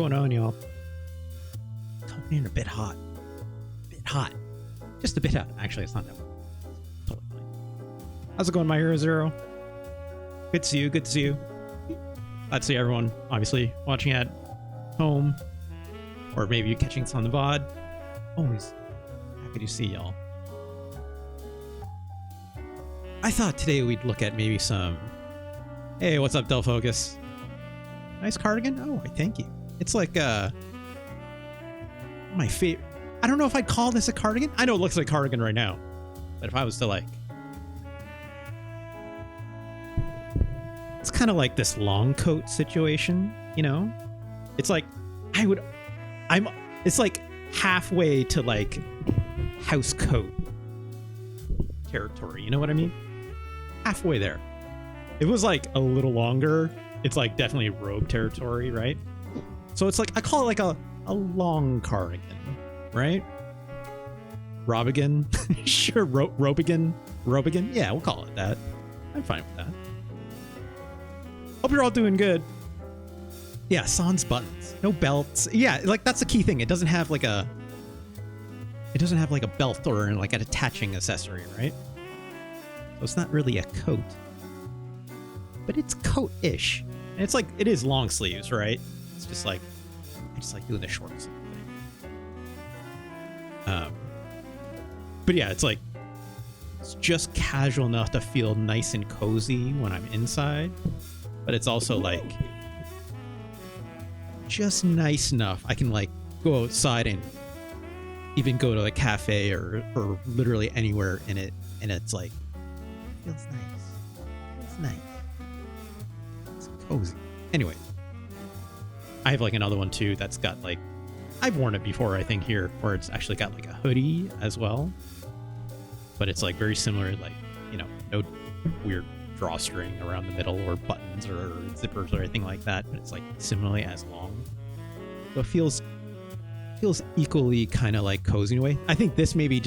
going on, y'all? Coming in a bit hot. Just a bit hot. Actually, it's not that bad. Totally fine. How's it going, my Hero Zero? Good to see you. Good to see you. Glad to see everyone, obviously, watching at home. Or maybe you're catching this on the VOD. Always happy to see y'all. I thought today we'd look at maybe some... Hey, what's up, Del Focus? Nice cardigan? Oh, thank you. It's like, my favorite... I don't know if I'd call this a cardigan. I know it looks like a cardigan right now. But if I was to like... It's kind of like this long coat situation, you know? It's like, it's like halfway to like house coat territory, you know what I mean? Halfway there. It was like a little longer. It's like definitely robe territory, right? So it's like, I call it like a long cardigan, right? Robigan? Sure, Robigan? Yeah, we'll call it that. I'm fine with that. Hope you're all doing good. Yeah, sans buttons. No belts. Yeah, like that's the key thing. It doesn't have like a belt or like an attaching accessory, right? So it's not really a coat. But it's coat-ish. And it's like, it is long sleeves, right? It's just like, I just like doing the short sleeve thing. But yeah, it's like, it's just casual enough to feel nice and cozy when I'm inside. But it's also like, just nice enough. I can like go outside and even go to a cafe or literally anywhere in it. And it's like, feels nice. It's nice. It's cozy. Anyway, I have like another one too that's got like, I've worn it before, I think here, where it's actually got like a hoodie as well. But it's like very similar, like, you know, no weird drawstring around the middle or buttons or zippers or anything like that. But it's like similarly as long. So it feels equally kind of like cozy in a way. I think this maybe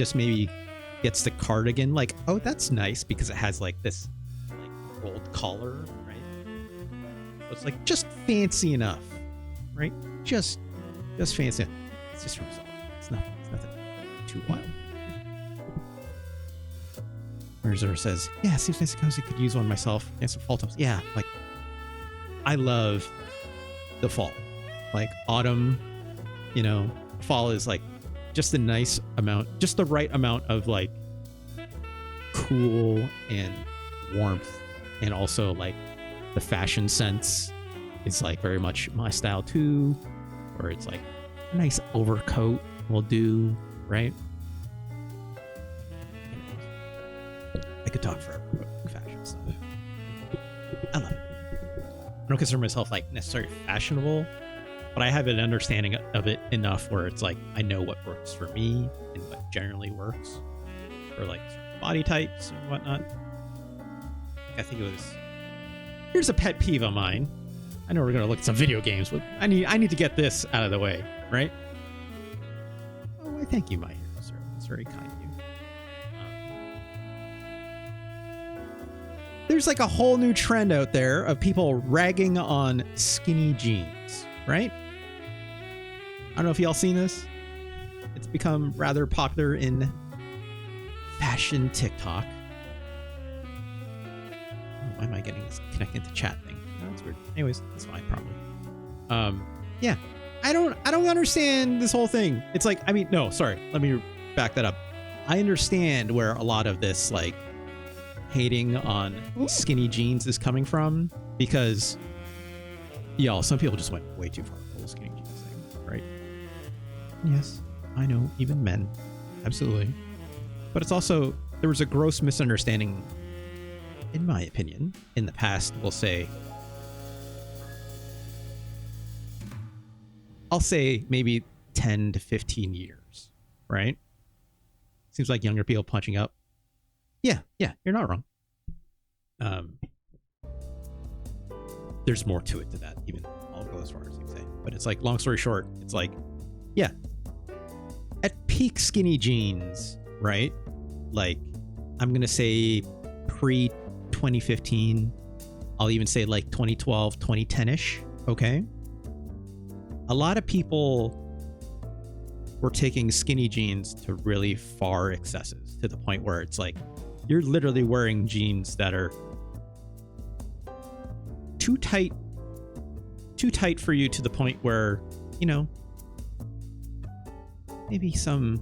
gets the cardigan like, oh, that's nice because it has like this like gold collar, right? So it's like just fancy enough, right? Just fancy. It's just from Zara. It's nothing too wild. Merzer says, yeah, seems nice and cozy. Could use one myself. And some fall tones. Yeah, like I love the fall. Like autumn, you know, fall is like just a nice amount, just the right amount of like cool and warmth, and also like the fashion sense is like very much my style too, where it's like a nice overcoat will do, right? I could talk forever about fashion stuff. I love it. I don't consider myself like necessarily fashionable, but I have an understanding of it enough where it's like I know what works for me and what generally works for like body types and whatnot. I think it was. Here's a pet peeve of mine. I know we're gonna look at some video games, but I need to get this out of the way, right? Oh, I thank you, my hero, sir. It's very kind of you. There's like a whole new trend out there of people ragging on skinny jeans, right? I don't know if y'all seen this. It's become rather popular in fashion TikTok. Oh, why am I getting this connected to chat thing? Oh, that's weird. Anyways, that's fine probably. Yeah. I don't understand this whole thing. It's like, I mean, no, sorry. Let me back that up. I understand where a lot of this like hating on skinny jeans is coming from, because y'all, some people just went way too far with the whole skinny jeans thing, right? Yes, I know, even men, absolutely. But it's also, there was a gross misunderstanding, in my opinion, in the past, I'll say maybe 10 to 15 years, right? Seems like younger people punching up. Yeah, you're not wrong. There's more to it to that, even I'll go as far as you say. But it's like, long story short, it's like, yeah, at peak skinny jeans, right? Like, I'm gonna say pre 2015. I'll even say like 2012, 2010-ish. Okay. a lot of people were taking skinny jeans to really far excesses, to the point where it's like you're literally wearing jeans that are too tight for you, to the point where, you know, maybe some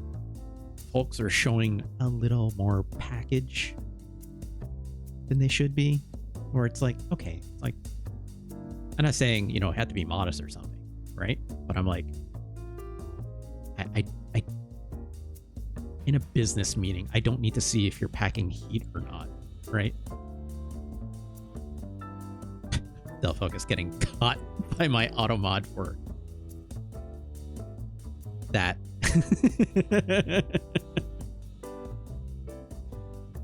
folks are showing a little more package than they should be, or it's like, okay, it's like, I'm not saying, you know, it had to be modest or something, right? But I'm like, I in a business meeting, I don't need to see if you're packing heat or not, right? Delfocus getting caught by my auto mod for that.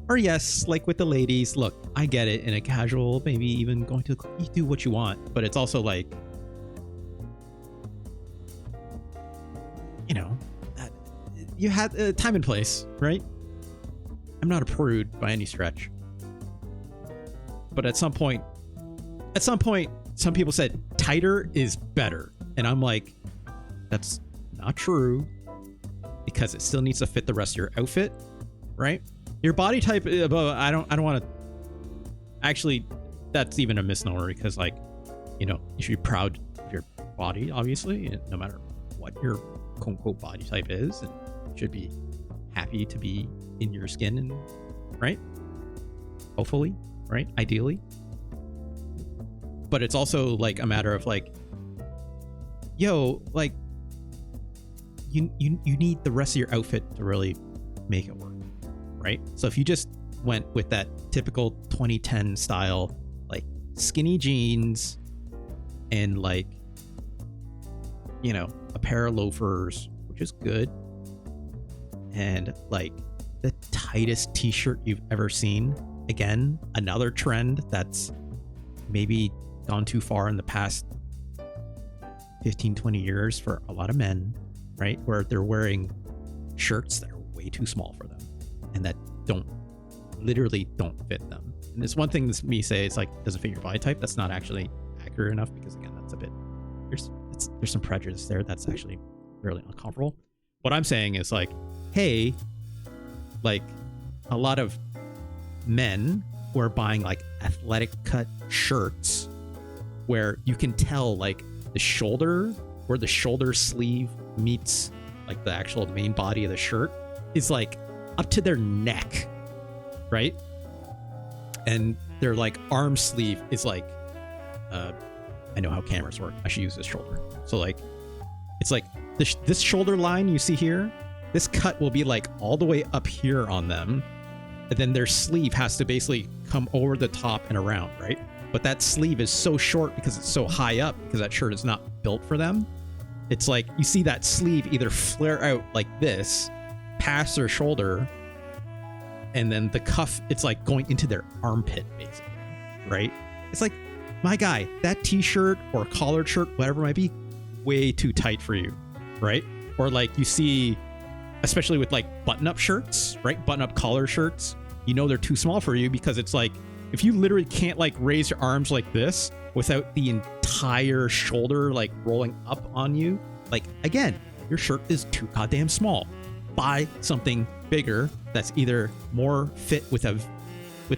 Or yes, like with the ladies, look, I get it, in a casual, maybe even going to the club, you do what you want, but it's also like, you know, you had a time and place, right? I'm not a prude by any stretch, but at some point, some people said tighter is better, and I'm like, that's not true, because it still needs to fit the rest of your outfit, right? Your body type, I don't want to. Actually, that's even a misnomer, because, like, you know, you should be proud of your body, obviously, no matter what your quote unquote body type is, and should be happy to be in your skin, and right, hopefully, right, ideally. But it's also like a matter of like, yo, like, you need the rest of your outfit to really make it work, right? So if you just went with that typical 2010 style, like skinny jeans and, like, you know, a pair of loafers, which is good, and like the tightest t-shirt you've ever seen, again, another trend that's maybe gone too far in the past 15-20 years for a lot of men, right, where they're wearing shirts that are way too small for them and that literally don't fit them. And it's one thing that me say, it's like, doesn't fit your body type. That's not actually accurate enough, because again, that's a bit, there's some prejudice there that's actually really uncomfortable. What I'm saying is like, hey, like, a lot of men who are buying like athletic cut shirts where you can tell like the shoulder, where the shoulder sleeve meets like the actual main body of the shirt, is like up to their neck, right? And their like arm sleeve is like, I know how cameras work, I should use this shoulder. So like, it's like this shoulder line you see here, this cut will be like all the way up here on them, and then their sleeve has to basically come over the top and around, right? But that sleeve is so short because it's so high up, because that shirt is not built for them. It's like you see that sleeve either flare out like this, past their shoulder, and then the cuff, it's like going into their armpit, basically, right? It's like, my guy, that t-shirt or collared shirt, whatever it might be, way too tight for you, right? Or like you see, especially with like button-up shirts, right? Button-up collar shirts, you know they're too small for you, because it's like, if you literally can't like raise your arms like this without the entire shoulder like rolling up on you, like, again, your shirt is too goddamn small. Buy something bigger that's either more fit with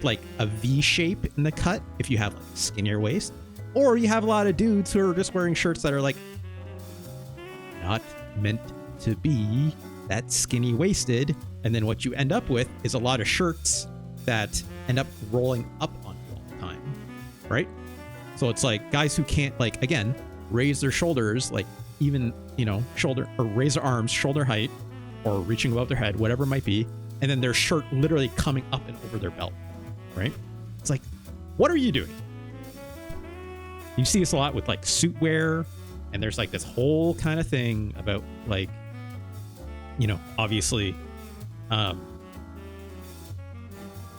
like a V shape in the cut if you have like skinnier waist, or you have a lot of dudes who are just wearing shirts that are like not meant to be that skinny waisted, and then what you end up with is a lot of shirts that end up rolling up on you all the time, right? So it's like guys who can't, like, again, raise their shoulders, like even, you know, shoulder, or raise their arms shoulder height or reaching above their head, whatever it might be, and then their shirt literally coming up and over their belt, right? It's like, what are you doing? You see this a lot with like suit wear, and there's like this whole kind of thing about like, you know, obviously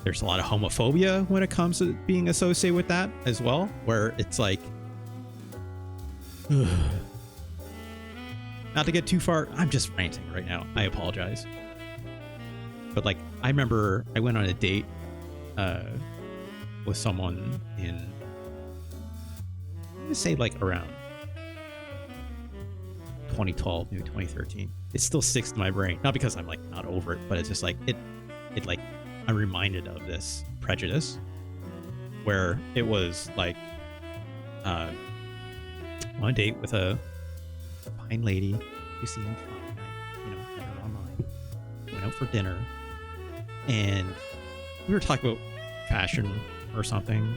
there's a lot of homophobia when it comes to being associated with that as well, where it's like, not to get too far, I'm just ranting right now, I apologize, but like, I remember I went on a date with someone in, I'm gonna say like around 2012, maybe 2013. It still sticks to my brain. Not because I'm like not over it, but it's just like it like I'm reminded of this prejudice where it was like on a date with a fine lady who seemed fine. I met her online. Went out for dinner, and we were talking about fashion or something,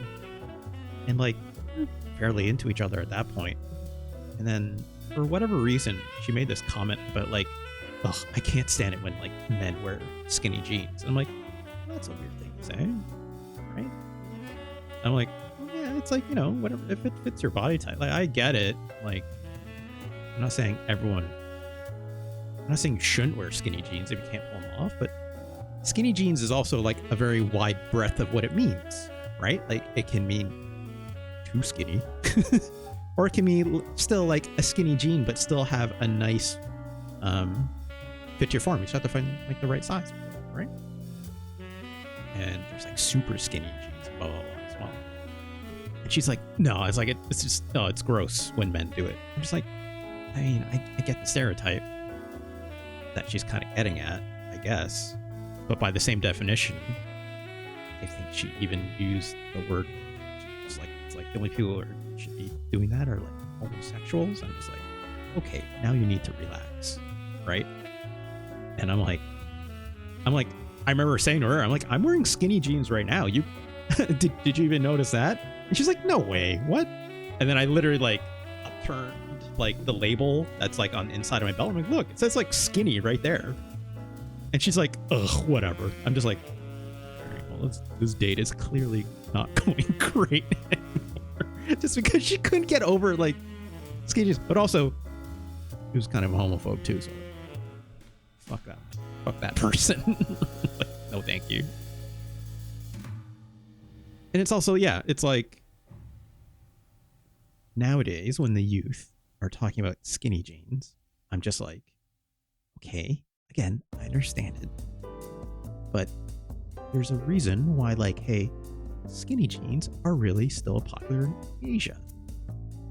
and like we were fairly into each other at that point. And then for whatever reason, she made this comment about like, "Oh, I can't stand it when like men wear skinny jeans." And I'm like, well, that's a weird thing to say, right? And I'm like, well, yeah, it's like, whatever, if it fits your body type. Like, I get it. Like, I'm not saying you shouldn't wear skinny jeans if you can't pull them off, but skinny jeans is also like a very wide breadth of what it means, right? Like, it can mean too skinny, or it can mean still like a skinny jean, but still have a nice fit to your form. You just have to find like the right size, right? And there's like super skinny jeans, blah, blah, blah, as well. And she's like, no, it's like, it's gross when men do it. I'm just like, I mean, I get the stereotype that she's kind of getting at, I guess. But by the same definition, I think she even used the word, it's like the only people who should be doing that are like homosexuals. I'm just like, okay, now you need to relax, right? And I'm like, I remember saying to her, I'm like, I'm wearing skinny jeans right now. You did you even notice that? And she's like, no way, what? And then I literally like upturned like the label that's like on the inside of my belt. I'm like, look, it says like skinny right there. And she's like, ugh, whatever. I'm just like, all right, well, this date is clearly not going great anymore. Just because she couldn't get over like skinny jeans. But also, he was kind of a homophobe too, so fuck that person. Like, no thank you. And it's also, yeah, it's like nowadays when the youth are talking about skinny jeans, I'm just like, okay, again, I understand it, but there's a reason why, like, hey, skinny jeans are really still popular in Asia,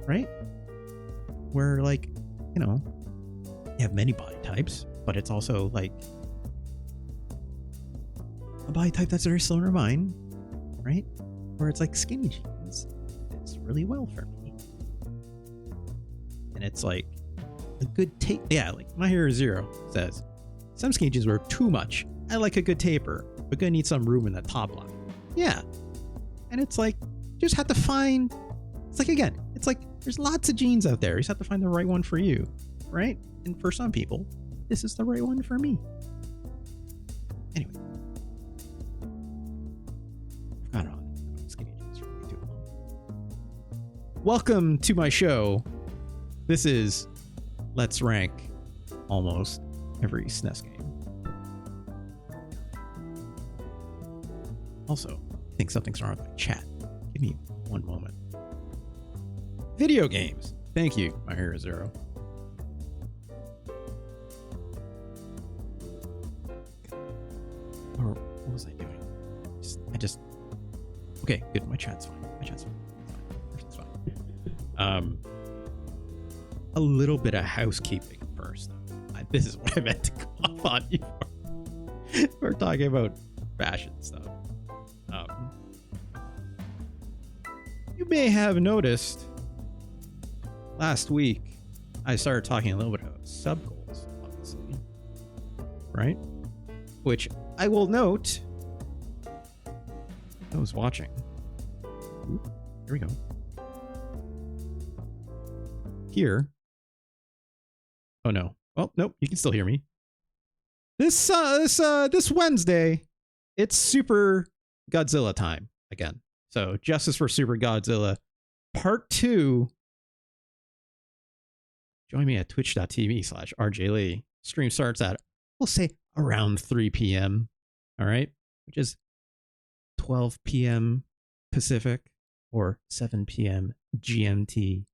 right? Where, like, you have many body types, but it's also like a body type that's very similar to mine, right? Where it's like skinny jeans fits really well for me. And it's like a good tape. Yeah, like My Hero Zero says, some skinny jeans were too much. I like a good taper, but gonna need some room in the top line. Yeah. And it's like, you just have to find, it's like, again, it's like there's lots of jeans out there. You just have to find the right one for you, right? And for some people, this is the right one for me. Anyway. I've gone on skinny jeans for way too long. Welcome to my show. This is Let's Rank almost every SNES game. Also, I think something's wrong with my chat. Give me one moment. Video games. Thank you, My Hero Zero. Or what was I doing? Okay, good. My chat's fine. Everything's fine. A little bit of housekeeping first. This is what I meant to go off on you for. We're talking about fashion stuff. You may have noticed last week I started talking a little bit about sub goals, obviously, right? Which I will note. I was watching. Ooh, here we go. Here. Oh no. Oh nope. You can still hear me. This Wednesday, it's Super Godzilla time again. So Justice for Super Godzilla Part 2. Join me at twitch.tv/RJLee. Stream starts at, we'll say, around 3 p.m. All right, which is 12 p.m. Pacific or 7 p.m. GMT. I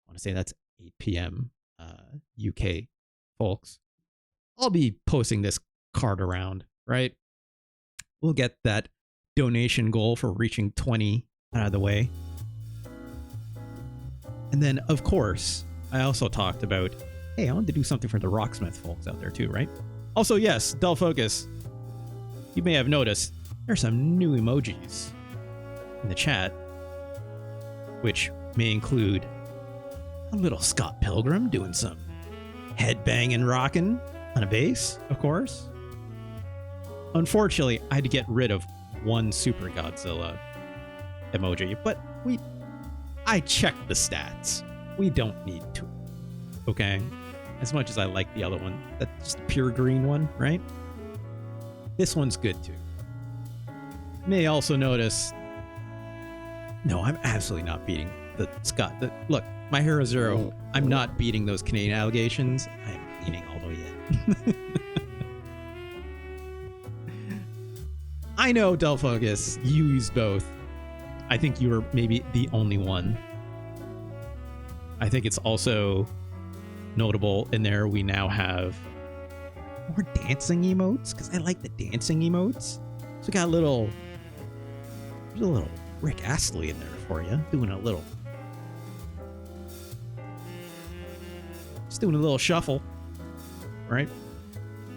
want to say that's 8 p.m. UK folks. I'll be posting this card around, right? We'll get that donation goal for reaching 20 out of the way. And then, of course, I also talked about hey, I wanted to do something for the Rocksmith folks out there too, right? Also, yes, Dull Focus, you may have noticed there's some new emojis in the chat, which may include a little Scott Pilgrim doing some headbanging rocking on a bass, of course. Unfortunately, I had to get rid of one Super Godzilla emoji, but I checked the stats. We don't need to. Okay? As much as I like the other one, that's the pure green one, right? This one's good too. You may also notice, no, I'm absolutely not beating the Scott. Look, My Hero Zero, I'm not beating those Canadian allegations. I am leaning all the way in. I know, Del Focus, you use both. I think you were maybe the only one. I think it's also notable in there we now have more dancing emotes, because I like the dancing emotes. So we got there's a little Rick Astley in there for you, doing a little shuffle, right?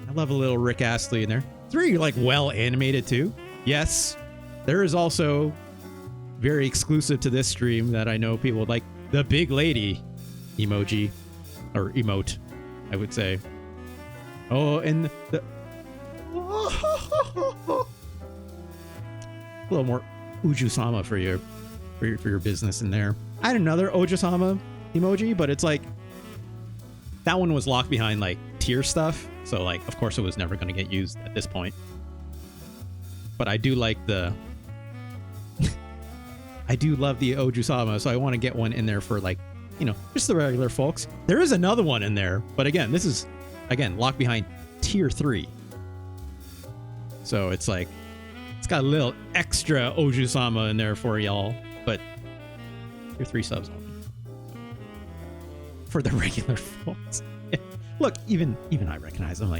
I love a little Rick Astley in there. It's very well animated too. Yes, there is also very exclusive to this stream that I know people would like, the big lady emoji or emote, I would say. Oh, and the a little more Ujusama for your business in there. I had another Ojusama emoji, but it's that one was locked behind tier stuff, so of course it was never going to get used at this point. But I do like I do love the Ojusama, so I want to get one in there for just the regular folks. There is another one in there, but again, this is locked behind tier 3. So it's it's got a little extra Ojusama in there for y'all, but tier 3 subs only. For the regular folks. Yeah. Look, even I recognize them.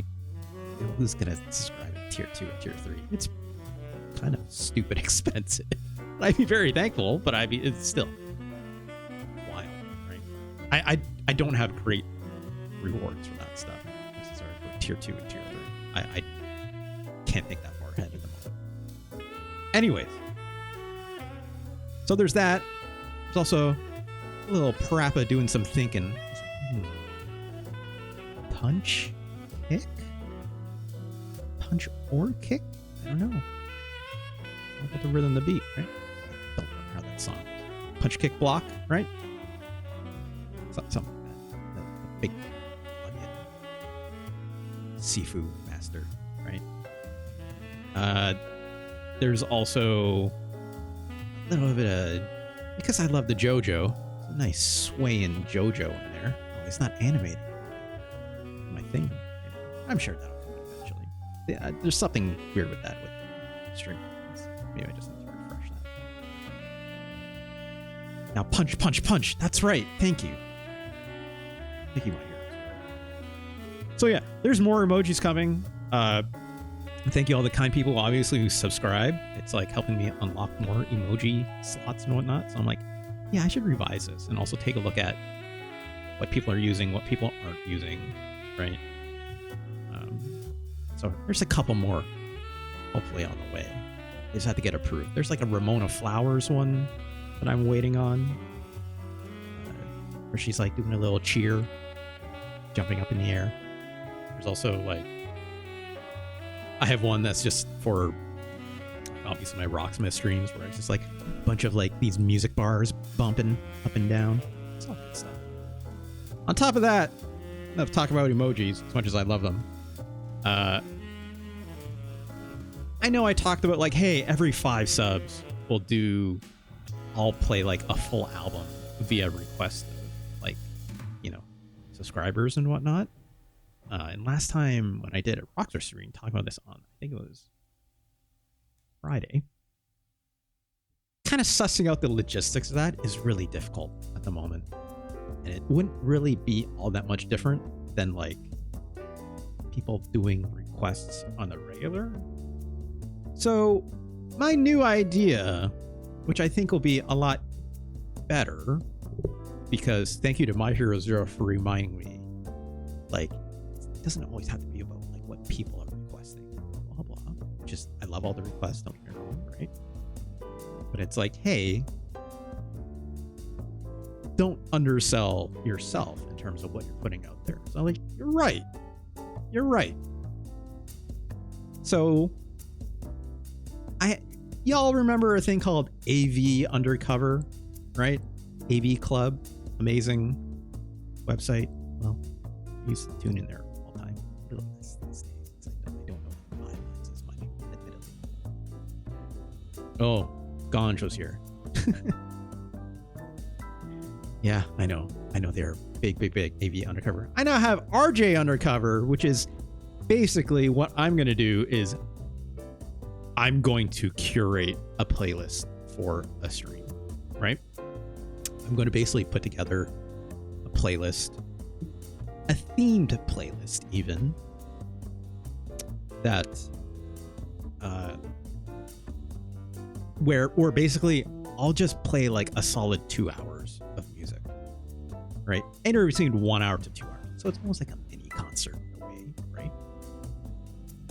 Who's gonna subscribe to tier 2 and tier 3? It's kind of stupid expensive. I'd be very thankful, but it's still wild, right? I don't have great rewards for that stuff. Sorry, for tier 2 and tier 3. I can't think that far ahead at the moment. Anyways, so there's that. There's also a little Parappa doing some thinking. Punch? Kick? Punch or kick? I don't know. How about the rhythm, the beat, right? I don't remember how that song is. Punch, kick, block, right? Something like that. The big Sifu master, right? There's also a little bit of, because I love the JoJo, a nice swaying JoJo in there. Oh, it's not animated. My thing. I'm sure that'll come eventually. Yeah, there's something weird with that with streaming. Maybe I just need to refresh that. Now punch, punch, punch. That's right. Thank you. Thank you, my heroes. So yeah, there's more emojis coming. Thank you all the kind people, obviously, who subscribe. It's helping me unlock more emoji slots and whatnot. So I'm yeah, I should revise this and also take a look at what people are using, what people aren't using, right? So there's a couple more, hopefully, on the way. They just have to get approved. There's a Ramona Flowers one that I'm waiting on, where she's doing a little cheer, jumping up in the air. There's also I have one that's just for obviously my Rocksmith streams, where it's just a bunch of these music bars bumping up and down. It's all good stuff. On top of that, enough talk about emojis, as much as I love them. I know I talked about hey, every 5 subs I'll play a full album via request of subscribers and whatnot. And last time when I did a Rockstar stream talking about this on, I think it was Friday, kind of sussing out the logistics of that is really difficult at the moment. And it wouldn't really be all that much different than people doing requests on the regular. So my new idea, which I think will be a lot better, because thank you to My Hero Zero for reminding me like, it doesn't always have to be about like what people are requesting, blah blah blah. Just I love all the requests, don't get me wrong, right? But it's like, hey, don't undersell yourself in terms of what you're putting out there. So like, you're right. So y'all remember a thing called AV Undercover, right? AV Club, amazing website. Well, I used to tune in there all the time. Really, these days, it's like, I don't know if the vibe as much, admittedly. Oh, Ganjo's here. Yeah, I know they're big AV Undercover. I now have RJ Undercover, which is basically what I'm going to do is I'm going to curate a playlist for a stream, right? I'm going to basically put together a playlist, a themed playlist even, that where basically I'll just play like a solid 2 hours of music, right? Anywhere between 1 hour to 2 hours. So it's almost like a mini concert in a way, right?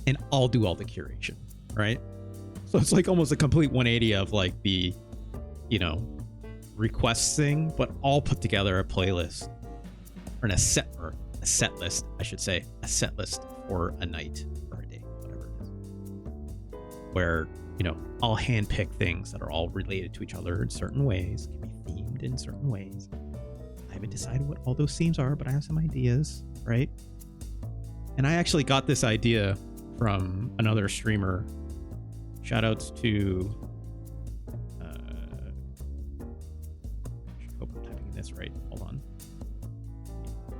And I'll do all the curation, right? So it's like almost a complete 180 of like the, request thing, but I'll put together a playlist or a set list, I should say, a set list for a night or a day, whatever it is, where, I'll handpick things that are all related to each other in certain ways, can be themed in certain ways. I haven't decided what all those themes are, but I have some ideas, right? And I actually got this idea from another streamer. Shoutouts to I hope I'm typing this right. Hold on.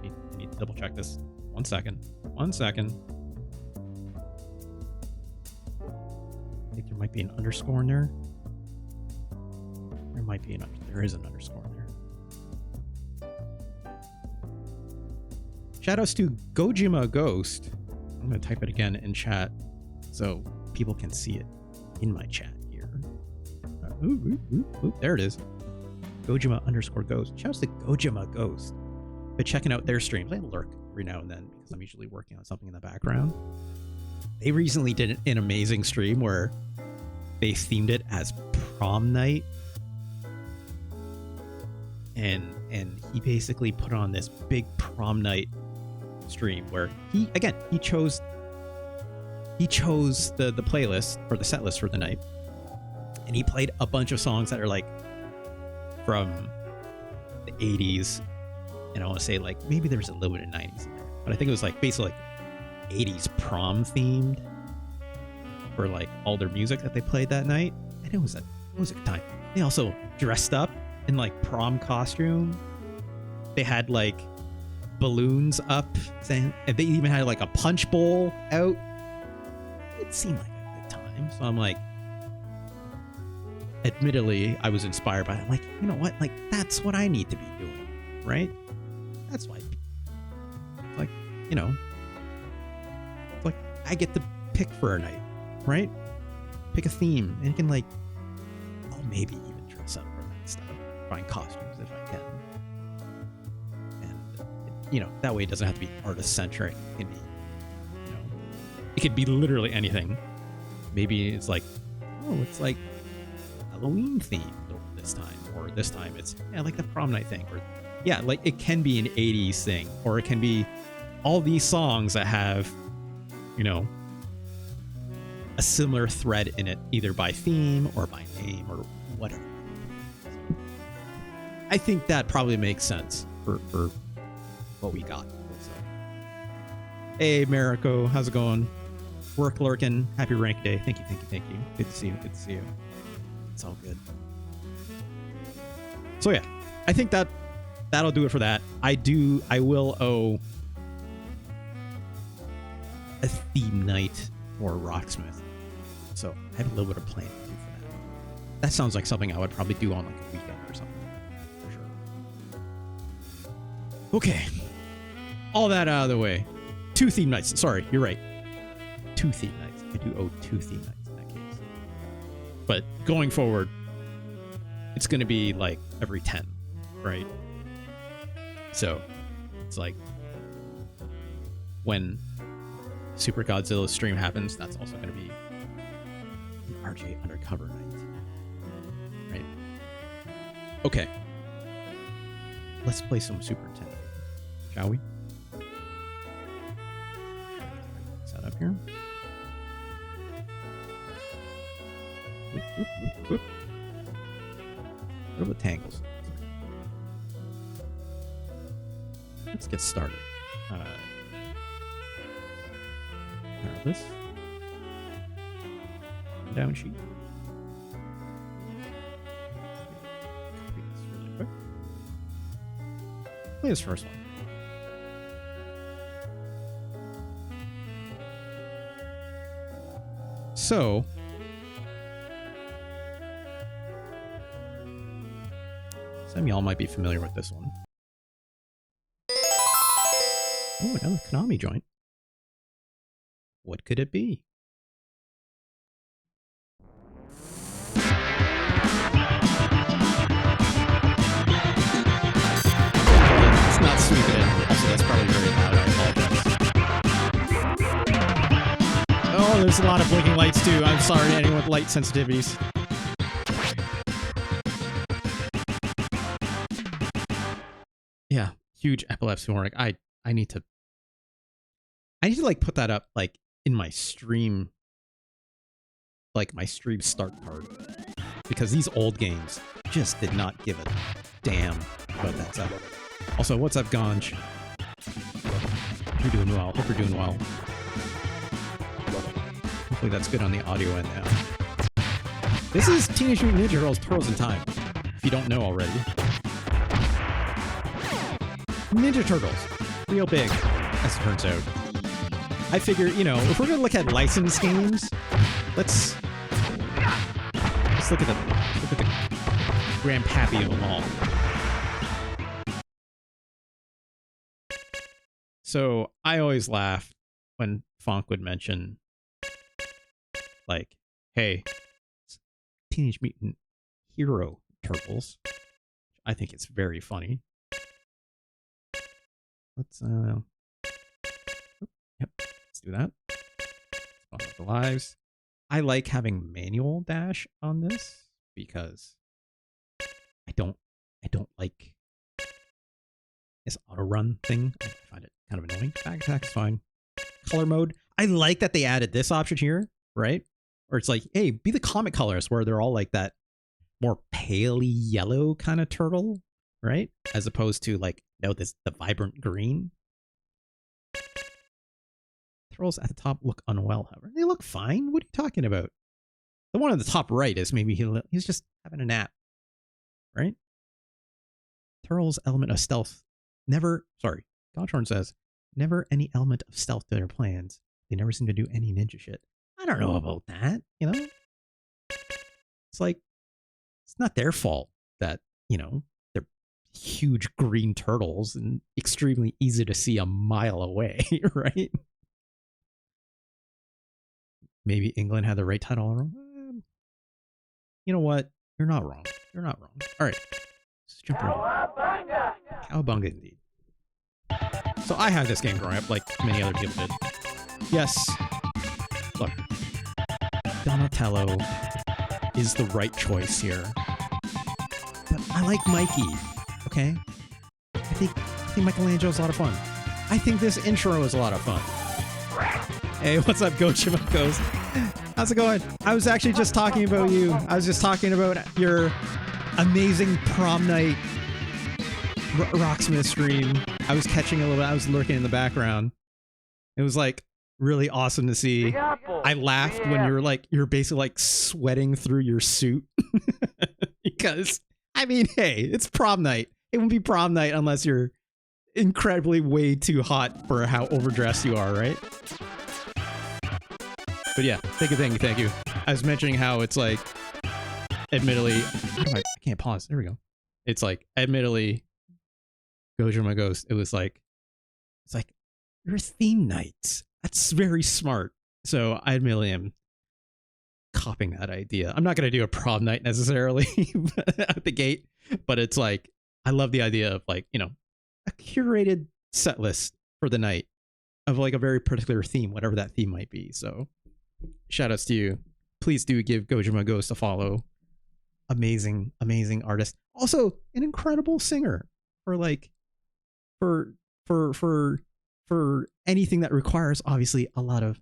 I need to double check this. 1 second. I think there might be an underscore in there. There is an underscore in there. Shoutouts to Gojima Ghost. I'm going to type it again in chat so people can see it in my chat here. There it is. Gojima underscore Ghost. Shoutouts to Gojima Ghost. Been checking out their streams. I lurk every now and then because I'm usually working on something in the background. They recently did an amazing stream where they themed it as prom night. And he basically put on this big prom night stream where he chose the playlist or the set list for the night, and he played a bunch of songs that are like from the 80s, and I want to say like maybe there's a little bit of 90s in there, but I think it was like basically like 80s prom themed for like all their music that they played that night, and it was a good time. They also dressed up in like prom costume. They had like balloons up, and they even had like a punch bowl out. It seemed like a good time. So I'm like, admittedly, I was inspired by it. I'm like, you know what? Like, that's what I need to be doing, right? That's why, like, like I get to pick for a night, right? Pick a theme, and you can like, I'll maybe even dress up for that stuff. Find costumes if I can. And, that way it doesn't have to be artist-centric. It can be, it could be literally anything. Maybe it's like, it's like Halloween themed this time, or this time it's like the prom night thing, or like it can be an 80s thing, or it can be all these songs that have, a similar thread in it, either by theme or by name or whatever. I think that probably makes sense for what we got. So. Hey, Mariko, how's it going? Work lurking. Happy rank day. Thank you. Good to see you. It's all good. So yeah, I think that'll do it for that. I will owe a theme night for Rocksmith. So I have a little bit of planning to do for that. That sounds like something I would probably do on like a weekend or something. For sure. Okay. All that out of the way. 2 theme nights. Sorry, you're right. 2 theme nights. I do owe 2 theme nights in that case. But going forward, it's going to be like every 10, right? So it's like when Super Godzilla stream happens, that's also going to be an RJ Undercover night. Right? Okay. Let's play some Super Nintendo, shall we? Set up here. Whoop, whoop, whoop, whoop. A little bit tangles. Let's get started. This down sheet. Copy this really quick. Play this first one. So, some of y'all might be familiar with this one. Oh, another Konami joint. What could it be? It's not sweeping in. Also, that's probably very loud. I apologize. Oh, there's a lot of blinking lights too. I'm sorry to anyone with light sensitivities. Yeah, huge epilepsy warning. I need to like put that up like in my stream, like my stream start part, because these old games just did not give a damn about that stuff. Also, what's up, Ganj? You're doing well. Hope you're doing well. Hopefully that's good on the audio end now. This is Teenage Mutant Ninja Turtles: Turtles in Time, if you don't know already. Ninja Turtles, real big, as it turns out. I figure, you know, if we're gonna look at licensed games, let's look at the grandpappy of them all. So I always laugh when Fonk would mention, like, "Hey, Teenage Mutant Hero Turtles." I think it's very funny. Let's yep. Do that. Let's up the lives. I like having manual dash on this because I don't like this auto run thing. I find it kind of annoying. Back attack is fine. Color mode. I like that they added this option here, right? Or it's like, hey, be the comic colors where they're all like that more paley yellow kind of turtle, right? As opposed to like, no, the vibrant green. Turtles at the top look unwell, however. They look fine. What are you talking about? The one at the top right is maybe he's just having a nap, right? Turtles' element of stealth. Goshorn says, never any element of stealth to their plans. They never seem to do any ninja shit. I don't know about that, you know? It's like, it's not their fault that, you know, they're huge green turtles and extremely easy to see a mile away, right? Maybe England had the right title all wrong. You know what? You're not wrong. You're not wrong. All right. Let's jump right in. Cowabunga, indeed. So I had this game growing up like many other people did. Yes. Look. Donatello is the right choice here. But I like Mikey. Okay? I think Michelangelo's a lot of fun. I think this intro is a lot of fun. Hey, what's up, Gochimokos? How's it going? I was actually just talking about you. I was just talking about your amazing prom night Rocksmith stream. I was catching a little bit. I was lurking in the background. It was like really awesome to see. I laughed when you're basically like sweating through your suit. Because, I mean, hey, it's prom night. It wouldn't be prom night unless you're incredibly way too hot for how overdressed you are, right? But yeah, thank you. I was mentioning how it's like, admittedly, I can't pause. There we go. It's like, admittedly, Gojo my Ghost, it's like, your theme nights. That's very smart. So I admittedly am copying that idea. I'm not going to do a prom night necessarily out the gate, but it's like, I love the idea of like, you know, a curated set list for the night of like a very particular theme, whatever that theme might be. So shout outs to you. Please do give Gojima Ghost a follow. Amazing, amazing artist. Also an incredible singer for like for anything that requires obviously a lot of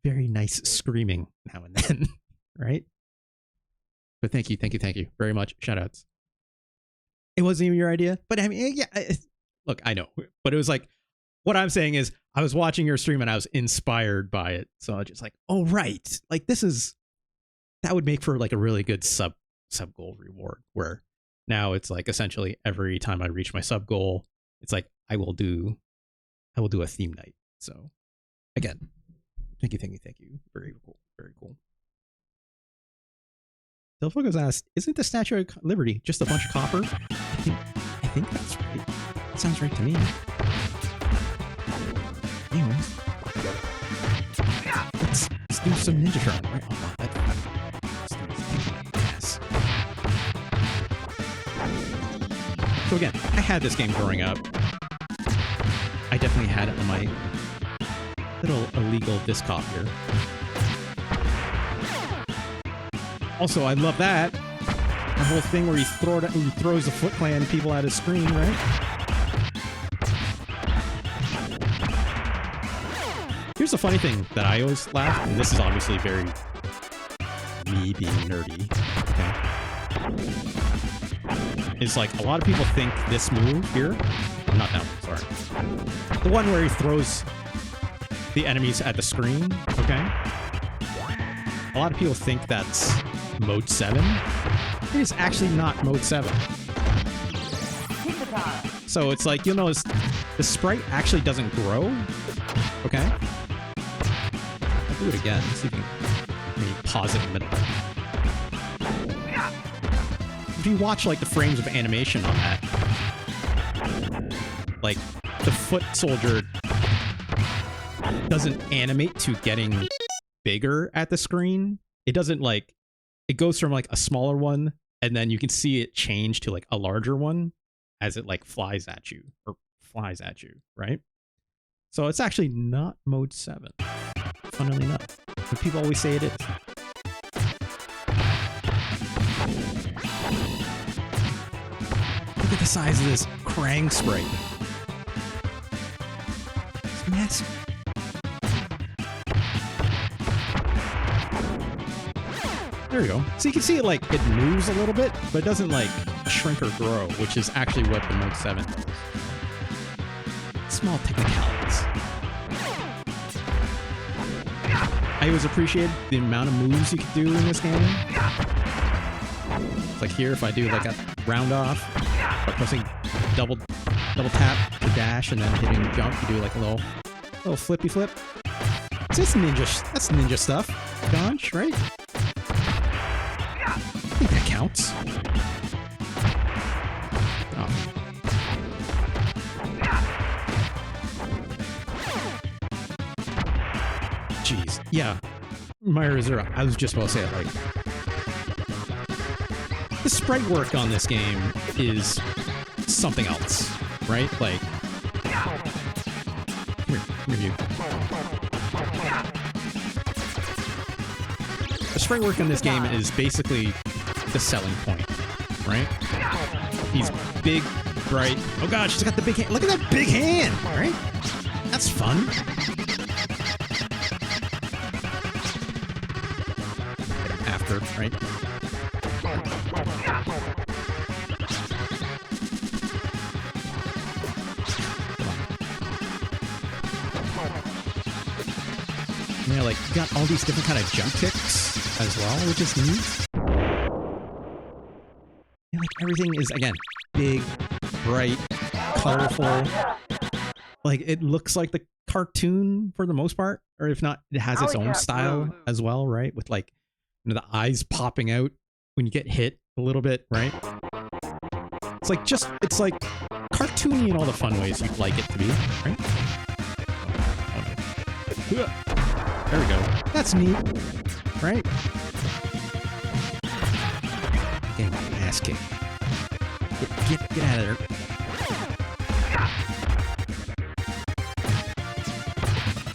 very nice screaming now and then, right? But thank you very much. Shout outs. It wasn't even your idea, but I mean, yeah, look, I know, but it was like, what I'm saying is I was watching your stream and I was inspired by it. So I was just like, oh, right. Like that would make for like a really good sub goal reward, where now it's like essentially every time I reach my sub goal, it's like, I will do a theme night. So again, thank you. Very cool. Very cool. Delphogos asked, isn't the Statue of Liberty just a bunch of copper? I think that's right. Sounds right to me. Anyways, let's do some Ninja Turn. Right? Oh, wow, yes. So again, I had this game growing up. I definitely had it on my little illegal disc copier. Also, I love that. The whole thing where he throws the Foot Clan people at his screen, right? Here's the funny thing that I always laugh, and this is obviously very me being nerdy, okay? It's like a lot of people think this move here, not that one, sorry. The one where he throws the enemies at the screen, okay? A lot of people think that's Mode 7. It is actually not Mode 7. So it's like, you'll notice the sprite actually doesn't grow, okay? I'll do it again, see if you can maybe pause it in the middle. If you watch like the frames of animation on that, like the foot soldier doesn't animate to getting bigger at the screen. It doesn't like, it goes from like a smaller one and then you can see it change to like a larger one as it like flies at you, right? So it's actually not Mode 7, funnily enough, but people always say it is. Look at the size of this Krang sprite. It's massive. There we go. So you can see it like, it moves a little bit, but it doesn't like shrink or grow, which is actually what the Mode 7 does. Small technicalities. I always appreciate the amount of moves you can do in this game. It's like here, if I do like a round off, by pressing double tap to dash and then hitting jump, you do like a little flippy flip. So that's ninja stuff. Gosh, right? I think that counts. Oh. Jeez. Yeah. Myra Zero. I was just about to say it, like, the sprite work on this game is something else, right? Like, come here. The sprite work on this game is basically the selling point, right? He's big, bright. Oh god, she's got the big hand. Look at that big hand, right? That's fun. After, right? Yeah, like, you got all these different kind of jump kicks as well, which is neat. Yeah, like, everything is, again, big, bright, colorful. Like, it looks like the cartoon for the most part, or if not, it has its own style as well, right? With, like, you know, the eyes popping out when you get hit a little bit, right? It's like cartoony in all the fun ways you'd like it to be, right? Okay. There we go. That's neat, right? Getting my ass kicked. Get out of there.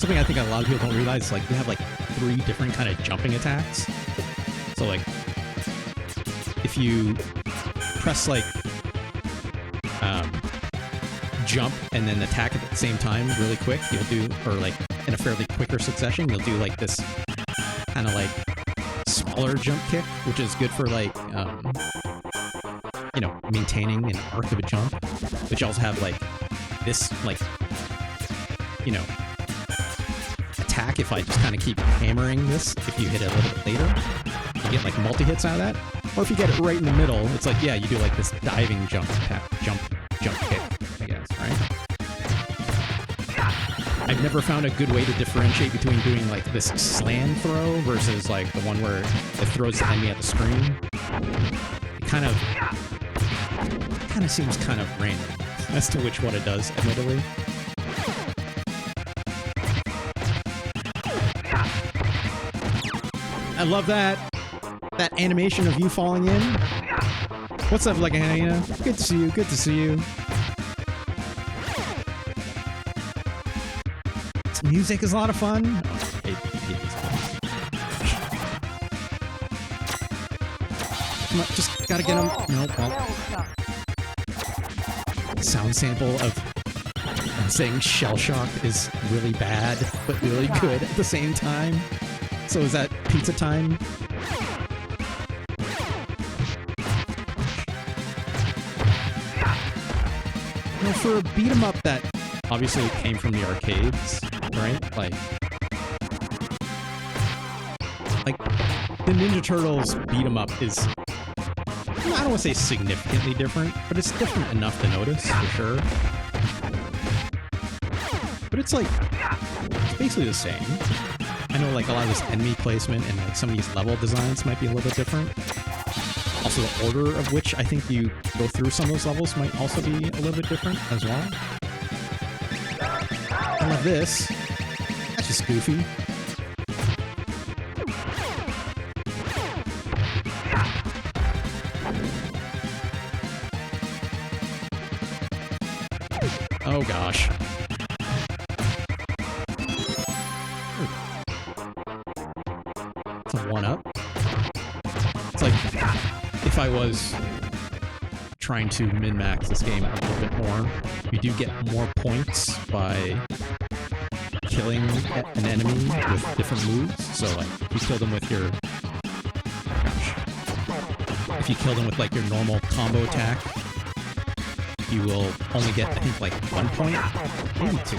something I think a lot of people don't realize is like you have like 3 different kind of jumping attacks. So like if you press like jump and then attack at the same time really quick, you'll do, or like in a fairly quicker succession, you'll do like this kind of like smaller jump kick, which is good for like you know, maintaining an arc of a jump. But you also have like this like, you know, attack if I just kind of keep hammering this. If you hit it a little bit later, you get like multi-hits out of that. Or if you get it right in the middle, it's like, yeah, you do like this diving jump kick, I guess, right? I've never found a good way to differentiate between doing like this slam throw versus like the one where it throws the enemy at the screen. It kind of seems kind of random as to which one it does, admittedly. I love that animation of you falling in. What's up, Legaina? Good to see you. Good to see you. This music is a lot of fun. Oh, I hate this one. Come on, just gotta get him. No, well. Sound sample of saying shell shock is really bad, but really good at the same time. So is that pizza time? Well, for a beat 'em up that obviously came from the arcades, right? Like the Ninja Turtles beat 'em up is, I don't want to say significantly different, but it's different enough to notice for sure. But it's like, it's basically the same. I know like a lot of this enemy placement and like some of these level designs might be a little bit different. Also the order of which I think you go through some of those levels might also be a little bit different as well. I love this. That's just goofy. Oh gosh. It's a 1-up. It's like if I was trying to min-max this game a little bit more, you do get more points by killing an enemy with different moves. So like if you kill them with your, if you kill them with like your normal combo attack, you will only get, I think, like 1 point, maybe 2.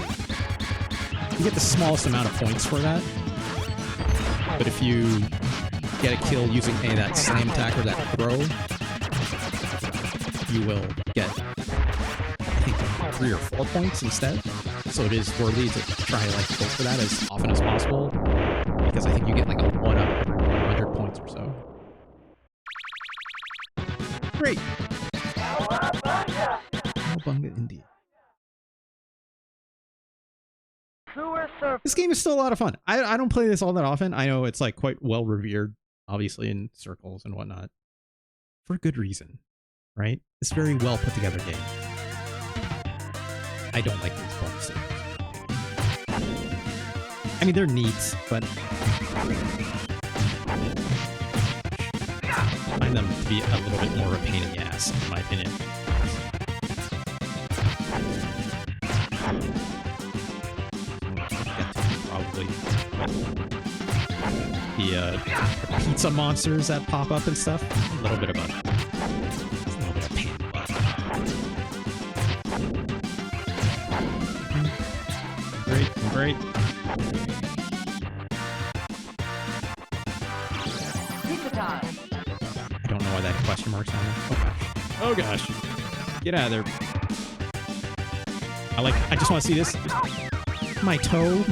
You get the smallest amount of points for that. But if you get a kill using any of that slam attack or that throw, you will get, I think, 3 or 4 points instead. So it is worthy to try to like go for that as often as possible, because I think you get like a 1-up every 100 points or so. Great. Bunga indeed. This game is still a lot of fun. I don't play this all that often. I know it's like quite well revered, obviously, in circles and whatnot, for good reason, right? It's a very well put together game. I don't like these bonuses. I mean, they're neat, but I find them to be a little bit more of a pain in the ass, in my opinion. Probably the pizza monsters that pop up and stuff. A little bit of a pain. Great. I don't know why that question mark's on there. Oh gosh. Get out of there. I just want to see this. My toe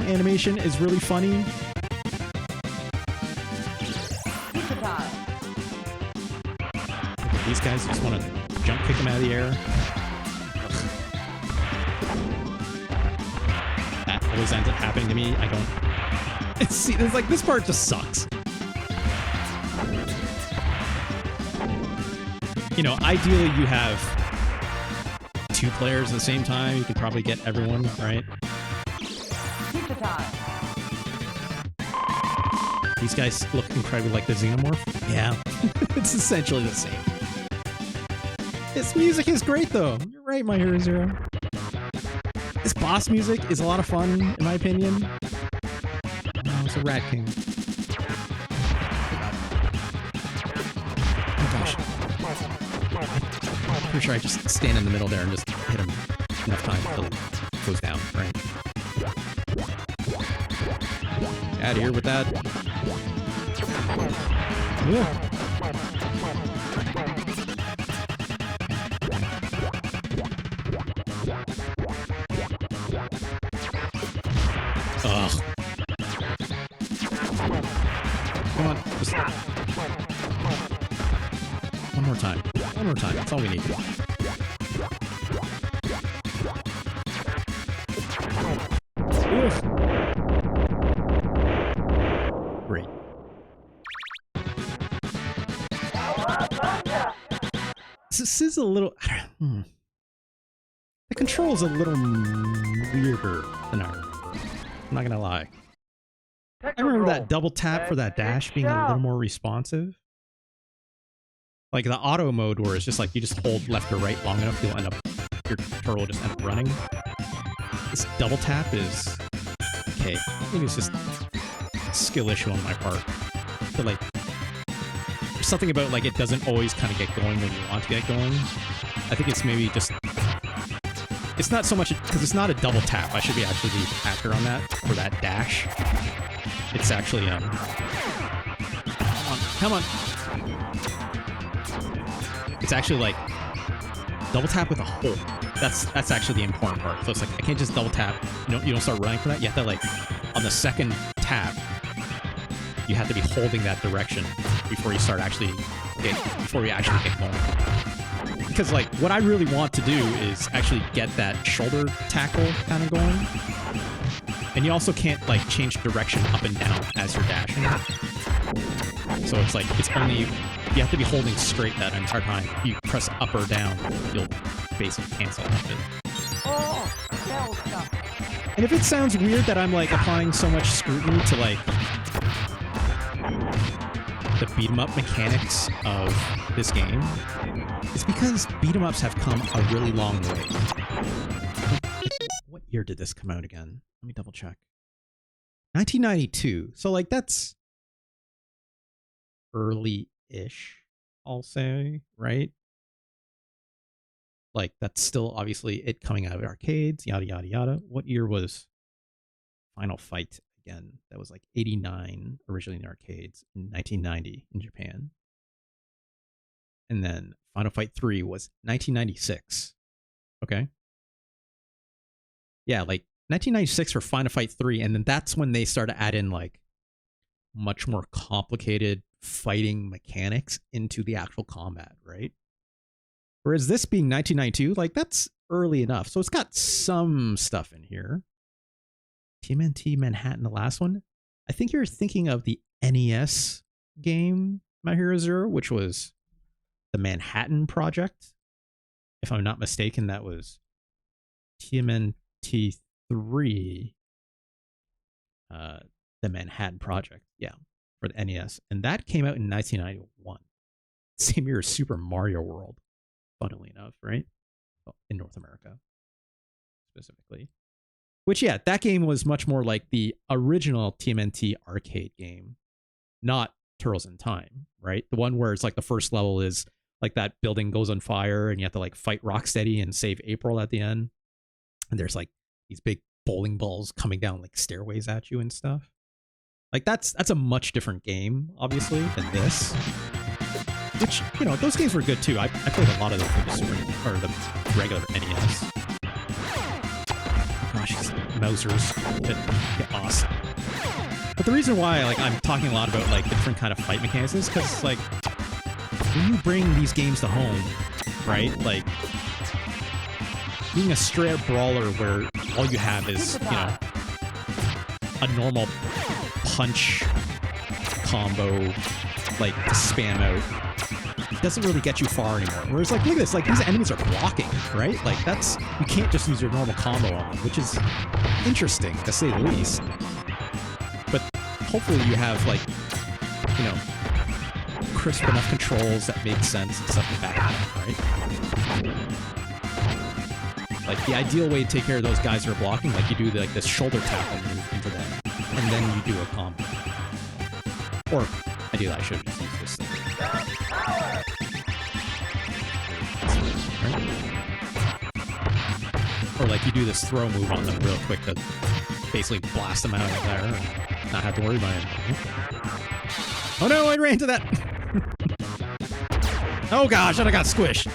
animation is really funny. These guys just want to jump kick them out of the air. That always ends up happening to me. I don't... It's like, this part just sucks. You know, ideally you have 2 players at the same time. You can probably get everyone, right? these guys look incredibly like the Xenomorph. Yeah, it's essentially the same. This music is great, though. You're right, My Hero Zero. This boss music is a lot of fun, in my opinion. Oh, it's a Rat King. Oh gosh. I'm pretty sure I just stand in the middle there and just hit him enough time until he goes down, right? Out of here with that. Yeah. Ugh. Come on, just one more time. One more time. That's all we need. Oof. Great. This is a little... The control's a little weirder than I remember. I'm not gonna lie. I remember that double tap for that dash being a little more responsive. Like the auto mode where it's just like you just hold left or right long enough, you'll end up... Your turtle will just end up running. This double tap is... Okay, I think it's just a skill issue on my part. But like... There's something about like it doesn't always kind of get going when you want to get going. I think it's maybe just... It's not so much because it's not a double tap. I should be actually the actor on that for that dash. It's actually come on. It's actually like double tap with a hold. That's actually the important part. So it's like I can't just double tap. You don't start running for that. You have to like on the second tap, you have to be holding that direction before you start actually get going. Because like what I really want to do is actually get that shoulder tackle kind of going. And you also can't like change direction up and down as you're dashing. So it's like it's only you have to be holding straight that entire time. If you press up or down, you'll basically cancel out it. And if it sounds weird that I'm like applying so much scrutiny to like the beat 'em up mechanics of this game, it's because beat 'em ups have come a really long way. What year did this come out again? Let me double check. 1992. So like that's early-ish, I'll say, right? Like that's still obviously it coming out of arcades, yada yada yada. What year was Final Fight again? That was like 89 originally in the arcades, in 1990 in Japan. And then Final Fight 3 was 1996. Okay. Yeah, like 1996 for Final Fight 3, and then that's when they started adding like much more complicated fighting mechanics into the actual combat, right? Whereas this being 1992, like that's early enough. So it's got some stuff in here. TMNT Manhattan, the last one. I think you're thinking of the NES game, My Hero Zero, which was the Manhattan Project. If I'm not mistaken, that was TMNT 3, the Manhattan Project, yeah, for the NES. And that came out in 1991. Same year as Super Mario World, funnily enough, right? Well, in North America, specifically. Which, yeah, that game was much more like the original TMNT arcade game, not Turtles in Time, right? The one where it's like the first level is like that building goes on fire and you have to like fight Rocksteady and save April at the end. And there's like these big bowling balls coming down like stairways at you and stuff. Like that's a much different game, obviously, than this. Which, you know, those games were good too. I played a lot of them for the Super or the regular NES. Gosh, these Mousers get awesome. But the reason why like I'm talking a lot about like different kind of fight mechanics is because like when you bring these games to home, right? Like being a straight up brawler where all you have is, you know, a normal punch combo, like to spam out, doesn't really get you far anymore. Whereas like, look at this, like these enemies are blocking, right? Like that's, you can't just use your normal combo on them, which is interesting to say the least. But hopefully you have like you know, crisp enough controls that make sense and stuff like that, right? Like, the ideal way to take care of those guys who are blocking, like, you do, like, this shoulder tackle move into them, and then you do a combo. Or, ideally, I should have just used this thing. Right? Or, like, you do this throw move on them real quick to basically blast them out of there and not have to worry about it. Oh no, I ran into that! Oh gosh, and I got squished.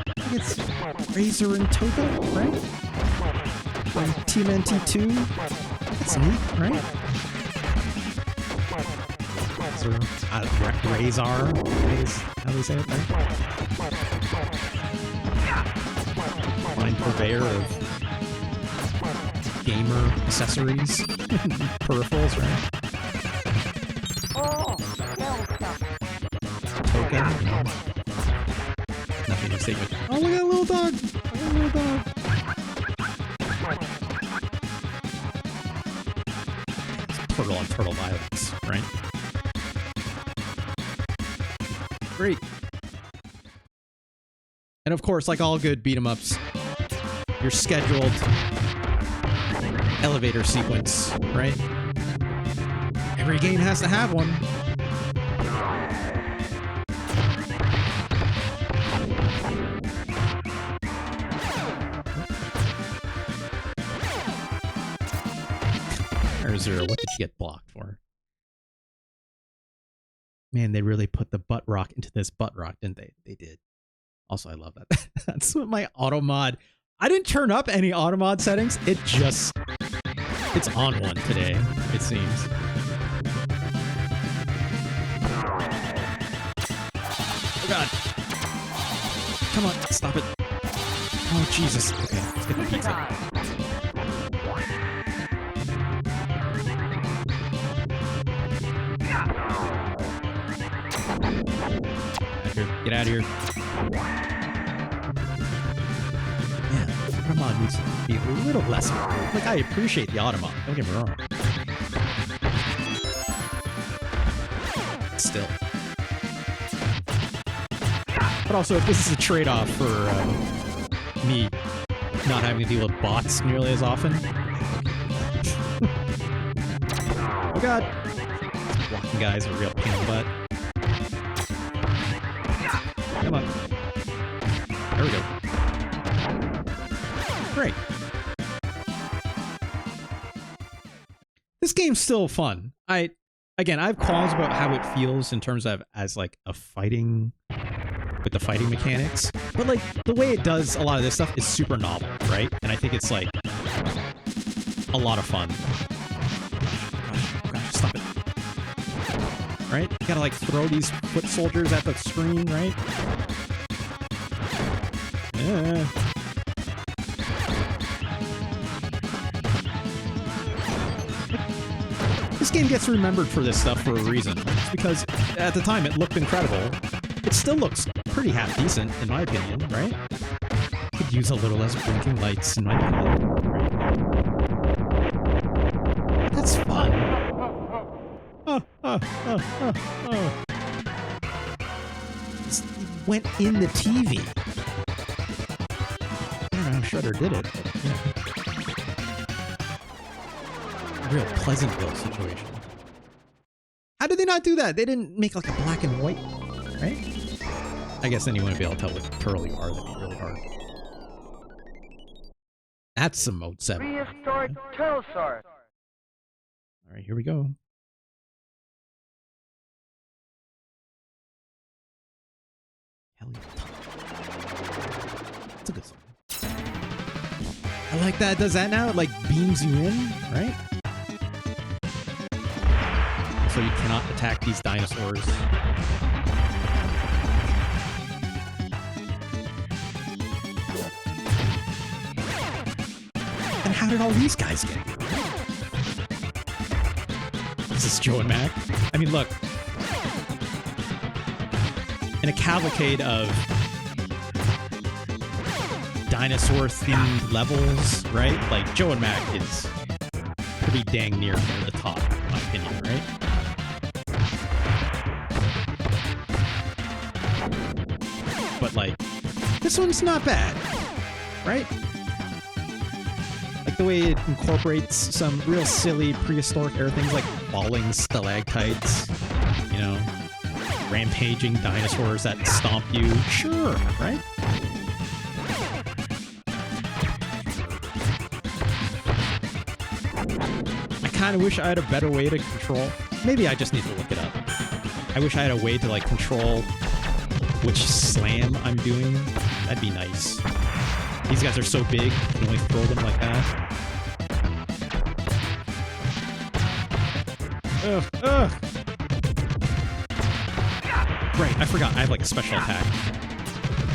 I think it's Razor and Toga, right? From TMNT2. That's neat, right? Razor, how do they say it, right? Mind purveyor of gamer accessories, peripherals, right? Token. Nothing to say with. Oh, look at that little dog! Look at that little dog! It's turtle on turtle violence, right? Great. And of course, like all good beat 'em ups, your scheduled elevator sequence, right? Every game has to have one. Zero, what did you get blocked for? Man, they really put the butt rock into this butt rock, didn't they? They did. Also, I love that. That's what my auto mod. I didn't turn up any auto mod settings. It just, it's on one today, it seems. Oh god. Come on, stop it. Oh Jesus. Okay, let's get the pizza. Get out of here. Man, the Automod needs to be a little less. Like, I appreciate the Automod, don't get me wrong. Still. But also, if this is a trade-off for me not having to deal with bots nearly as often. Oh god. Blocking guys are a real pain in the butt. Come on. There we go. Great. This game's still fun. Again, I have qualms about how it feels in terms of as like a fighting, with the fighting mechanics. But like the way it does a lot of this stuff is super novel, right? And I think it's like a lot of fun. Gosh, stop it. Right? You gotta like throw these foot soldiers at the screen, right? Yeah. This game gets remembered for this stuff for a reason. It's because at the time it looked incredible. It still looks pretty half decent, in my opinion, right? Could use a little less blinking lights in my opinion, right? That's fun. It went in the TV. I don't know how Shudder did it, but yeah. A real Pleasantville situation. How did they not do that? They didn't make like a black and white, right? I guess then you wouldn't be able to tell what turtle you are. That'd be really hard. That's some Mode 7. Prehistoric Turtlesaurus. Alright, here we go. Hell yeah. That's a good song. I like that it does that now. It like beams you in, right? So you cannot attack these dinosaurs. And how did all these guys get here? Is this Joe and Mac? I mean, look. In a cavalcade of dinosaur-themed levels, right? Like, Joe and Mac is pretty dang near the top, in my opinion, right? This one's not bad, right? Like the way it incorporates some real silly prehistoric era things like falling stalactites, you know, rampaging dinosaurs that stomp you. Sure, right? I kind of wish I had a better way to control. Maybe I just need to look it up. I wish I had a way to like control which slam I'm doing. That'd be nice. These guys are so big, you can only throw them like that. Ugh, ugh. Right, I forgot. I have like a special attack,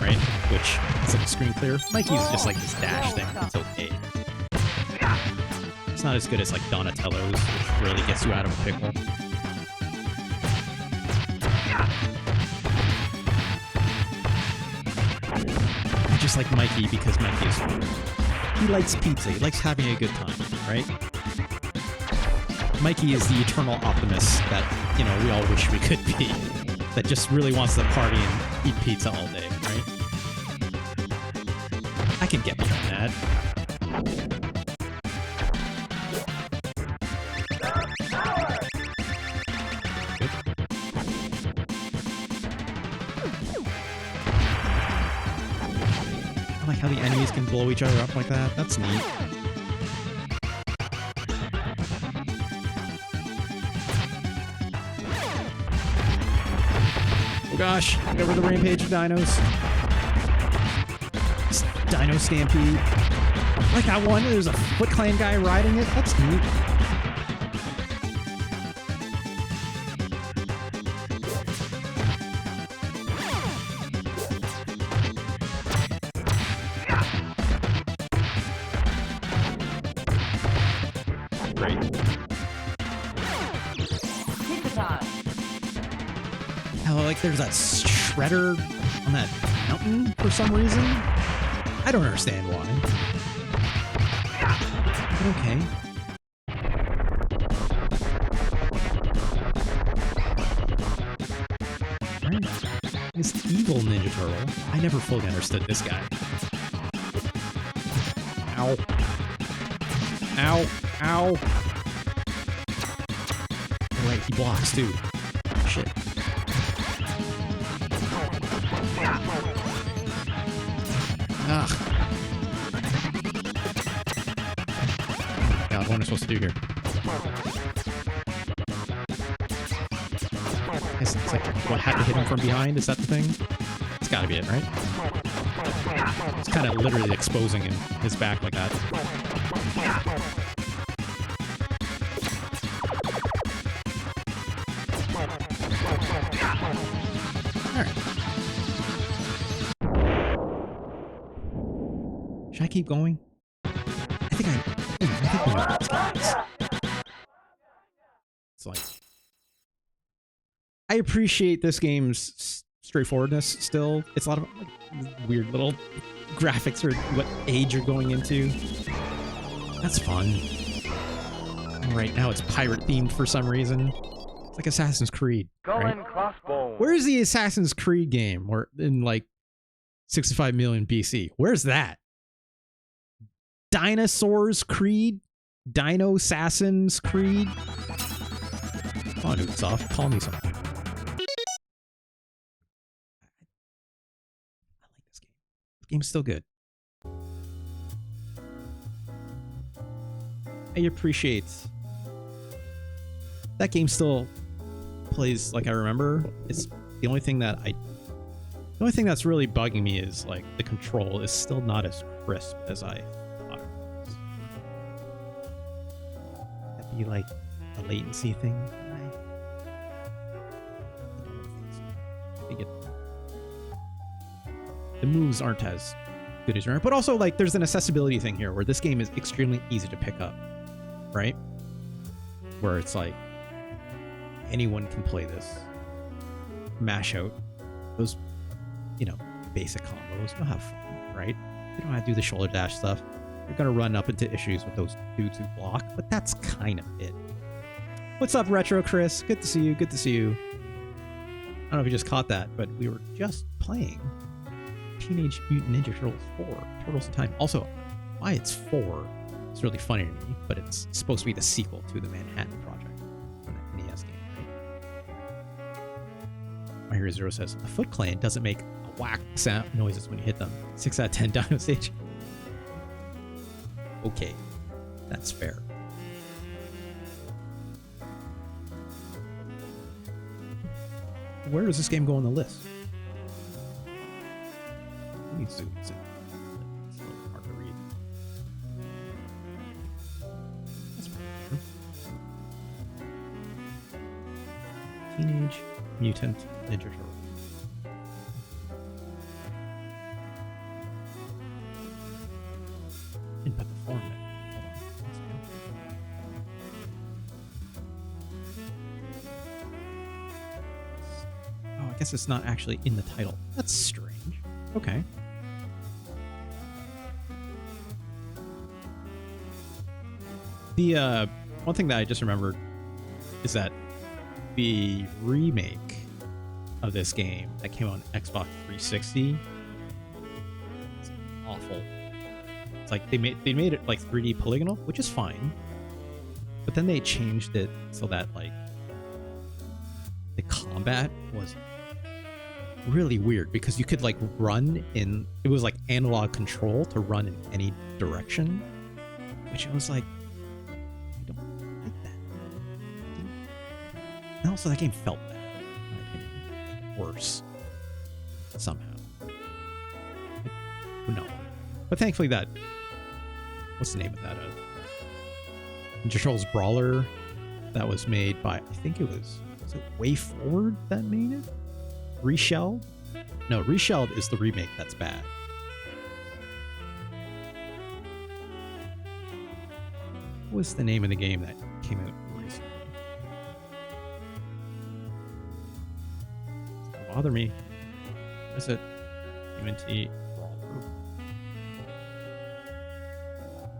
right? Which is like a screen clear. Mikey's just like this dash thing. It's okay. It's not as good as like Donatello's, which really gets you out of a pickle. I just like Mikey because Mikey is fun. He likes pizza. He likes having a good time, right? Mikey is the eternal optimist that, you know, we all wish we could be. That just really wants to party and eat pizza all day, right? I can get behind that. I like how the enemies can blow each other up like that. That's neat. Oh gosh, get over the rampage of dinos. Dino Stampede. Like that one, there's a Foot Clan guy riding it. That's neat. Great. Hell, like there's that shredder on that mountain for some reason. I don't understand why. But okay. Right. This evil Ninja Turtle. I never fully understood this guy. Ow. Ow. Ow. Oh, wait, he blocks too. Shit. Ugh. God, what am I supposed to do here? It's like, what, have to hit him from behind? Is that the thing? It's gotta be it, right? It's kind of literally exposing his back like that. Alright. Should I keep going? I think we know this game is. It's like, I appreciate this game's straightforwardness still. It's a lot of like, weird little graphics or what age you're going into. That's fun. Right now it's pirate themed for some reason. It's like Assassin's Creed. Right? Where's the Assassin's Creed game? Or in like 65 million BC? Where's that? Dinosaurs Creed? Dino Assassins Creed? Come on, Ubisoft, call me something. I like this game. The game's still good. I appreciate that game still plays like I remember. It's the only thing that the only thing that's really bugging me is like the control is still not as crisp as I thought it was. That'd be like a latency thing. The moves aren't as good as you remember, but also like there's an accessibility thing here where this game is extremely easy to pick up, right? Where it's like anyone can play this, mash out those, you know, basic combos. You'll have fun, right? You don't have to do the shoulder dash stuff. You're gonna run up into issues with those dudes who block, but that's kind of it. What's up, Retro Chris? Good to see you. Good to see you. I don't know if you just caught that, but we were just playing Teenage Mutant Ninja Turtles 4, Turtles in Time. Also, why it's 4 is really funny to me, but it's supposed to be the sequel to the Manhattan Project from the NES game, right? My Hero Zero says, the Foot Clan doesn't make a whack sound noises when you hit them. 6 out of 10 Dino Stage. Okay, that's fair. Where does this game go on the list? Let me zoom in. It's a little hard to read. That's pretty fair. Teenage Mutant Ninja Turtles. Didn't put the form in. Hold on. Oh, I guess it's not actually in the title. That's strange. Okay. The one thing that I just remembered is that the remake of this game that came on Xbox 360 is awful. It's like they made it like 3D polygonal, which is fine, but then they changed it so that like the combat was really weird because you could like run in, it was like analog control to run in any direction, which I was like, I don't like that. And also that game felt bad, in my opinion, worse somehow. Who knows? But thankfully that, what's the name of that? Ninja Turtles Brawler that was made by, I think it was it Way Forward that made it? Reshelled? No, Reshelled is the remake that's bad. What was the name of the game that came out recently? Don't bother me. What is it? UNT Brawler.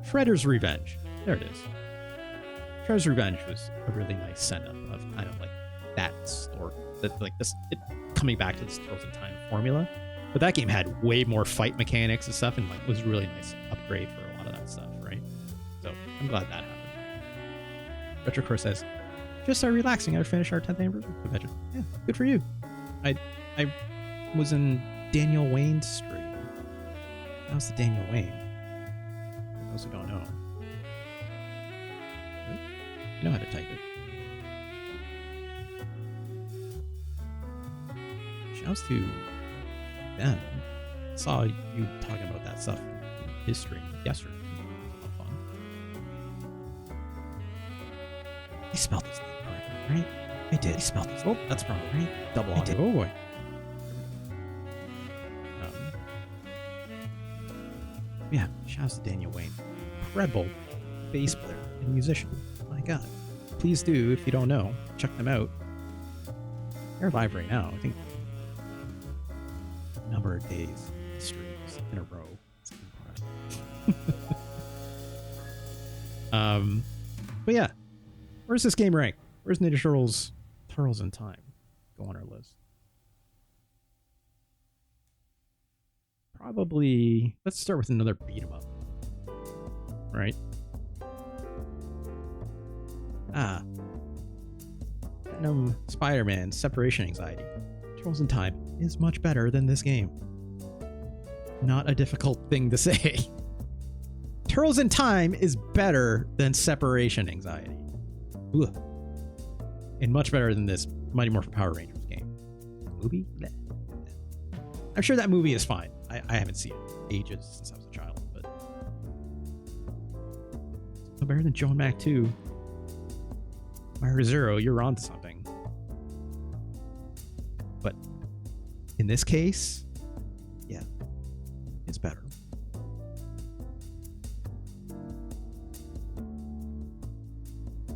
Shredder's Revenge. There it is. Shredder's Revenge was a really nice send-up of kind of like that story, that like this coming back to this Turtles in Time formula. But that game had way more fight mechanics and stuff, and like was a really nice upgrade for a lot of that stuff, right? So I'm glad that happened. Retrocore says, just started relaxing after finish our 10th anniversary convention. Yeah, good for you. I was in Daniel Wayne's stream. That was the Daniel Wayne. For those who don't know. You know how to type it. Shouts to Ben. Saw you talking about that stuff in his stream yesterday. It was fun. I spelled his name correctly, right? I did. I spelled his name. Oh, that's wrong, right? Double on. Oh boy. Yeah, shouts to Daniel Wayne. Incredible bass player and musician. My God. Please do, if you don't know, check them out. They're live right now. I think a number of days streams in a row. It's impressive. But yeah, where's this game rank? Where's Ninja Turtles in Time go on our list? Probably, let's start with another beat 'em up. Right? Venom Spider-Man Separation Anxiety. Turtles in Time is much better than this game. Not a difficult thing to say. Turtles in Time is better than Separation Anxiety. Ugh. And much better than this Mighty Morphin Power Rangers game. Movie? Bleh. I'm sure that movie is fine. I haven't seen it in ages since I was a child, but it's better than Joe and Mac 2. Myra Zero, you're on to something. But in this case, yeah, it's better.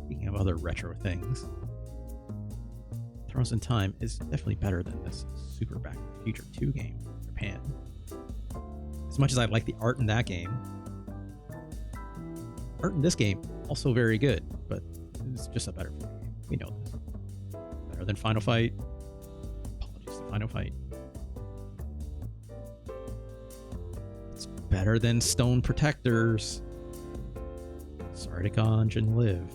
Speaking of other retro things, Turtles in Time is definitely better than this Super Back to the Future 2 game from Japan. As much as I like the art in that game, art in this game also very good, but it's just a better video game. We know this. Better than Final Fight. Apologies to Final Fight. better than stone protectors. Sorry to conj and live.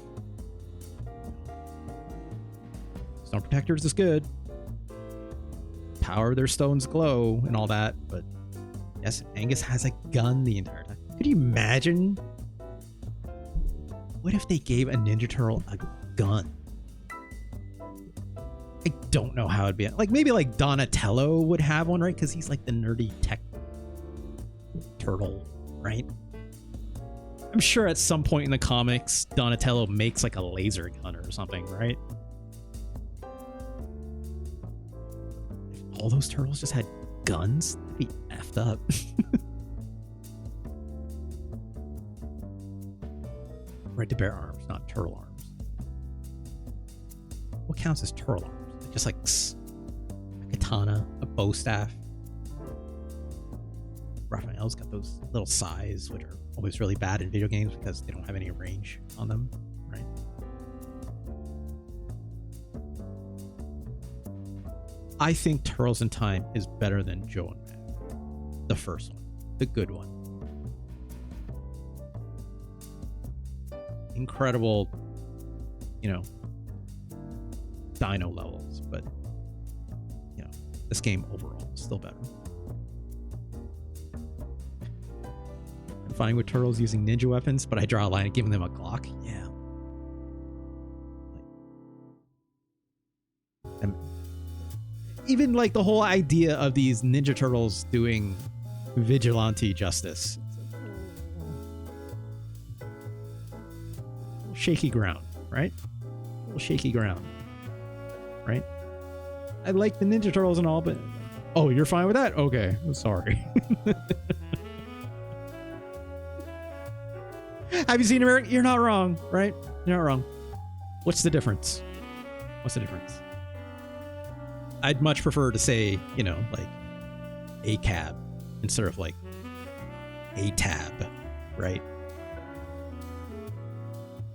Stone protectors is good. Power their stones glow and all that, but yes, Angus has a gun the entire time. Could you imagine? What if they gave a Ninja Turtle a gun? I don't know how it'd be. Like maybe like Donatello would have one, right? Because he's like the nerdy tech turtle, right? I'm sure at some point in the comics, Donatello makes like a laser gun or something, right? If all those turtles just had guns, that'd be effed up. Red to bear arms, not turtle arms. What counts as turtle arms? Just like a katana, a bow staff. Raphael's got those little sais, which are always really bad in video games because they don't have any range on them, right? I think Turtles in Time is better than Joe and Mac. The first one. The good one. Incredible, dino levels, but, this game overall is still better. I'm fine with turtles using ninja weapons, but I draw a line at giving them a Glock. Yeah. Even like the whole idea of these Ninja Turtles doing vigilante justice. Shaky ground, right? A little shaky ground, right? I like the Ninja Turtles and all, but oh, you're fine with that? Okay, I'm sorry. Have you seen America? You're not wrong, right? You're not wrong. What's the difference? What's the difference? I'd much prefer to say, like a cab instead of like a tab, right?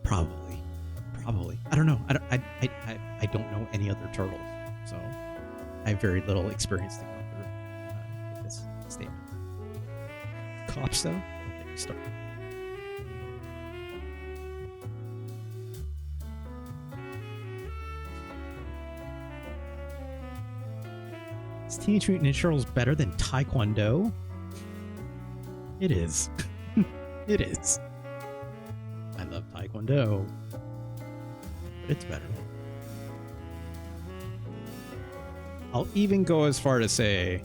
Probably. I don't know. I don't know any other turtles, so I have very little experience to go through with this statement. Cops, though. Okay, start. Is Teenage Mutant Ninja Turtles better than Taekwondo? It is. It is. I love Taekwondo, but it's better. I'll even go as far to say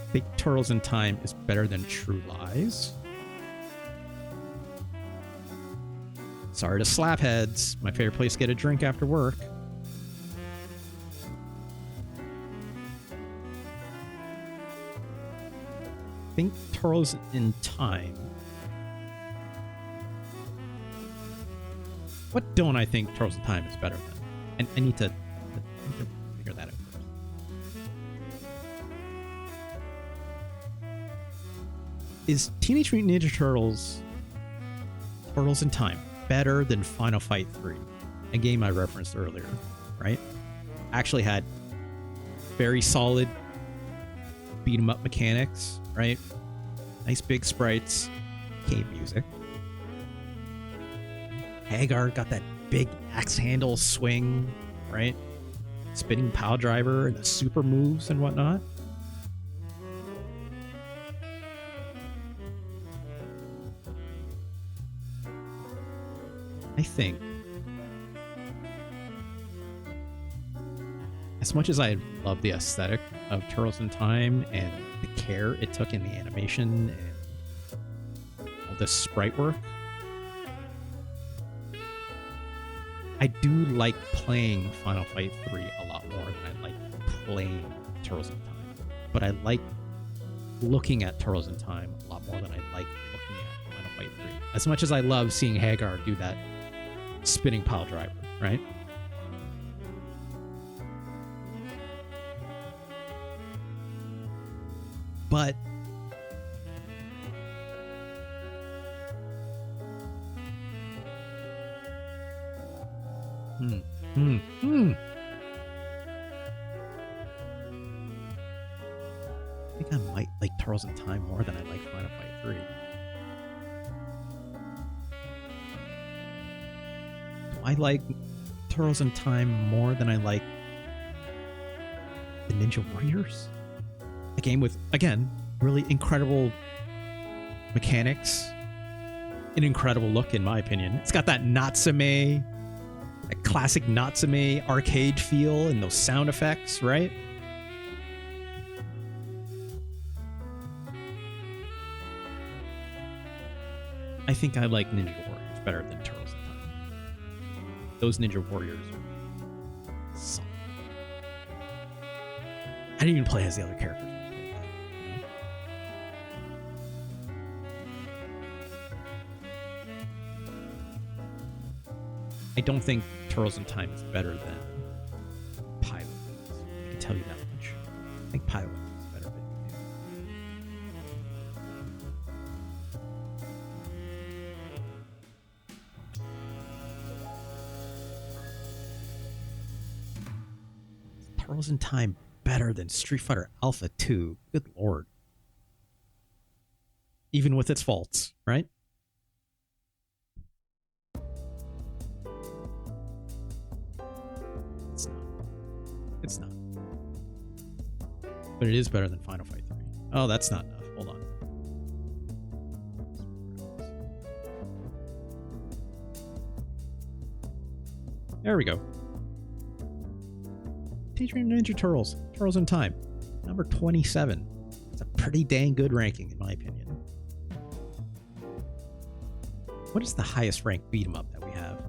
I think Turtles in Time is better than True Lies. Sorry to slapheads. My favorite place to get a drink after work. I think Turtles in Time. What don't I think Turtles in Time is better than? And I need to figure that out first. Is Teenage Mutant Ninja Turtles in Time better than Final Fight 3? A game I referenced earlier, right? Actually had very solid beat 'em up mechanics, right? Nice big sprites, cave music. Hagar got that big axe handle swing, right? Spinning pile driver and the super moves and whatnot. I think as much as I love the aesthetic of Turtles in Time and the care it took in the animation and all this sprite work, I do like playing Final Fight 3 a lot more than I like playing Turtles in Time. But I like looking at Turtles in Time a lot more than I like looking at Final Fight 3. As much as I love seeing Hagar do that spinning pile driver, right? But I like Turtles in Time more than I like Final Fight 3? Do I like Turtles in Time more than I like the Ninja Warriors? A game with, again, really incredible mechanics, an incredible look, in my opinion. It's got that Natsume, a classic Natsume arcade feel, and those sound effects, right? I think I like Ninja Warriors better than Turtles in Time. Those Ninja Warriors are solid. I didn't even play as the other characters. I don't think Turtles in Time is better than Pilot is. I can tell you that much. I think Pilot is better than Turtles in Time better than Street Fighter Alpha 2. Good lord. Even with its faults, right? It's not. But it is better than Final Fight 3. Oh, that's not enough. Hold on. There we go. Teenage Mutant Ninja Turtles. Turtles in Time. Number 27. It's a pretty dang good ranking, in my opinion. What is the highest ranked beat 'em up that we have?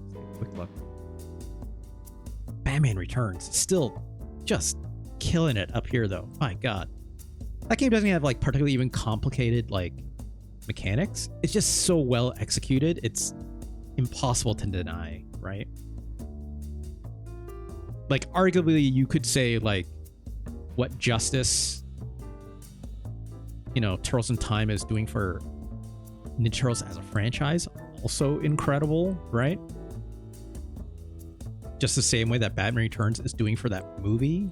Let's take a quick look. Batman Returns. Still just killing it up here, though. My god. That game doesn't have, like, particularly even complicated, like, mechanics. It's just so well executed. It's impossible to deny, right? Like, arguably, you could say, like, what Justice, you know, Turtles in Time is doing for Ninja Turtles as a franchise. Also incredible, right? Just the same way that Batman Returns is doing for that movie.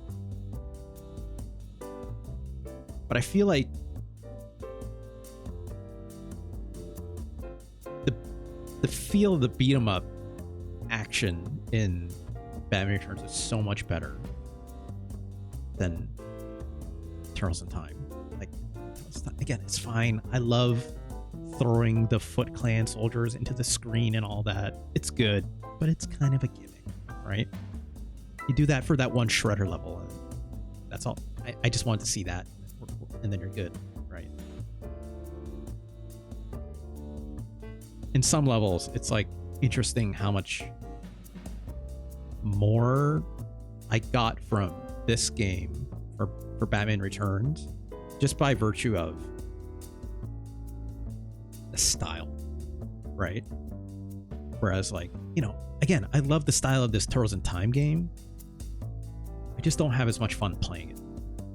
But I feel like the feel of the beat 'em up action in Batman Returns is so much better than Turtles in Time. Like, again, it's fine. I love throwing the Foot Clan soldiers into the screen and all that. It's good, but it's kind of a gimmick, right? You do that for that one Shredder level, and that's all. I just wanted to see that, and then you're good, right? In some levels, it's like interesting how much more I got from this game for Batman Returns just by virtue of the style, right? Whereas, like, you know, again, I love the style of this Turtles in Time game. I just don't have as much fun playing it,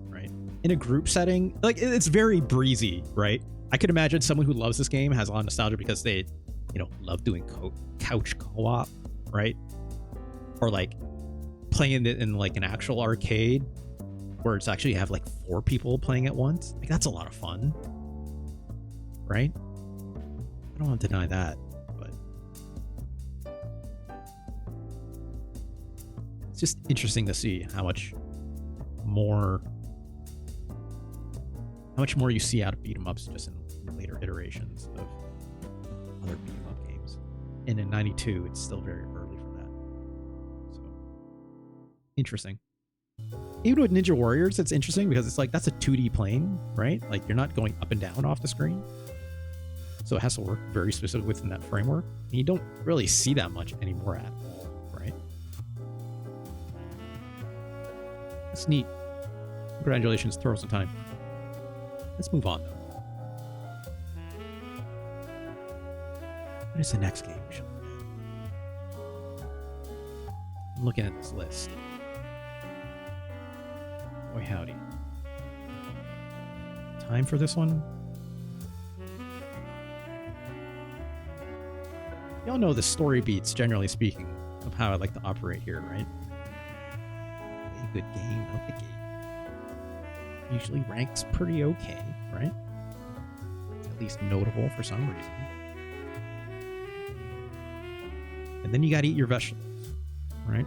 right? In a group setting, like, it's very breezy, right? I could imagine someone who loves this game has a lot of nostalgia because they, you know, love doing couch co-op, right? Or like playing it in like an actual arcade where it's actually have like 4 people playing at once. Like, that's a lot of fun, right? I don't want to deny that, but it's just interesting to see how much more you see out of beat 'em ups just in later iterations of other beat 'em up games. And in 92, it's still very early for that. So interesting. Even with Ninja Warriors, it's interesting because it's like that's a 2D plane, right? Like, you're not going up and down off the screen. So it has to work very specific within that framework. And you don't really see that much anymore at all, right? That's neat. Congratulations, Turtles in Time. Let's move on, though. What is the next game we should look at? I'm looking at this list. Boy, howdy. Time for this one? Y'all know the story beats, generally speaking, of how I like to operate here, right? Play a good game out the gate. usually ranks pretty okay, right? At least notable for some reason. And then you gotta eat your vegetables, right?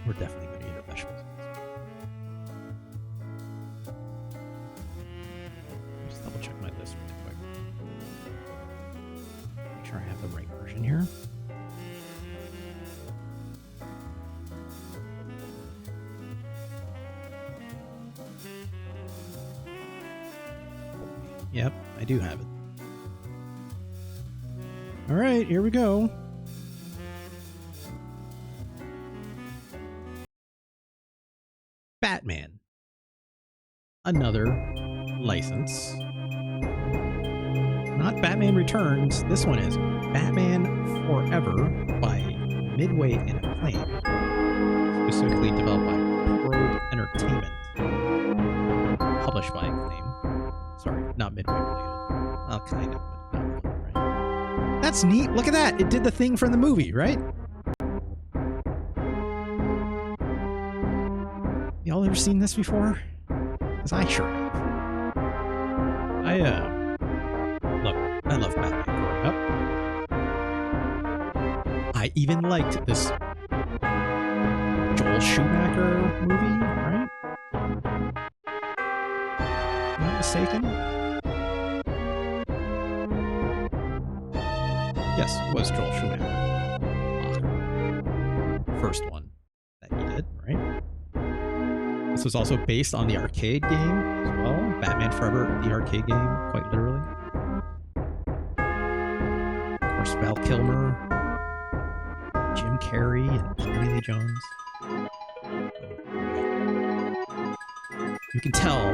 We're definitely gonna eat our vegetables. Just double check my list really quick. Make sure I have the right version here. Yep, I do have it. All right, here we go. Batman. Another license. Not Batman Returns. This one is Batman Forever by Midway and Acclaim. Specifically developed by Probe Entertainment. Published by Acclaim. Sorry, not Midway related. Well, kind of, but not really, right? That's neat. Look at that. It did the thing from the movie, right? Y'all ever seen this before? Because I sure have. Look, I love Batman growing up. I even liked this Joel Schumacher movie, right? Am I mistaken? Yes, it was Joel Schumacher. First one that he did, right? This was also based on the arcade game as well. Batman Forever, the arcade game, quite literally. Of course, Val Kilmer, Jim Carrey, and Tommy Lee Jones. You can tell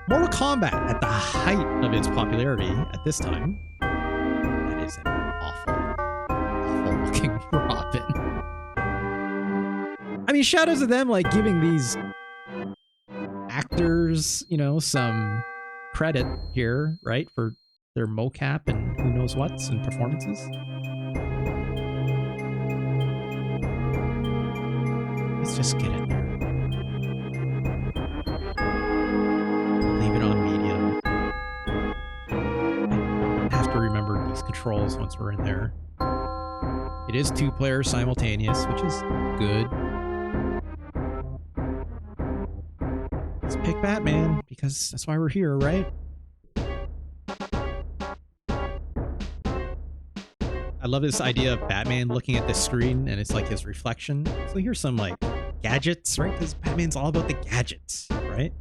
Mortal Kombat, at the height of its popularity at this time, that is an awful, awful looking Robin. I mean, shout out to them, like, giving these actors, you know, some credit here, right, for their mocap and who knows what's and performances. Let's just get it there. Leave it on medium. I have to remember these controls once we're in there. It is 2 players simultaneous, which is good. Let's pick Batman, because that's why we're here, right? I love this idea of Batman looking at the screen and it's like his reflection. So here's some like gadgets, right? Because Batman's all about the gadgets, right?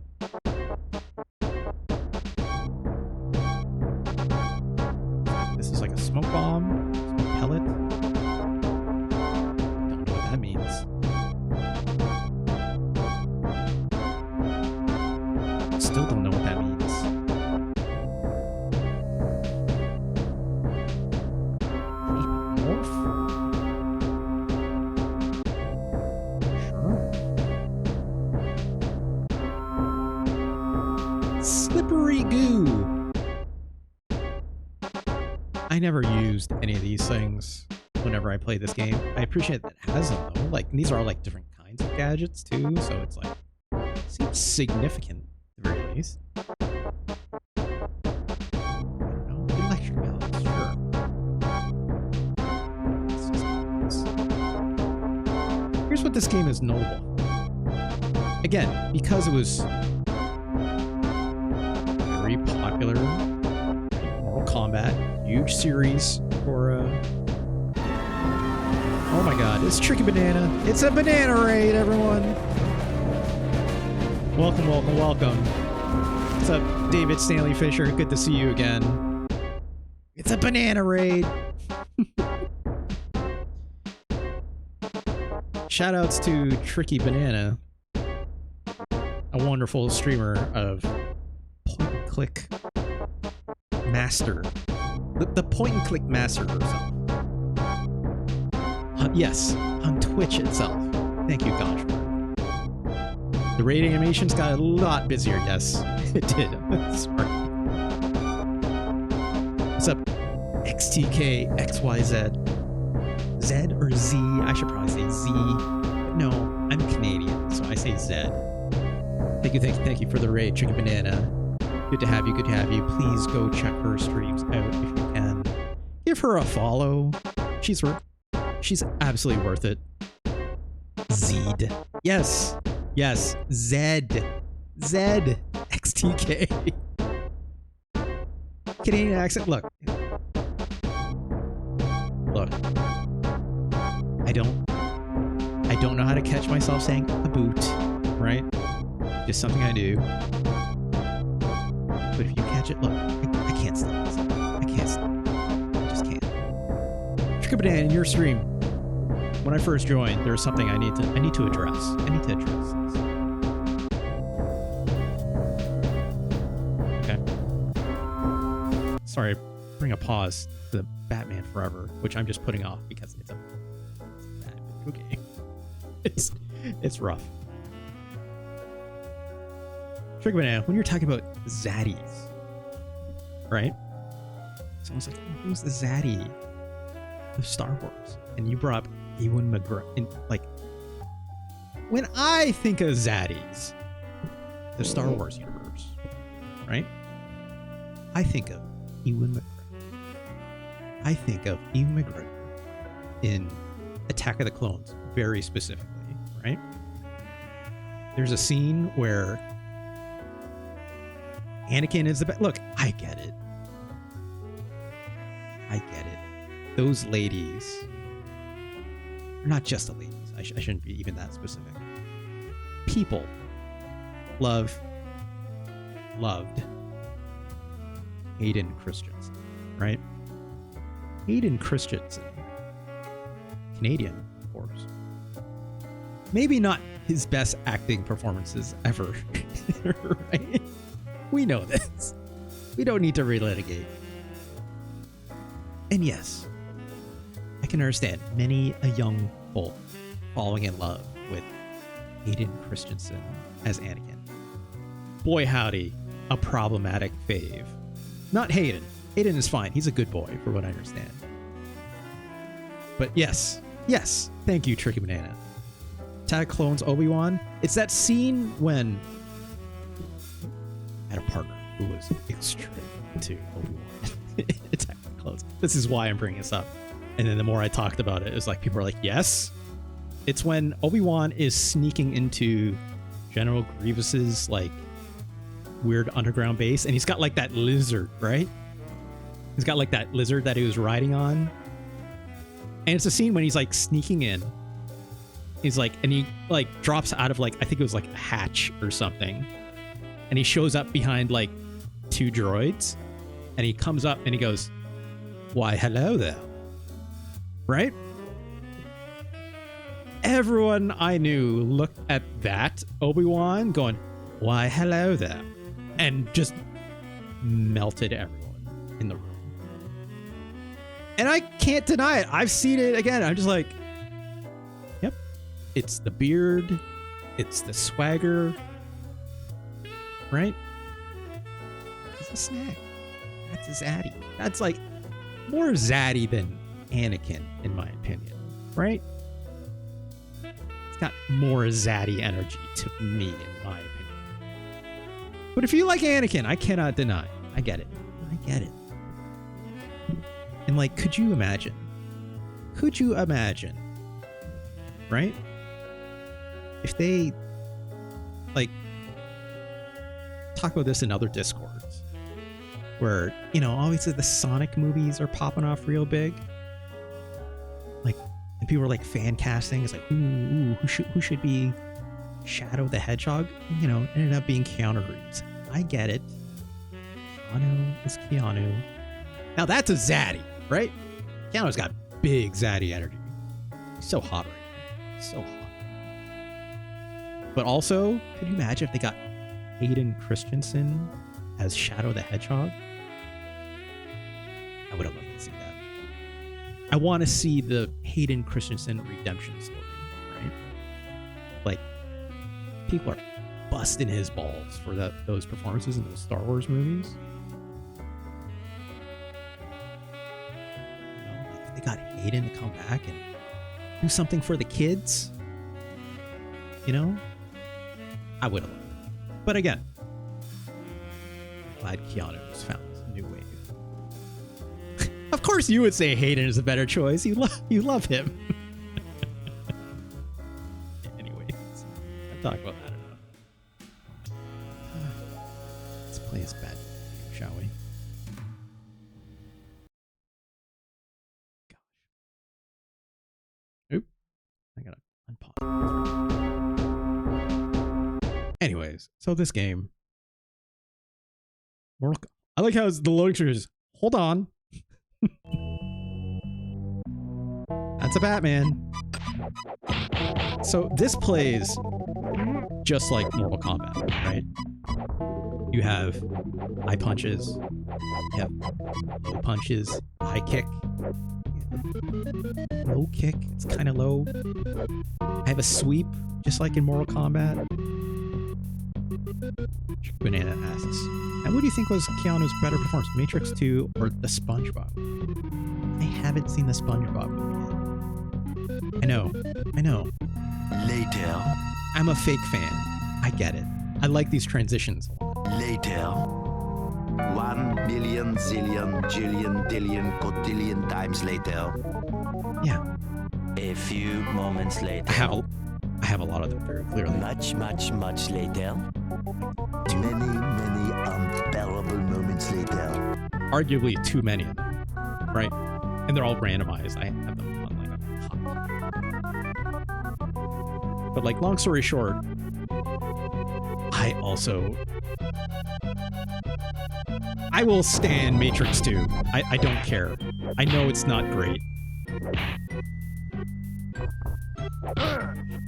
This is like a smoke bomb, smoke pellet. Don't know what that means. Still don't know what that means. Morph? Sure. Slippery goo. I never used any of these things whenever I play this game. I appreciate that it has them though. Like, these are all like different kinds of gadgets too, so it's like, seems significant. Very least. I don't know. Electric pellets, sure. Here's what this game is notable. Again, because it was very popular, Mortal Kombat, huge series for oh my god, it's Tricky Banana. It's a banana raid, everyone. Welcome, welcome, welcome. What's up, David Stanley Fisher? Good to see you again. It's a banana raid. Shoutouts to Tricky Banana, a wonderful streamer of point-and-click master. The point-and-click master herself. Yes, on Twitch itself. Thank you, Godfrey. The raid animations got a lot busier. Yes, it did. Sorry. What's up, XTK XYZ. Z or Z? I should probably say Z. But no, I'm Canadian, so I say Z. Thank you for the raid, Chicken Banana. Good to have you. Good to have you. Please go check her streams out if you can. Give her a follow. She's absolutely worth it. Zed. Yes. Zed. XTK. Canadian accent. Look. I don't know how to catch myself saying a boot, right? Just something I do. But if you catch it, look, I can't stop myself. I can't stop. I just can't. Trick Banana, in your stream, when I first joined, there was something I need to address. I need to address this. Okay. Sorry, bring a pause to the Batman Forever, which I'm just putting off because it's a bad video game. It's rough. Trick Banana, when you're talking about Zaddies, right? Someone's like, who's the Zaddie of Star Wars? And you brought up Ewan McGregor. Like, when I think of Zaddies, the Star Wars universe, right? I think of Ewan McGregor. I think of Ewan McGregor in Attack of the Clones, very specifically, right? There's a scene where Anakin is the best. Look, I get it. Those ladies are not just the ladies. I shouldn't be even that specific. People loved Hayden Christensen, right? Hayden Christensen, Canadian, of course. Maybe not his best acting performances ever, right? We know this. We don't need to relitigate. And yes, I can understand many a young folk falling in love with Hayden Christensen as Anakin. Boy howdy, a problematic fave. Not Hayden. Hayden is fine. He's a good boy, for what I understand. But yes, thank you, Tricky Banana. Attack Clones Obi-Wan. It's that scene when I had a partner who was extreme to Obi-Wan. Attack the Clones. This is why I'm bringing this up. And then the more I talked about it, it was like people are like, yes. It's when Obi-Wan is sneaking into General Grievous's like weird underground base, and he's got like that lizard, right? He's got like that lizard that he was riding on. And it's a scene when he's like sneaking in. He's like, and he like drops out of like, I think it was like a hatch or something. And he shows up behind like two droids. And he comes up and he goes, why, hello there. Right? Everyone I knew looked at that Obi-Wan going, why, hello there. And just melted everyone in the room. And I can't deny it. I've seen it again. I'm just like, yep. It's the beard. It's the swagger. Right? It's a snack. That's a Zaddy. That's like more Zaddy than Anakin, in my opinion. Right? It's got more Zaddy energy to me, in my opinion. But if you like Anakin, I cannot deny. I get it. And like, could you imagine, right? If they like talk about this in other Discords where, you know, obviously the Sonic movies are popping off real big. Like, and people are like fan casting. It's like, who should be Shadow the Hedgehog? You know, ended up being Keanu Reeves. I get it. Keanu is Keanu. Now that's a Zaddy, right? Keanu's got big Zaddy energy. He's so hot right now. So hot. But also, could you imagine if they got Hayden Christensen as Shadow the Hedgehog? I would have loved to see that. I want to see the Hayden Christensen redemption story, right? Like, people are busting his balls for those performances in those Star Wars movies. Hayden to come back and do something for the kids. You know? I would have loved it. But again, I'm glad Keanu's found a new wave. Of course you would say Hayden is a better choice. You love him. Anyways, I've talked about that enough. Let's play his bad game, shall we? Gosh. Oop. I gotta unpause. Anyways, so this game. I like how the loading screen is, hold on. That's a Batman. So this plays just like Mortal Kombat, right? You have high punches, you have low punches, high kick, low kick, it's kind of low. I have a sweep, just like in Mortal Kombat. Banana asks, and what do you think was Keanu's better performance, Matrix 2 or the SpongeBob? I haven't seen the SpongeBob movie yet. I know. Later. I'm a fake fan. I get it. I like these transitions a lot. Later. 1 billion, zillion, jillion, dillion, cotillion times later. Yeah. A few moments later. I have a lot of them very clearly. Much, much, much later. Many, many unbearable moments later. Arguably too many of them, right? And they're all randomized. I have them on like a pop. But like, long story short, I will stand Matrix 2. I don't care. I know it's not great.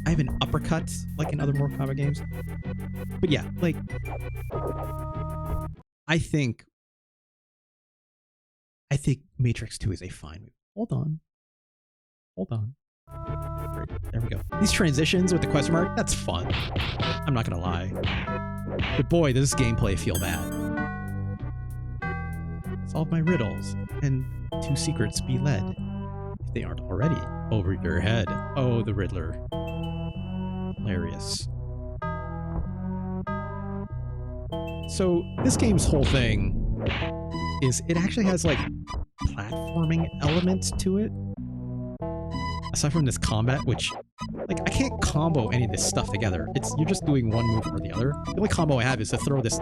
I have an uppercut like in other Mortal Kombat games. But yeah, like, I think Matrix 2 is a fine movie. Hold on. Great. There we go. These transitions with the question mark, that's fun. I'm not gonna lie. But boy, does this gameplay feel bad. Solve my riddles, and 2 secrets be led, if they aren't already over your head. Oh, the Riddler. Hilarious. So this game's whole thing is it actually has like platforming elements to it. Aside from this combat, which like I can't combo any of this stuff together. You're just doing one move or the other. The only combo I have is to throw this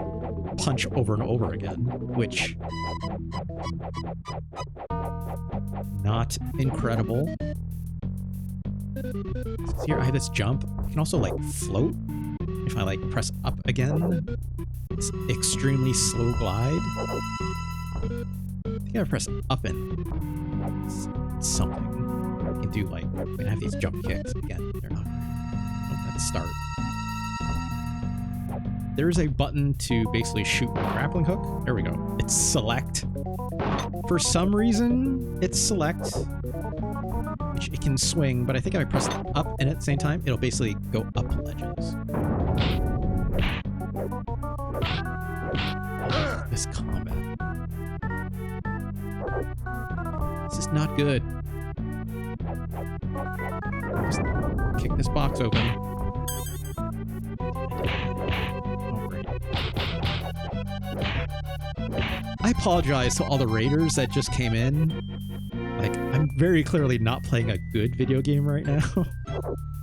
punch over and over again, which not incredible. So here I have this jump. I can also like float if I like press up again. It's extremely slow glide. I think I press up and it's something. I can do like, I can have these jump kicks again. They're not. Oh, let's start. There's a button to basically shoot a grappling hook. There we go. It's select. For some reason, it's select. Which it can swing, but I think if I press up and at the same time, it'll basically go up ledges. This combat. This is not good. Just kick this box open. I apologize to all the raiders that just came in. Like, I'm very clearly not playing a good video game right now.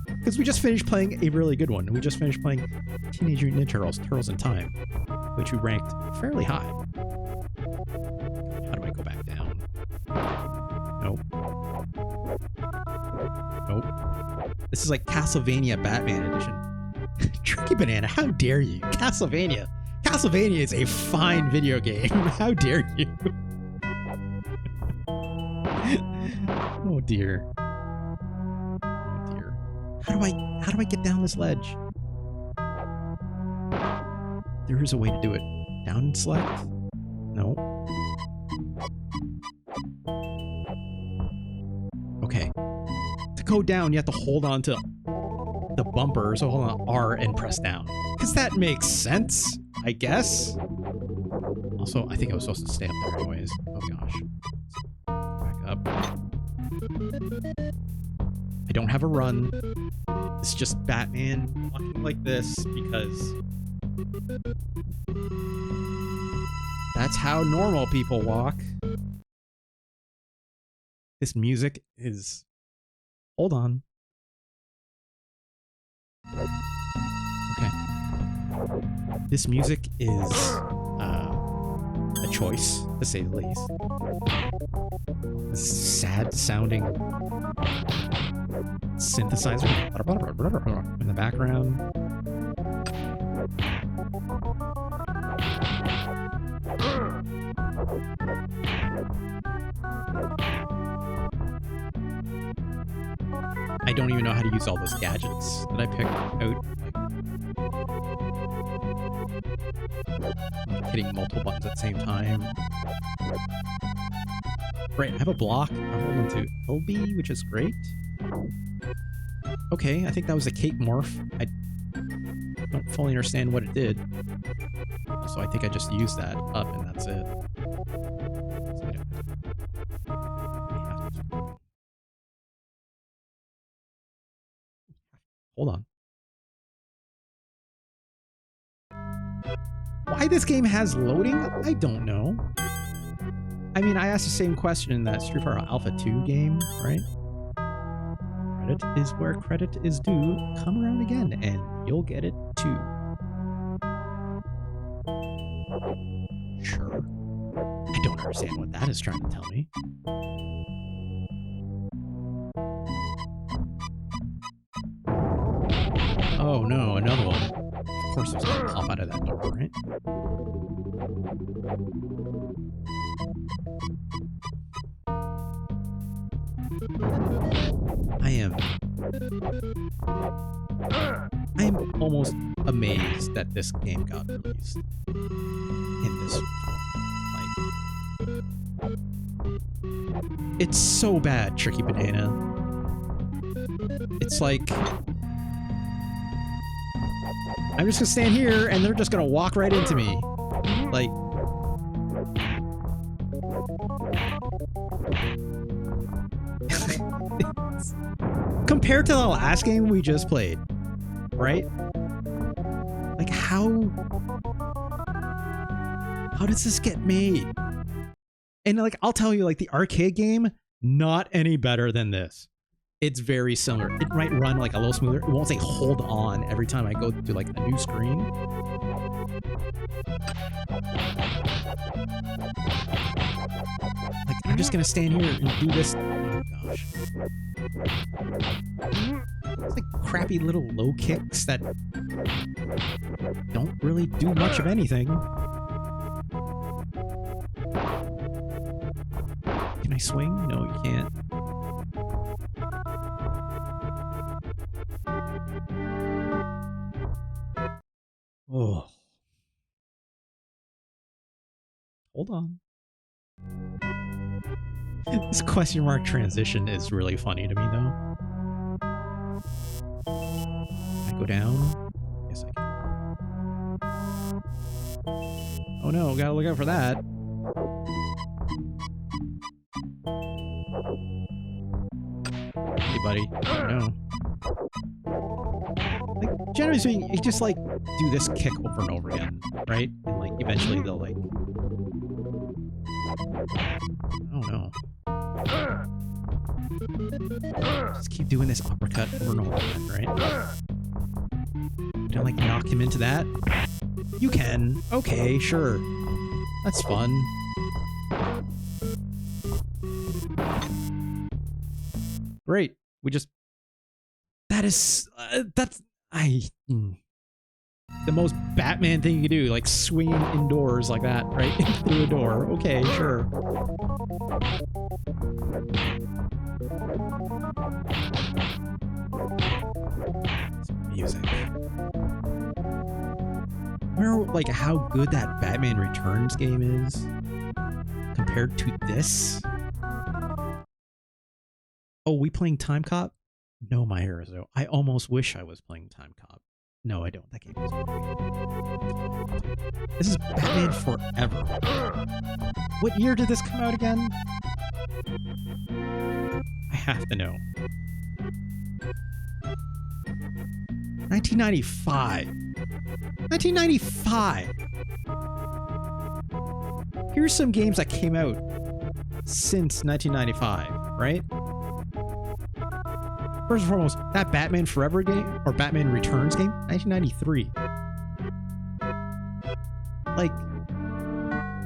Because we just finished playing a really good one. We just finished playing Teenage Mutant Ninja Turtles, Turtles in Time, which we ranked fairly high. How do I go back down? Nope. This is like Castlevania Batman Edition. Tricky Banana, how dare you? Castlevania is a fine video game. How dare you? Oh dear. How do I get down this ledge? There is a way to do it. Down and select? No. Okay. To go down, you have to hold on to the bumper, so hold on R and press down. Because that makes sense, I guess. Also, I think I was supposed to stay up there anyways. Oh gosh. Back up. have a run. It's just Batman walking like this because that's how normal people walk. This music is... Hold on. Okay. This music is a choice, to say the least. This sad sounding synthesizer in the background. I don't even know how to use all those gadgets that I picked out. Like, hitting multiple buttons at the same time. Right, I have a block. I'm holding to LB, which is great. Okay, I think that was a cape morph. I don't fully understand what it did. So I think I just used that up and that's it. Hold on. Why this game has loading? I don't know. I mean, I asked the same question in that Street Fighter Alpha 2 game, right? Credit is where credit is due. Come around again and you'll get it too. Sure. I don't understand what that is trying to tell me. Oh no, another one. Of course there's gonna pop out of that door, right? I am almost amazed that this game got released in this form. Like, it's so bad, Tricky Banana. It's like, I'm just gonna stand here and they're just gonna walk right into me. Like, compared to the last game we just played, right? Like, how does this get made? And like, I'll tell you, like, the arcade game, not any better than this. It's very similar. It might run like a little smoother. It won't say hold on every time I go to like a new screen. Like, I'm just gonna stand here and do this. Oh gosh. It's like crappy little low kicks that don't really do much of anything. Can I swing? No, you can't. Oh. Hold on. This question mark transition is really funny to me, though. Can I go down? Yes, I can. Oh no, gotta look out for that. Hey, buddy. Oh no. Like, generally speaking, you just like do this kick over and over again, right? And like eventually they'll like... Oh no. Just keep doing this uppercut over and over again, right? Can I like knock him into that? You can. Okay, sure. That's fun. Great. We just... That is... that's... the most Batman thing you can do, like swinging indoors like that, right? Through a door. Okay, sure. Some music. Remember, like, how good that Batman Returns game is compared to this? Oh, we playing Time Cop? No, my Arizo. I almost wish I was playing Time Cop. No, I don't. That game is great. This is Batman Forever. What year did this come out again? I have to know. 1995. 1995. Here's some games that came out since 1995, right? First and foremost, that Batman Forever game, or Batman Returns game, 1993. Like,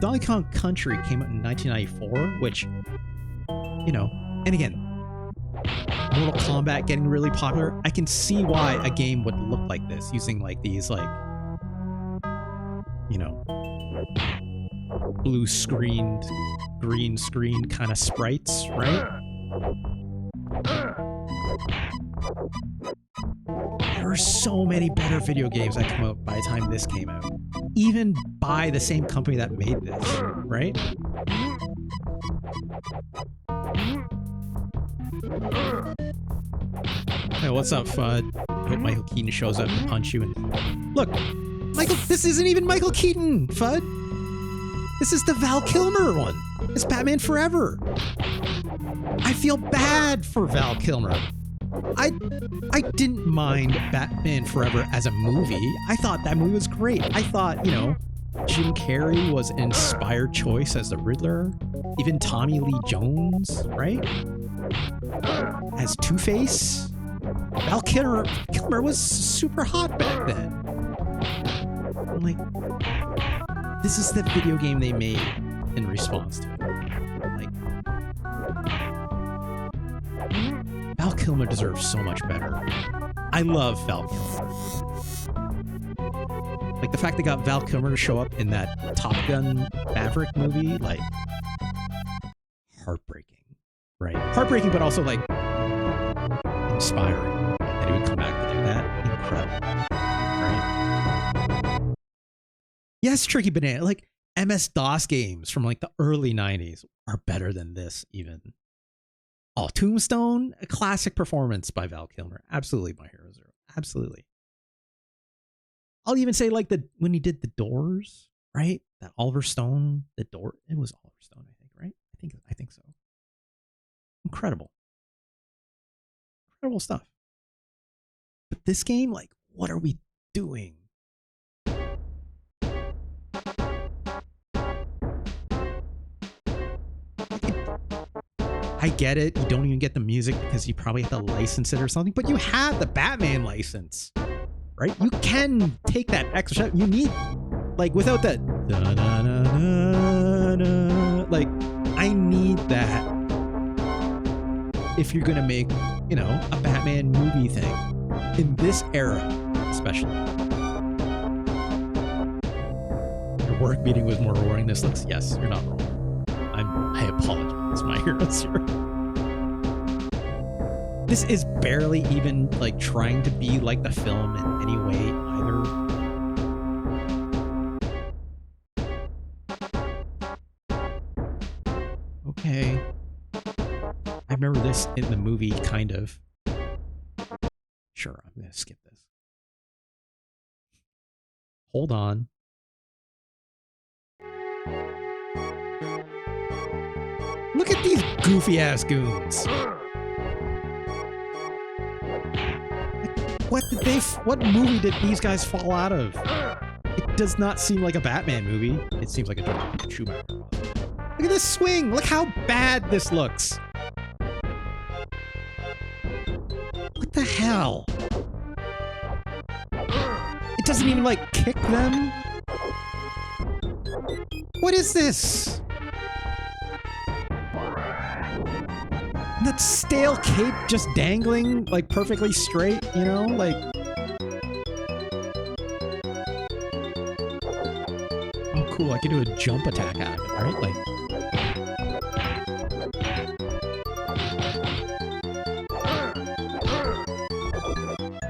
Donkey Kong Country came out in 1994, which, you know, and again, Mortal Kombat getting really popular. I can see why a game would look like this, using like these, like, you know, blue screened, green screen kind of sprites, right? There were so many better video games that came out by the time this came out. Even by the same company that made this, right? Hey, what's up, Fudd? Hope Michael Keaton shows up to punch you and... Look! Michael, this isn't even Michael Keaton, Fudd! This is the Val Kilmer one! It's Batman Forever! I feel bad for Val Kilmer. I didn't mind Batman Forever as a movie. I thought that movie was great. I thought, you know, Jim Carrey was an inspired choice as the Riddler. Even Tommy Lee Jones, right? As Two-Face. Val Kilmer was super hot back then. I'm like, this is the video game they made in response to it. Val Kilmer deserves so much better. I love Val Kilmer. Like, the fact they got Val Kilmer to show up in that Top Gun Maverick movie, like, heartbreaking, right? Heartbreaking, but also, like, inspiring that he would come back to do that. Incredible, right? Yes, Tricky Banana, like, MS-DOS games from, like, the early 90s are better than this, even. Oh, Tombstone, a classic performance by Val Kilmer. Absolutely my Hero Zero. Absolutely. I'll even say, like, when he did The Doors, right? That Oliver Stone, The Door. It was Oliver Stone, I think, right? I think so. Incredible. Incredible stuff. But this game, like, what are we doing? I get it. You don't even get the music because you probably have to license it or something, but you have the Batman license, right? You can take that extra step. You need, like, without that, like, I need that if you're going to make, you know, a Batman movie thing in this era, especially. Your work meeting was more rewarding. This looks, yes, you're not wrong. I apologize, my Hero Zero. This is barely even, like, trying to be like the film in any way either. Okay. I remember this in the movie, kind of. Sure, I'm gonna skip this. Hold on. Look at these goofy-ass goons. What movie did these guys fall out of? It does not seem like a Batman movie. It seems like a Joel Schumacher. Look at this swing. Look how bad this looks. What the hell? It doesn't even, like, kick them. What is this? That stale cape just dangling, like, perfectly straight, you know? Like... Oh, cool, I can do a jump attack out of it, right? Like...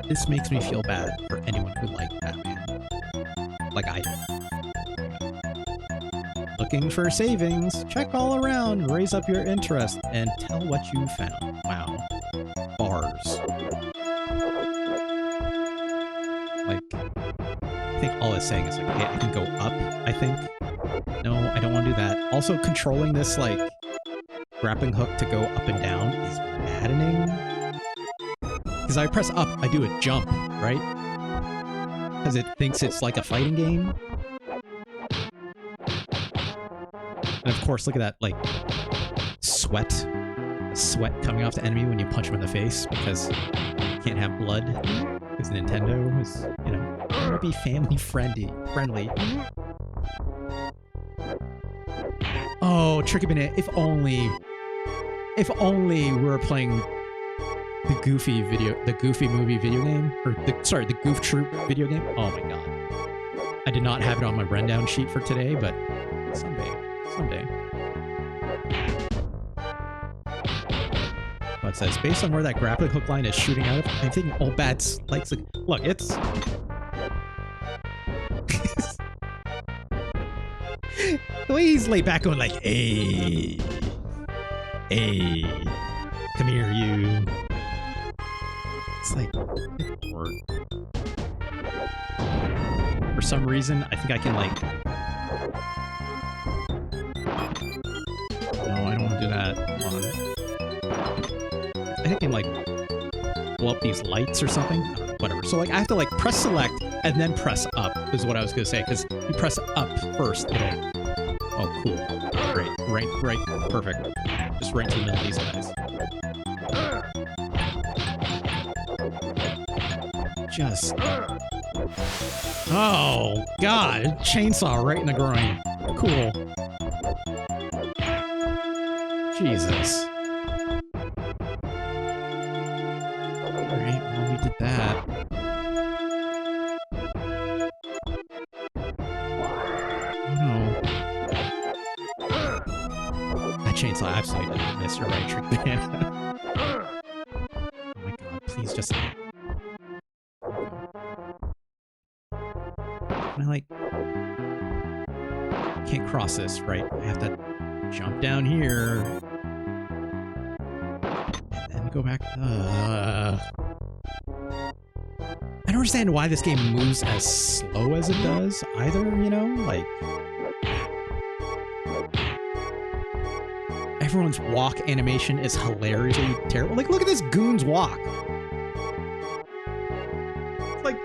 This makes me feel bad for anyone who liked Batman. Like I did. Looking for savings? Check all around, raise up your interest, and tell what you found. Wow. Bars. Like, I think all it's saying is, like, hey, I can go up, I think. No, I don't want to do that. Also, controlling this, like, grappling hook to go up and down is maddening. because I press up, I do a jump, right? Because it thinks it's like a fighting game. And of course, look at that, like, sweat. The sweat coming off the enemy when you punch him in the face, because you can't have blood. Because Nintendo is, you know, trying to be family friendly. Oh, Tricky Banana, if only we were playing the Goofy movie video game, or the Goof Troop video game. Oh my god. I did not have it on my rundown sheet for today, but someday. What it says, based on where that grappling hook line is shooting out of, I'm thinking all bats like, look, it's the way he's laid back going like, hey, come here, you. It's like, good lord. For some reason, I think I can like, no, I don't want to do that. Hold on. I think I can like blow up these lights or something. Whatever. So like I have to like press select and then press up is what I was gonna say, because you press up first, it'll. Oh, cool. Great. Right. Perfect. Just right to the middle of these guys. Just. Oh, God. Chainsaw right in the groin. Cool. Jesus. Alright, well, we did that. Oh, no. That chainsaw absolutely didn't miss your right trick, man. Oh my god, please just... Can I, like... Can't cross this, right? I have to jump down here. And then go back... I don't understand why this game moves as slow as it does, either, you know? Like... Everyone's walk animation is hilariously terrible. Like, look at this goon's walk. It's like...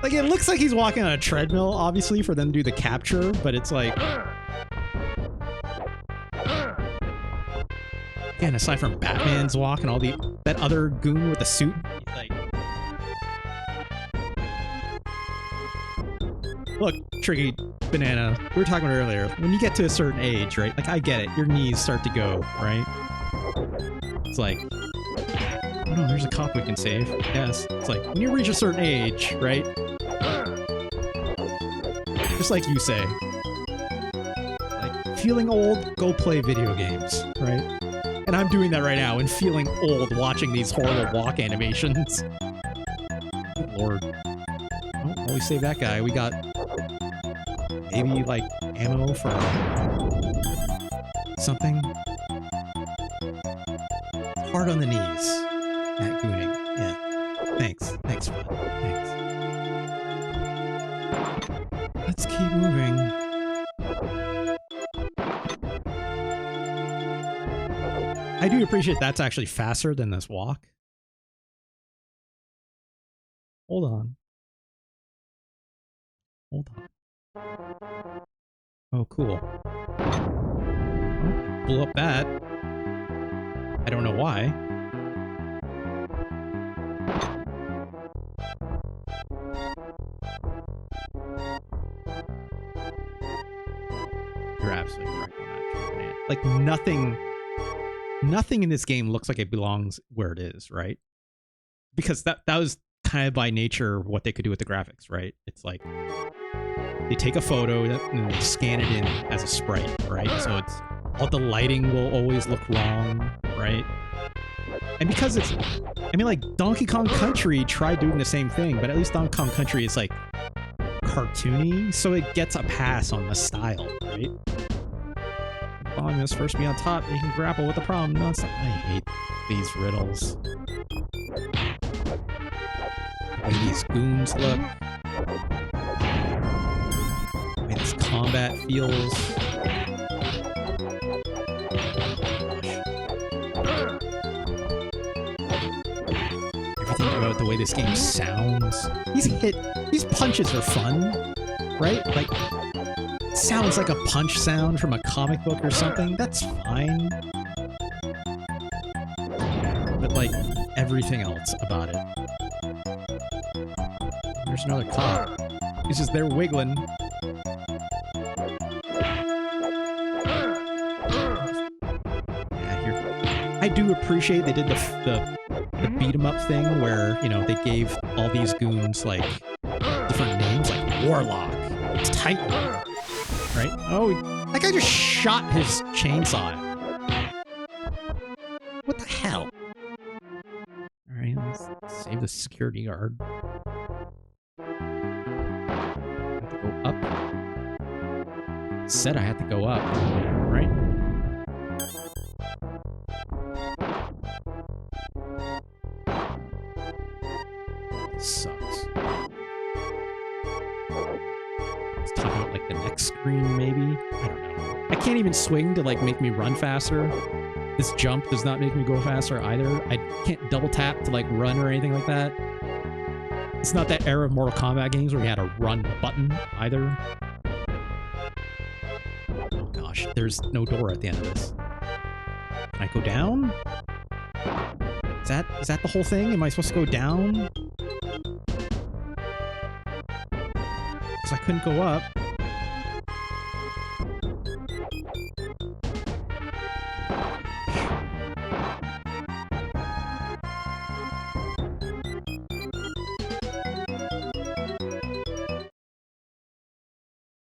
Like, it looks like he's walking on a treadmill, obviously, for them to do the capture, but it's like... Again, aside from Batman's walk and all the... That other goon with the suit, like... Look, Tricky Banana, we were talking about earlier, when you get to a certain age, right? Like, I get it, your knees start to go, right? It's like, oh no, there's a cop we can save. Yes. It's like, when you reach a certain age, right? Just like you say. Like, feeling old, go play video games, right? And I'm doing that right now and feeling old watching these horrible walk animations. Good lord. Oh, well, we saved that guy. We got... Maybe, like, ammo for something. Hard on the knees. That gooning. Yeah. Thanks. Thanks, bud. Thanks. Let's keep moving. I do appreciate that's actually faster than this walk. Hold on. Hold on. Oh, cool. Oh, blew up that. I don't know why. You're absolutely right on that, man. Like, nothing in this game looks like it belongs where it is, right? Because that was kind of by nature what they could do with the graphics, right? It's like they take a photo and they scan it in as a sprite, right? So it's all the lighting will always look wrong, right? And because it's, I mean, like Donkey Kong Country tried doing the same thing, but at least Donkey Kong Country is like cartoony, so it gets a pass on the style, right? Following must first be on top, you can grapple with the problem. No, it's not. I hate these riddles. The way these goons look. The way this combat feels. Everything about the way this game sounds. These punches are fun, right? Like, it sounds like a punch sound from a comic book or something. That's fine. But like everything else about it. There's another cop. He's just there wiggling. Yeah, here. I do appreciate they did the beat 'em up thing where, you know, they gave all these goons like different names, like Warlock, Titan, right? Oh, that guy just shot his chainsaw. What the hell? All right, let's save the security guard. I have to go up. Said I had to go up, right? Sucks. Let's talk about like the next screen, maybe. I don't know. I can't even swing to like make me run faster. This jump does not make me go faster either. I can't double tap to like run or anything like that. It's not that era of Mortal Kombat games where you had a run button either. Oh gosh, there's no door at the end of this. Can I go down? Is that the whole thing? Am I supposed to go down? Because I couldn't go up.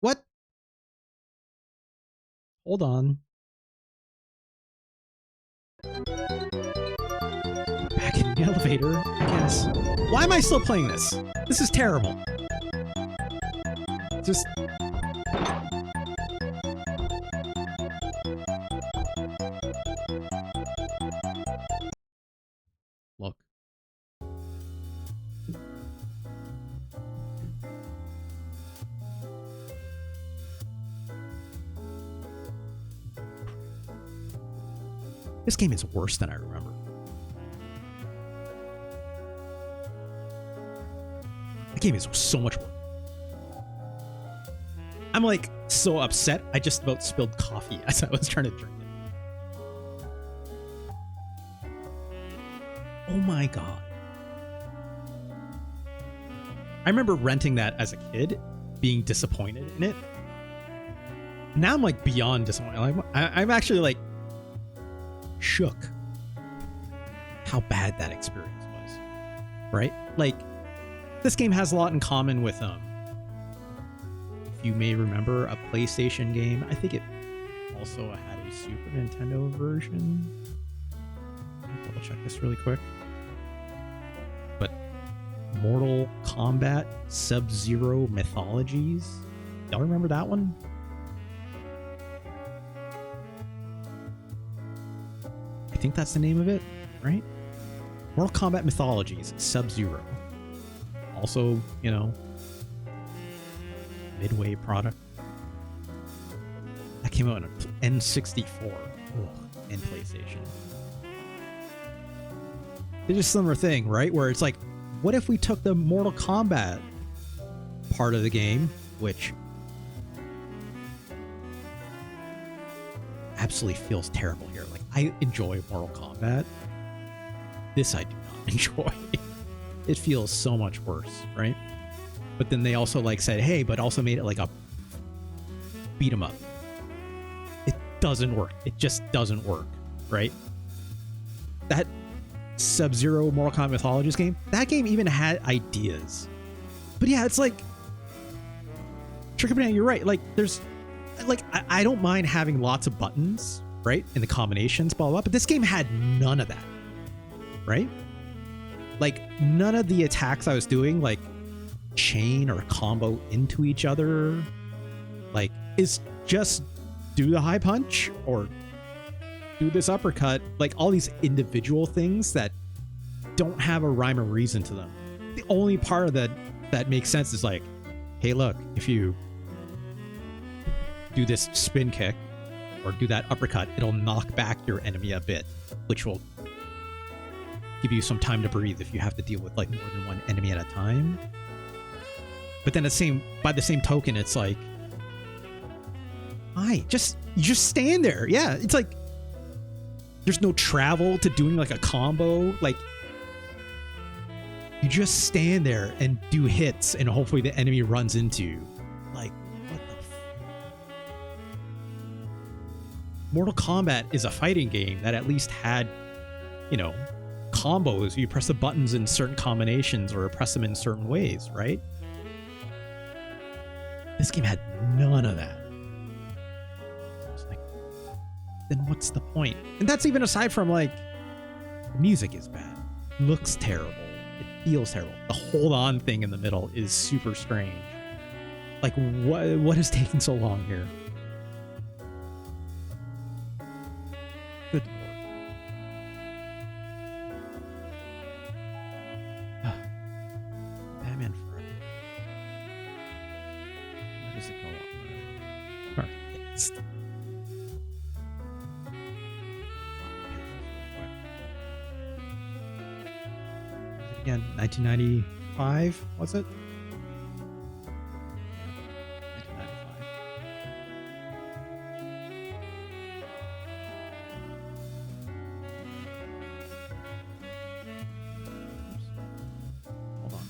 What? Hold on. Back in the elevator, I guess. Why am I still playing this? This is terrible. Just... Look. This game is worse than I remember. The game is so much worse. I'm like so upset. I just about spilled coffee as I was trying to drink it. Oh my god. I remember renting that as a kid, being disappointed in it. Now I'm like beyond disappointed. I'm actually like shook how bad that experience was, right? Like, this game has a lot in common with if you may remember, a PlayStation game. I think it also had a Super Nintendo version. I'll double check this really quick. But Mortal Kombat Sub-Zero Mythologies. Y'all remember that one? I think that's the name of it, right? Mortal Kombat Mythologies Sub-Zero. Also, you know, Midway product. That came out on N64 and PlayStation. It's just a similar thing, right? Where it's like, what if we took the Mortal Kombat part of the game, which absolutely feels terrible here. Like, I enjoy Mortal Kombat. This I do not enjoy. It feels so much worse, right? But then they also like said, hey, but also made it like a beat 'em up. It doesn't work. It just doesn't work, right? That Sub-Zero Mortal Kombat Mythologies game, that game even had ideas. But yeah, it's like, Tricky Banana, you're right. Like, there's, like, I don't mind having lots of buttons, right? And the combinations, blah, blah, blah. But this game had none of that, right? Like, none of the attacks I was doing, like, chain or combo into each other. Like, is just do the high punch or do this uppercut. Like, all these individual things that don't have a rhyme or reason to them. The only part of that makes sense is like, hey, look, if you do this spin kick, or do that uppercut, it'll knock back your enemy a bit, which will give you some time to breathe if you have to deal with like more than one enemy at a time. But then by the same token, it's like, you just stand there. Yeah, it's like there's no travel to doing like a combo. Like, you just stand there and do hits, and hopefully the enemy runs into you. Like, what the Mortal Kombat is a fighting game that at least had, you know, combos. You press the buttons in certain combinations or press them in certain ways, right? This game had none of that. It's like, then what's the point? And that's even aside from like, the music is bad, looks terrible, it feels terrible. The hold on thing in the middle is super strange. Like, what is taking so long here? Good lord. Batman Forever. Where does it go on? Alright, yes. Again, 1995, was it? 1995. Oops. Hold on.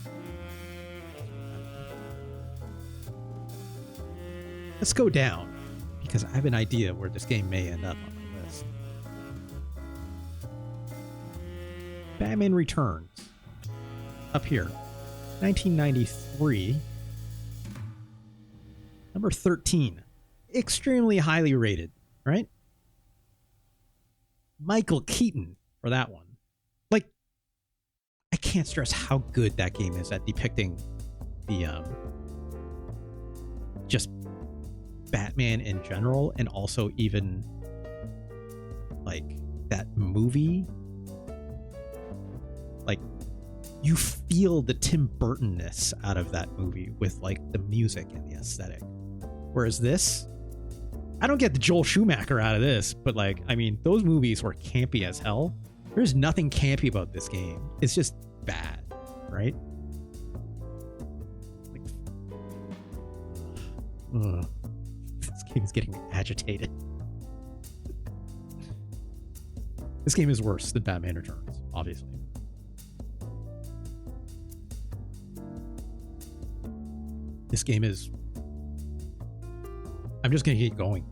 Let's go down, because I have an idea where this game may end up on the list. Batman Returns. Up here, 1993, number 13, extremely highly rated, right? Michael Keaton for that one. Like, I can't stress how good that game is at depicting the just Batman in general, and also even like that movie. Like, you feel the Tim Burton-ness out of that movie with like the music and the aesthetic. Whereas this, I don't get the Joel Schumacher out of this, but like, I mean, those movies were campy as hell. There's nothing campy about this game. It's just bad, right? Like, this game is getting me agitated. This game is worse than Batman Returns, obviously. This game is... I'm just going to keep going.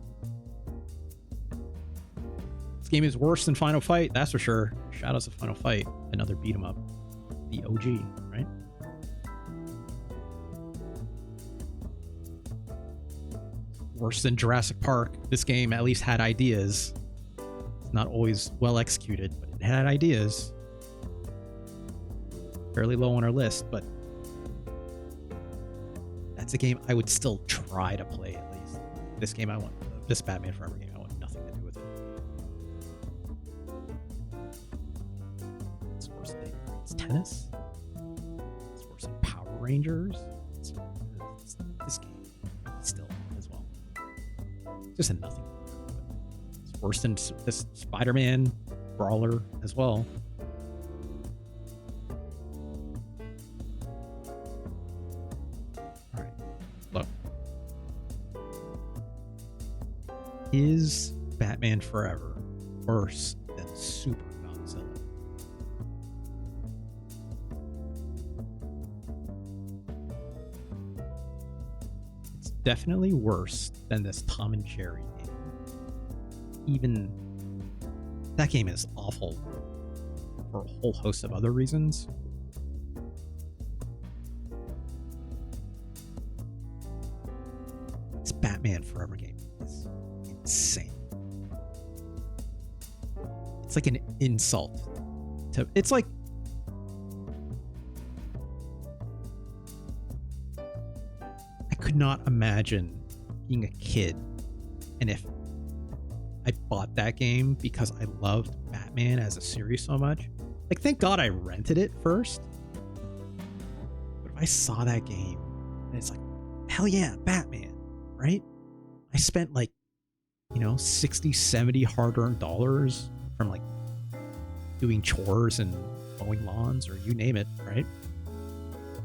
This game is worse than Final Fight, that's for sure. Shadows of Final Fight, another beat 'em up. The OG, right? Worse than Jurassic Park. This game at least had ideas. It's not always well executed, but it had ideas. Fairly low on our list, but that's a game I would still try to play at least. This game I want, this Batman Forever game, I want nothing to do with it. It's worse than Tennis. It's worse than Power Rangers. It's this game still as well. Just a nothing. It's worse than this Spider-Man brawler as well. Is Batman Forever worse than Super Godzilla? It's definitely worse than this Tom and Jerry game. Even that game is awful for a whole host of other reasons. This Batman Forever game is insane. It's like an insult to, it's like, I could not imagine being a kid and if I bought that game because I loved Batman as a series so much. Like, thank God I rented it first. But if I saw that game, and it's like, hell yeah, Batman, right? I spent like 60, 70 hard-earned dollars from like doing chores and mowing lawns or you name it, right?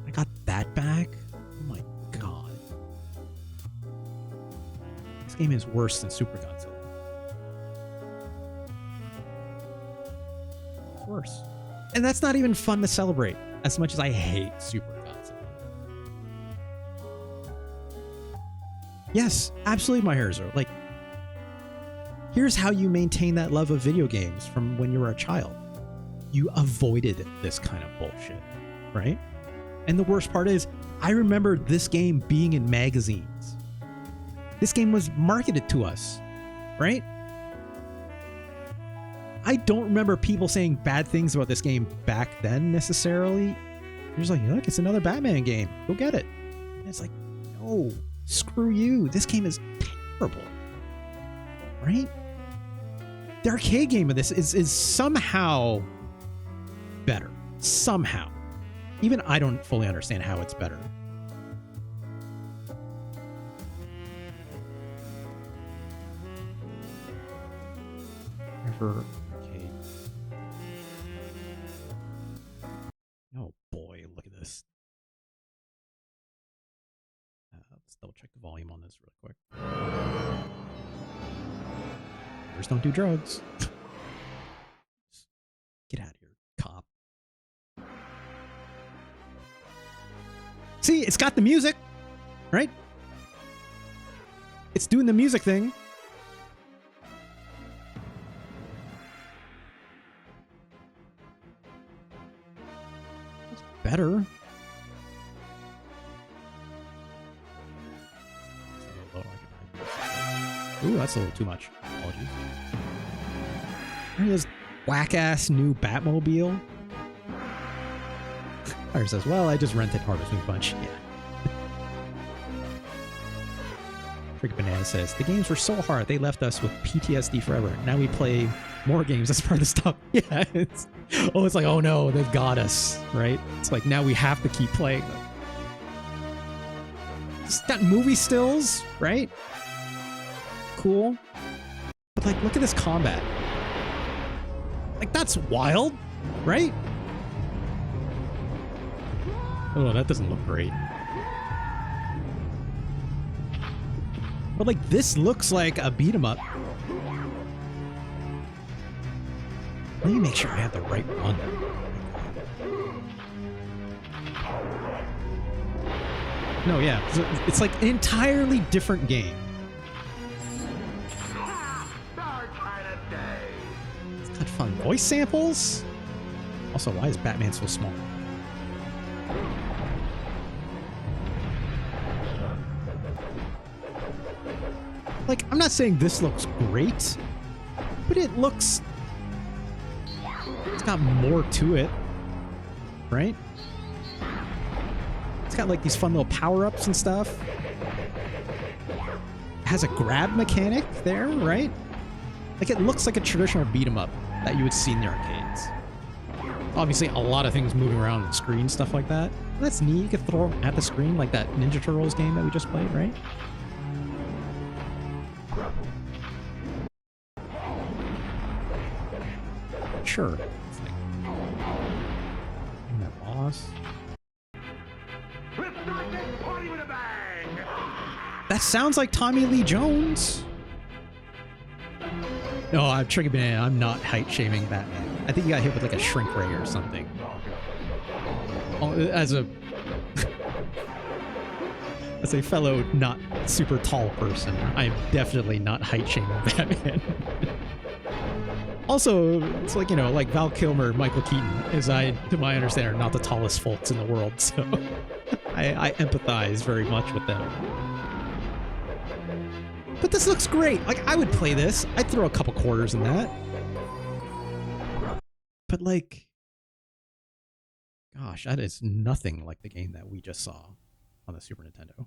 I got that back. Oh my god. This game is worse than Super Godzilla. It's worse. And that's not even fun to celebrate as much as I hate Super Godzilla. Yes, absolutely, my hairs are like, here's how you maintain that love of video games from when you were a child. You avoided this kind of bullshit, right? And the worst part is, I remember this game being in magazines. This game was marketed to us, right? I don't remember people saying bad things about this game back then necessarily. You're just like, look, it's another Batman game. Go get it. And it's like, no, screw you. This game is terrible, right? The arcade game of this is somehow better. Somehow. Even I don't fully understand how it's better. Ever arcade. Oh boy, look at this. Let's double check the volume on this real quick. Just don't do drugs. Get out of here, cop. See, it's got the music, right? It's doing the music thing. It's better. Ooh, that's a little too much. Apologies. There's this whack-ass new Batmobile. Fire says, well, I just rented Harvest Moon Punch. Yeah. Trick Banana says, the games were so hard, they left us with PTSD forever. Now we play more games as part of the stuff. Yeah, it's like, oh no, they've got us, right? It's like, now we have to keep playing them. It's got movie stills, right? Cool. But like, look at this combat. Like, that's wild, right? Oh, that doesn't look great. But like, this looks like a beat 'em up. Let me make sure I have the right one. No, yeah, it's like an entirely different game. It's got fun voice samples. Also, why is Batman so small? Like, I'm not saying this looks great, but it looks... It's got more to it, right? It's got like these fun little power-ups and stuff. It has a grab mechanic there, right? Like, it looks like a traditional beat-em-up that you would see in the arcades. Obviously, a lot of things moving around on the screen, stuff like that. That's neat. You could throw them at the screen like that Ninja Turtles game that we just played, right? Sure. It's like, that boss. That sounds like Tommy Lee Jones. No, I'm Trigger Banana. I'm not height shaming Batman. I think he got hit with like a shrink ray or something. Oh, as a fellow not super tall person, I'm definitely not height shaming Batman. Also, it's like, you know, like Val Kilmer, Michael Keaton, as to my understanding, are not the tallest folks in the world, so I empathize very much with them. But this looks great. Like, I would play this. I'd throw a couple quarters in that. But like, gosh, that is nothing like the game that we just saw on the Super Nintendo.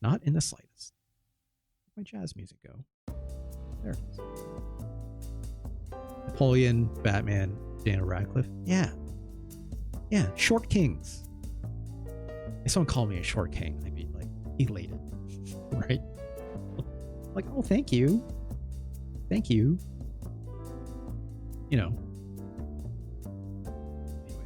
Not in the slightest. Where'd my jazz music go? There it is. Napoleon, Batman, Daniel Radcliffe. Yeah. Yeah, short kings. If someone called me a short king, I'd be like elated. Right? Like, oh, thank you. Thank you. You know. Anyways.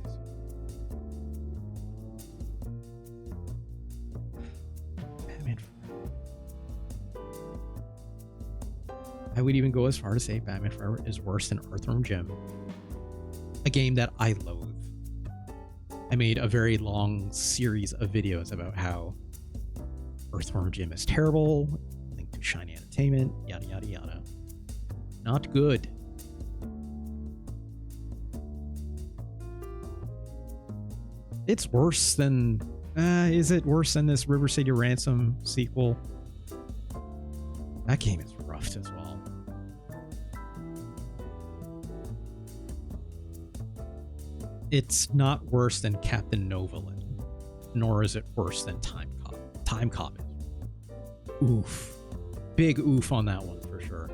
Batman Forever. I would even go as far to say Batman Forever is worse than Earthworm Jim. A game that I loathe. I made a very long series of videos about how Earthworm Jim is terrible, linked to Shiny Entertainment, yada yada yada. Not good. It's worse than... is it worse than this River City Ransom sequel? That game is rough as well. It's not worse than Captain Novolin, nor is it worse than Time Cop. Time Cop is oof. Big oof on that one for sure.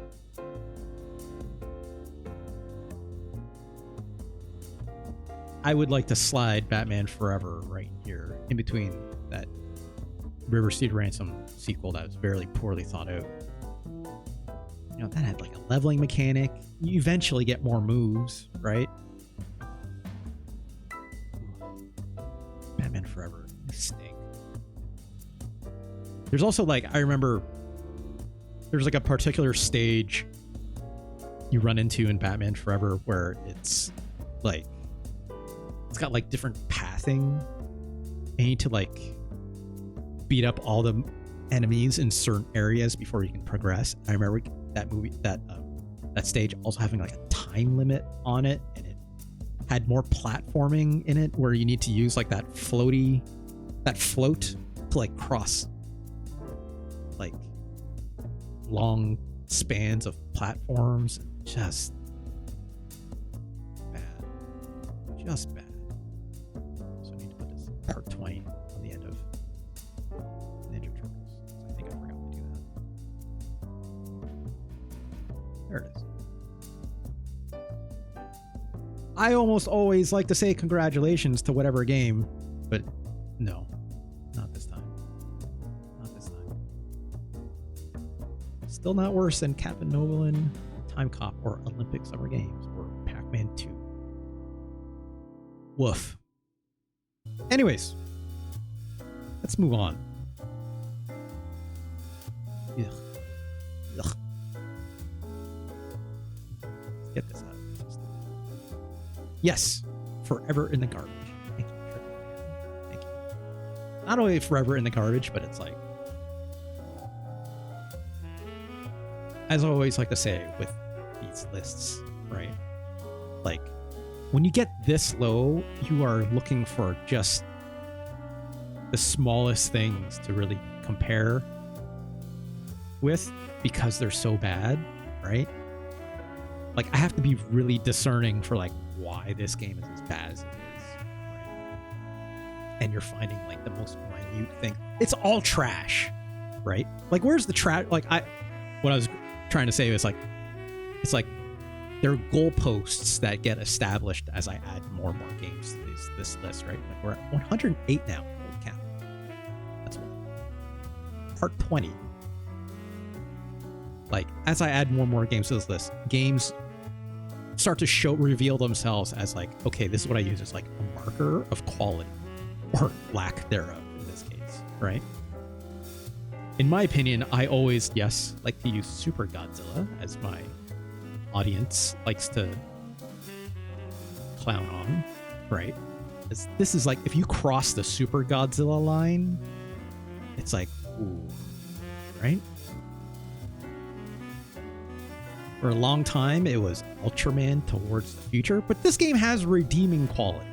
I would like to slide Batman Forever right here in between that River City Ransom sequel that was very poorly thought out. You know, that had like a leveling mechanic. You eventually get more moves, right? Batman Forever, stink. There's also like, I remember there's like a particular stage you run into in Batman Forever where it's like, it's got like different pathing. You need to like beat up all the enemies in certain areas before you can progress. I remember that that stage also having like a time limit on it, and it had more platforming in it where you need to use like that float to like cross like long spans of platforms. Just bad. Just bad. So I need to put this part 20 on the end of Ninja Turtles. I think I forgot to do that. There it is. I almost always like to say congratulations to whatever game, but no, not this time. Not this time. Still not worse than Captain Novolin, Time Cop, or Olympic Summer Games, or Pac-Man 2. Woof. Anyways, let's move on. Ugh. Ugh. Let's get this out. Yes, forever in the garbage. Thank you. Thank you. Not only forever in the garbage, but it's like, as I always like to say with these lists, right? Like, when you get this low, you are looking for just the smallest things to really compare with because they're so bad, right? Like, I have to be really discerning for like why this game is as bad as it is, right? And you're finding like the most minute thing. It's all trash, right? Like, where's the trash? Like, what I was trying to say is like, it's like there are goalposts that get established as I add more and more games to this list, right? Like, we're at 108 now. Holy cow. That's one. Part 20. Like, as I add more and more games to this list, games start to reveal themselves as like, okay, this is what I use as like a marker of quality or lack thereof in this case, right? In my opinion, I always, yes, like to use Super Godzilla, as my audience likes to clown on, right? This is like, if you cross the Super Godzilla line, it's like, ooh, right? For a long time, it was Ultraman Towards the Future, but this game has redeeming qualities.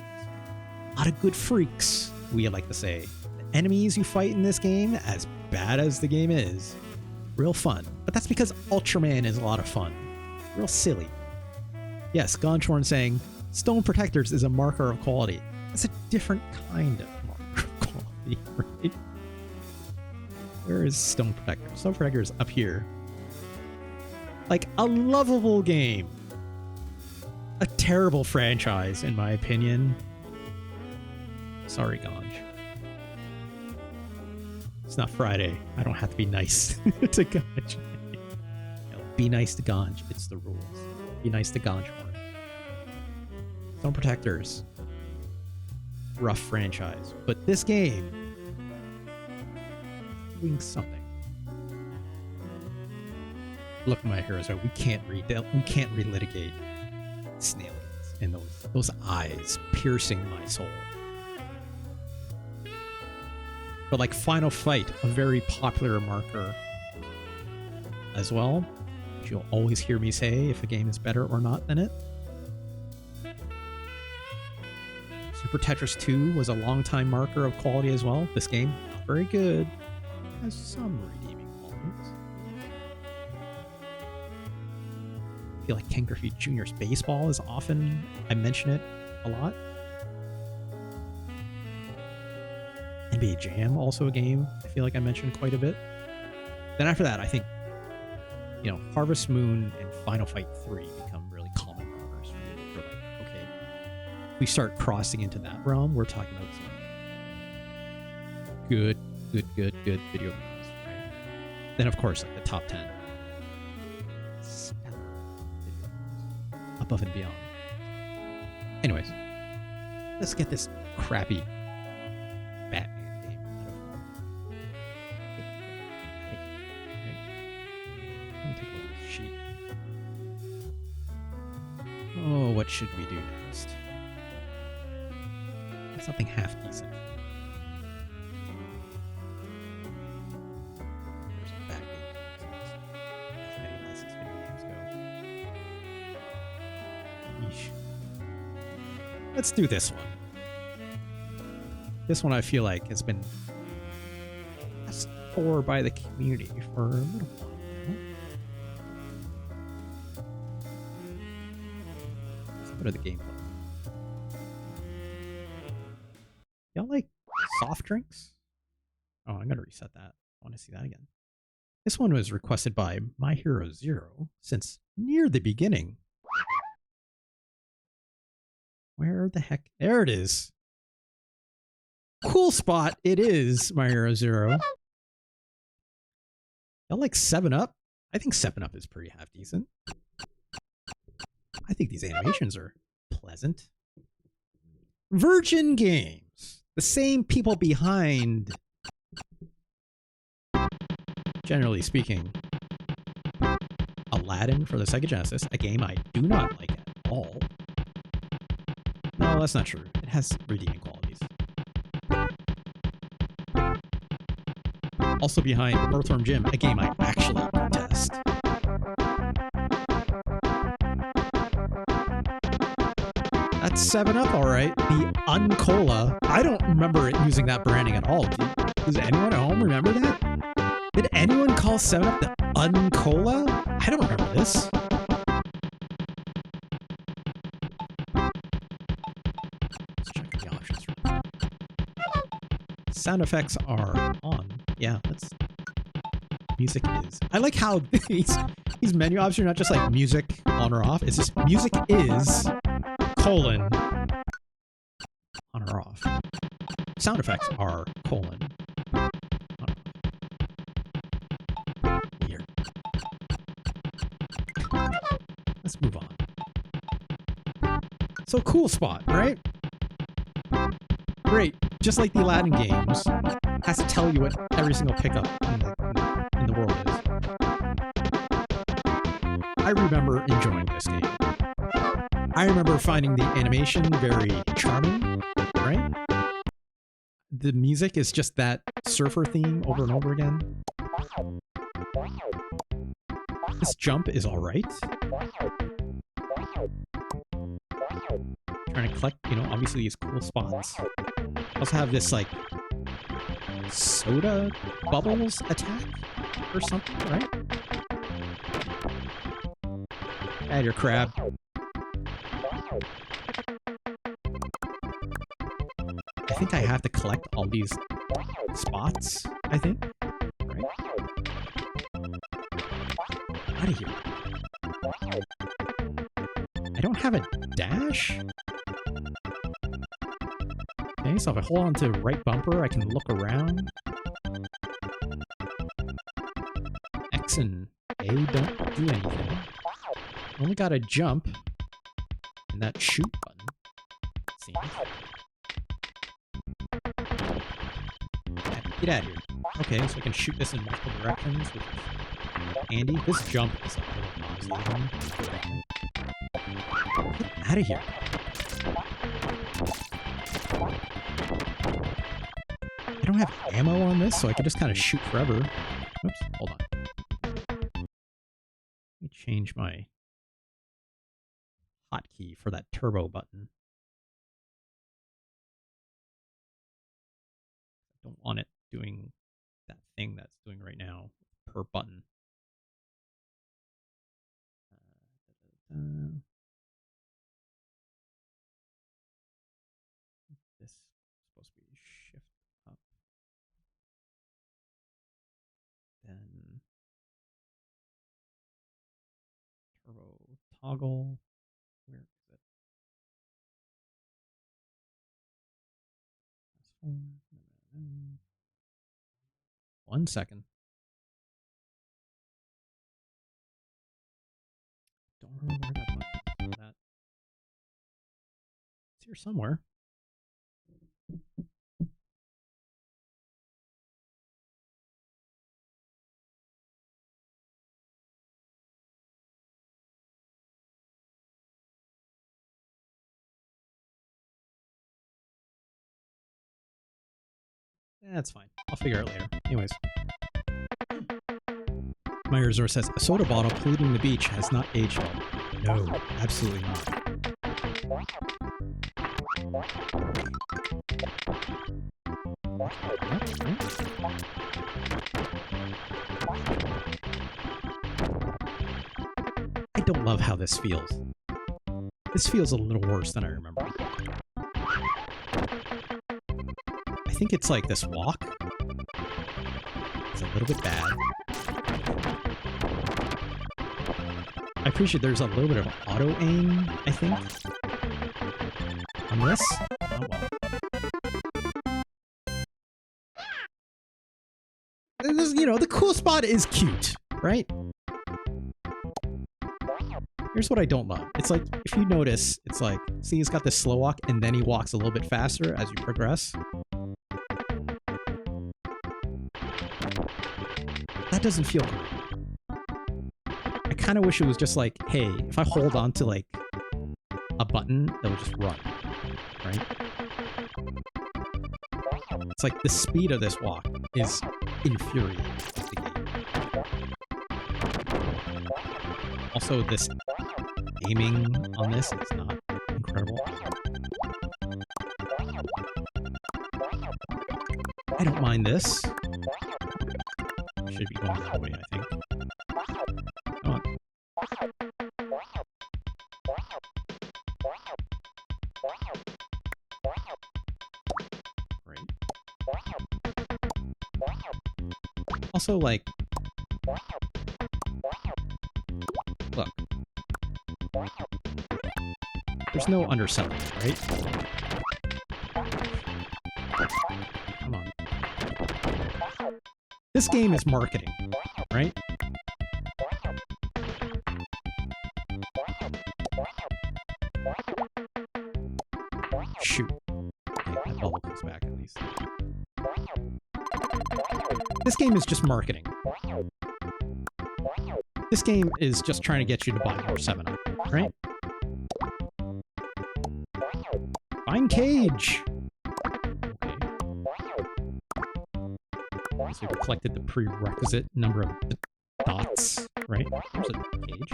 A lot of good freaks, we like to say. The enemies you fight in this game, as bad as the game is, real fun. But that's because Ultraman is a lot of fun. Real silly. Yes, Gonchorn saying, Stone Protectors is a marker of quality. It's a different kind of marker of quality, right? Where is Stone Protector? Stone Protector is up here. Like, a lovable game. A terrible franchise, in my opinion. Sorry, Ganj. It's not Friday. I don't have to be nice to Ganj. Be nice to Ganj. It's the rules. Be nice to Ganjhorn. Stone Protectors. Rough franchise. But this game doing something. Look at my heroes. We can't relitigate Snailies and those eyes piercing my soul. But like Final Fight, a very popular marker as well. You'll always hear me say if a game is better or not than it. Super Tetris 2 was a long-time marker of quality as well. This game, not very good. Has some redeeming qualities. I feel like Ken Griffey Jr.'s baseball is often, I mention it a lot. NBA Jam, also a game I feel like I mentioned quite a bit. Then after that, I think, you know, Harvest Moon and Final Fight 3 become really common markers for me. For like, okay, if we start crossing into that realm, we're talking about some good video games, right? Then of course, like the top 10. Stellar video games. Above and beyond. Anyways, let's get this crappy Batman game out of Let me take a look at this sheet. Oh, what should we do next? Something half decent. There's a bad game. As many licensed video games go. Yeesh. Let's do this one. This one I feel like has been asked for by the community for a little while now. Let's go to the gameplay. Y'all like soft drinks? Oh, I'm gonna reset that. I want to see that again. This one was requested by My Hero Zero since near the beginning. Where the heck? There it is. Cool spot it is, My Hero Zero. Y'all like 7-Up? I think 7-Up is pretty half decent. I think these animations are pleasant. Virgin Games. The same people behind, generally speaking, Aladdin for the Sega Genesis, a game I do not like at all. No, that's not true. It has redeeming qualities. Also behind Earthworm Jim, a game I actually detest. That's 7-Up, alright. The Uncola. I don't remember it using that branding at all. Does anyone at home remember that? Did anyone call 7-Up the Uncola? I don't remember this. Let's check the options. Sound effects are on. Yeah, that's... Music is. I like how these menu options are not just like music on or off. It's just music is... colon on or off. Sound effects are colon on or off. Weird. Let's move on. So cool spot, right? Great. Just like the Aladdin games, has to tell you what every single pickup in the world is. I remember enjoying this game. I remember finding the animation very charming, right? The music is just that surfer theme over and over again. This jump is alright. Trying to collect, you know, obviously these cool spots. Also have this, like, soda bubbles attack or something, right? Add your crab. I think I have to collect all these spots, I think. Right? Out of here. I don't have a dash? Okay, so if I hold on to right bumper, I can look around. X and A don't do anything. Only got a jump and that shoot button. Seems. Get out of here. Okay, so I can shoot this in multiple directions, which is handy. This jump is a little nauseating. Get out of here. I don't have ammo on this, so I can just kind of shoot forever. Oops, hold on. Let me change my hotkey for that turbo button. I don't want it doing that thing that's doing right now per button. This is supposed to be shift up. Then turbo toggle. Where is it? One second. Don't remember where that button is. That. It's here somewhere. That's fine. I'll figure it later. Anyways. My resource says, a soda bottle polluting the beach has not aged well. No, absolutely not. I don't love how this feels. This feels a little worse than I remember. I think it's like this walk. It's a little bit bad. I appreciate there's a little bit of auto aim, I think, on this. Oh well. This, you know, the cool spot is cute, right? Here's what I don't love. It's like, if you notice, it's like, see, he's got this slow walk, and then he walks a little bit faster as you progress. That doesn't feel good. I kind of wish it was just like, hey, if I hold on to like a button, it will just run, right? It's like the speed of this walk is infuriating. Also, this aiming on this is not incredible. I don't mind this. Should be going that way, I think. Come on. Great. Also, like, look. There's no underselling, right? Come on. This game is marketing, right? Shoot. Okay, that bubble comes back at least. This game is just marketing. This game is just trying to get you to buy more 7-Up, right? Find Cage! Okay. So we've collected the prerequisite number of dots, right? There's a cage.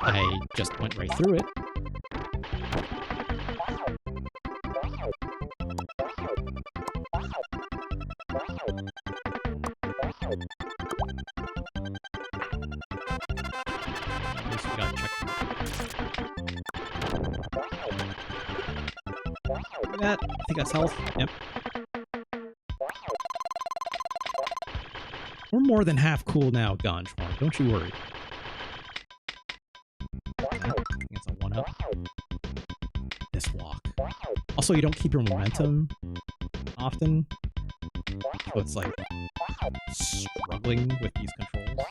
I just went right through it. At least we gotta check. Look at that. I think that's health. Yep. We're more than half cool now, Ganjwan. Don't you worry. I think it's a 1-up. This walk. Also, you don't keep your momentum often. So it's like struggling with these controls.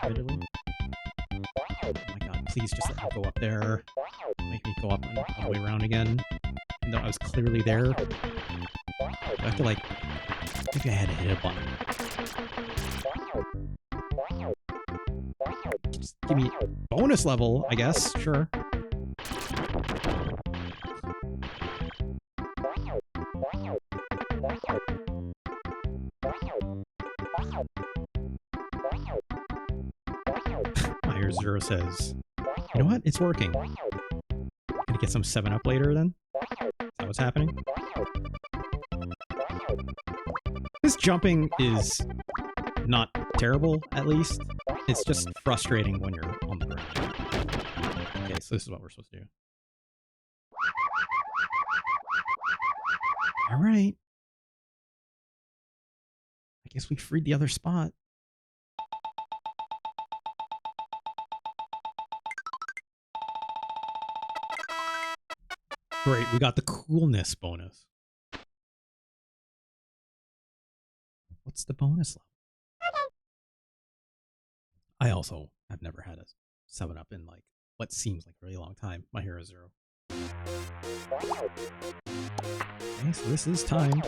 admittedly. Oh my god, please just let me go up there. Make me go up and all the way around again. Even though I was clearly there. I have to like... I think I had to hit a button. Just give me bonus level, I guess. Sure. Zero says, you know what? It's working. Gonna get some 7-Up later then? Is that what's happening? This jumping is not terrible, at least. It's just frustrating when you're on the ground. Okay, so this is what we're supposed to do. Alright. I guess we freed the other spot. Great, we got the coolness bonus. What's the bonus level? I also have never had a 7-Up in like what seems like a really long time. My Hero Zero. Okay, so this is time.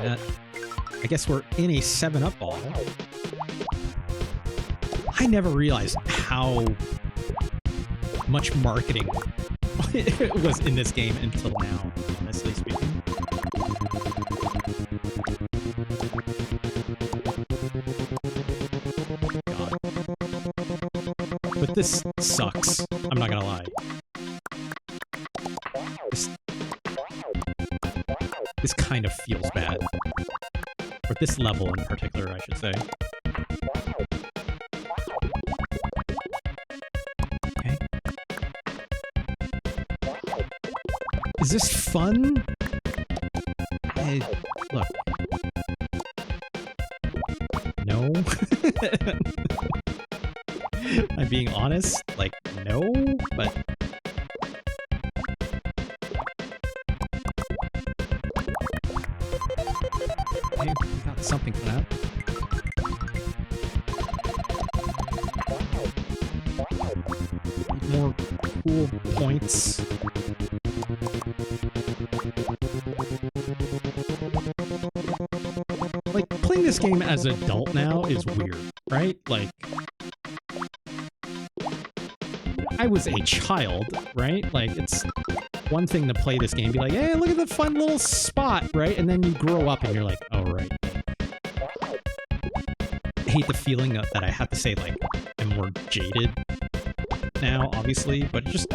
I guess we're in a 7-Up ball. I never realized how much marketing was in this game until now, honestly speaking. God. But this sucks. I'm not gonna lie. This kind of feels bad. For this level in particular, I should say. Is this fun? Hey, look. No? I'm being honest? Like, no? But... Hey, we got something for that. More cool points. Like, playing this game as an adult now is weird, right? Like, I was a child, right? Like, it's one thing to play this game and be like, hey, look at the fun little spot, right? And then you grow up and you're like, oh, right. I hate the feeling that I have to say, like, I'm more jaded now, obviously, but just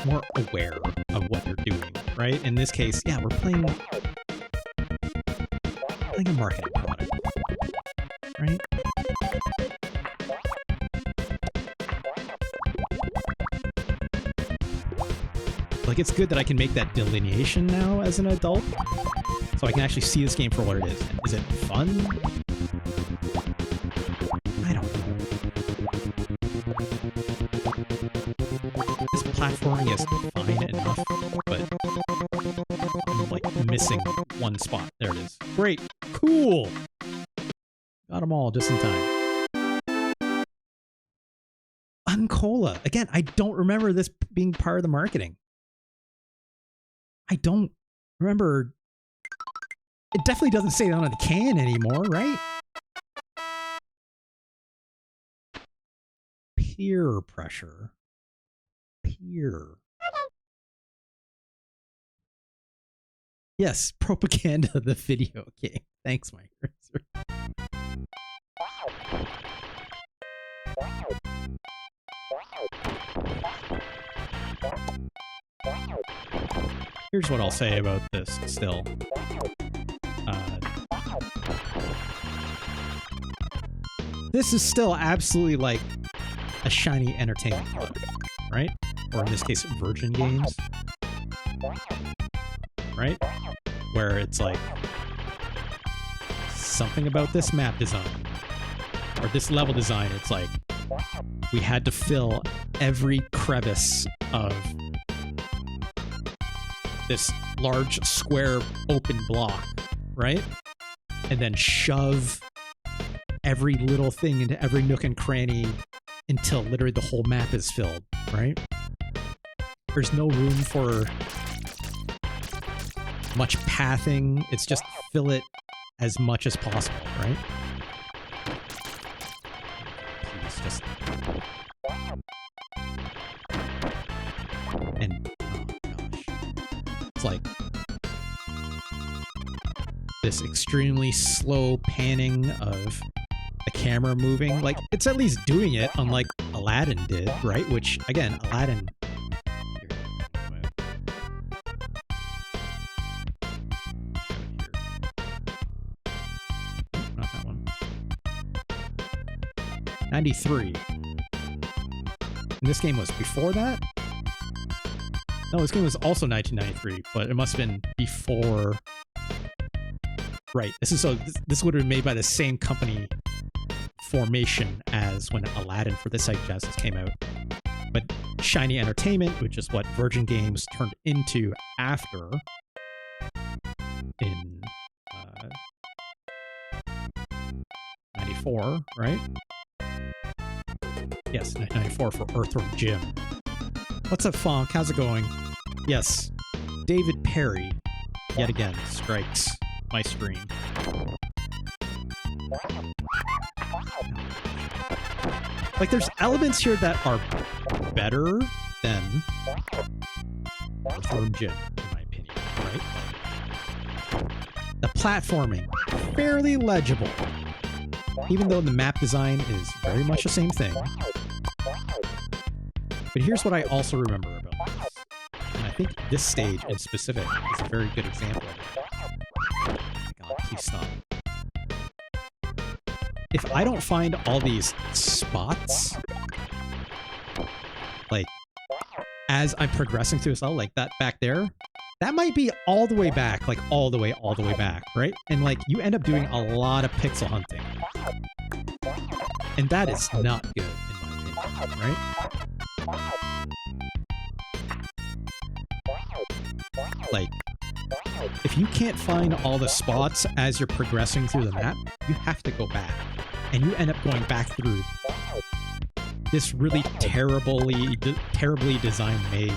more aware of what you're doing, right? In this case, yeah, we're playing a marketing product, right? Like, it's good that I can make that delineation now as an adult, so I can actually see this game for what it is. And is it fun? I don't know. This platforming is fine enough, but I'm like missing one spot. There it is. Great. Cool. Got them all just in time. Uncola. Again, I don't remember this being part of the marketing. I don't remember. It definitely doesn't say that on the can anymore, right? Peer pressure. Peer. Yes, propaganda, the video game. Thanks, Mike. Here's what I'll say about this still. This is still absolutely like a shiny entertainment product, right? Or in this case, Virgin Games. Right? Where it's like something about this map design or this level design, it's like we had to fill every crevice of this large square open block, right? And then shove every little thing into every nook and cranny until literally the whole map is filled, right? There's no room for much pathing. It's just fill it as much as possible, right? Please just... And, oh gosh. It's like this extremely slow panning of the camera moving. Like, it's at least doing it, unlike Aladdin did, right? Which, again, Aladdin... Not that one. 93. And this game was before that? No, this game was also 1993, but it must have been before... Right, this would have been made by the same company Formation as when Aladdin for the Sega Genesis came out. But Shiny Entertainment, which is what Virgin Games turned into after in 94, right? Yes, 1994 for Earthworm Jim. What's up, Fonk? How's it going? Yes, David Perry, yet again, strikes my screen. Like, there's elements here that are better than Earthworm Jim, in my opinion, right? The platforming, fairly legible, even though the map design is very much the same thing. But here's what I also remember about this, and I think this stage in specific is a very good example of it. Oh my god, please stop. If I don't find all these spots, like, as I'm progressing through this level, like that back there, that might be all the way back, like all the way back, right? And like, you end up doing a lot of pixel hunting. And that is not good, in my opinion, right? Like, if you can't find all the spots as you're progressing through the map, you have to go back. And you end up going back through this really terribly designed maze,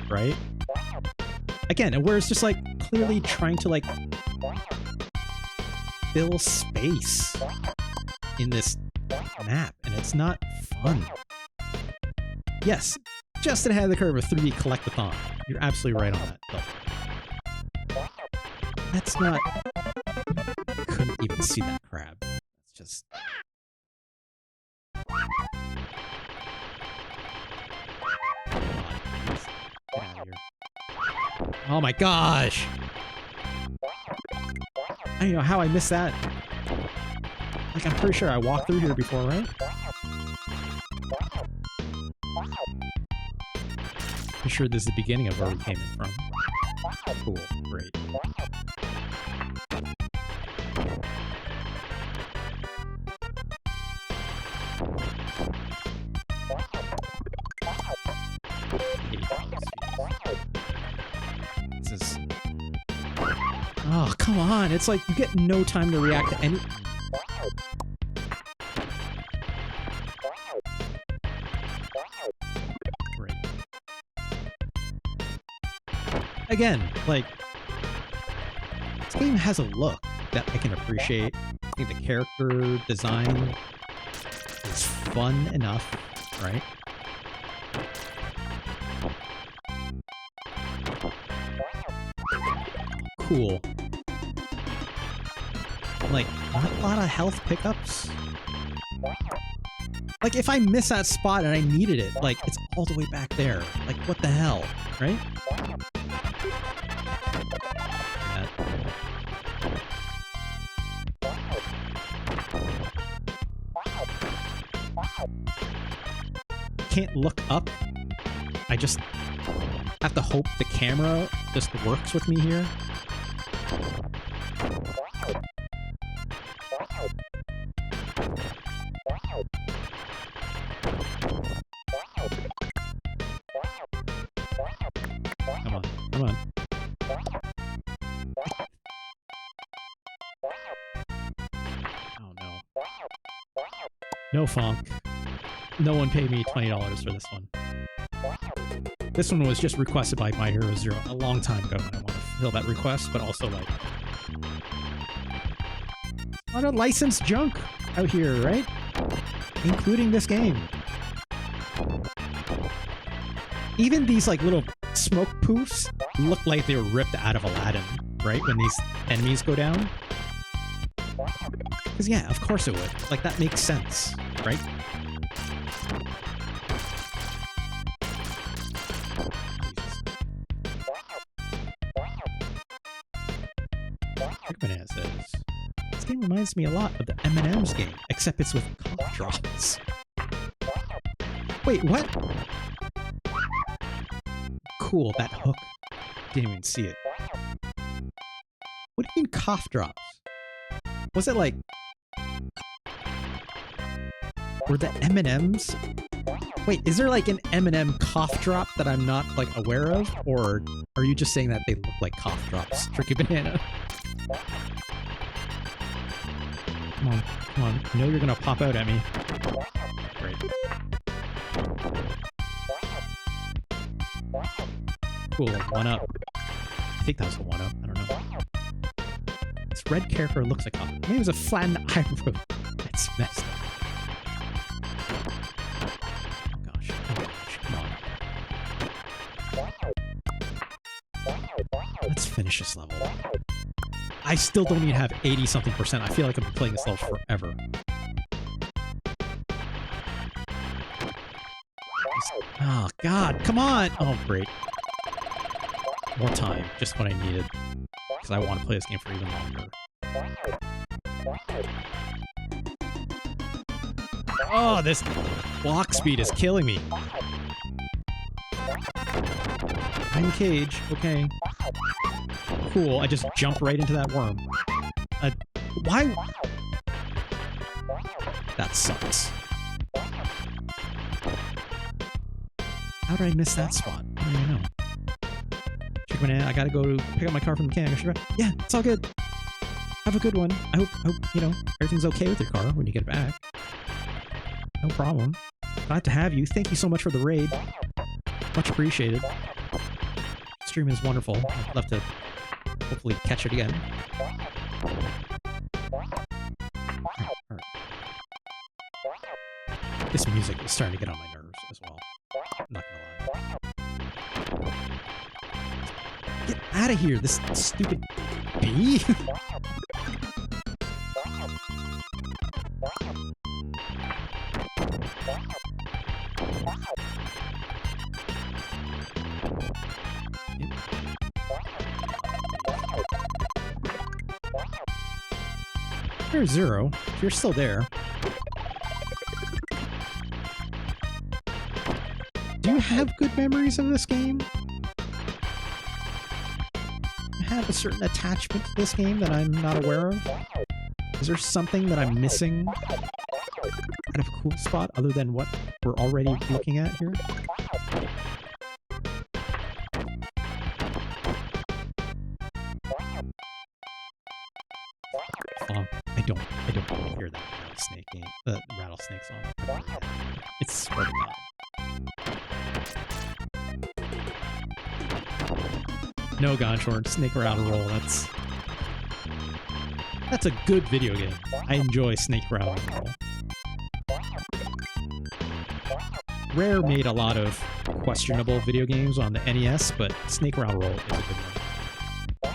right? Again, where it's just like clearly trying to like fill space in this map, and it's not fun. Yes, just ahead of the curve of 3D Collectathon. You're absolutely right on that, though. That's not... Couldn't even see that crab. It's just... Get out of here. Oh my gosh! I don't know how I missed that. Like, I'm pretty sure I walked through here before, right? I'm sure this is the beginning of where we came in from. Cool, great. This is... Oh, come on! It's like you get no time to react to any... Again, like, this game has a look that I can appreciate. I think the character design is fun enough, right? Cool. Like, not a lot of health pickups. Like, if I miss that spot and I needed it, like, it's all the way back there. Like, what the hell, right? Can't look up. I just have to hope the camera just works with me here. Come on, come on. No funk. No one paid me $20 for this one. This one was just requested by My Hero Zero a long time ago, and I want to fulfill that request, but also like a lot of licensed junk out here, right? Including this game. Even these like little smoke poofs look like they were ripped out of Aladdin, right? When these enemies go down. Because yeah, of course it would. Like that makes sense, right? Trickman says, this game reminds me a lot of the M&M's game, except it's with cough drops. Wait, what? Cool, that hook. Didn't even see it. What do you mean cough drops? Was it like... Were the M&Ms? Wait, is there like an M&M cough drop that I'm not like aware of? Or are you just saying that they look like cough drops? Tricky Banana. Come on, come on. I know you're gonna pop out at me. Great. Cool, 1-up. I think that was a 1-up. I don't know. This red character looks like maybe it was a flattened eyebrow. That's messed up. Oh gosh, come on. Let's finish this level. I still don't even have 80-something%. I feel like I've been playing this level forever. Oh god, come on! Oh great. More time, just what I needed. Because I want to play this game for even longer. Oh, this walk speed is killing me. I'm cage, okay. Cool, I just jumped right into that worm. Why? That sucks. How did I miss that spot? I don't even know. I gotta go pick up my car from the mechanic. Yeah, it's all good. Have a good one. I hope, you know, everything's okay with your car when you get it back. No problem. Glad to have you. Thank you so much for the raid. Much appreciated. Stream is wonderful. I'd love to hopefully catch it again. Alright. This music is starting to get on my nerves as well. I'm not gonna lie. Get out of here, this stupid bee! Here's Zero, if you're still there. Do you have good memories of this game? Have a certain attachment to this game that I'm not aware of? Is there something that I'm missing out of a cool spot other than what we're already looking at here? I don't want to hear that rattlesnake game, the rattlesnake song. It's swear to God. No, Gonshorn, Snake Rattle Roll. That's a good video game. I enjoy Snake Rattle Roll. Rare made a lot of questionable video games on the NES, but Snake Rattle Roll is a good one. I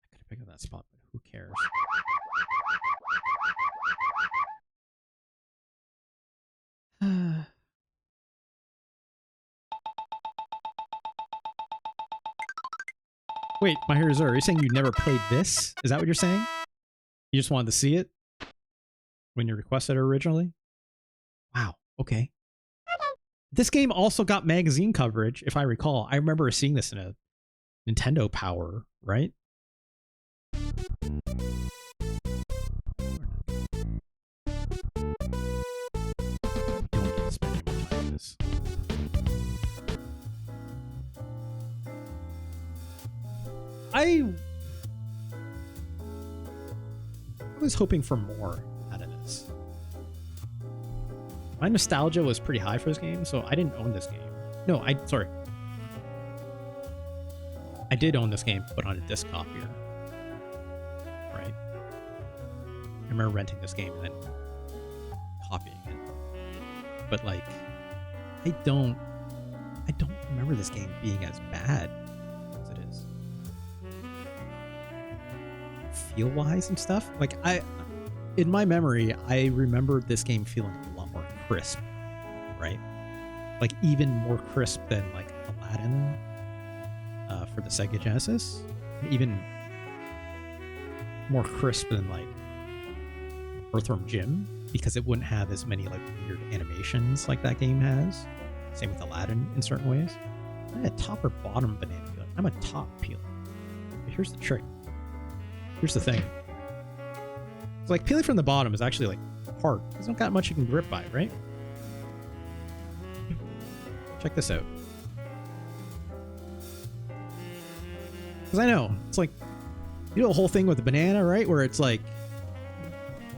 could have picked up that spot, but who cares? Wait, My Hero Zero, are you saying you never played this? Is that what you're saying? You just wanted to see it? When you requested it originally? Wow, okay. This game also got magazine coverage, if I recall. I remember seeing this in a Nintendo Power, right? Don't need to spend any more time on this. I was hoping for more out of this. My nostalgia was pretty high for this game, so I didn't own this game. No, sorry. I did own this game, but on a disc copier. Right? I remember renting this game and then copying it. But like, I don't remember this game being as bad as it is. Feel-wise and stuff. Like, in my memory, I remember this game feeling a lot more crisp, right? Like even more crisp than like Aladdin for the Sega Genesis. Even more crisp than like Earthworm Jim, because it wouldn't have as many like weird animations like that game has. Same with Aladdin in certain ways. I'm a top or bottom banana peeler. I'm a top peeler. But here's the trick. Here's the thing. It's like peeling from the bottom is actually like hard. There's not got much you can grip by, right? Check this out. Because I know it's like, you know, the whole thing with the banana, right? Where it's like,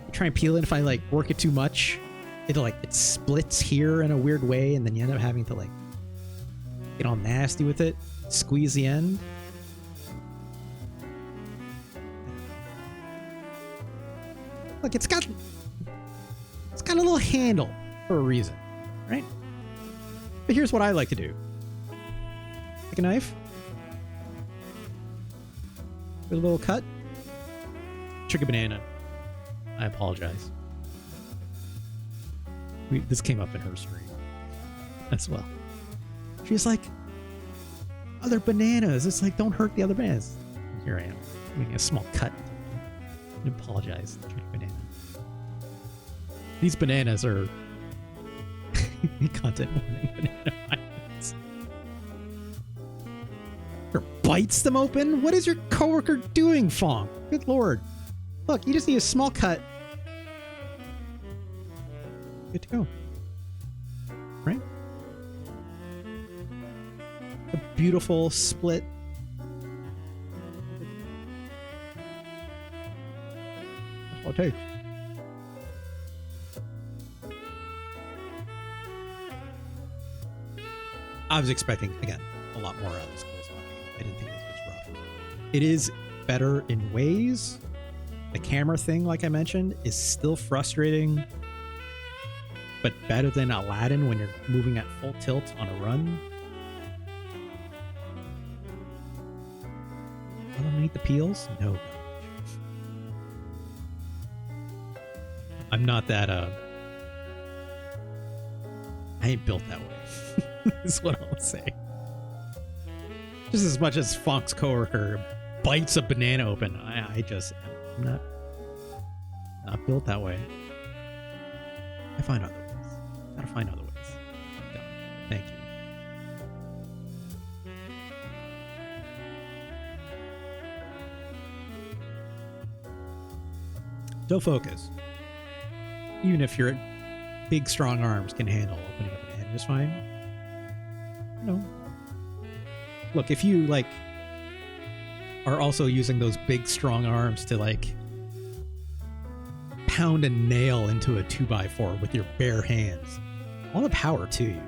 you try and peel it. If I like work it too much, it splits here in a weird way, and then you end up having to like get all nasty with it, squeeze the end. Look, it's got a little handle for a reason, right? But here's what I like to do. Take a knife, put a little cut, trick a banana. I apologize. This came up in her stream as well. She's like, other bananas. It's like, don't hurt the other bananas. And here I am, doing a small cut. I apologize. Banana. These bananas are content warning banana violence. Or bites them open? What is your coworker doing, Fong? Good lord. Look, you just need a small cut. Good to go. Right? A beautiful split. That's all it takes. I was expecting, again, a lot more out of this Cool Spot game. I didn't think this was rough. It is better in ways. The camera thing, like I mentioned, is still frustrating, but better than Aladdin when you're moving at full tilt on a run. Eliminate the peels? No. I'm not that, I ain't built that way. Is what I'll say. Just as much as Fonk's coworker bites a banana open, I'm not built that way. I find other ways. Gotta find other ways. Thank you. Don't focus. Even if your big, strong arms can handle opening a banana just fine. No. Look, if you like are also using those big strong arms to like pound a nail into a 2x4 with your bare hands, all the power to you,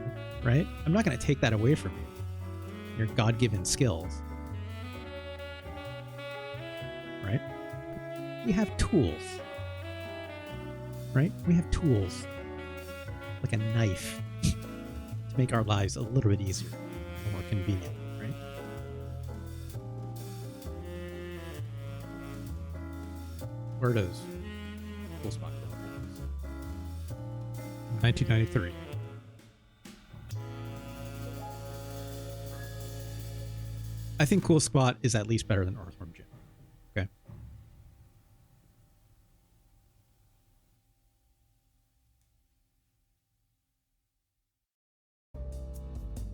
right? I'm not going to take that away from you. Your God-given skills, right? We have tools, right? We have tools like a knife to make our lives a little bit easier, more convenient, right? Where does Cool Spot go? 1993. I think Cool Spot is at least better than Earthworm Jim. Okay.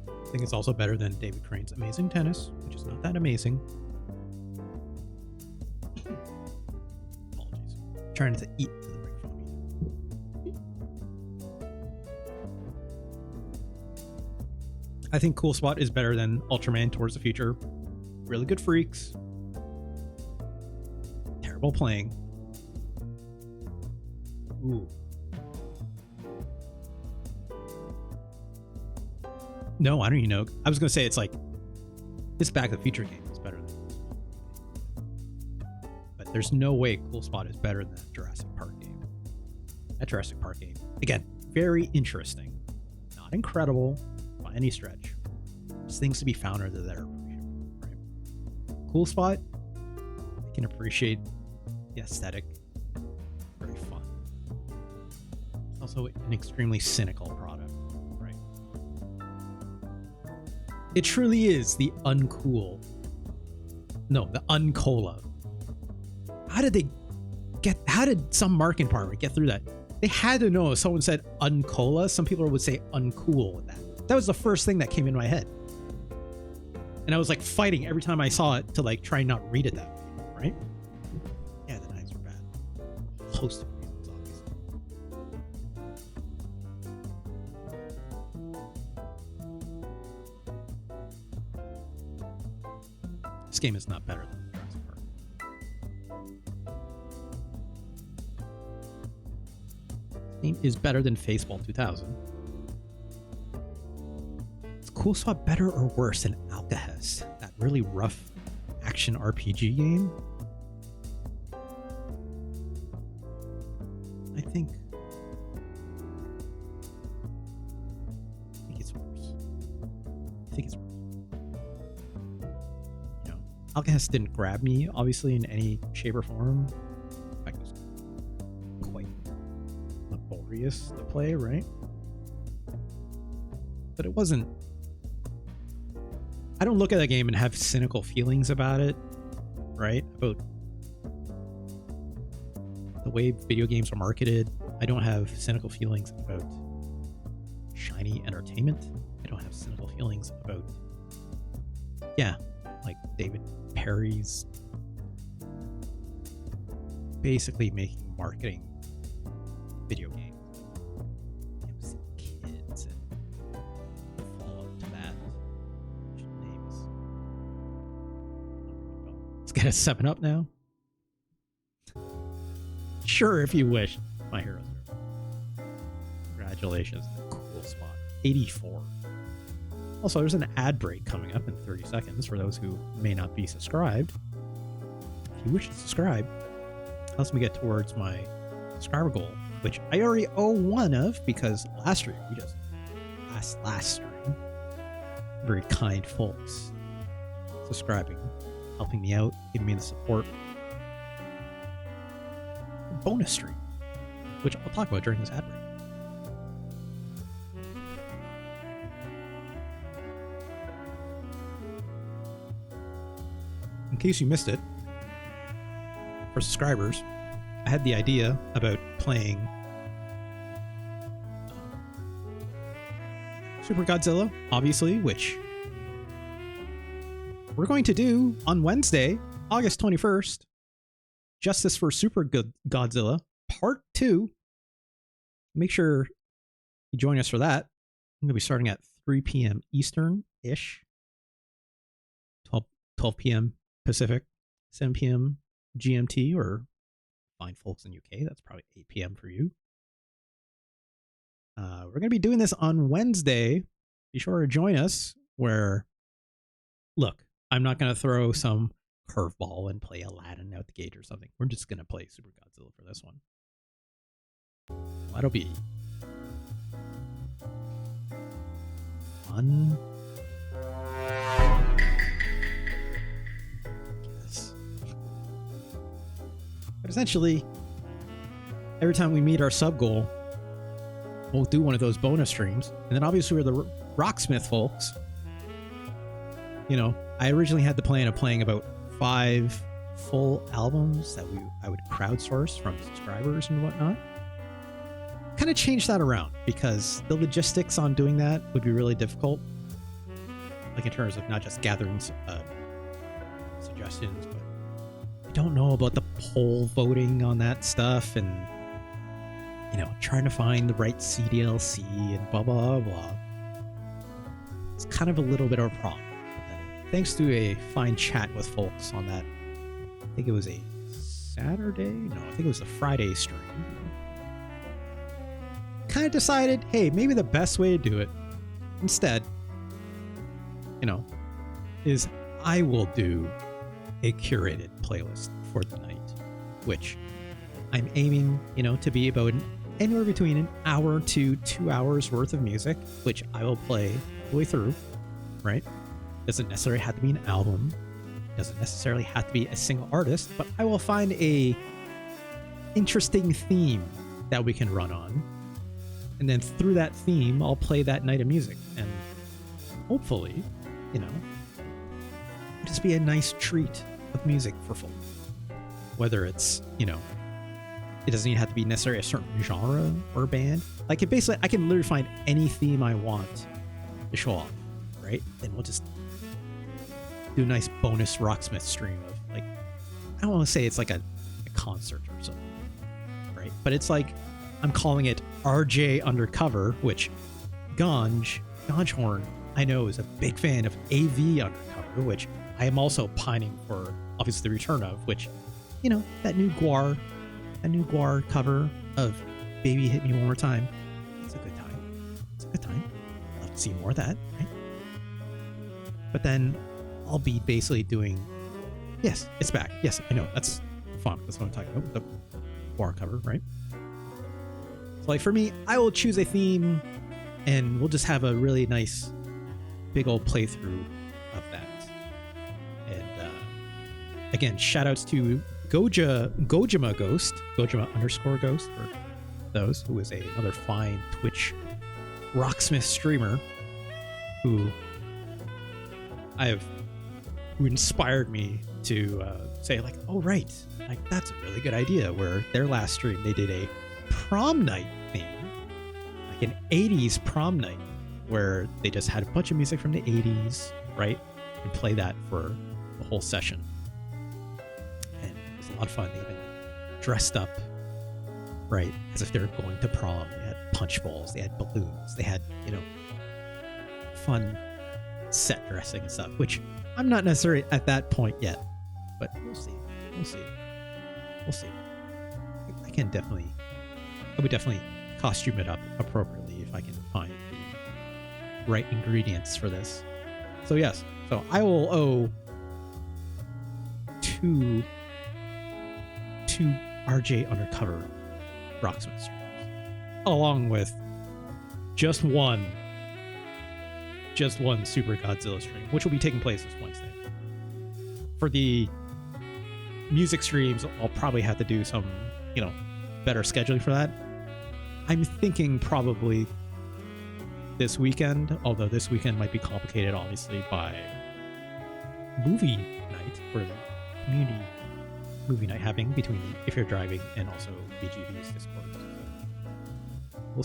I think it's also better than David Crane's Amazing Tennis, which is not that amazing. Apologies. I'm trying to eat to the microphone. I think Cool Spot is better than Ultraman Towards the Future. Really good freaks. role playing. Ooh. No, I don't even know. I was gonna say it's like this Back to the Future game is better than this. But there's no way Cool Spot is better than that Jurassic Park game. That Jurassic Park game, again, very interesting. Not incredible by any stretch. There's things to be found under there, right? Cool Spot, I can appreciate the aesthetic. Very fun. It's also an extremely cynical product, right? It truly is the uncool. No, the uncola. How did some marketing department get through that? They had to know if someone said uncola, some people would say uncool with that. That was the first thing that came in my head. And I was like fighting every time I saw it to like try and not read it that way, right? Yeah, the knives were bad. A host of reasons, obviously. This game is not better than Jurassic Park. This game is better than Faceball 2000. Cool Spot better or worse than Alkahest, that really rough action RPG game? I think it's worse. I think it's worse. You know, Alkahest didn't grab me, obviously, in any shape or form. In fact, it was quite laborious to play, right? But it wasn't. I don't look at that game and have cynical feelings about it, right? About the way video games are marketed. I don't have cynical feelings about shiny entertainment. I don't have cynical feelings about, yeah, like David Perry's basically making marketing video games. Kids and follow to that. Let's get a 7-Up now. Sure, if you wish. My heroes are. Congratulations. Cool Spot. 84. Also, there's an ad break coming up in 30 seconds for those who may not be subscribed. If you wish to subscribe, helps me get towards my subscriber goal, which I already owe one of because last stream, we just last stream, very kind folks subscribing, helping me out, giving me the support. Bonus stream, which I'll talk about during this ad break. In case you missed it, for subscribers, I had the idea about playing Super Godzilla, obviously, which we're going to do on Wednesday, August 21st. Justice for Super Godzilla, Part 2. Make sure you join us for that. I'm going to be starting at 3 p.m. Eastern-ish. 12 p.m. Pacific, 7 p.m. GMT, or fine folks in UK, that's probably 8 p.m. for you. We're going to be doing this on Wednesday. Be sure to join us where, look, I'm not going to throw some curveball and play Aladdin out the gate or something. We're just going to play Super Godzilla for this one. That'll be fun. But essentially, every time we meet our sub goal, we'll do one of those bonus streams. And then obviously we're the Rocksmith folks. You know, I originally had the plan of playing about 5 full albums that I would crowdsource from subscribers and whatnot. Kind of changed that around because the logistics on doing that would be really difficult. Like in terms of not just gathering suggestions, but I don't know about the poll voting on that stuff and, you know, trying to find the right CDLC and blah, blah, blah. It's kind of a little bit of a problem. But then, thanks to a fine chat with folks on that, I think it was a Saturday. No, I think it was the Friday stream. Kind of decided, hey, maybe the best way to do it instead, is I will do a curated playlist for the night, which I'm aiming, to be about anywhere between an hour to 2 hours worth of music, which I will play all the way through, right? Doesn't necessarily have to be an album, doesn't necessarily have to be a single artist, but I will find a interesting theme that we can run on. And then through that theme, I'll play that night of music. And hopefully, it'll just be a nice treat of music for folk. Whether it's, it doesn't even have to be necessarily a certain genre or band. Like, I can literally find any theme I want to show off, right? And we'll just do a nice bonus Rocksmith stream of, like, I don't want to say it's like a concert or something, right? But it's like, I'm calling it RJ Undercover, which Ganjhorn, I know, is a big fan of AV Undercover, which I am also pining for, obviously, the return of, which, that new Guar cover of Baby Hit Me One More Time. It's a good time. I'd love to see more of that, right? But then I'll be basically doing, yes, it's back. Yes, I know, that's fun. That's what I'm talking about, the Guar cover, right? So, like, for me, I will choose a theme and we'll just have a really nice big old playthrough of that. And again, shout outs to Gojima Ghost, Gojima_Ghost for those, who is another fine Twitch Rocksmith streamer who inspired me to say, like, oh right, like, that's a really good idea. Where their last stream, they did a prom night theme, like an 80s prom night, where they just had a bunch of music from the 80s, right, and play that for the whole session. And it was a lot of fun. They even dressed up, right, as if they were going to prom. They had punch bowls, they had balloons, they had, fun set dressing and stuff, which I'm not necessarily at that point yet, but we'll see. I would definitely costume it up appropriately if I can find the right ingredients for this. So yes, I will owe two RJ Undercover Rocksmith streams, along with just one Super Godzilla stream, which will be taking place this Wednesday. For the music streams, I'll probably have to do some, better scheduling for that. I'm thinking probably this weekend, although this weekend might be complicated, obviously, by movie night, or the community movie night happening between If You're Driving and also BGB's Discord. So we'll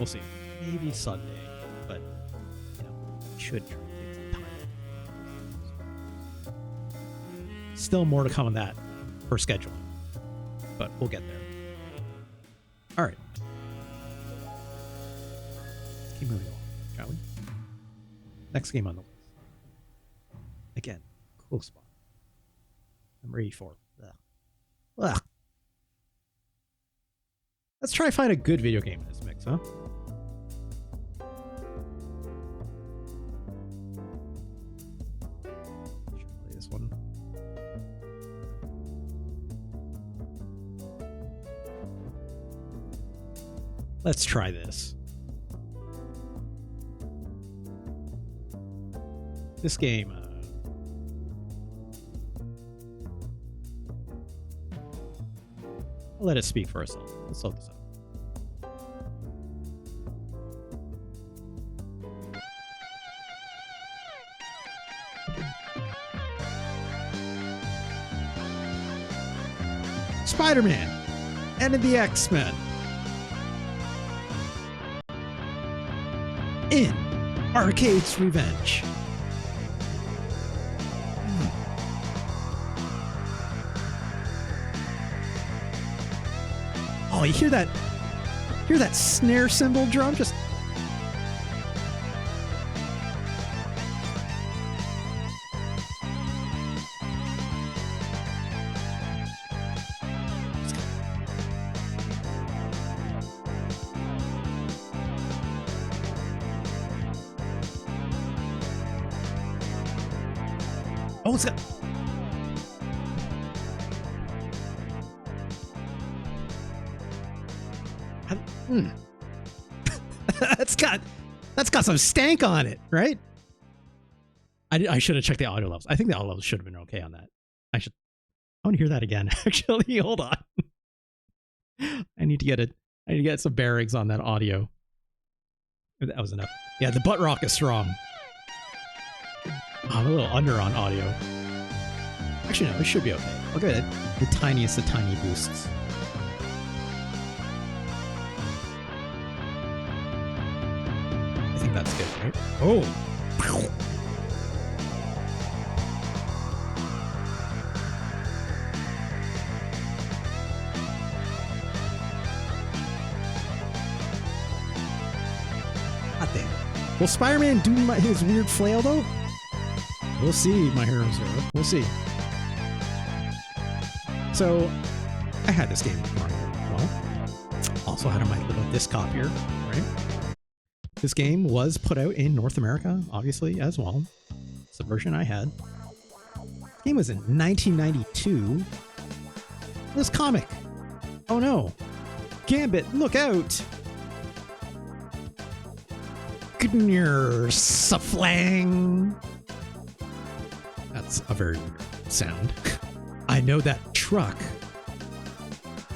see. Maybe Sunday, but should try to take some time. Still more to come on that for scheduling, but we'll get there. All right. Let's keep moving on, shall we? Next game on the list. Again, cool spot. Number 84. Ugh. Let's try to find a good video game in this mix, huh? Should play this one. Let's try this. This game, I'll let it speak for itself. Let's load this up. Spider-Man and the X-Men in Arcade's Revenge. Oh, you hear that? Hear that snare cymbal drum? Just Oh, it's got... that's got some stank on it, right? I should have checked the audio levels. I think the audio levels should have been okay on that. I want to hear that again. Actually, hold on. I need to get some bearings on that audio. That was enough. Yeah, the butt rock is strong. Oh, I'm a little under on audio. Actually, no, it should be okay. Look at it. The tiniest of tiny boosts. I think that's good, right? Oh! Will Spider-Man do his weird flail, though? We'll see, my hero zero. We'll see. So, I had this game well. Also had my little disc copier, right? This game was put out in North America, obviously, as well. It's the version I had. The game was in 1992. This comic. Oh no. Gambit, look out! Gnur Saflang. That's a very weird sound. I know that truck.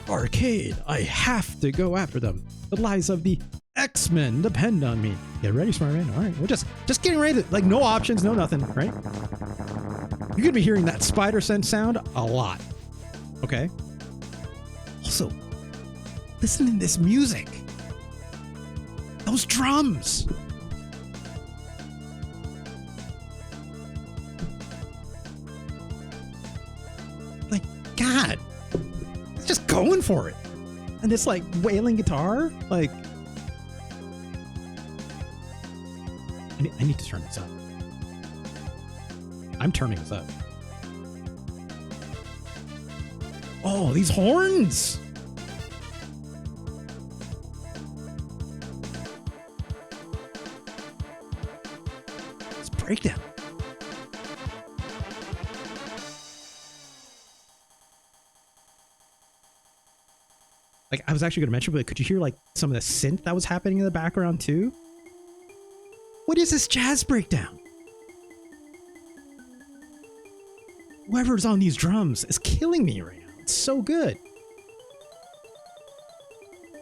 Arcade, I have to go after them. The lives of the X-Men depend on me. Get ready, Spider-Man. All right, we're just getting ready to, like, no options, no nothing, right? You're gonna be hearing that spider sense sound a lot. Okay. Also, listen to this music. Those drums. Like, God, it's just going for it. And this like wailing guitar, like, I need to turn this up. I'm turning this up. Oh, these horns! It's breakdown. Like, I was actually going to mention, but could you hear like some of the synth that was happening in the background too? What is this jazz breakdown? Whoever's on these drums is killing me right now. It's so good.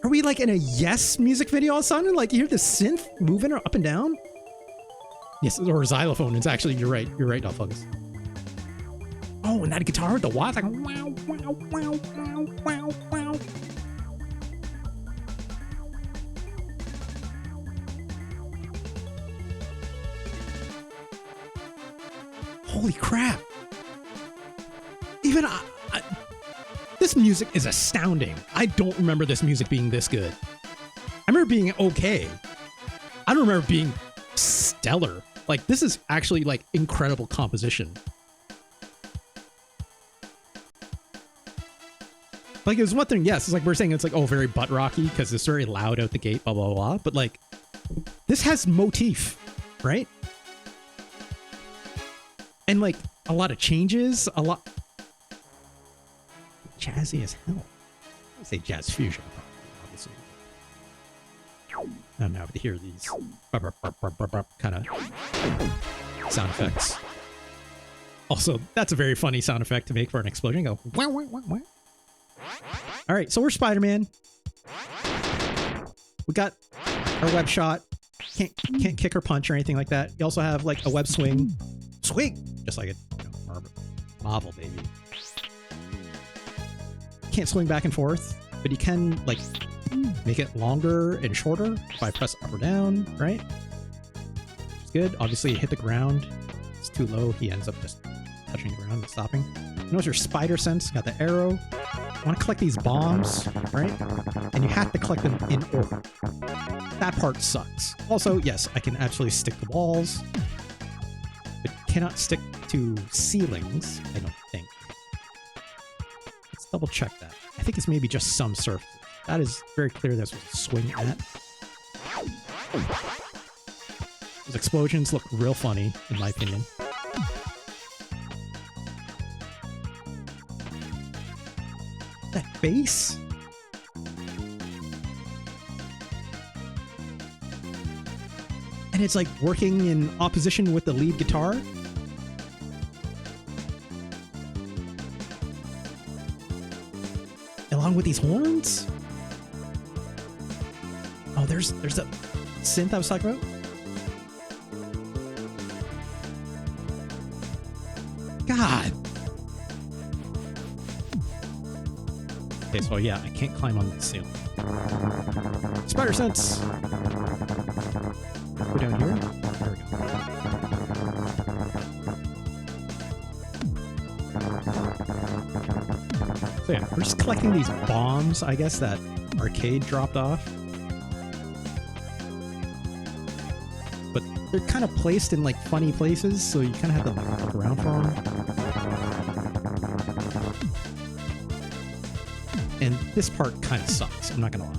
Are we like in a Yes music video all of a sudden? Like, you hear the synth moving up and down? Yes, or a xylophone. It's actually, you're right. You're right, Focus. Oh, and that guitar with the wah, like wow, wow, wow, wow, wow, wow. Holy crap. Even this music is astounding. I don't remember this music being this good. I remember being okay. I don't remember being stellar. Like, this is actually like incredible composition. Like, it was one thing, yes, it's like we're saying it's like, oh, very butt rocky because it's very loud out the gate, blah, blah, blah. But like, this has motif, right? And like a lot of changes, a lot jazzy as hell. I say jazz fusion, obviously. I'm now to hear these kind of sound effects. Also, that's a very funny sound effect to make for an explosion. Go wah, wah, wah, wah. All right, so we're Spider-Man. We got our web shot. Can't kick or punch or anything like that. You also have like a web swing. Swing! Just like a Marvel, baby. Can't swing back and forth, but you can like make it longer and shorter if I press up or down, right? It's good. Obviously, you hit the ground. It's too low. He ends up just touching the ground and stopping. Notice your spider sense. Got the arrow. You want to collect these bombs, right? And you have to collect them in order. That part sucks. Also, yes, I can actually stick to walls. It cannot stick to ceilings, I don't think. Let's double check that. I think it's maybe just some surface. That is very clear that's what swing at. Those explosions look real funny, in my opinion. That bass? And it's like working in opposition with the lead guitar. Along with these horns? Oh, there's a synth I was talking about? God. Okay, so yeah, I can't climb on the ceiling. Spider sense! Go down here. There we go. So yeah, we're just collecting these bombs, I guess, that Arcade dropped off. But they're kind of placed in like funny places, so you kind of have to like, look around for them. And this part kind of sucks, I'm not gonna lie.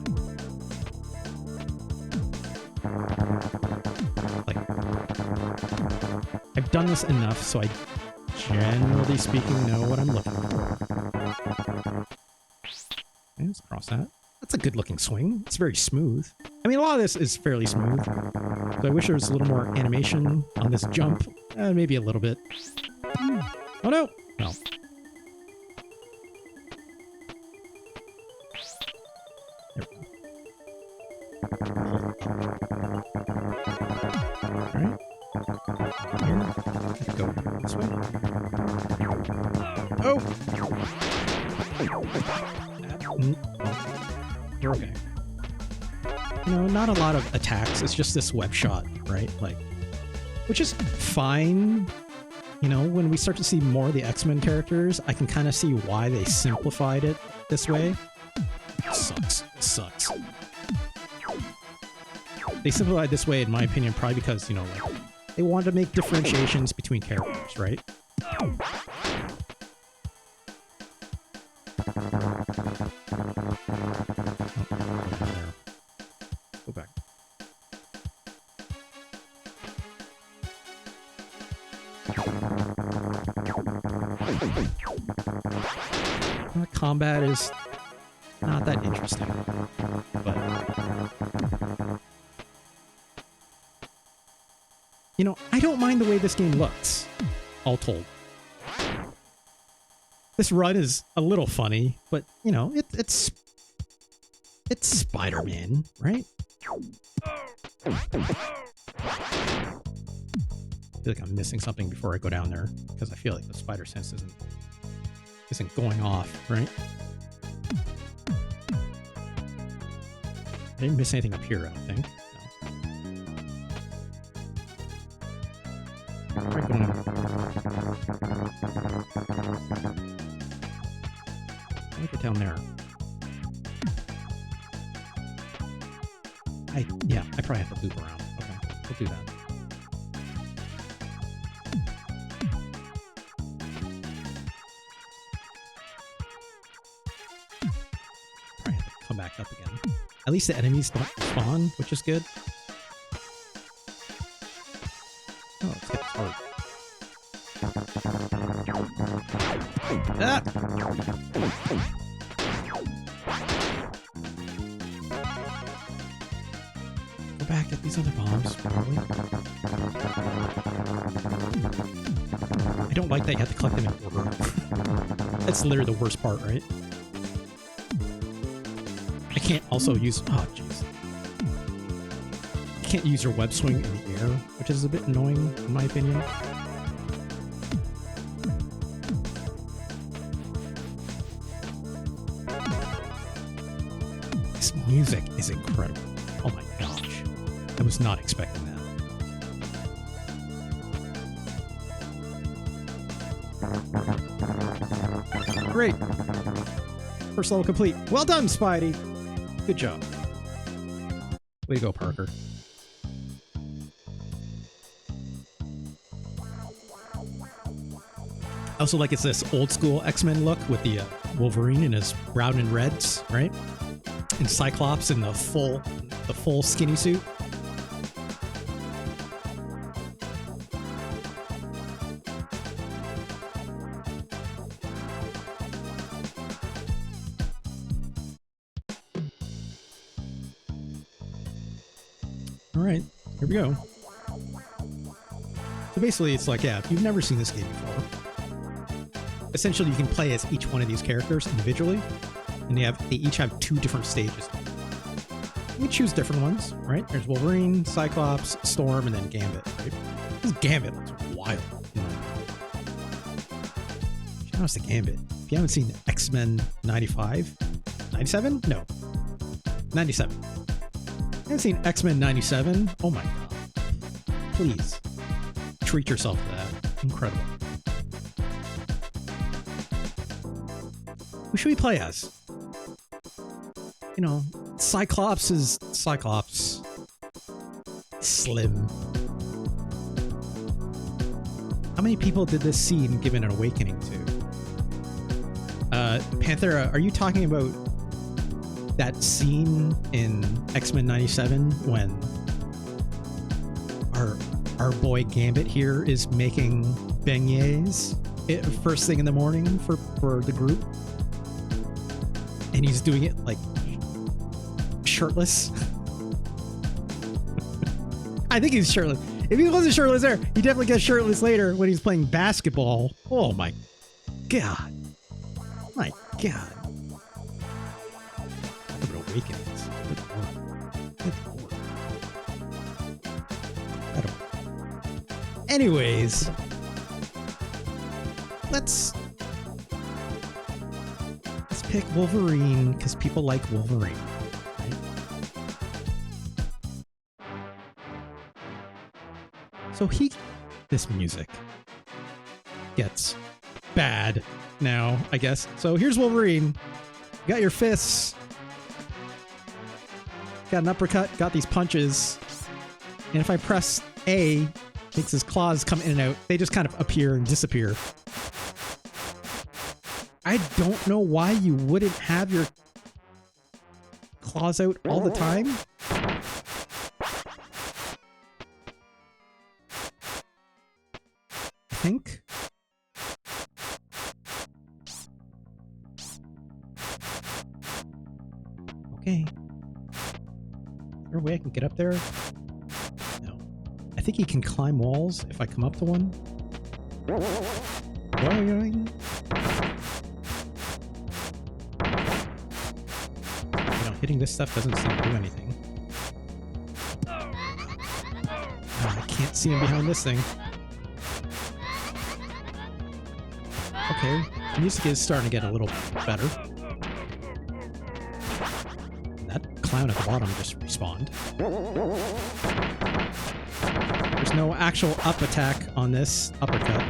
Like, I've done this enough, so I generally speaking know what I'm looking for. Okay, let's cross that. That's a good looking swing. It's very smooth. I mean, a lot of this is fairly smooth. But I wish there was a little more animation on this jump. Maybe a little bit. Oh no! No. There we go. Alright. Here. Go this way. Oh! You're okay. You know, not a lot of attacks. It's just this web shot, right? Like, which is fine. You know, when we start to see more of the X-Men characters, I can kind of see why they simplified it this way. It sucks. It sucks. They simplified this way, in my opinion, probably because, you know, like, they wanted to make differentiations between characters, right? Go back. Combat is not that interesting, but you know, I don't mind the way this game looks, all told. This run is a little funny, but you know, it's Spider-Man, right? I feel like I'm missing something before I go down there, because I feel like the spider sense isn't going off, right? I didn't miss anything up here, I don't think. No. Right, going on. Let me get down there. Yeah, I probably have to loop around. Okay, we'll do that. Probably have to come back up again. At least the enemies don't spawn, which is good. Oh, let's get this heart. Ah! Go back, get these other bombs, probably. I don't like that you have to collect them in order. That's literally the worst part, right? I can't also use... Oh, jeez. You can't use your web swing in the air, which is a bit annoying, in my opinion. This music is incredible. Oh my gosh. I was not expecting that. Great. First level complete. Well done, Spidey. Good job. Way to go, Parker. I also like it's this old school X-Men look with the Wolverine in his brown and reds, right? And Cyclops in the full skinny suit. All right, here we go. So basically, it's like, yeah, if you've never seen this game before, essentially you can play as each one of these characters individually, and they each have 2 different stages. You choose different ones, right? There's Wolverine, Cyclops, Storm, and then Gambit, right? This Gambit looks wild. Shout out to Gambit. If you haven't seen X-Men 95, 97? No, 97. If you haven't seen X-Men 97, oh my god. Please, treat yourself to that. Incredible. Who should we play as? You know, Cyclops is Cyclops. Slim. How many people did this scene give an awakening to? Panthera, are you talking about that scene in X-Men 97 when our boy Gambit here is making beignets first thing in the morning for the group? And he's doing it like shirtless. I think he's shirtless. If he wasn't shirtless there, he definitely gets shirtless later when he's playing basketball. Oh my god. My god. What awakens. Good lord. Good lord. I don't. Anyways. Let's pick Wolverine because people like Wolverine. Right? So this music gets bad now, I guess. So here's Wolverine. You got your fists. Got an uppercut, got these punches. And if I press A, makes his claws come in and out. They just kind of appear and disappear. I don't know why you wouldn't have your claws out all the time. I think. Okay. Is there a way I can get up there? No. I think he can climb walls if I come up to one. Boing. Hitting this stuff doesn't seem to do anything. I can't see him behind this thing. Okay, the music is starting to get a little better. That clown at the bottom just respawned. There's no actual up attack on this uppercut.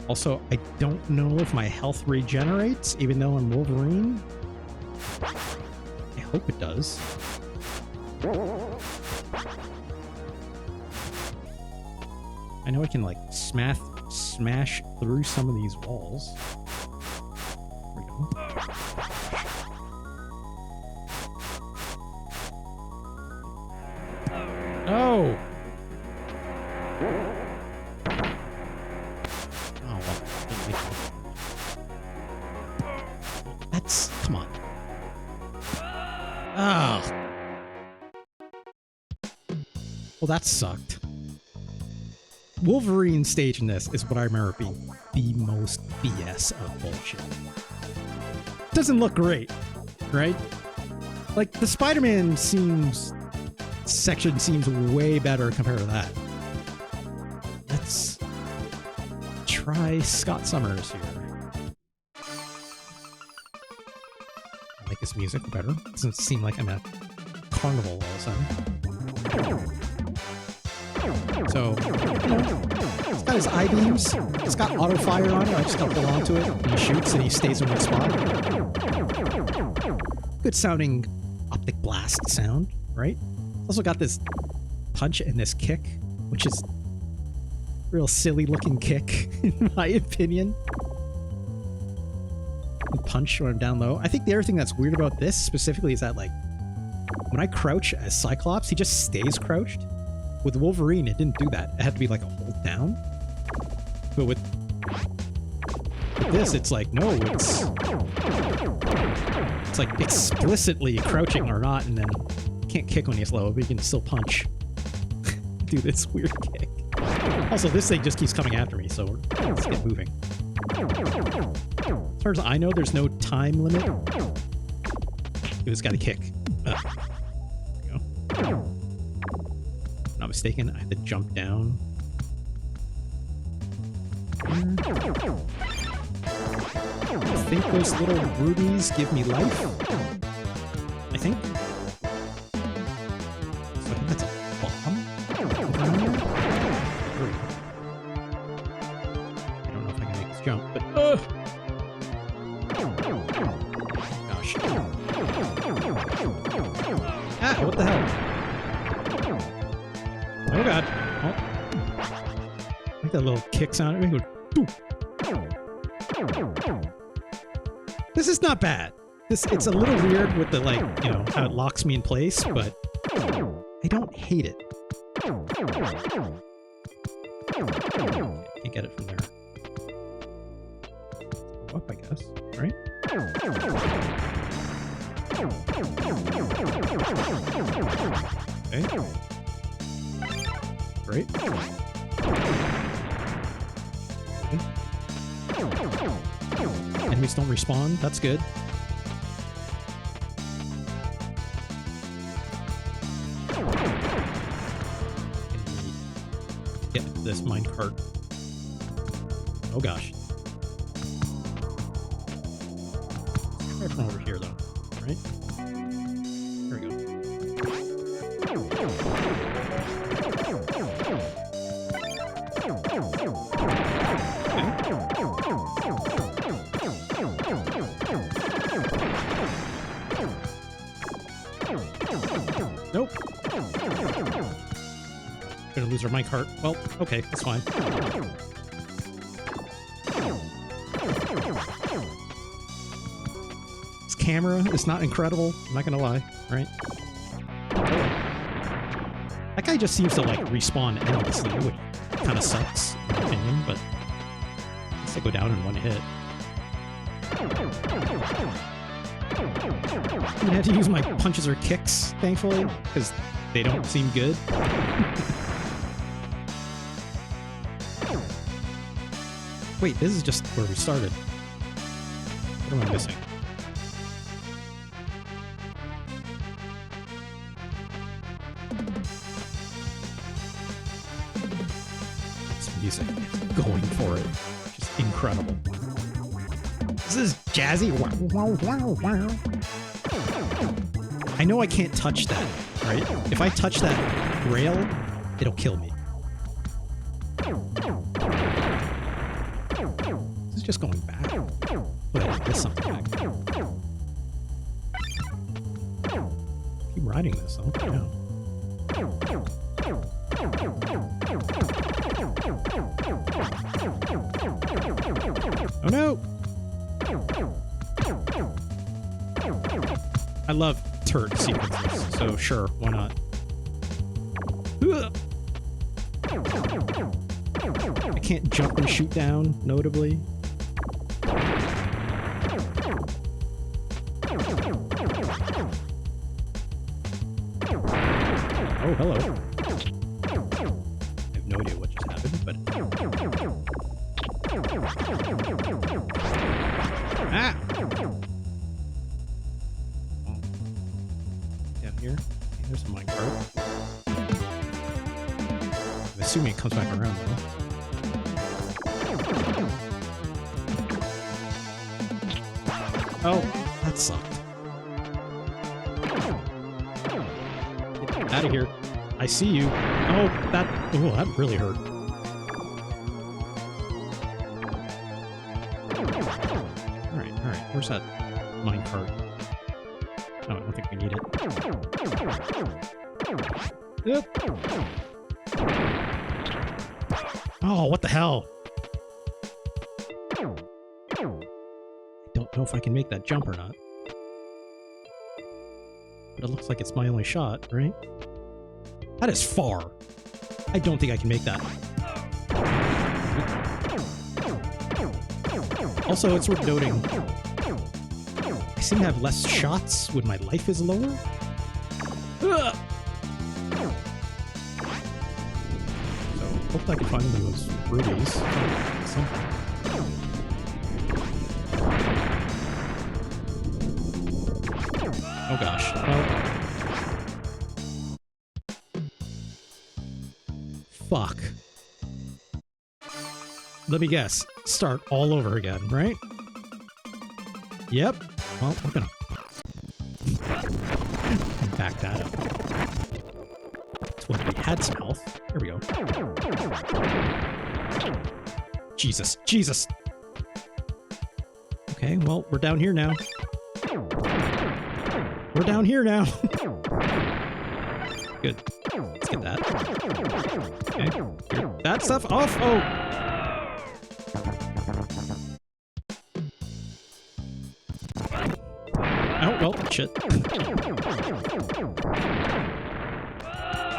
Also, I don't know if my health regenerates, even though I'm Wolverine. I hope it does. I know I can, like, smash through some of these walls. There we go. Oh! Come on. Oh. Well, that sucked. Wolverine stage in this is what I remember being the most BS of bullshit. Doesn't look great, right? Like, the Spider-Man section seems way better compared to that. Let's try Scott Summers here. Make this music better. Doesn't seem like I'm at carnival all of a sudden. So, it's got his I-beams. It's got auto fire on it. I just gotta hold on to it. And he shoots and he stays in one spot. Good sounding optic blast sound, right? It's also got this punch and this kick, which is real silly looking kick, in my opinion. Punch when I'm down low. I think the other thing that's weird about this specifically is that, like, when I crouch as Cyclops, he just stays crouched. With Wolverine, it didn't do that. It had to be like a hold down. But with with this, it's like, no, it's like explicitly crouching or not, and then you can't kick when you're slow, but you can still punch. Do this weird kick. Also, this thing just keeps coming after me, so let's get moving. As far as I know, there's no time limit. You just gotta kick. There we go. If not mistaken, I have to jump down. I think those little rubies give me life. I think. So I think that's a bomb. I don't know if I can make this jump, but gosh. Ah, what the hell? Oh god. Oh. I like that little kick sound. It goes, boop. This is not bad. It's a little weird with the, like, you know, how it locks me in place, but I don't hate it. Can't get it from there. Go up, I guess, right? Okay. Great. Okay. Enemies don't respawn. That's good. Get this minecart. Oh gosh. Try from over here though, right? There we go. Nope. Gonna lose our minecart. Well, okay, that's fine. This camera is not incredible, I'm not gonna lie, right? That guy just seems to, like, respawn endlessly, which kind of sucks, in my opinion, but I guess I go down in one hit. I'm gonna have to use my punches or kicks, thankfully, because they don't seem good. Wait, this is just where we started. What am I missing? This music is going for it. Just incredible. This is jazzy. Wow, wow, wow, wow. I know I can't touch that, right? If I touch that rail, it'll kill me. This is just going back. But I missed something back there. Keep riding this, oh yeah. Oh no! I love turret sequences, so sure, why not? I can't jump and shoot down, notably. Oh, hello. I have no idea what just happened, but... Ah! Down here. There's a minecart. I'm assuming it comes back around, though. Oh, that sucked. Get out of here. I see you. Oh, that really hurt. Alright. Where's that minecart? Oh, I don't think we need it. Yep. Oh, what the hell? I don't know if I can make that jump or not. But it looks like it's my only shot, right? That is far. I don't think I can make that. Also, it's worth noting, I seem to have less shots when my life is lower. Ugh! So, hopefully I can find those rubies. Something. Oh gosh. Fuck. Let me guess. Start all over again, right? Yep. Well, we're gonna back that up. That's what we had some health. There we go. Jesus. Jesus. Okay, well, we're down here now. We're down here now. Good. Let's get that. Okay. Get that stuff off. Oh. Oh, well, shit.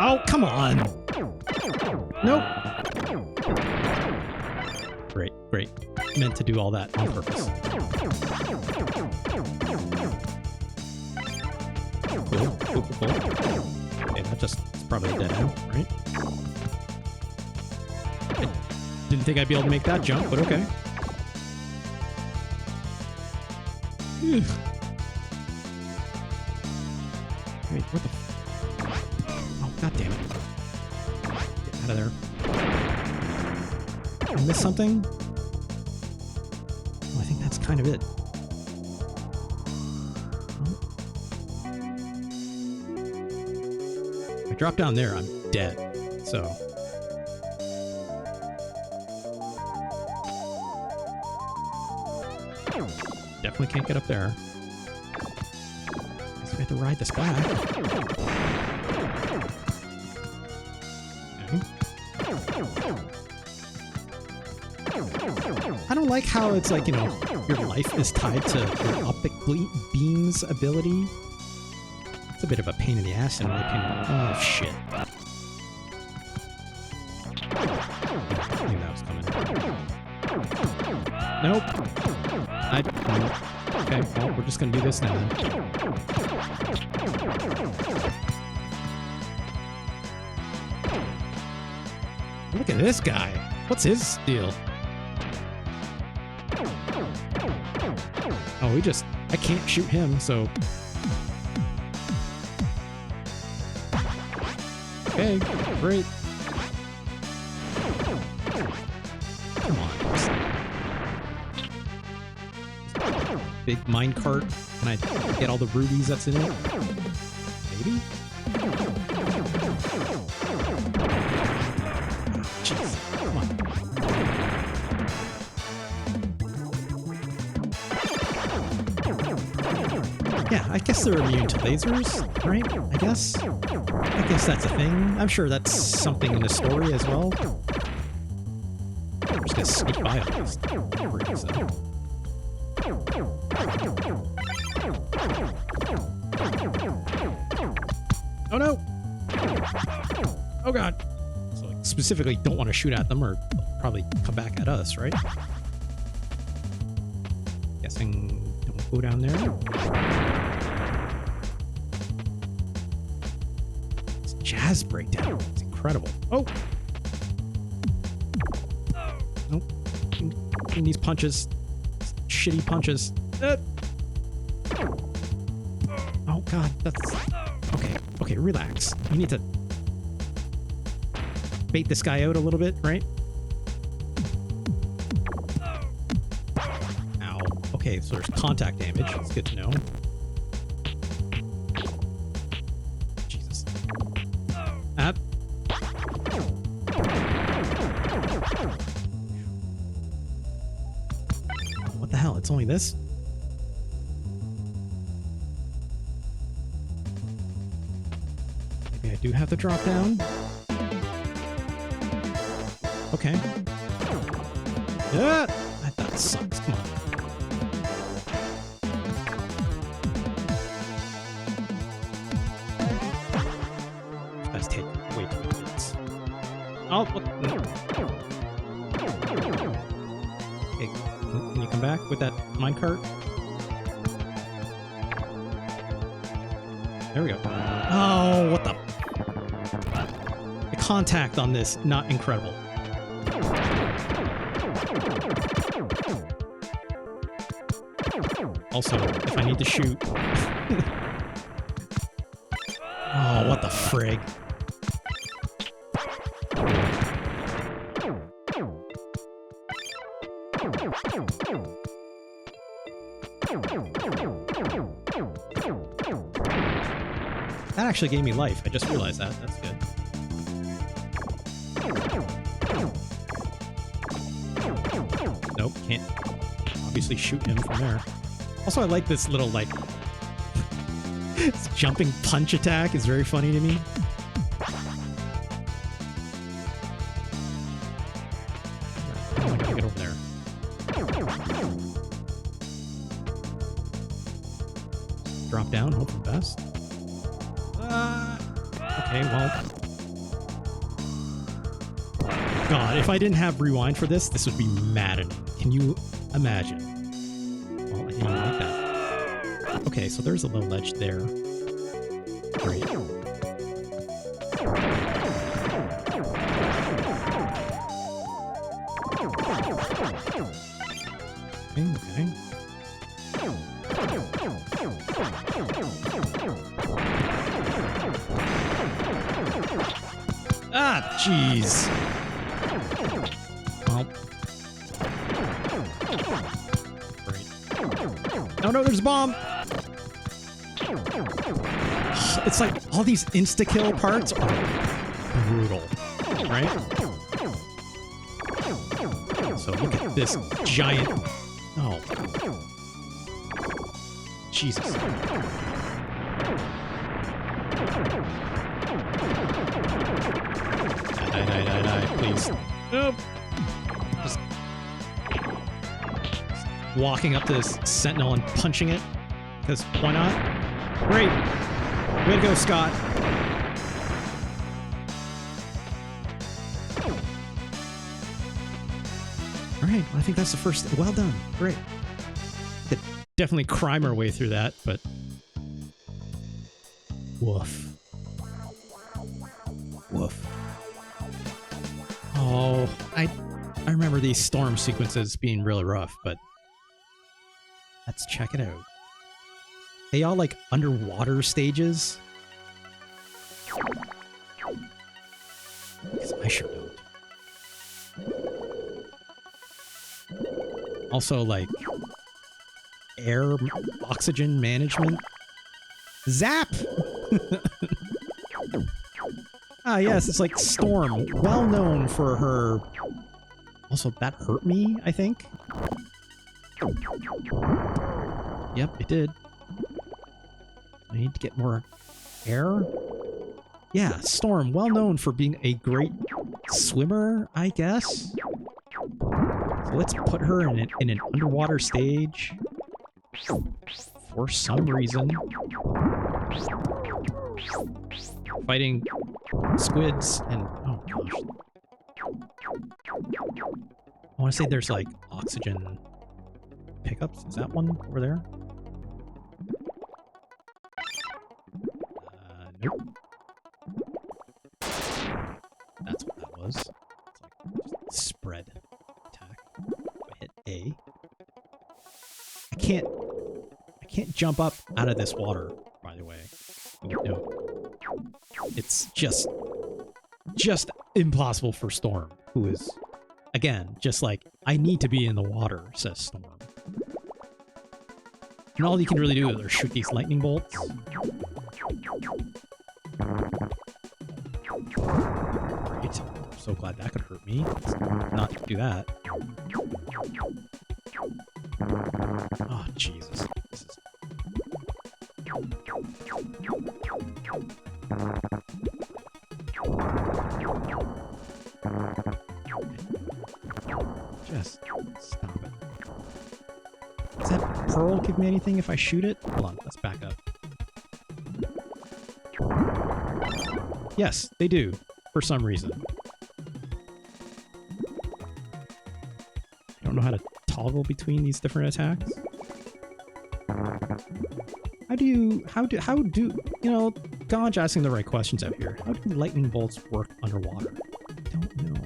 Oh, come on. Nope. Great, great. Meant to do all that on purpose. Cool, cool, cool. Okay, that just is probably a dead end, right? I didn't think I'd be able to make that jump, but okay. Ugh. Wait, what the? Oh, god damn it! Get out of there! Did I miss something? Oh, I think that's kind of it. If I drop down there, I'm dead. So. Definitely can't get up there. Guess we have to ride this back. Okay. I don't like how it's like, you know, your life is tied to your optic beam's ability. It's a bit of a pain in the ass in my opinion. Oh, shit. I knew that was coming. Nope. Okay, well, we're just gonna do this now then. Look at this guy. What's his deal? Oh, I can't shoot him, so. Okay, great. Come on. Big minecart. Can I get all the rubies that's in it? Maybe? Jeez, come on. Yeah, I guess they're immune to lasers, right? I guess that's a thing. I'm sure that's something in the story as well. I'm just gonna sneak by all these rubies though. Oh no! Oh god! So like, specifically don't want to shoot at them or they'll probably come back at us, right? Guessing don't go down there. It's jazz breakdown. It's incredible. Oh! Nope. Getting these punches. Shitty punches. Oh god, that's... Okay, relax. You need to bait this guy out a little bit, right? Ow. Okay, so there's contact damage. That's good to know. Jesus. What the hell? It's only this? Maybe I do have to drop down? Okay. Yeah! That sucks. Come on. That's taking way too many minutes. Oh, look. Hey, can you come back with that minecart? There we go. Oh, what the? The contact on this, not incredible. Also, if I need to shoot... Oh, what the frig? That actually gave me life. I just realized that. That's good. Nope, can't obviously shoot him from there. Also, I like this little, like, this jumping punch attack is very funny to me. Oh, I gotta get over there. Drop down, hope for the best. Okay, well. God, if I didn't have rewind for this, this would be maddening. Can you imagine? Well, I didn't even like that. Okay, so there's a little ledge there. Great. Okay. Ah, jeez. Well. Great. No, there's a bomb! It's like all these insta-kill parts are brutal, right? So look at this giant... Oh. Jesus. Die, please. Nope. Just walking up to this sentinel and punching it. Because why not? Great. Way to go, Scott. Alright, I think that's the first... Well done. Great. Could definitely crime our way through that, but... Woof. Woof. Oh, I remember these storm sequences being really rough, but... Let's check it out. They all like underwater stages? Because I sure don't. Also, like, air oxygen management. Zap! Ah, yes, it's like Storm, well known for her... Also, that hurt me, I think? Yep, it did. I need to get more air. Yeah, Storm, well known for being a great swimmer, I guess. So let's put her in an underwater stage. For some reason. Fighting squids and... Oh, gosh. I want to say there's, like, oxygen pickups. Is that one over there? Nope. That's what that was. It's like just spread attack. If I hit A. I can't jump up out of this water, by the way. No. It's just impossible for Storm, who is, again, just like, I need to be in the water, says Storm. And all you can really do is shoot these lightning bolts. Great. I'm so glad that could hurt me. Let's not do that. Oh, Jesus. This is... Just stop it. Does that pearl give me anything if I shoot it? Hold on, let's back up. Yes, they do, for some reason. I don't know how to toggle between these different attacks? How do you know, God's asking the right questions out here. How do lightning bolts work underwater? I don't know.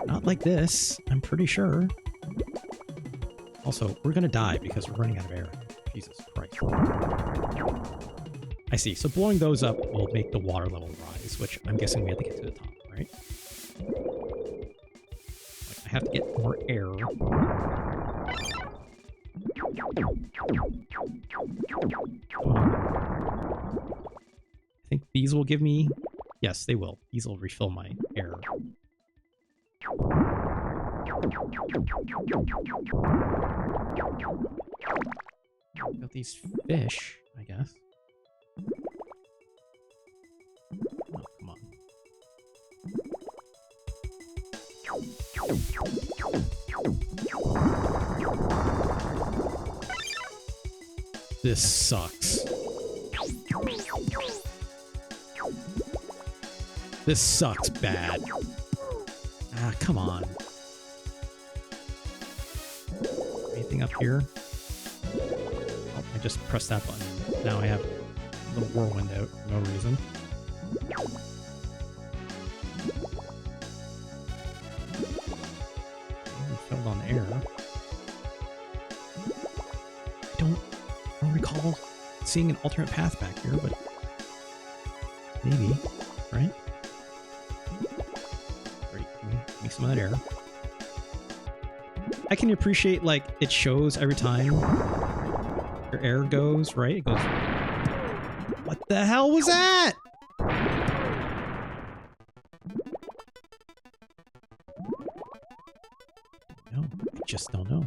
Not like this, I'm pretty sure. Also, we're gonna die because we're running out of air. Jesus Christ. I see, so blowing those up will make the water level rise, which I'm guessing we have to get to the top, right? Like, I have to get more air. I think these will give me... Yes, they will. These will refill my air. Got these fish, I guess. Oh, come on. This sucks. This sucks bad. Ah, come on. Anything up here? Oh, I just pressed that button. Now I have a little whirlwind out for no reason. We filled on air. I don't recall seeing an alternate path back here, but maybe, right? Great, give me some of that air. I can appreciate, like, it shows every time your air goes, right? It goes... What the hell was that? No, I just don't know.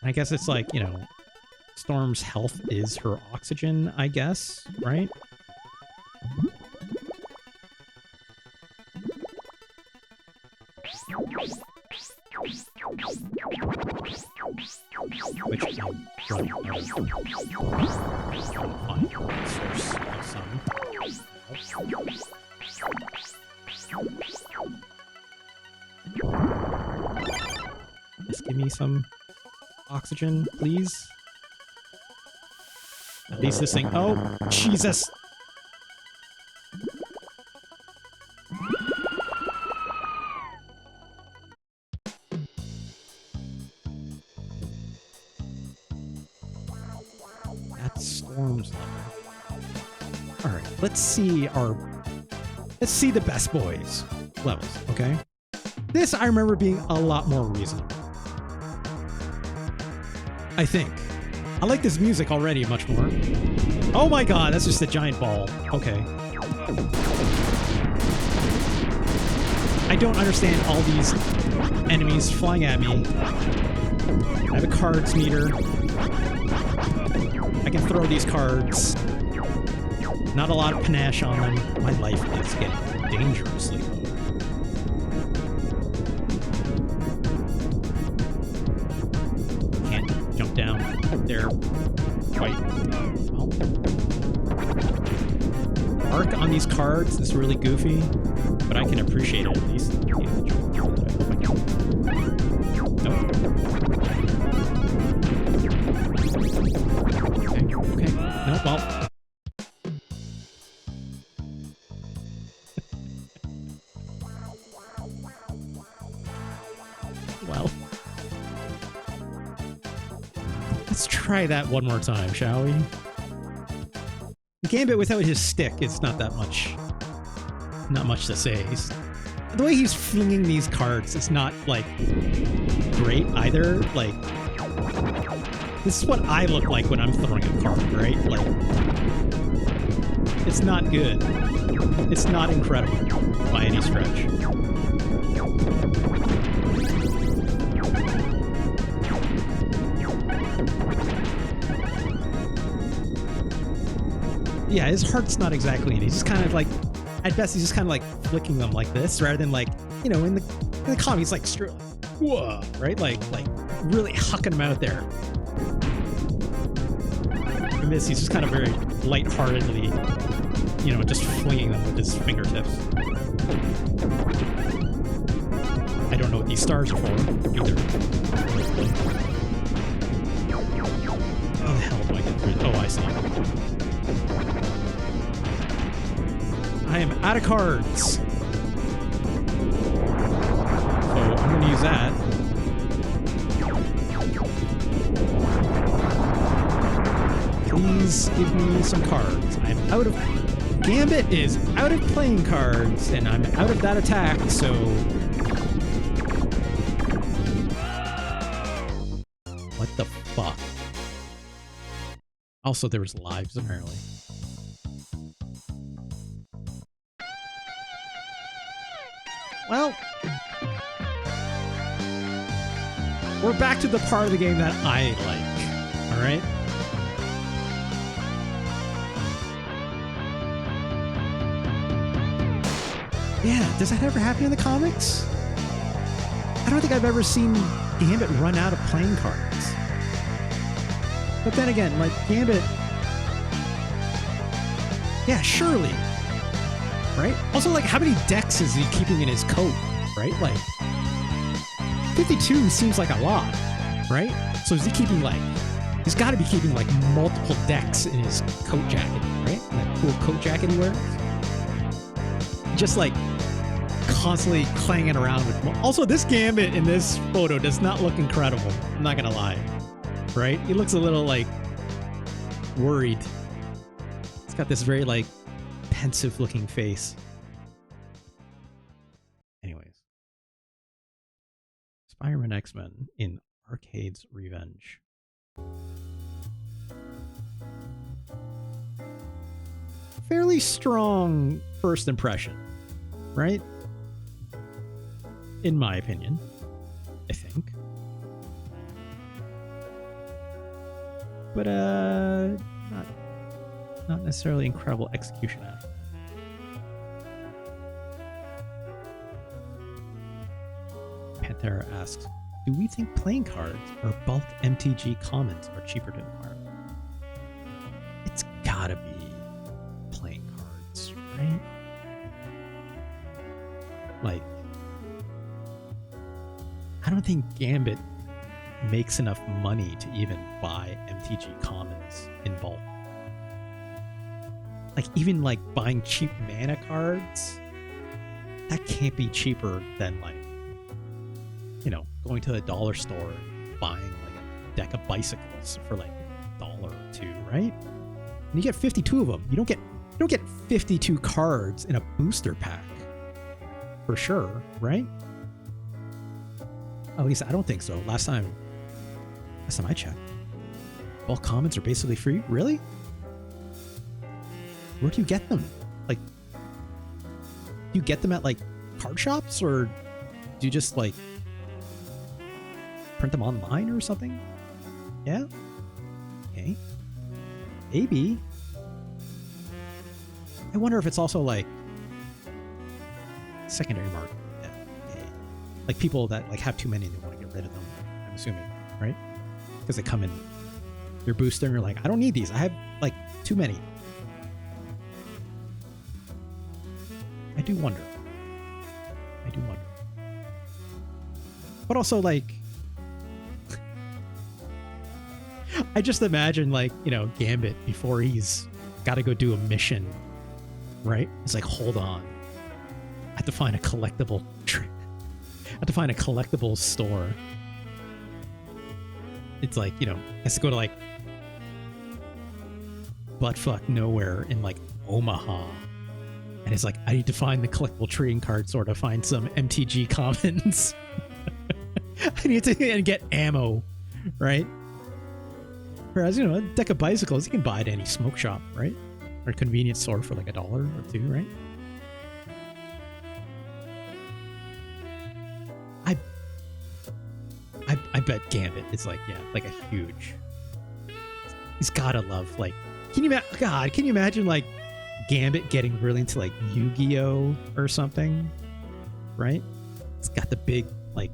I guess it's like, you know, Storm's health is her oxygen, I guess, right? Which I'm running out of fine source of some. Just give me some oxygen, please. At least this thing... Oh, Jesus! That's Storm's level. Alright, let's see the best boys levels, okay? This I remember being a lot more reasonable. I think. I like this music already much more. Oh my god, that's just a giant ball. Okay. I don't understand all these enemies flying at me. I have a cards meter. I can throw these cards. Not a lot of panache on them. My life is getting dangerously low. Down there quite well. Arc on these cards is really goofy, but I can appreciate it at least. Nope. Okay. No, well. Well. Let's try that one more time, shall we? Gambit without his stick, it's not that much. Not much to say. The way he's flinging these cards, it's not, like, great either. Like, this is what I look like when I'm throwing a card, right? Like, it's not good. It's not incredible by any stretch. Yeah, his heart's not exactly in. He's just kind of like, at best, he's just kind of like flicking them like this, rather than like, you know, in the comic, he's like, whoa, right? Like really hucking them out there. In this, he's just kind of very lightheartedly, you know, just flinging them with his fingertips. I don't know what these stars are for either. How the hell do I get through? Oh, I see. I am out of cards. So I'm going to use that. Please give me some cards. I'm out of... Gambit is out of playing cards, and I'm out of that attack, so... What the fuck? Also, there was lives, apparently. Well... We're back to the part of the game that I like, alright? Yeah, does that ever happen in the comics? I don't think I've ever seen Gambit run out of playing cards. But then again, like, Gambit... Yeah, surely. Right? Also, like, how many decks is he keeping in his coat? Right? Like, 52 seems like a lot, right? So is he keeping, like... He's got to be keeping, like, multiple decks in his coat jacket, right? That cool coat jacket he wears. Just, like, constantly clanging around with... Also, this Gambit in this photo does not look incredible. I'm not gonna lie. Right? He looks a little, like, worried. He's got this very, like, pensive-looking face. Anyways. Spider-Man X-Men in Arcade's Revenge. Fairly strong first impression, right? In my opinion, I think. But not necessarily incredible execution at it. Pantera asks, do we think playing cards or bulk MTG commons are cheaper to acquire? It's gotta be playing cards, right? Like, I don't think Gambit makes enough money to even buy MTG commons in bulk. Like, even like buying cheap mana cards, that can't be cheaper than, like, you know, going to the dollar store and buying like a deck of bicycles for like $1 or $2, right? And you get 52 of them. You don't get 52 cards in a booster pack. For sure, right? At least I don't think so. Last time I checked, bulk commons are basically free. Really? Where do you get them? Like, do you get them at like card shops, or do you just like print them online or something? Yeah. Okay. Maybe. I wonder if it's also like secondary market. Yeah. Like people that like have too many and they want to get rid of them, I'm assuming, right? Because they come in your booster and you're like, I don't need these. I have like too many. I do wonder. But also, like, I just imagine, like, you know, Gambit before he's got to go do a mission, right? It's like, hold on. I have to find a collectible. I have to find a collectible store. It's like, you know, has to go to like buttfuck nowhere in like Omaha. And it's like, I need to find the collectible trading card store to find some MTG commons. I need to and get ammo, right? Whereas, you know, a deck of bicycles, you can buy at any smoke shop, right? Or a convenience store for like $1 or $2, right? I bet Gambit is like, yeah, like a huge... He's gotta love, like... Can you imagine, like, Gambit getting really into, like, Yu-Gi-Oh! Or something? Right? It's got the big, like,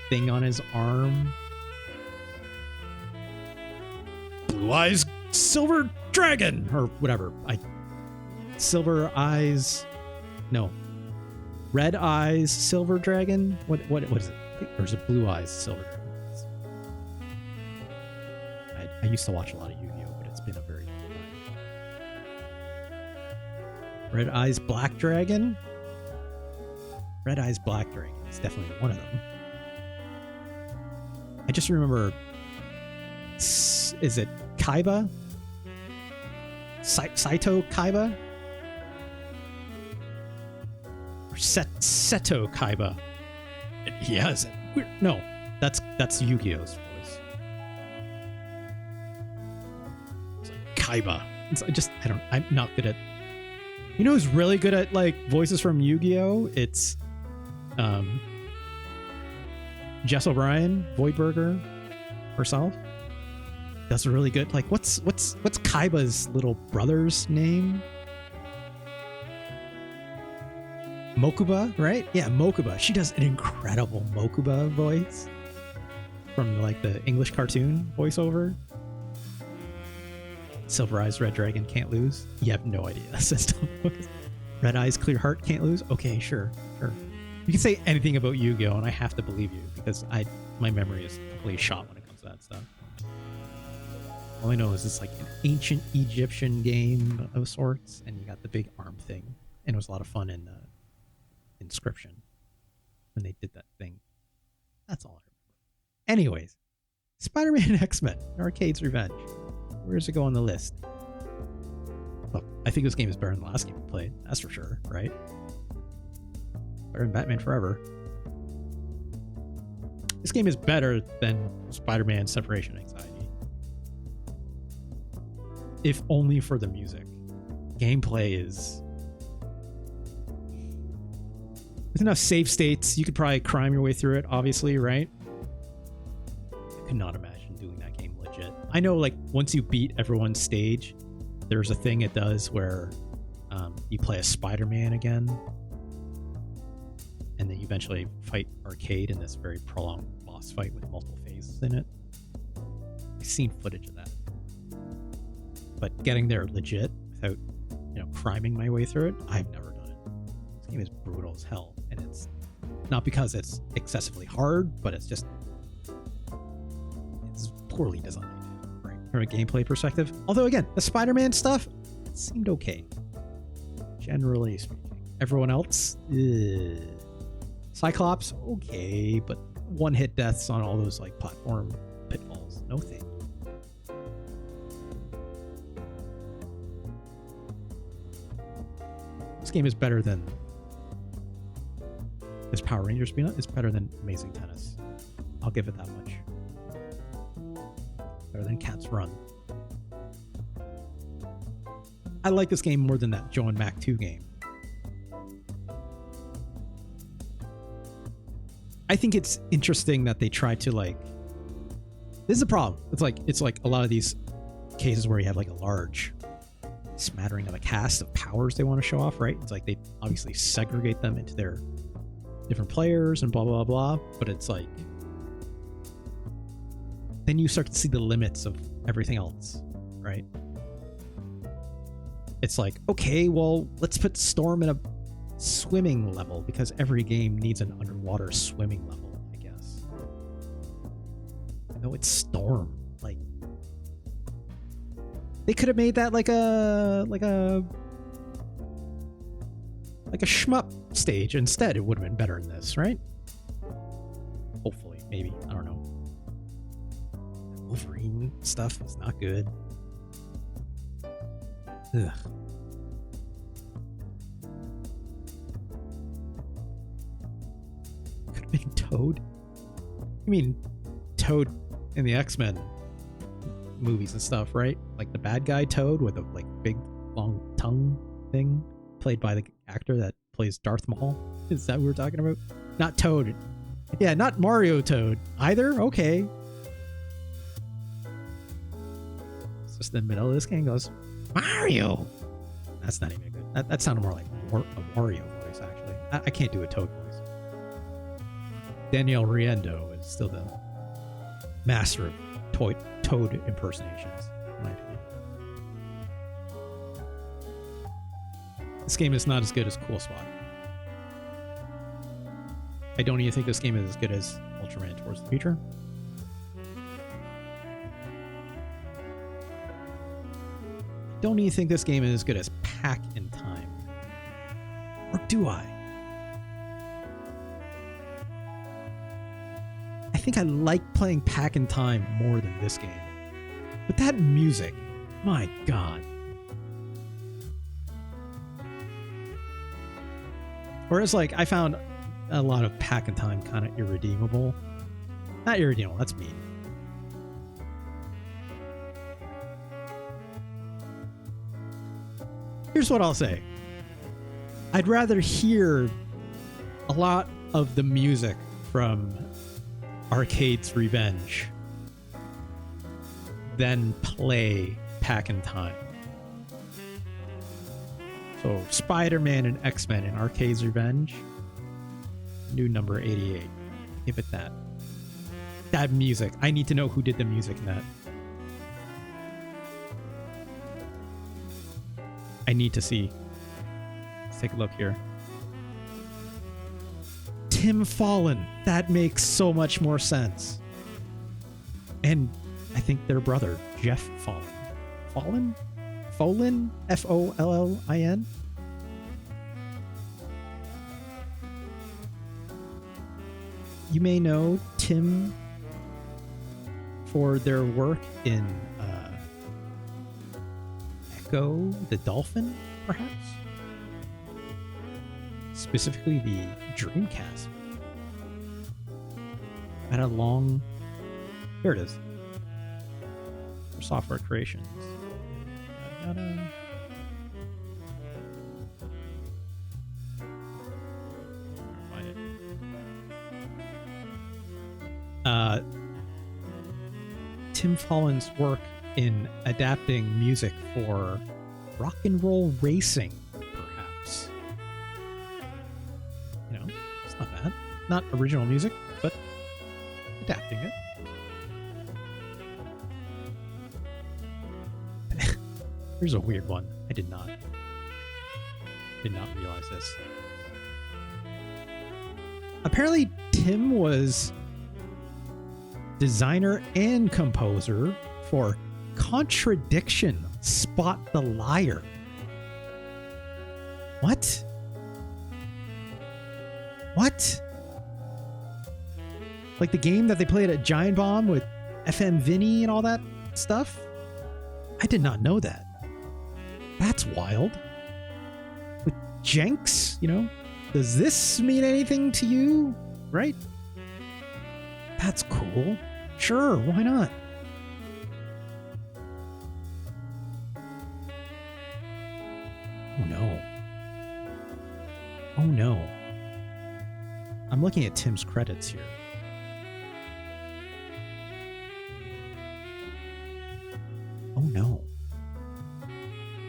thing on his arm. Blue Eyes Silver Dragon! Or whatever. Silver Eyes. No. Red Eyes Silver Dragon? What is it? Or is it Blue Eyes Silver Dragon? I used to watch a lot of Yu-Gi-Oh, but it's been a very long time. Red Eyes Black Dragon? Red Eyes Black Dragon is definitely one of them. I just remember, is it Kaiba? Saito Kaiba? Or Seto Kaiba? He has it. No, that's Yu-Gi-Oh's voice. It's like Kaiba. I'm not good at. You know who's really good at like voices from Yu-Gi-Oh? It's Jess O'Brien, Voidburger herself. That's really good. Like, what's Kaiba's little brother's name? Mokuba, right? Yeah, Mokuba. She does an incredible Mokuba voice from like the English cartoon voiceover. Silver Eyes Red Dragon can't lose. You have no idea. Red Eyes Clear Heart can't lose. Okay, sure. You can say anything about Yu-Gi-Oh, and I have to believe you because my memory is completely shot when it comes to that stuff. All I know is it's like an ancient Egyptian game of sorts, and you got the big arm thing, and it was a lot of fun in Inscription when they did that thing. That's all I remember. Anyways, Spider-Man X-Men, Arcade's Revenge. Where does it go on the list? Look, I think this game is better than the last game we played. That's for sure, right? Better than Batman Forever. This game is better than Spider-Man Separation Anxiety. If only for the music. Gameplay is... There's enough save states. You could probably crime your way through it, obviously, right? I could not imagine doing that game legit. I know, like, once you beat everyone's stage, there's a thing it does where you play as Spider-Man again, and then you eventually fight Arcade in this very prolonged boss fight with multiple phases in it. I've seen footage of that. But getting there legit without, criming my way through it, I've never done it. This game is brutal as hell, and it's not because it's excessively hard, but it's poorly designed, right? From a gameplay perspective. Although again, the Spider-Man stuff, it seemed okay. Generally speaking. Everyone else, Cyclops, okay, but one-hit deaths on all those like platform pitfalls. No thank you. This game is better than this Power Rangers Peanut. It's better than Amazing Tennis. I'll give it that much. Better than Cat's Run. I like this game more than that Joe and Mac 2 game. I think it's interesting that they try to like... This is a problem. It's like a lot of these cases where you have like a large smattering of a cast of powers they want to show off, right? It's like they obviously segregate them into their different players and blah, blah, blah. But it's like... Then you start to see the limits of everything else, right? It's like, okay, well, let's put Storm in a swimming level because every game needs an underwater swimming level, I guess. No, it's Storm. Like, they could have made that like a shmup stage instead. It would have been better than this, right? Hopefully, maybe. I don't know. Wolverine stuff is not good. Ugh. Could have been Toad. I mean, Toad in the X-Men movies and stuff, right? Like the bad guy Toad with a like big long tongue thing, played by the actor that plays Darth Maul. Is that what we're talking about? Not Toad. Yeah, not Mario Toad either. Okay. It's just the middle of this game goes, Mario. That's not even good. That sounded more like a Wario voice, actually. I can't do a Toad voice. Danielle Riendeau is still the master of Toad impersonations, in my opinion. This game is not as good as Cool Spot. I don't even think this game is as good as Ultraman Towards the Future. I don't even think this game is as good as Pack in Time. Or do I? I think I like playing Pack in Time more than this game. But that music, my god. Whereas, like, I found a lot of Pack in Time kind of irredeemable. Not irredeemable, that's mean. Here's what I'll say. I'd rather hear a lot of the music from Arcade's Revenge than play Pack in Time. So Spider-Man and X-Men in Arcade's Revenge, new number 88. Give it that. That music. I need to know who did the music in that. I need to see. Let's take a look here. Tim Fallon. That makes so much more sense. And I think their brother, Jeff Fallon. Fallon? Follin? Follin? You may know Tim for their work in Echo the Dolphin, perhaps? Specifically the Dreamcast. Had a long... Here it is. For software creations. Yada, yada. Find it. Tim Fallon's work in adapting music for rock and roll racing, perhaps. You know, it's not bad. Not original music, but adapting it. Here's a weird one. I did not realize this. Apparently, Tim was designer and composer for Contradiction, Spot the Liar. What? What? Like the game that they played at Giant Bomb with FM Vinny and all that stuff? I did not know that. That's wild. With Jenks, you know? Does this mean anything to you? Right? That's cool. Sure, why not? Oh no. Oh no. I'm looking at Tim's credits here. Oh no.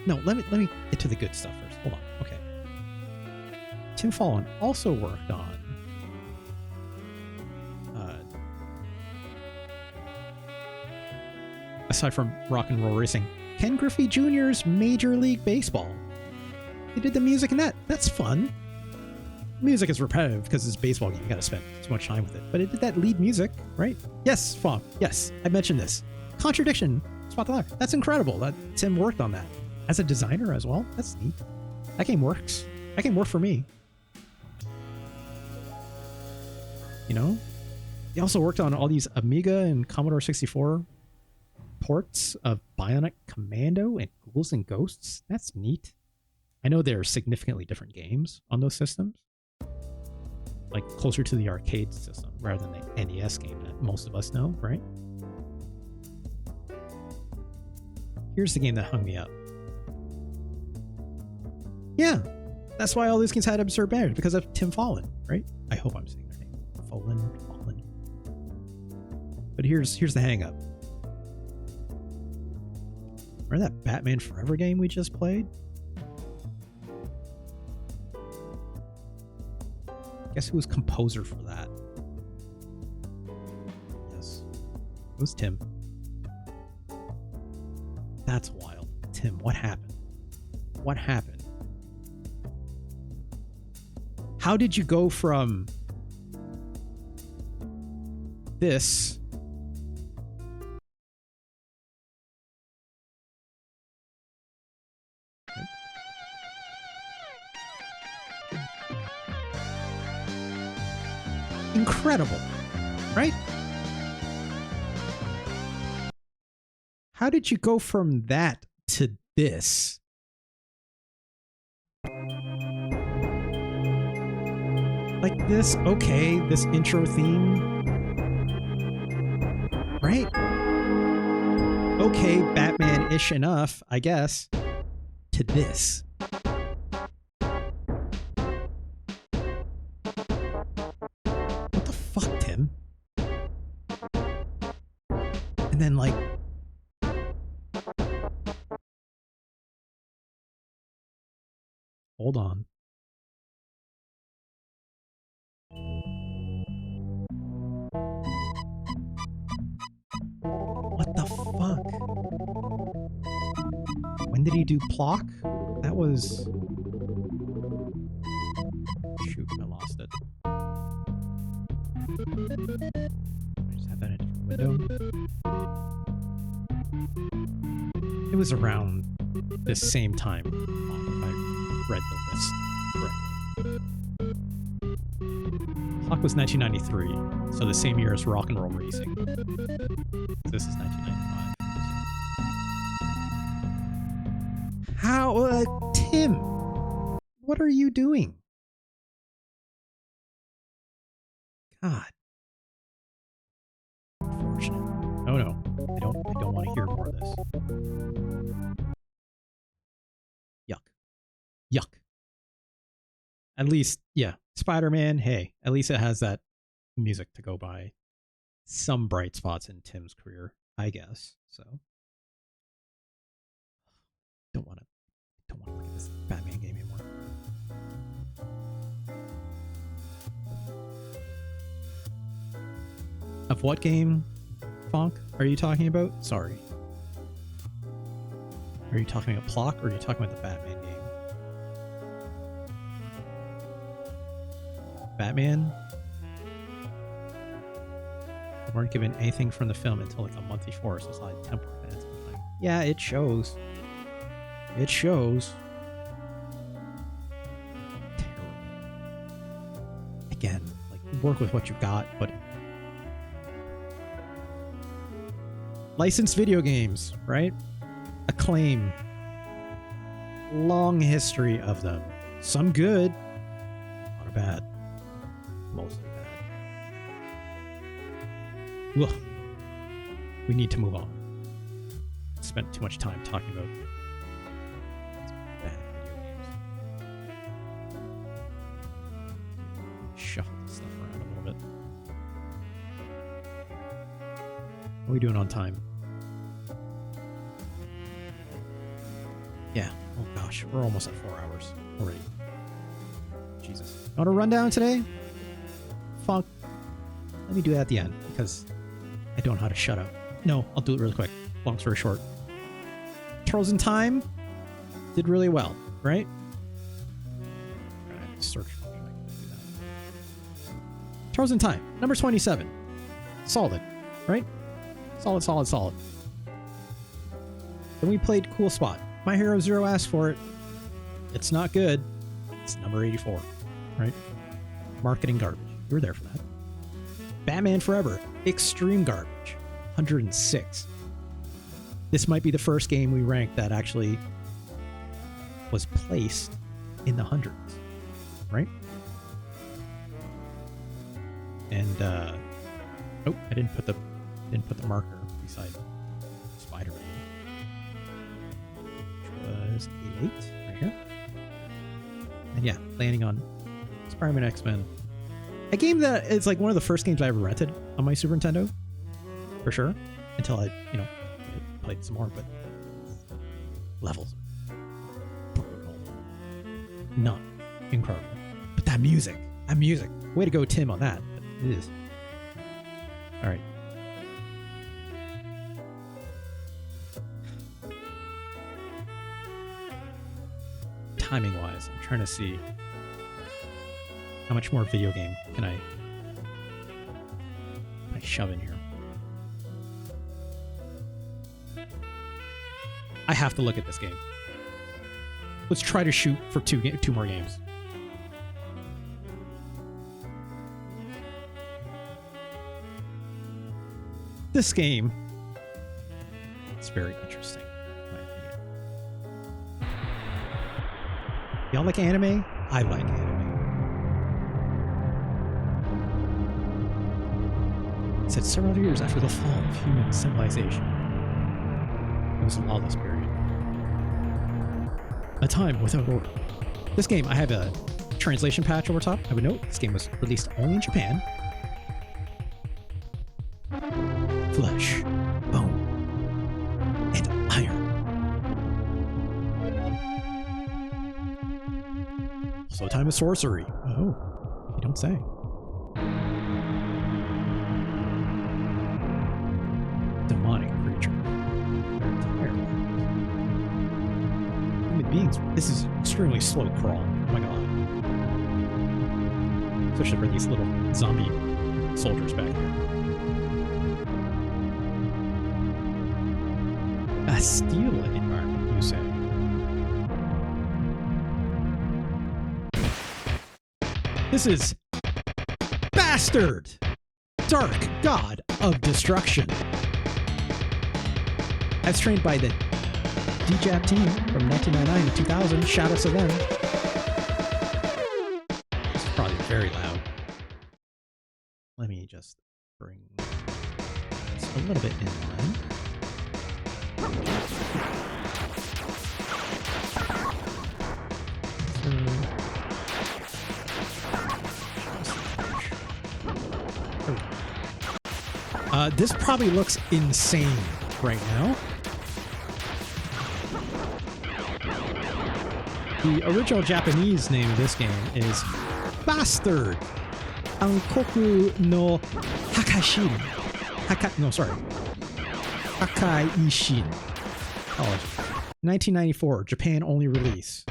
No, let me get to the good stuff first. Hold on. Okay. Tim Fallon also worked on aside from rock and roll racing, Ken Griffey Jr.'s Major League Baseball. He did the music in that. That's fun. Music is repetitive because it's a baseball game. You gotta spend too much time with it. But it did that lead music, right? Yes, Fong. Yes, I mentioned this. Contradiction, Spot the Liar. That's incredible that Tim worked on that. As a designer as well. That's neat. That game works. That game worked for me. You know? He also worked on all these Amiga and Commodore 64 ports of Bionic Commando and Ghouls and Ghosts. That's neat. I know they're significantly different games on those systems. Like closer to the arcade system rather than the NES game that most of us know, right? Here's the game that hung me up. Yeah, that's why all these games had absurd banners, because of Tim Fallon, right? I hope I'm saying their name. Fallon. But here's the hang up. Remember that Batman Forever game we just played? Guess who was composer for that? Yes, it was Tim. That's wild. Tim, what happened? What happened? How did you go from this incredible, right? How did you go from that to this? Like this, okay, this intro theme, right? Okay, Batman-ish enough, I guess, to this. What the fuck, Tim? And then, like, hold on. What the fuck? When did he do Plock? That was... Shoot, I lost it. Just have that in a different window. It was around the same time, if I read the list correctly. Plock was 1993, so the same year as Rock and Roll Racing. This is 1995. How, Tim? What are you doing? God. Unfortunate. Oh no, I don't want to hear more of this. Yuck. Yuck. At least, yeah, Spider-Man, hey, at least it has that music to go by. Some bright spots in Tim's career, I guess. So don't want to look at this Batman game anymore. Of what game, Fonk, are you talking about? Sorry. Are you talking about Plock or are you talking about the Batman game? Batman? We weren't given anything from the film until like a month before, so it's like temporary. Yeah, it shows. It shows. Terrible. Again, like, work with what you got, but licensed video games, right? Acclaim. Long history of them. Some good, a lot of bad. Mostly bad. Well, we need to move on. Spent too much time talking about bad video games. Shuffle this stuff around a little bit. What are we doing on time? Yeah. Oh gosh, we're almost at 4 hours already. Jesus. Want a rundown today? Funk. Let me do that at the end because I don't know how to shut up. No, I'll do it really quick. Long story short. Turtles in Time did really well, right? I have to search for me. I can do that. Turtles in Time, number 27. Solid, right? Solid, solid, solid. Then we played Cool Spot. My Hero Zero asked for it. It's not good. It's number 84, right? Marketing garbage. You were there for that. Batman Forever. Extreme garbage. 106. This might be the first game we ranked that actually was placed in the hundreds, right? And oh, I didn't put the marker beside Spider-Man, which was 88 right here. And yeah, landing on Spider-Man X-Men, a game that is like one of the first games I ever rented on my Super Nintendo, for sure. Until I, played some more, but levels brutal, not incredible. But that music, way to go, Tim, on that. But it is. All right. Timing wise, I'm trying to see. How much more video game can I shove in here? I have to look at this game. Let's try to shoot for two more games. This game, it's very interesting, in my opinion. Y'all like anime? I like anime. It said several years after the fall of human civilization. It was a lawless period. A time without order. This game, I have a translation patch over top. I would note this game was released only in Japan. Flesh, bone, and iron. So time of sorcery. Oh, you don't say. Demonic creature. Human beings. This is extremely slow crawl. Oh my god. Especially for these little zombie soldiers back here. A steel environment, you say? This is Bastard, Dark God of Destruction. As trained by the DJAP team from 1999 to 2000, shout out to them. This is probably very loud. Let me just bring this a little bit in line. This probably looks insane right now. The original Japanese name of this game is Bastard Ankoku no Hakaishin. Hakaishin. Apologies. 1994, Japan only release.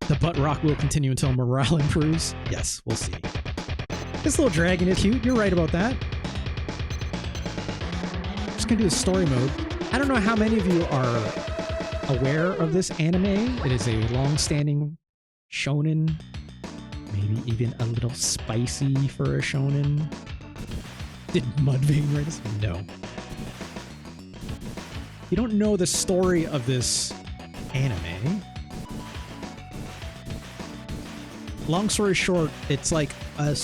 The butt rock will continue until morale improves. Yes, we'll see. This little dragon is cute. You're right about that. Just gonna do the story mode. I don't know how many of you are aware of this anime. It is a long-standing shonen. Maybe even a little spicy for a shonen. Did Mudvayne write this? No. You don't know the story of this anime. Long story short, it's like a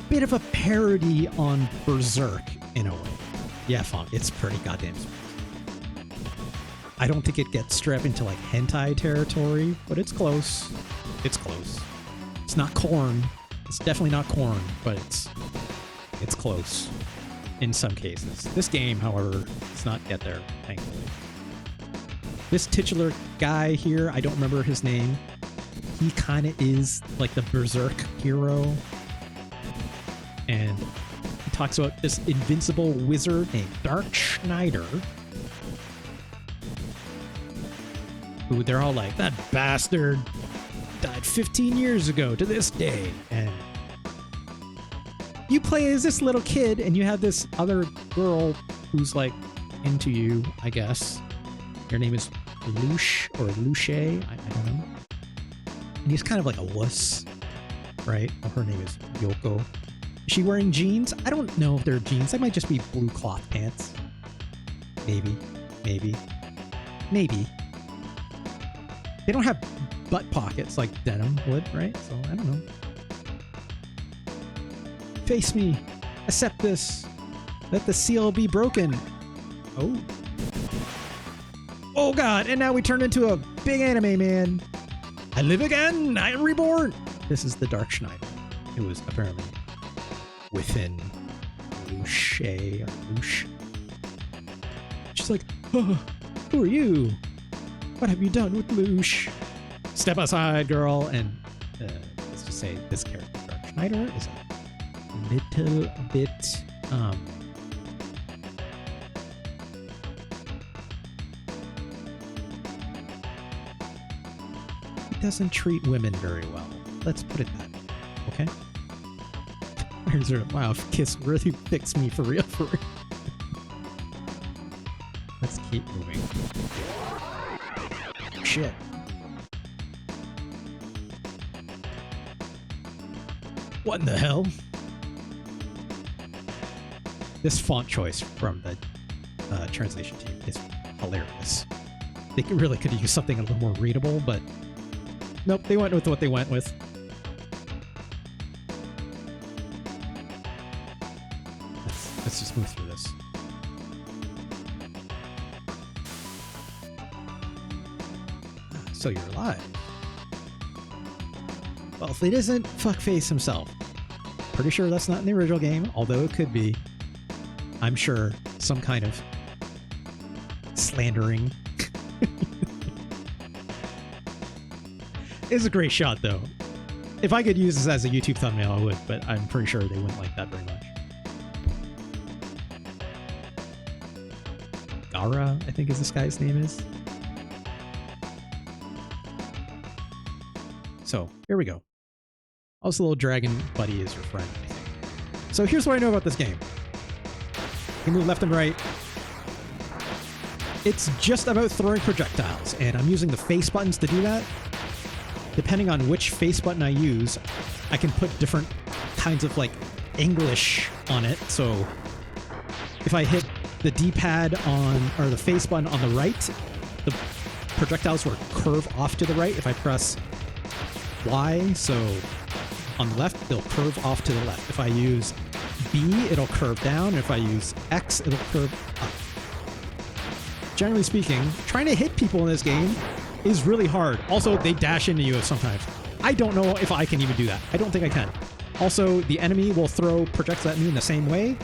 bit of a parody on Berserk in a way. Yeah, Funk, it's pretty goddamn smart. I don't think it gets strapped into like hentai territory, but it's close. It's close. It's not corn. It's definitely not corn, but it's close in some cases. This game, however, does not get there, thankfully. This titular guy here, I don't remember his name. He kind of is like the Berserk hero. And he talks about this invincible wizard named Dark Schneider. Who they're all like, that bastard died 15 years ago to this day. And you play as this little kid and you have this other girl who's like into you, I guess. Her name is Lush or Luche, I don't know. And he's kind of like a wuss, right? Well, her name is Yoko. Is she wearing jeans? I don't know if they're jeans. They might just be blue cloth pants. Maybe. Maybe. Maybe. They don't have butt pockets like denim would, right? So, I don't know. Face me. Accept this. Let the seal be broken. Oh. Oh god, and now we turn into a big anime man. I live again! I am reborn! This is the Dark Schneider. It was apparently within Luche or Lush. She's like, oh, who are you? What have you done with Lush? Step aside, girl. And let's just say this character, Dark Schneider, is a little bit doesn't treat women very well. Let's put it that way, okay? Wow, Kiss really picks me for real, for real. Let's keep moving. Shit. What in the hell? This font choice from the translation team is hilarious. They really could use something a little more readable, but nope, they went with what they went with. Let's just move through this. So you're alive. Well, if it isn't Fuckface himself. Pretty sure that's not in the original game, although it could be. I'm sure some kind of slandering. It's a great shot, though. If I could use this as a YouTube thumbnail, I would, but I'm pretty sure they wouldn't like that very much. Gara, I think is this guy's name is. So, here we go. Also, little dragon buddy is your friend, I think. So here's what I know about this game. You can move left and right. It's just about throwing projectiles, and I'm using the face buttons to do that. Depending on which face button I use, I can put different kinds of, like, English on it. So if I hit the D-pad on, or the face button on the right, the projectiles will curve off to the right. If I press Y, so on the left, they'll curve off to the left. If I use B, it'll curve down. If I use X, it'll curve up. Generally speaking, trying to hit people in this game is really hard. Also, they dash into you sometimes. I don't know if I can even do that. I don't think I can. Also, the enemy will throw projectiles at me in the same way,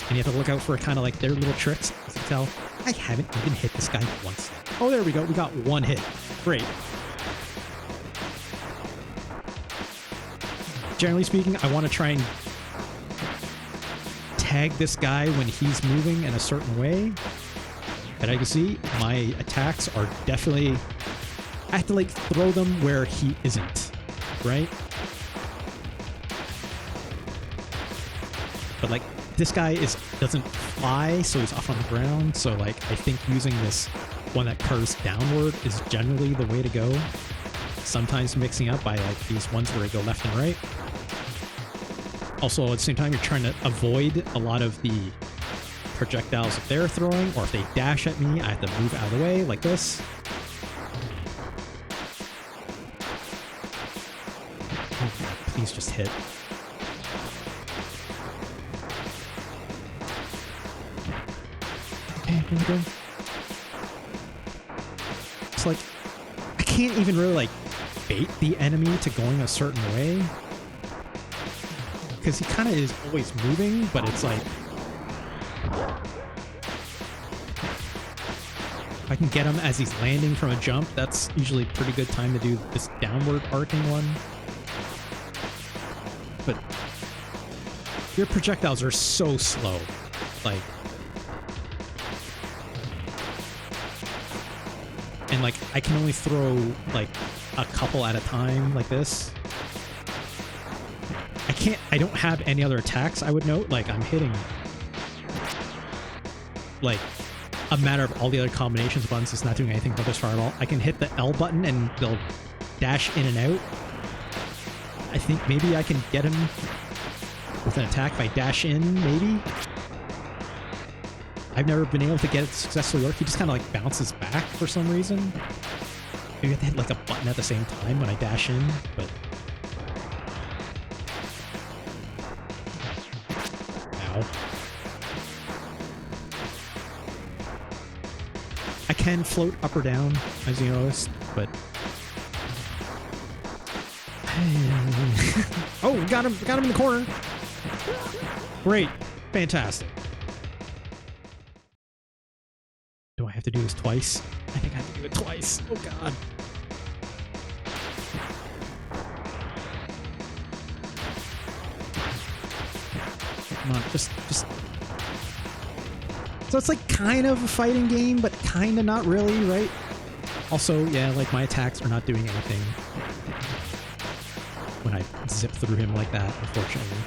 and you have to look out for kind of like their little tricks. As you can tell, I haven't even hit this guy once. Oh, there we go. We got one hit. Great. Generally speaking, I want to try and tag this guy when he's moving in a certain way. And I can see my attacks are definitely, I have to like throw them where he isn't, right? But like this guy doesn't fly, so he's off on the ground. So like I think using this one that curves downward is generally the way to go. Sometimes mixing up by like these ones where they go left and right. Also, at the same time, you're trying to avoid a lot of the projectiles that they're throwing, or if they dash at me, I have to move out of the way like this. Oh, please just hit. Okay, here we go. It's like, I can't even really like bait the enemy to going a certain way, because he kind of is always moving, but it's like, if I can get him as he's landing from a jump, that's usually a pretty good time to do this downward arcing one. But your projectiles are so slow. Like, and like I can only throw like a couple at a time like this. I don't have any other attacks, I would note. Like, I'm hitting like a matter of all the other combinations of buttons. It's not doing anything but this fireball. I can hit the L button and they'll dash in and out. I think maybe I can get him with an attack if I dash in, maybe. I've never been able to get it to successfully work. He just kind of like bounces back for some reason. Maybe I have to hit like a button at the same time when I dash in, but I can float up or down, as you noticed, but oh, got him in the corner. Great, fantastic. Do I have to do this twice? I think I have to do it twice. Oh god. Come on, just. So it's like kind of a fighting game, but kind of not really, right? Also, yeah, like my attacks are not doing anything when I zip through him like that, unfortunately.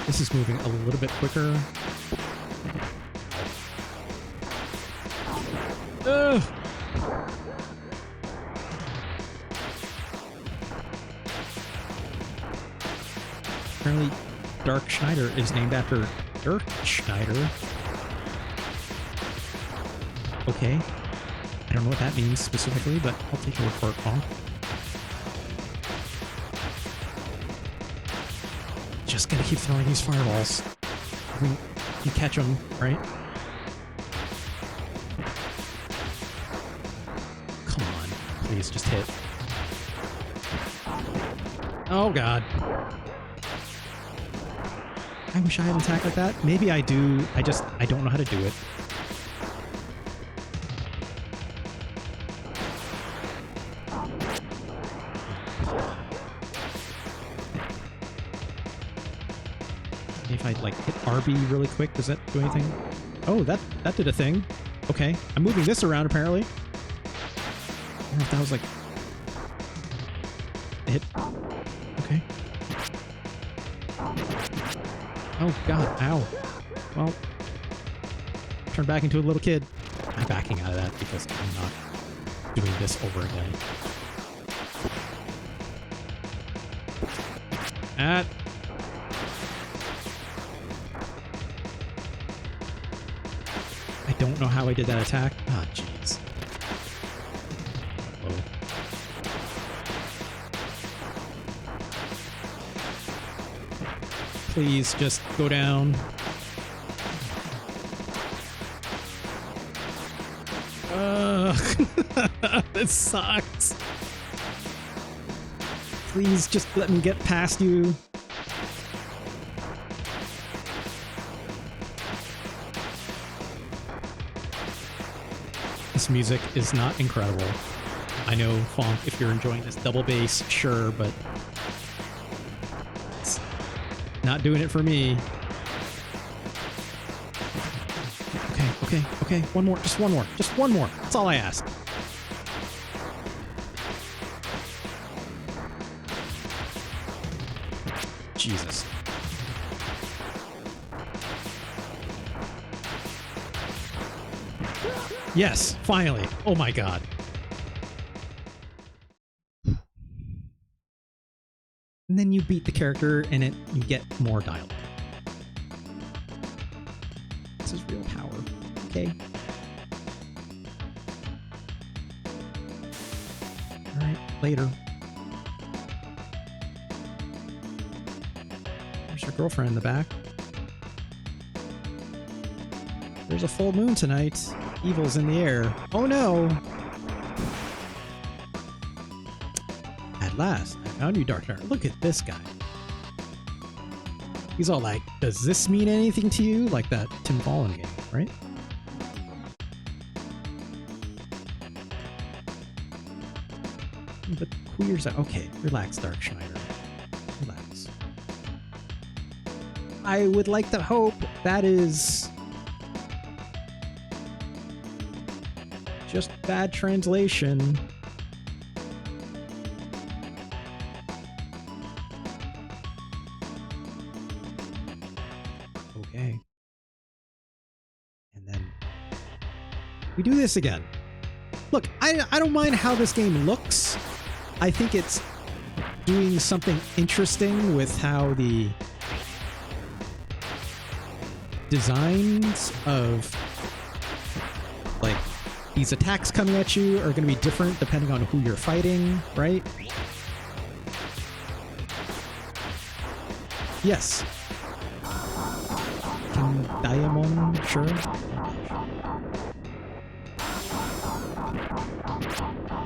This is moving a little bit quicker. Ugh. Apparently, Dark Schneider is named after Dirk Schneider. Okay. I don't know what that means specifically, but I'll take your report call. Just gotta keep throwing these fireballs. I mean, you catch them, right? Come on. Please, just hit. Oh, God. I wish I had an attack like that. Maybe I do. I don't know how to do it. If I like hit RB really quick, does that do anything? Oh, that did a thing. Okay, I'm moving this around apparently. I don't know if that was like a hit. Okay. Oh God! Ow. Well, turn back into a little kid. I'm backing out of that because I'm not doing this over again. I don't know how I did that attack. Ah, jeez. Oh. Please just go down. This sucks. Please just let me get past you. This music is not incredible. I know, Funk, if you're enjoying this double bass, sure, but it's not doing it for me. Okay. One more. Just one more. Just one more. That's all I ask. Jesus. Yes, finally. Oh my God. And then you beat the character and you get more dialogue. This is real power. Okay. Alright, later. There's your girlfriend in the back. There's a full moon tonight. Evil's in the air. Oh no! At last, I found you, Dark Knight. Look at this guy. He's all like, does this mean anything to you? Like that Tim Fallen game, right? But queers are okay. Relax, Dark Schneider. Relax. I would like to hope that is just bad translation. Okay. And then we do this again. Look, I don't mind how this game looks. I think it's doing something interesting with how the designs of like these attacks coming at you are going to be different depending on who you're fighting, right? Yes. Can Diamond? Sure.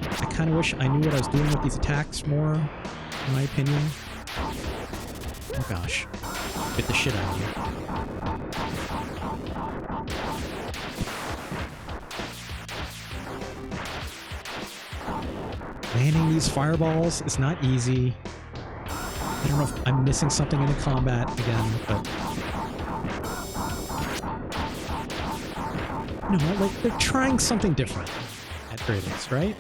I kind of wish I knew what I was doing with these attacks more, in my opinion. Oh gosh. Get the shit out of you. Landing these fireballs is not easy. I don't know if I'm missing something in the combat again, but No, like they're trying something different at Kratos, right?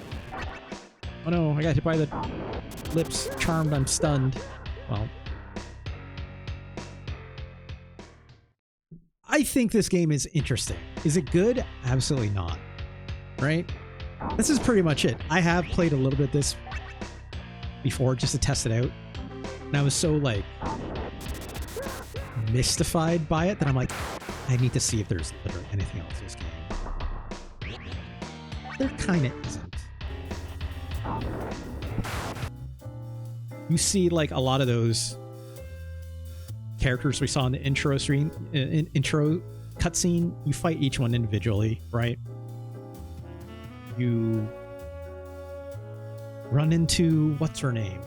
Oh no, I got hit by the lips. Charmed, I'm stunned. Well, I think this game is interesting. Is it good? Absolutely not. Right? This is pretty much it. I have played a little bit of this before just to test it out. And I was so like mystified by it that I'm like, I need to see if there's literally anything else in this game. There kind of isn't. You see like a lot of those characters we saw in the intro screen, intro cutscene. You fight each one individually, right? You run into what's her name?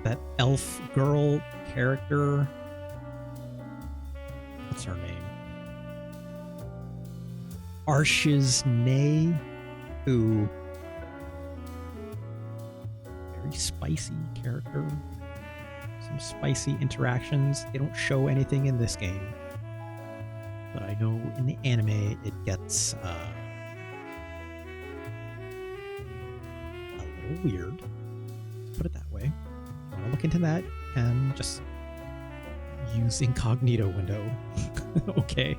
That elf girl character. What's her name? Arshizne, who very spicy character. Some spicy interactions. They don't show anything in this game, but I know in the anime it gets a little weird. Let's put it that way. Want to look into that and just use incognito window. Okay.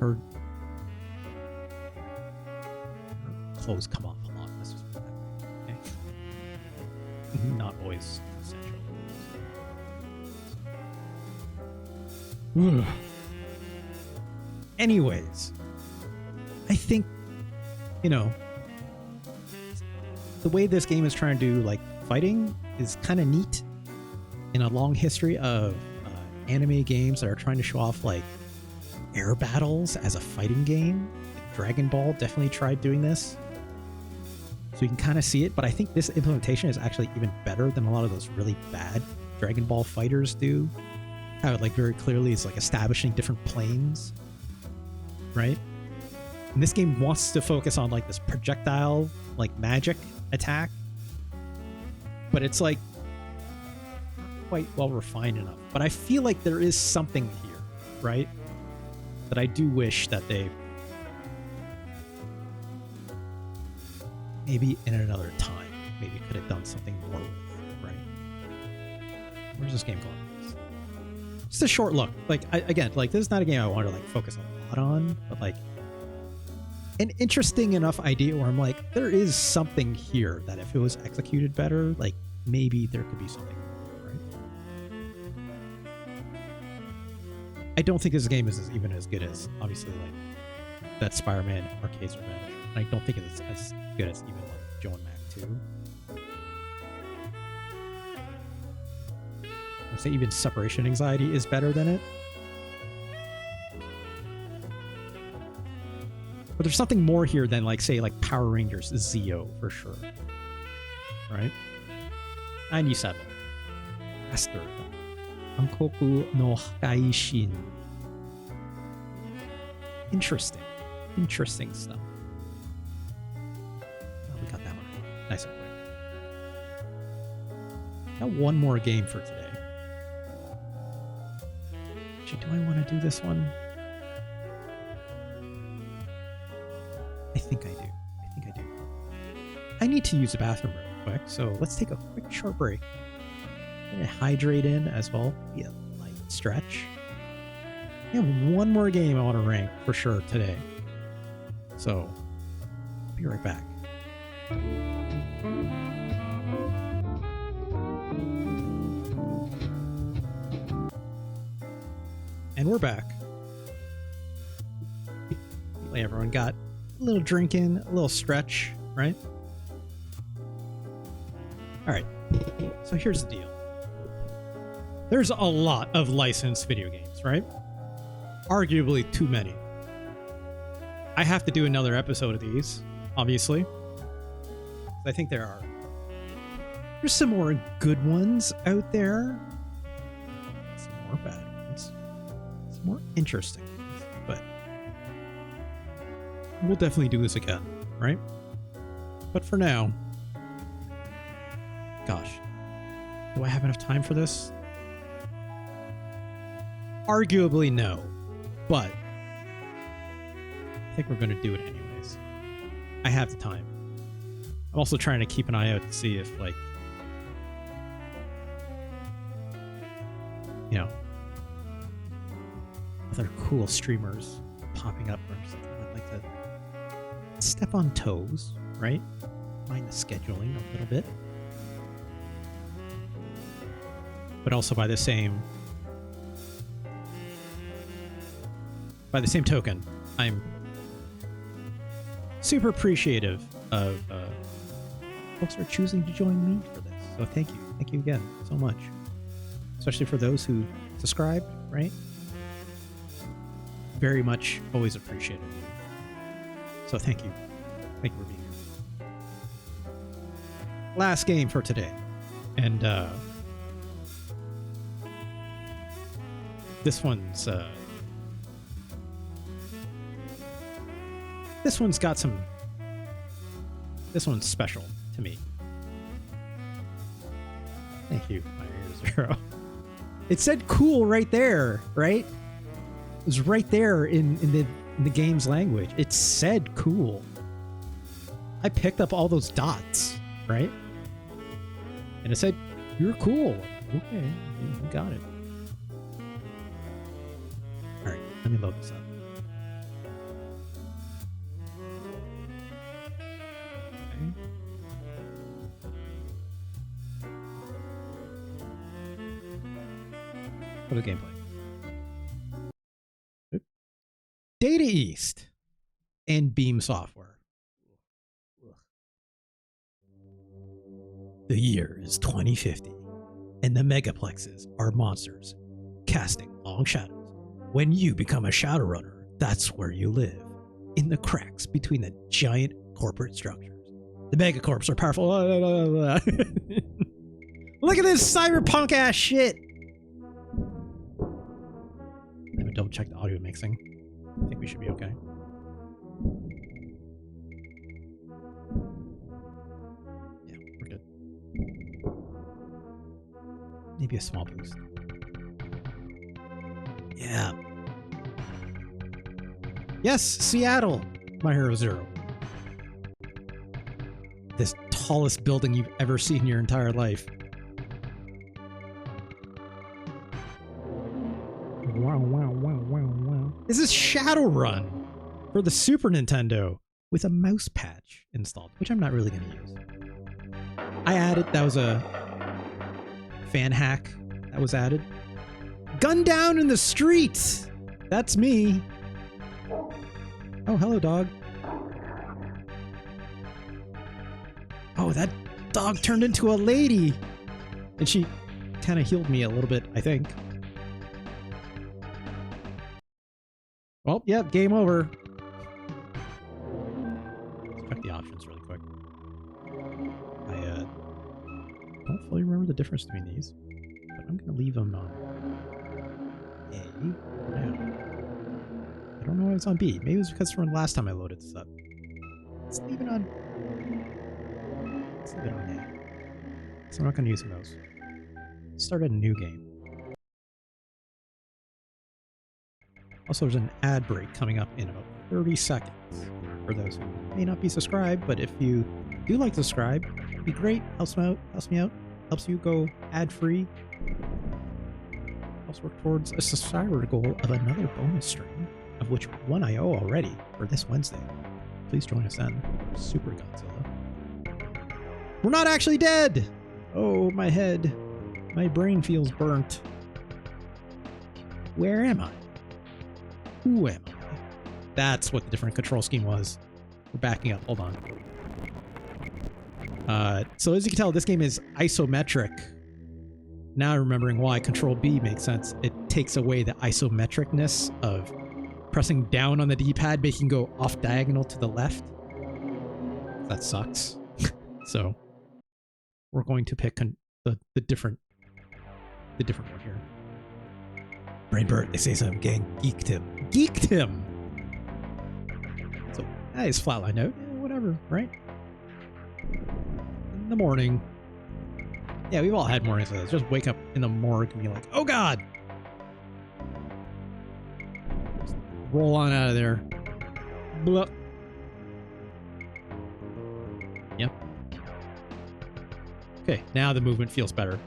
Her clothes come off a lot. Let's just put that way. Okay. Not always essential. Anyways, I think, you know, the way this game is trying to do like fighting is kind of neat in a long history of anime games that are trying to show off like air battles as a fighting game. Like Dragon Ball definitely tried doing this, so you can kind of see it, but I think this implementation is actually even better than a lot of those really bad Dragon Ball fighters do. How it like very clearly is like establishing different planes, right? And this game wants to focus on like this projectile like magic attack, but it's like not quite well refined enough. But I feel like there is something here, right? That I do wish that they maybe in another time maybe could have done something more with, right? Where's this game going? Just a short look. Like again, like this is not a game I want to like focus a lot on, but like an interesting enough idea where I'm like, there is something here that if it was executed better, like maybe there could be something more, right? I don't think this game is even as good as obviously like that Spider-Man Arcade's Revenge. And I don't think it's as good as even like Joe and Mac 2. I'd say even Separation Anxiety is better than it. But there's something more here than like say like Power Rangers Zeo for sure. Right? 97. Master. Ankoku no Hakaishin. Interesting stuff. Oh, we got that one. Nice and quick. Got one more game for today. Actually, do I want to do this one? I think I do. I need to use the bathroom real quick, so let's take a quick short break. I'm gonna hydrate in as well. Be a light stretch. I have one more game I want to rank for sure today. So, be right back. And we're back. Everyone got a little drink in, a little stretch, right? All right. So here's the deal. There's a lot of licensed video games, right? Arguably too many. I have to do another episode of these, obviously. I think there's some more good ones out there. Some more bad ones. Some more interesting ones. But we'll definitely do this again, right? But for now, Gosh. Do I have enough time for this? Arguably no. But I think we're going to do it anyways. I have the time. I'm also trying to keep an eye out to see if, like, you know, other cool streamers popping up or something. I'd like to step on toes, right? Mind the scheduling a little bit. But also by the same token, I'm super appreciative of folks who are choosing to join me for this. So thank you. Thank you again so much. Especially for those who subscribe, right? Very much always appreciated. So thank you. Thank you for being here. Last game for today. And this one's got some. This one's special to me. Thank you, my ear zero. It said "cool" right there, right? It was right there in the game's language. It said "cool." I picked up all those dots, right? And it said, "You're cool." Okay, you got it. All right, let me load this up. Go to the gameplay. Data East and Beam Software. The year is 2050, and the megaplexes are monsters, casting long shadows. When you become a Shadowrunner, that's where you live, in the cracks between the giant corporate structures. The megacorps are powerful. Look at this cyberpunk ass shit. I haven't double checked the audio mixing. I think we should be okay. Yeah, we're good. Maybe a small boost. Yeah. Yes, Seattle, my Hero Zero. This tallest building you've ever seen in your entire life. Wow, wow, wow, wow, wow. This is Shadowrun for the Super Nintendo with a mouse patch installed, which I'm not really going to use. I added, that was a fan hack that was added. Gun down in the streets! That's me. Oh, hello, dog. Oh, that dog turned into a lady. And she kind of healed me a little bit, I think. Well, yeah, game over. Let's check the options really quick. I don't fully remember the difference between these, but I'm going to leave them on A for now. I don't know why it's on B. Maybe it was because from last time I loaded this up. Let's leave it on. Let's leave it on A. So I'm not going to use those. Start a new game. Also, there's an ad break coming up in about 30 seconds for those who may not be subscribed, but if you do like to subscribe, it'd be great. Helps me out. Helps you go ad-free. Helps work towards a subscriber goal of another bonus stream, of which one I owe already for this Wednesday. Please join us then. Super Godzilla. We're not actually dead! Oh, my head. My brain feels burnt. Where am I? Who am I? That's what the different control scheme was. We're backing up. Hold on. So as you can tell, this game is isometric. Now remembering why Control B makes sense. It takes away the isometricness of pressing down on the D-pad, making it go off diagonal to the left. That sucks. So we're going to pick the different one here. Brainbird, they say something, gang. Geeked him. Geeked him! So, nice flatline note. Yeah, whatever, right? In the morning. Yeah, we've all had mornings like this. Just wake up in the morgue and be like, oh god! Just roll on out of there. Blah. Yep. Okay, now the movement feels better.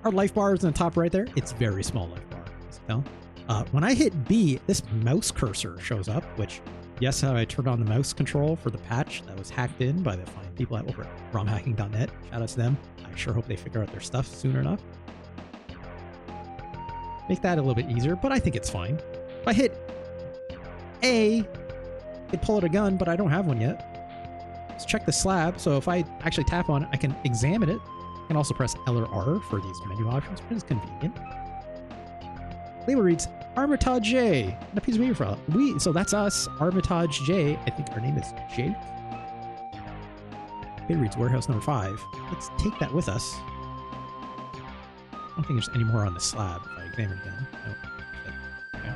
Our life bar is in the top right there. It's very small life bar. As you can tell. When I hit B, this mouse cursor shows up, which, yes, how I turned on the mouse control for the patch that was hacked in by the fine people at over at romhacking.net. Shout out to them. I sure hope they figure out their stuff soon enough. Make that a little bit easier, but I think it's fine. If I hit A, it'd pull out a gun, but I don't have one yet. Let's check the slab. So if I actually tap on it, I can examine it. I can also press L or R for these menu options, which is convenient. Label reads Armitage J. And a piece of paper file. So that's us, Armitage J. I think our name is Jake. It reads warehouse number 5. Let's take that with us. I don't think there's any more on the slab if I examine it again. Nope. Okay.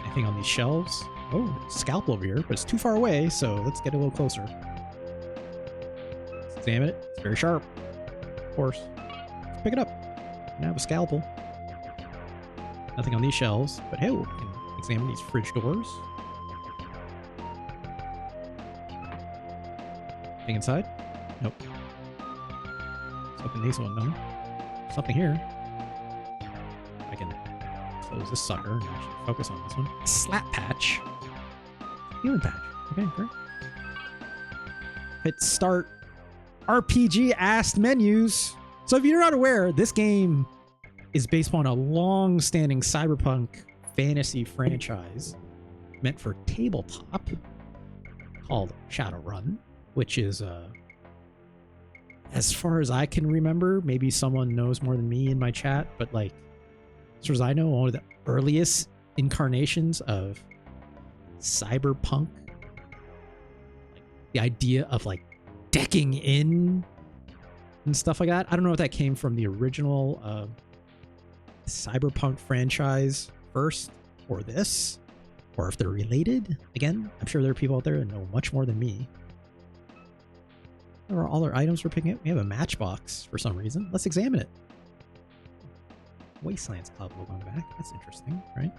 Anything on these shelves? Oh, scalpel over here, but it's too far away, so let's get a little closer. Let's examine it. It's very sharp. Of course. Let's pick it up. Now I have a scalpel. Nothing on these shelves, but hey, we can examine these fridge doors. Anything inside? Nope. Let's open these one, no. Something here. I can close this sucker and actually focus on this one. Slap patch. Healing patch. Okay, great. Hit start. RPG asked menus. So if you're not aware, this game is based upon a long-standing cyberpunk fantasy franchise meant for tabletop called Shadowrun, which is, as far as I can remember, maybe someone knows more than me in my chat, but like, as far as I know, one of the earliest incarnations of cyberpunk, like the idea of like decking in and stuff like that. I don't know if that came from the original cyberpunk franchise first or this, or if they're related. Again, I'm sure there are people out there that know much more than me. There are all our items we're picking up. We have a matchbox for some reason. Let's examine it. Wastelands Club logo on the back. That's interesting, right?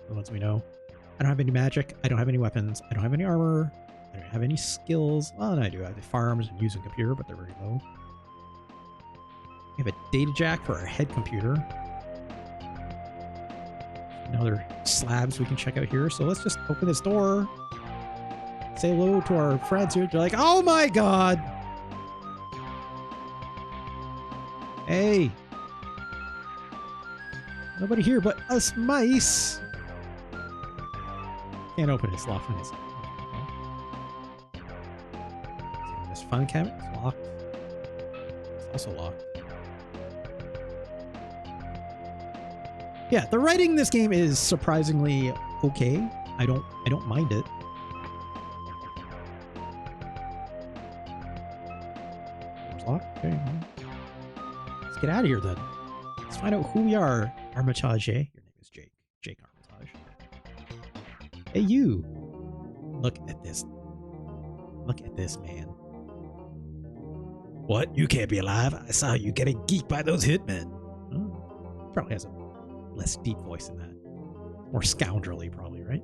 The ones we know. I don't have any magic. I don't have any weapons. I don't have any armor. I don't have any skills. Well, no, I do. I have the firearms and using computer, but they're very low. We have a data jack for our head computer. Another slabs we can check out here. So let's just open this door. Say hello to our friends here. They're like, oh my god! Hey! Nobody here but us mice! Can't open it. It's locked. This file cabinet is locked. It's also locked. Yeah, the writing in this game is surprisingly okay. I don't mind it. Door's locked. Okay. Let's get out of here then. Let's find out who we are. Armitage. Your name is Jake. Jake Armitage. Hey you. Look at this. Look at this man. What? You can't be alive? I saw you getting geeked by those hitmen. Oh, probably has a less deep voice than that. More scoundrelly, probably, right?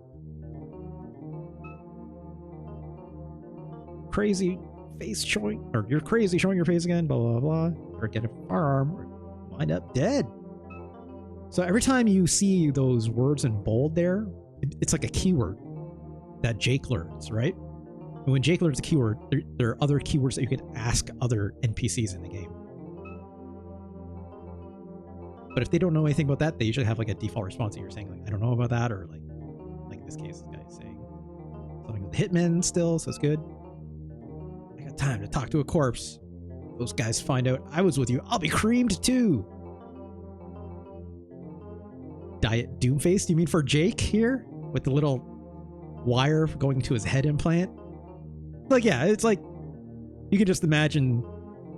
Crazy face showing, or you're crazy showing your face again, blah, blah, blah. Or get a firearm, or wind up dead. So every time you see those words in bold there, it's like a keyword that Jake learns, right? And when Jake learns a keyword, there are other keywords that you could ask other NPCs in the game. But if they don't know anything about that, they usually have like a default response that you're saying, like, I don't know about that, or like in this case, this guy's saying something with hitmen still, so it's good. I got time to talk to a corpse. Those guys find out I was with you, I'll be creamed too. Diet Doomface, do you mean for Jake here? With the little wire going to his head implant? Like, yeah, it's like, you can just imagine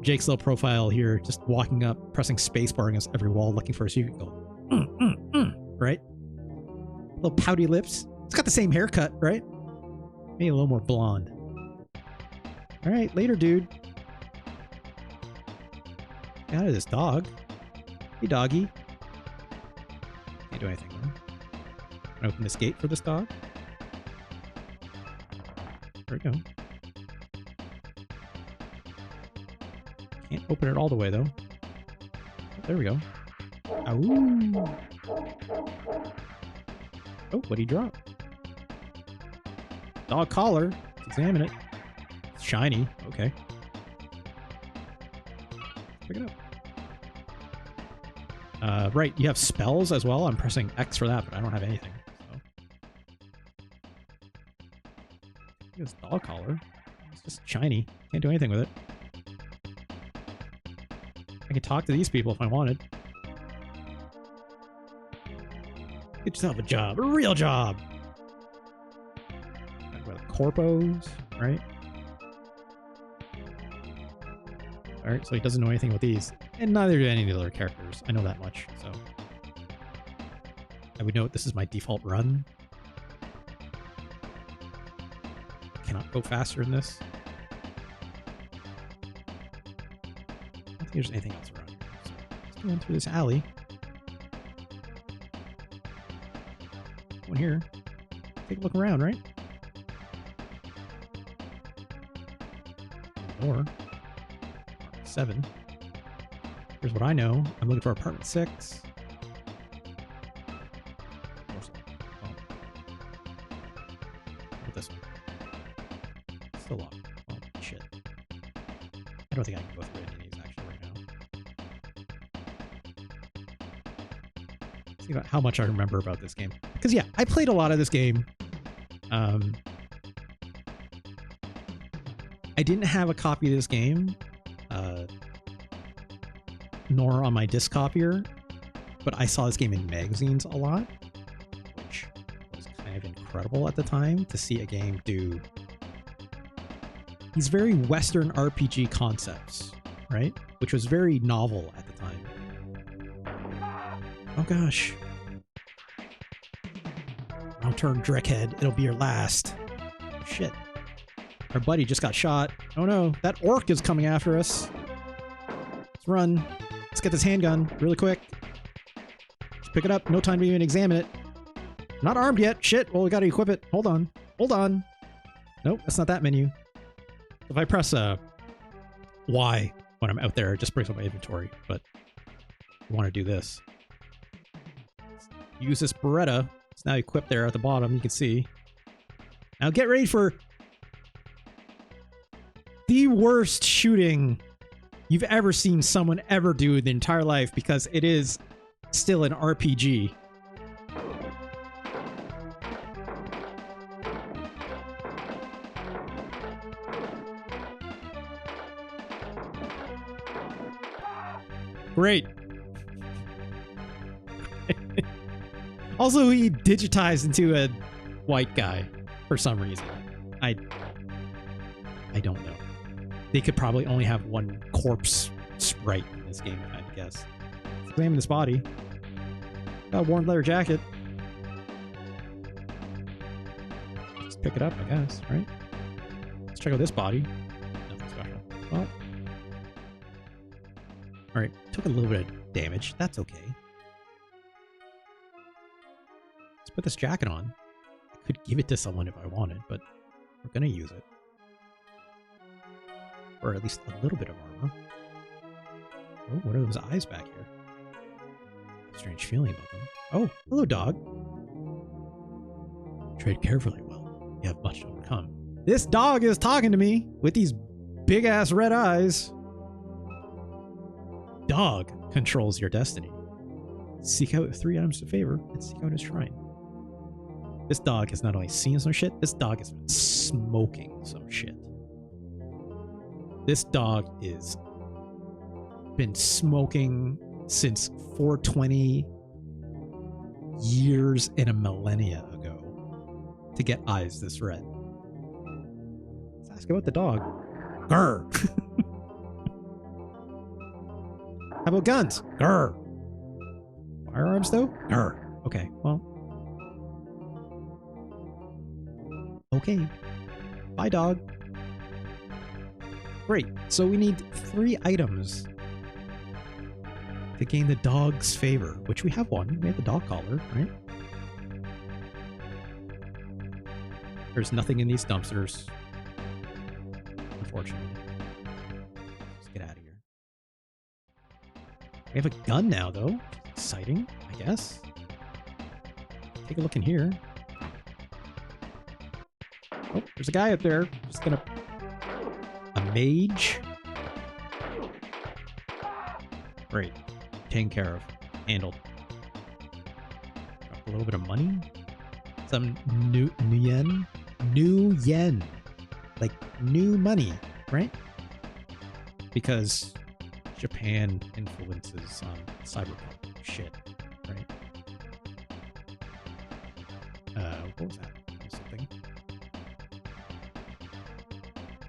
Jake's little profile here, just walking up, pressing spacebar against every wall, looking for a secret, go, right? Little pouty lips. It's got the same haircut, right? Maybe a little more blonde. All right, later, dude. Get out of this dog. Hey, doggy. Can't do anything though. Can I open this gate for this dog? There we go. Can't open it all the way though. Oh, there we go. Ooh. Oh, what'd he drop? Dog collar. Let's examine it. It's shiny. Okay. Pick it up. Right, you have spells as well. I'm pressing X for that, but I don't have anything. So. This dog collar. It's just shiny. Can't do anything with it. I could talk to these people if I wanted. Get yourself a job. A real job! Corpos, right? Alright, so he doesn't know anything about these. And neither do any of the other characters. I know that much, so. I would note this is my default run. Cannot go faster than this. I don't think there's anything else around here. So let's go in through this alley. One here. Take a look around, right? Or 7. Here's what I know. I'm looking for apartment 6. What this one? Still locked. Oh, shit. I don't think I can go through any of these actually right now. Think about how much I remember about this game. Because yeah, I played a lot of this game. I didn't have a copy of this game, nor on my disc copier, but I saw this game in magazines a lot, which was kind of incredible at the time to see a game do these very Western RPG concepts, right? Which was very novel at the time. Oh gosh. Don't turn Drickhead, it'll be your last. Shit. Our buddy just got shot. Oh no, that orc is coming after us. Let's run. Let's get this handgun really quick. Just pick it up. No time to even examine it. I'm not armed yet. Shit. Well, we gotta equip it. Hold on. Hold on. Nope, that's not that menu. If I press Y when I'm out there, it just brings up my inventory. But I want to do this. Use this Beretta. It's now equipped there at the bottom. You can see. Now get ready for the worst shooting you've ever seen someone ever do in their entire life, because it is still an RPG. Great. Also, he digitized into a white guy for some reason. I don't know. They could probably only have one corpse sprite in this game, I guess. Let's examine this body. Got a worn leather jacket. Just pick it up, I guess, right? Let's check out this body. Nothing special. Well. Alright, took a little bit of damage. That's okay. Let's put this jacket on. I could give it to someone if I wanted, but we're gonna use it. Or at least a little bit of armor. Oh, what are those eyes back here? Strange feeling about them. Oh, hello, dog. Tread carefully, Will. You have much to overcome. This dog is talking to me with these big-ass red eyes. Dog controls your destiny. Seek out 3 items of favor and seek out his shrine. This dog has not only seen some shit, this dog has been smoking some shit. This dog is been smoking since 420 years and a millennia ago to get eyes this red. Let's ask about the dog. Grr. How about guns? Grr. Firearms though? Grr. Okay, well. Okay. Bye, dog. Great. So we need 3 items to gain the dog's favor, which we have one. We have the dog collar, right? There's nothing in these dumpsters, unfortunately. Let's get out of here. We have a gun now, though. Exciting, I guess. Take a look in here. Oh, there's a guy up there. Just gonna... A mage? Great. Taken care of. Handled. Drop a little bit of money. Some new yen. New yen. Like, new money, right? Because Japan influences cyberpunk shit, right? What was that? Something.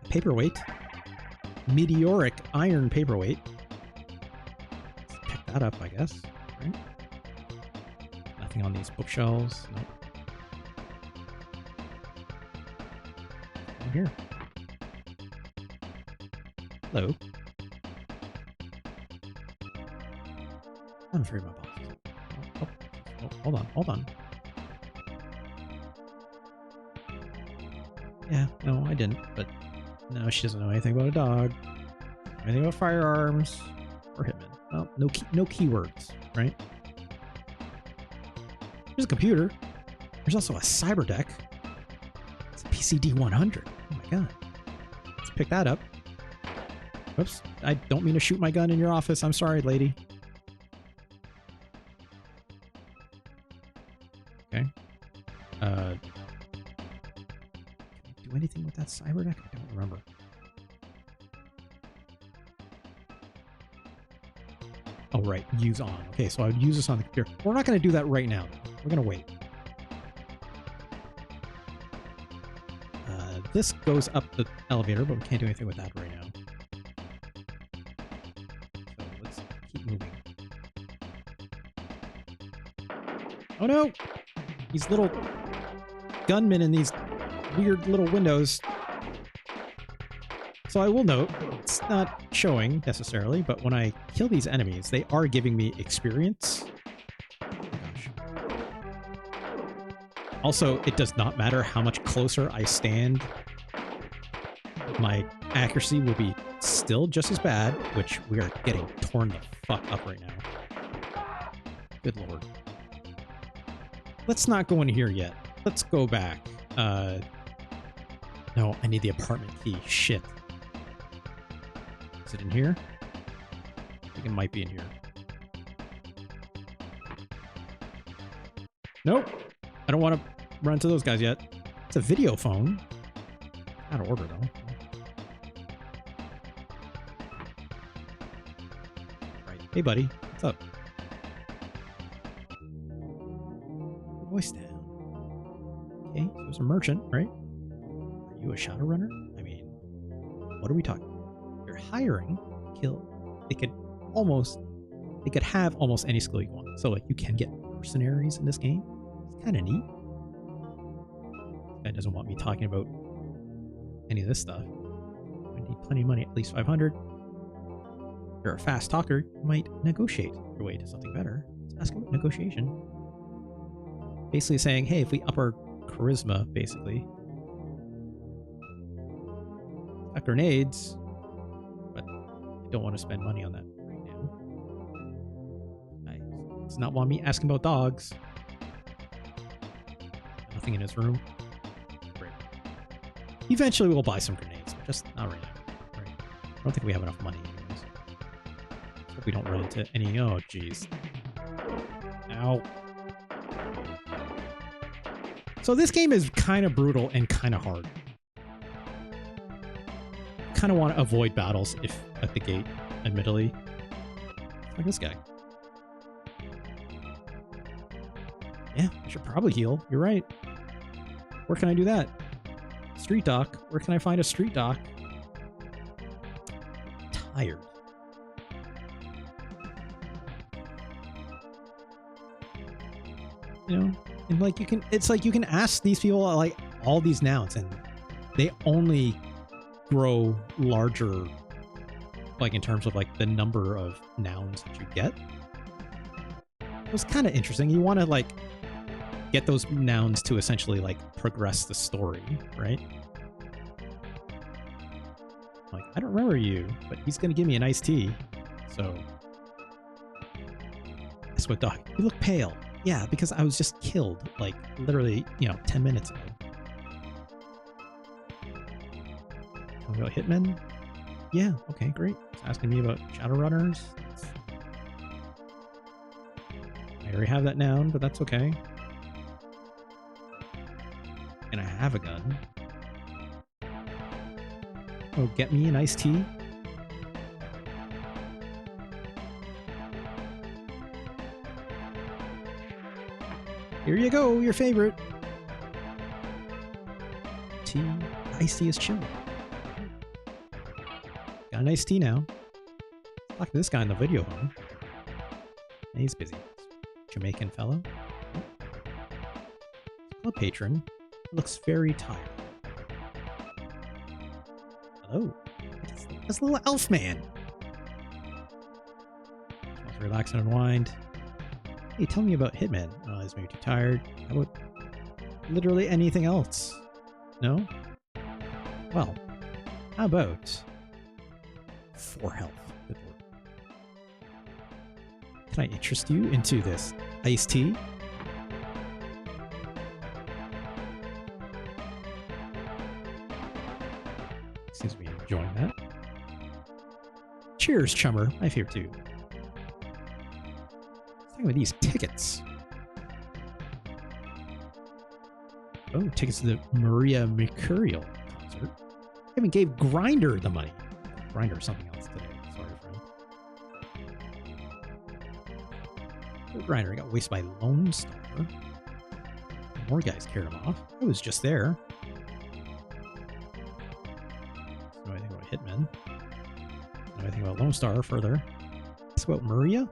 Paperweight. Meteoric iron paperweight. Let's pick that up, I guess. Right? Nothing on these bookshelves. Nope. Nothing here. Hello. I'm afraid of my boss. Oh, hold on. Yeah, no, I didn't, but no, she doesn't know anything about a dog, anything about firearms, or hitmen. Well, no keywords, right? There's a computer. There's also a cyber deck. It's a PCD-100. Oh my god. Let's pick that up. Oops, I don't mean to shoot my gun in your office. I'm sorry, lady. Okay. Can I do anything with that cyber deck? I don't remember. Oh, right. Use on. Okay, so I would use this on the computer. We're not going to do that right now. We're going to wait. This goes up the elevator, but we can't do anything with that right now. So let's keep moving. Oh no! These little gunmen in these weird little windows. So I will note, it's not showing necessarily, but when I kill these enemies, they are giving me experience. Oh gosh. Also, it does not matter how much closer I stand. My accuracy will be still just as bad, which we are getting torn the fuck up right now. Good lord. Let's not go in here yet. Let's go back. No, I need the apartment key. Shit. Is it in here? I think it might be in here. Nope. I don't want to run into those guys yet. It's a video phone. Out of order, though. Right. Hey, buddy. What's up? Voice down. Okay, so there's a merchant, right? Are you a Shadowrunner? I mean, what are we talking about? You're hiring, kill. They could have almost any skill you want. So, like, you can get mercenaries in this game. It's kind of neat. This guy doesn't want me talking about any of this stuff. I need plenty of money, at least 500. If you're a fast talker, you might negotiate your way to something better. Let's ask about negotiation. Basically saying, hey, if we up our charisma, basically. Got grenades, but I don't want to spend money on that right now. It's not want me asking about dogs. Nothing in his room. Great. Eventually we'll buy some grenades, but just not right now. Right. I don't think we have enough money anyways. Hope we don't run into any... Oh, jeez. Ow. So this game is kind of brutal and kind of hard. Kind of want to avoid battles if at the gate, admittedly. Like this guy. Yeah, I should probably heal. You're right. Where can I do that? Street dock. Where can I find a street dock? Tired. You know? And like it's like you can ask these people like all these nouns and they only grow larger, like in terms of like the number of nouns that you get. It was kind of interesting. You want to like get those nouns to essentially like progress the story, right? Like, I don't remember you, but he's gonna give me an iced tea. So that's what dog. You look pale. Yeah, because I was just killed like literally, 10 minutes ago. Talking about hitmen? Yeah, okay, great. It's asking me about Shadowrunners. I already have that noun, but that's okay. And I have a gun. Oh, get me an iced tea? Here you go, your favorite. Tea. Iced tea is chill. Got an iced tea now. Talk to this guy in the video home. He's busy. Jamaican fellow. Club patron. Looks very tired. Hello. This little elf man. Wants to relax and unwind. Hey, tell me about Hitman. Oh, he's maybe too tired. How about literally anything else? No? Well, how about 4 health? Good lord. Can I interest you into this iced tea? Seems to be enjoying that. Cheers, chummer. My favorite too. Let's talk about these tickets. Oh, tickets to the Maria Mercurial concert. I even gave Grinder the money. Grinder or something else today. Sorry, friend. Grinder got wasted by Lone Star. More guys carried him off. I was just there. Know anything about Hitmen? Know anything about Lone Star further? It's about Maria?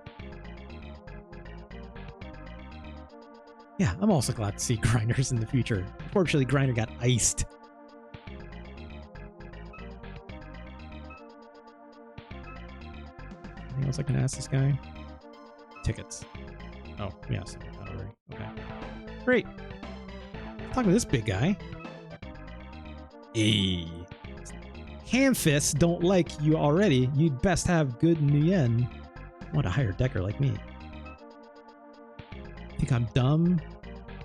Yeah, I'm also glad to see Grinders in the future. Unfortunately, Grinder got iced. Anything else I can ask this guy? Tickets. Oh, yes, I got that already. Okay. Great. Talking to this big guy. Hey. Hamfists don't like you already. You'd best have good Nguyen. Want a higher decker like me. Think I'm dumb?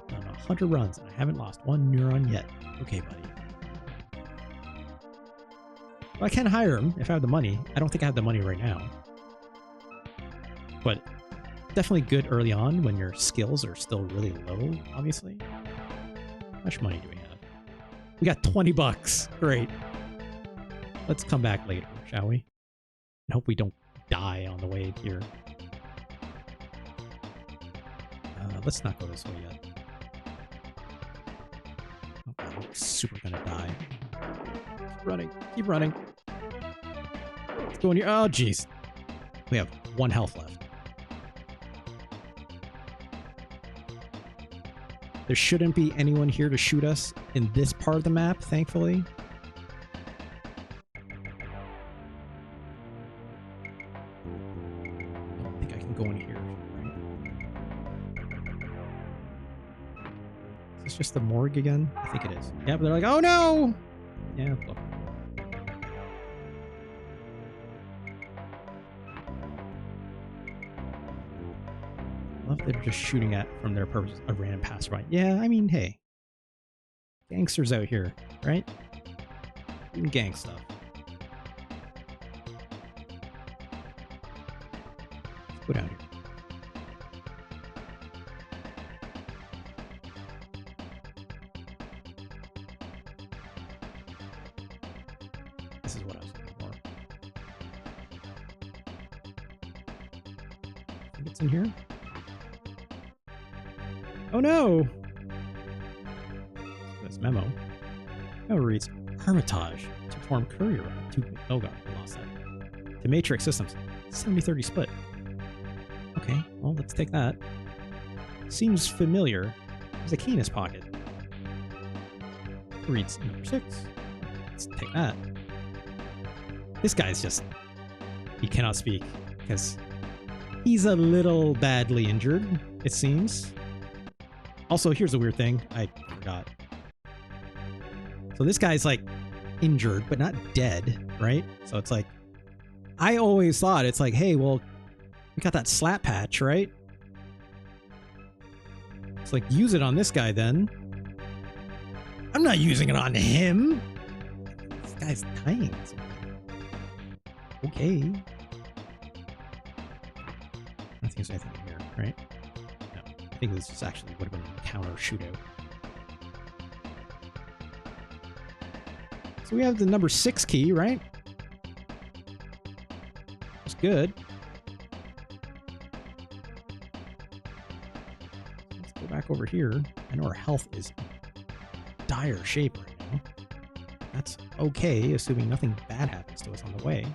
Done 100 runs and I haven't lost 1 neuron yet. Okay, buddy. Well, I can hire him if I have the money. I don't think I have the money right now. But definitely good early on when your skills are still really low, obviously. How much money do we have? We got 20 bucks. Great. Let's come back later, shall we? And hope we don't die on the way here. Let's not go this way yet. Oh, I'm super gonna die. Keep running. Keep running. Let's go in here. Oh, jeez. We have 1 health left. There shouldn't be anyone here to shoot us in this part of the map, thankfully. I don't think I can go in here. Is this just the morgue again? I think it is. Yeah, but they're like, oh no! Yeah, look. I love they're just shooting at, from their purposes, a random passerby. Yeah, I mean, hey. Gangsters out here, right? Doing gang stuff. Let's go down here. This is what I was looking for. I think it's in here. Oh no! This memo. Memo reads, Hermitage to form courier to oh god, I lost that. To Matrix Systems. 70-30 split. Okay, well let's take that. Seems familiar. There's a key in his pocket. Reads number 6. Let's take that. This guy's just he cannot speak because He's a little badly injured, it seems. Also, here's a weird thing. I forgot. So this guy's like injured, but not dead, right? So it's like, I always thought it's like, hey, well, we got that slap patch, right? It's like, use it on this guy then. I'm not using it on him. This guy's dying. Okay. I think there's anything in here, right? No. I think this just actually would have been an encounter shootout. So we have the number 6 key, right? That's good. Let's go back over here. I know our health is dire shape right now. That's okay, assuming nothing bad happens to us on the way.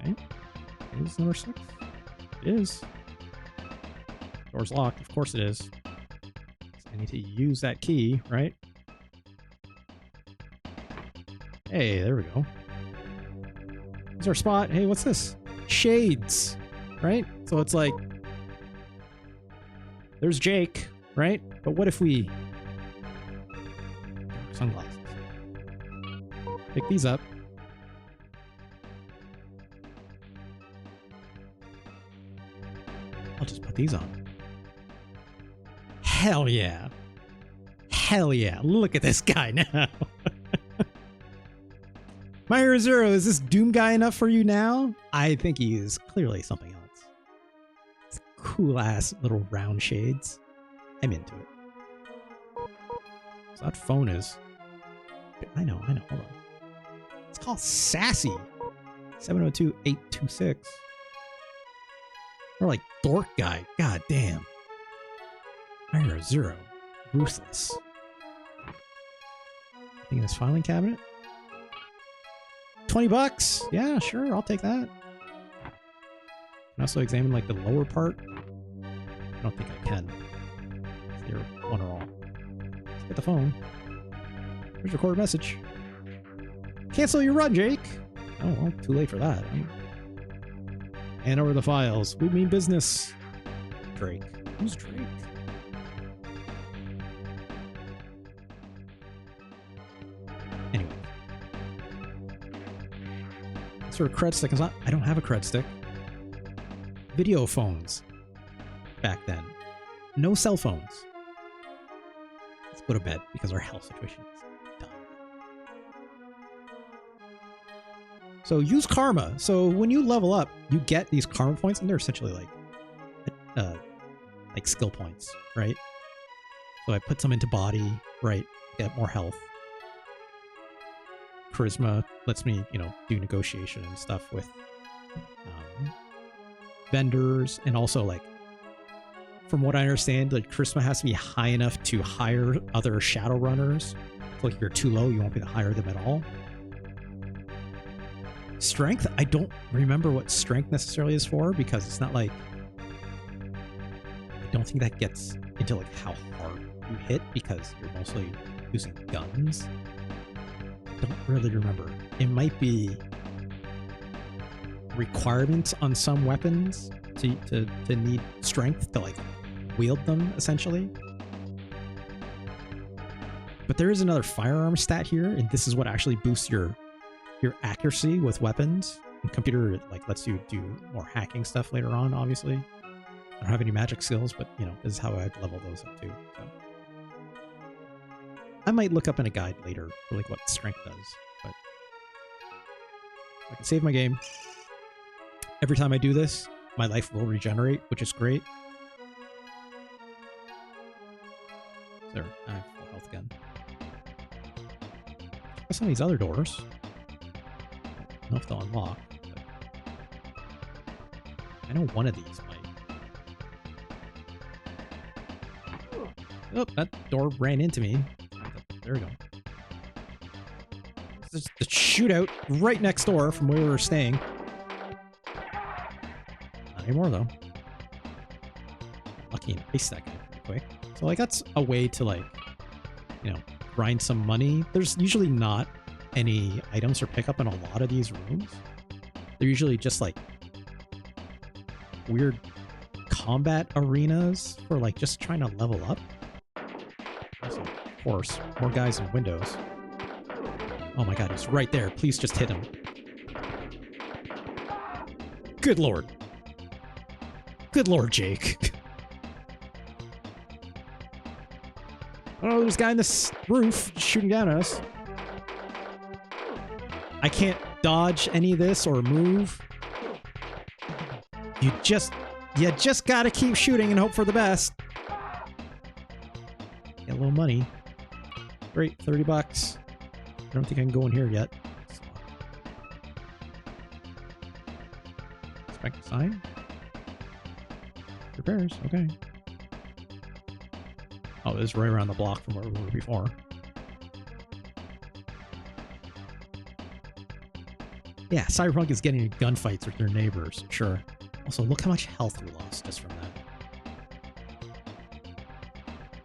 Okay. Is number 6? It is. Door's locked. Of course it is. So I need to use that key, right? Hey, there we go. Here's our spot. Hey, what's this? Shades, right? So it's like, there's Jake, right? But what if we... Sunglasses. Pick these up. I'll just put these on. Hell yeah. Hell yeah. Look at this guy now. My Hero Zero, is this Doom guy enough for you now? I think he is clearly something else. Cool ass little round shades. I'm into it. So that phone is... I know. Hold on. It's called Sassy. 702-826. Or like Dork Guy. God damn. Hero Zero. Ruthless. Anything in this filing cabinet? $20? Yeah, sure. I'll take that. Can I also examine like the lower part? I don't think I can. They're one or all. Let's get the phone. Here's recorded message. Cancel your run, Jake. Oh, well, too late for that. Hand over the files. We mean business. Drake. Who's Drake? Anyway. Is there a cred stick? I don't have a cred stick. Video phones. Back then. No cell phones. Let's go to bed because our health situation is done. So use karma. So when you level up, you get these karma points, and they're essentially like skill points, right? So I put some into body, right? Get more health. Charisma lets me, do negotiation and stuff with vendors, and also like, from what I understand, like charisma has to be high enough to hire other Shadowrunners. So like if you're too low, you won't be able to hire them at all. Strength, I don't remember what strength necessarily is for, because it's not like, I don't think that gets into like how hard you hit, because you're mostly using guns. I don't really remember. It might be requirements on some weapons to need strength to like wield them, essentially. But there is another firearm stat here, and this is what actually boosts your accuracy with weapons. And computer like lets you do more hacking stuff later on, obviously. I don't have any magic skills, but this is how I level those up too. So I might look up in a guide later for like what strength does, but I can save my game. Every time I do this, my life will regenerate, which is great. There, I have full health again. Check some of these other doors. I don't know if they'll unlock, but I know one of these might. Oh, that door ran into me. There we go. There's the shootout right next door from where we were staying. Not anymore, though. Lucky and ice that guy pretty quick. So, like, that's a way to, like, grind some money. There's usually not any items or pick up in a lot of these rooms. They're usually just like weird combat arenas for like just trying to level up. Also, of course, more guys in windows. Oh my god, he's right there. Please just hit him. Good lord. Good lord, Jake. Oh, there's a guy in this roof shooting down at us. I can't dodge any of this or move. You just gotta keep shooting and hope for the best. Get a little money. Great, 30 bucks. I don't think I can go in here yet. Expect a sign. Repairs, okay. Oh, it was right around the block from where we were before. Yeah, Cyberpunk is getting in gunfights with their neighbors, sure. Also, look how much health we lost just from that.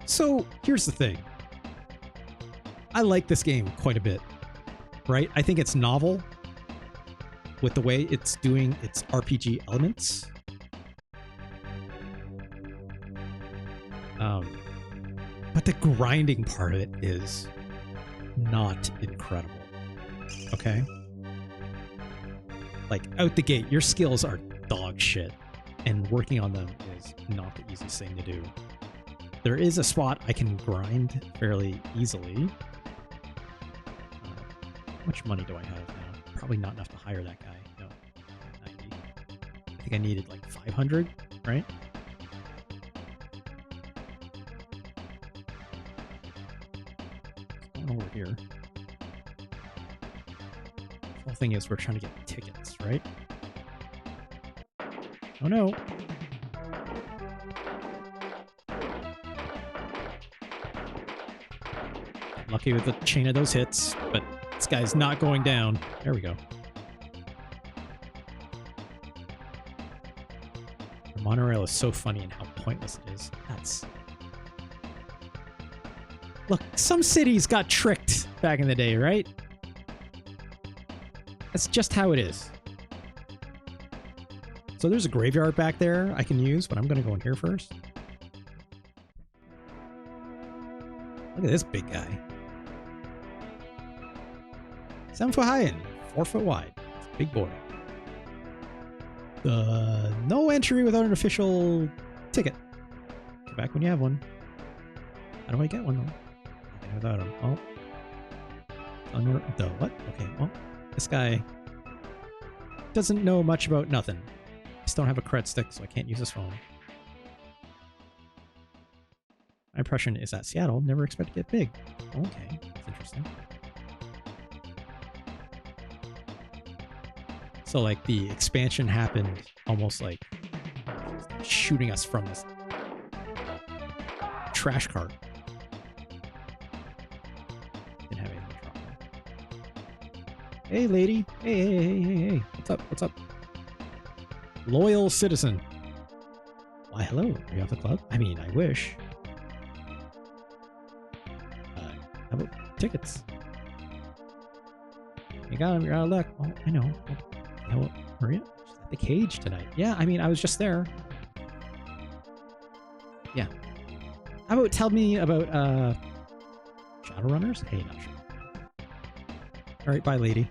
So, here's the thing. I like this game quite a bit, right? I think it's novel with the way it's doing its RPG elements. But the grinding part of it is not incredible. Okay? Like, out the gate, your skills are dog shit, and working on them is not the easiest thing to do. There is a spot I can grind fairly easily. How much money do I have now? Probably not enough to hire that guy. No, 90. I think I needed like 500, right? What's going on over here? The whole thing is we're trying to get tickets, right? Oh no. Lucky with the chain of those hits, but this guy's not going down. There we go. The monorail is so funny and how pointless it is. That's... Look, some cities got tricked back in the day, right? That's just how it is. So there's a graveyard back there I can use, but I'm going to go in here first. Look at this big guy. 7 foot high and 4 foot wide. Big boy. No entry without an official ticket. Get back when you have one. How do I get one though? Okay, without him. Oh. The what? Okay, well, this guy doesn't know much about nothing. I just don't have a cred stick, so I can't use his phone. My impression is that Seattle never expected to get big. Okay, that's interesting. So, like, the expansion happened almost like shooting us from this trash cart. Didn't have anything to drop on. Hey, lady. Hey. What's up? What's up? Loyal citizen. Why, hello. Are you off the club? I mean, I wish. How about tickets? You got them. You're out of luck. Oh, I know. Oh, Maria? She's at the cage tonight. Yeah, I mean, I was just there. Yeah. How about tell me about Shadowrunners? Hey, not sure. Alright, bye, lady.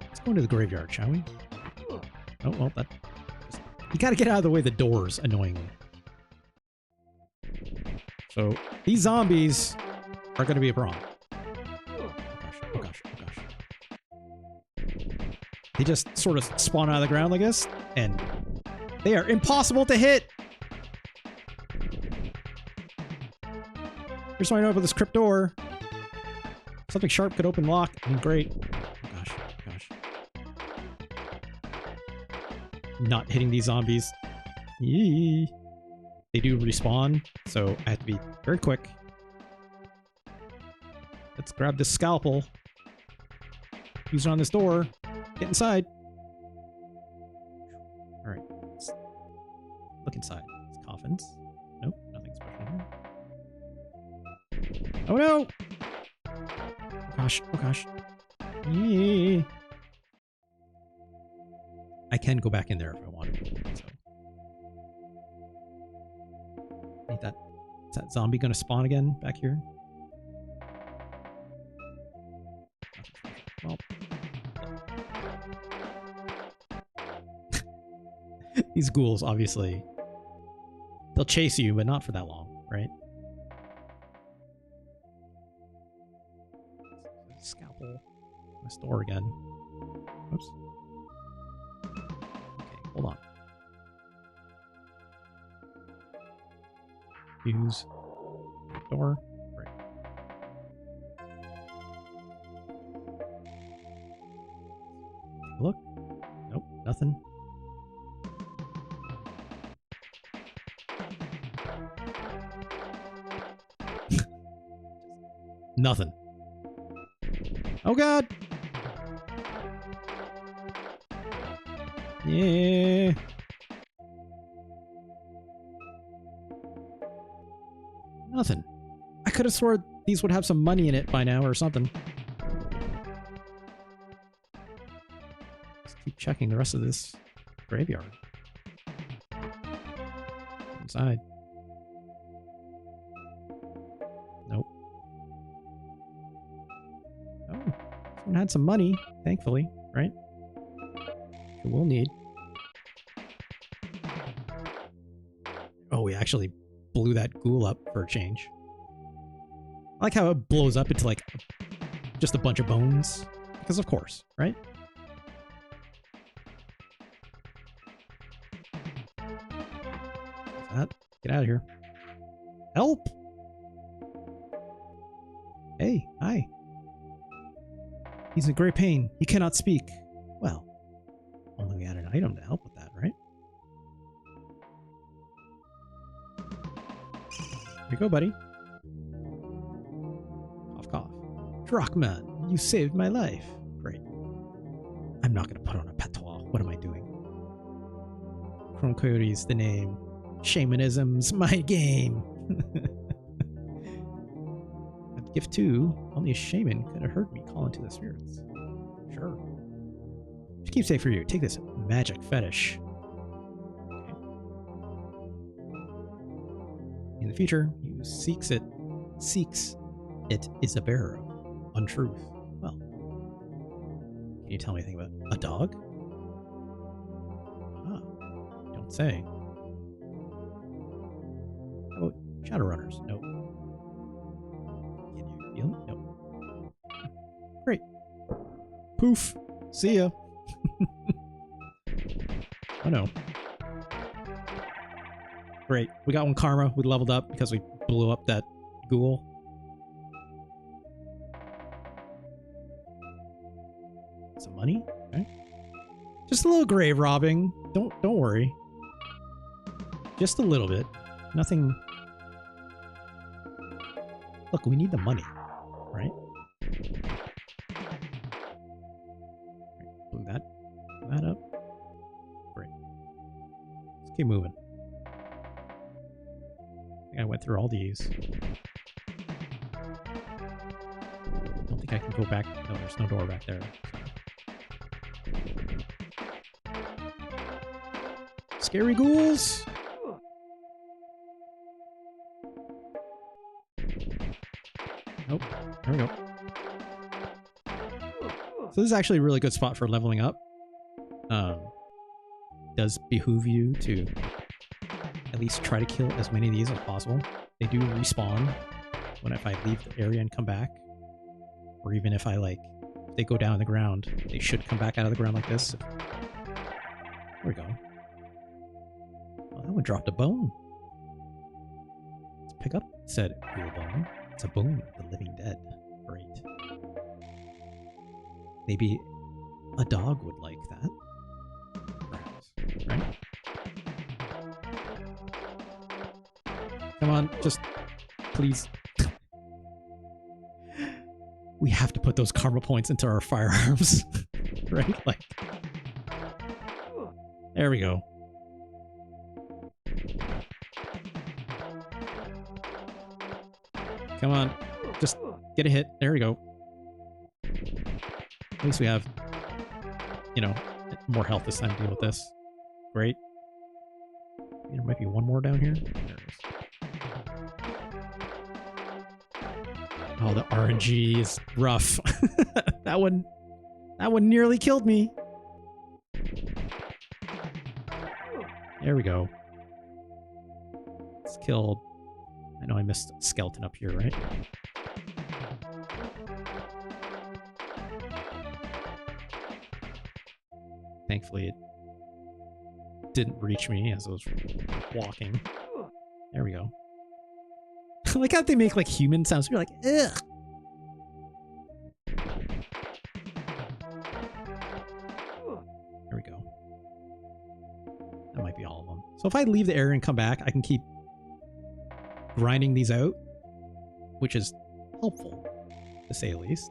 Let's go into the graveyard, shall we? Oh, well, that... You gotta get out of the way of the doors, annoyingly. So, these zombies are gonna be a problem. Oh gosh. They just sort of spawn out of the ground like this, and they are impossible to hit! Here's what I know about this crypt door. Something sharp could open lock. I mean, great. Oh gosh. Not hitting these zombies. Yee. They do respawn, so I have to be very quick. Let's grab this scalpel. Use it on this door. Get inside. Alright. Look inside. It's coffins. Nope, nothing special here. Oh no! gosh. Oh gosh. Yeah. I can go back in there if I want. So. Ain't that... Is that zombie gonna spawn again back here? Well... These ghouls, obviously... They'll chase you, but not for that long, right? Scalpel. In the store again. Oops. Okay, hold on. Use door. Right. Look. Nope, nothing. Nothing. Oh god. Yeah. Nothing. I could have sworn these would have some money in it by now or something. Let's keep checking the rest of this graveyard. Inside. Nope. Oh, someone had some money, thankfully, right? Which we'll need. Oh, we actually blew that ghoul up for a change. I like how it blows up into like just a bunch of bones. Because of course, right? That. Get out of here. Help! Hey, hi. He's in great pain. He cannot speak. Well, only we had an item to help with that, right? Here you go, buddy. Cough, cough. Drachman, you saved my life. Great. I'm not going to put on a patois. What am I doing? Chrome Coyote's the name. Shamanism's my game. I'd give two. Only a shaman could have heard me call into the spirits. Sure. Just keep safe for you. Take this magic fetish. Okay. In the future, you seeks it is a bearer of untruth. Well, can you tell me anything about a dog? Ah, don't say. How about Shadowrunners? Nope. Can you feel it? Nope. Great. Poof. See ya. Oh no. Great. We got one karma. We leveled up because we blew up that ghoul. Some money? Okay. Just a little grave robbing. Don't worry. Just a little bit. Nothing. Look, we need the money, right? Blew that up. Great. Let's keep moving. I think I went through all these. Don't think I can go back. No, there's no door back there. So. Scary ghouls! Nope. There we go. So this is actually a really good spot for leveling up. Does behoove you to at least try to kill as many of these as possible. They do respawn if I leave the area and come back. Or even if I if they go down the ground, they should come back out of the ground like this. There we go. Oh, that one dropped a bone. Let's pick up said ghoul bone. It's a bone of the living dead. Great. Maybe a dog would like that. Perhaps. Right? Come on, just please. We have to put those karma points into our firearms. Right? There we go. Come on. Just get a hit. There we go. At least we have, you know, more health this time to deal with this. Great. There might be one more down here. There it is. Oh, the RNG is rough. That one nearly killed me. There we go. It's killed. I know I missed a skeleton up here, right? Thankfully, it didn't reach me as I was walking. There we go. I like how they make like human sounds. You're like, ugh. There we go. That might be all of them. So if I leave the area and come back, I can keep grinding these out, which is helpful, to say the least.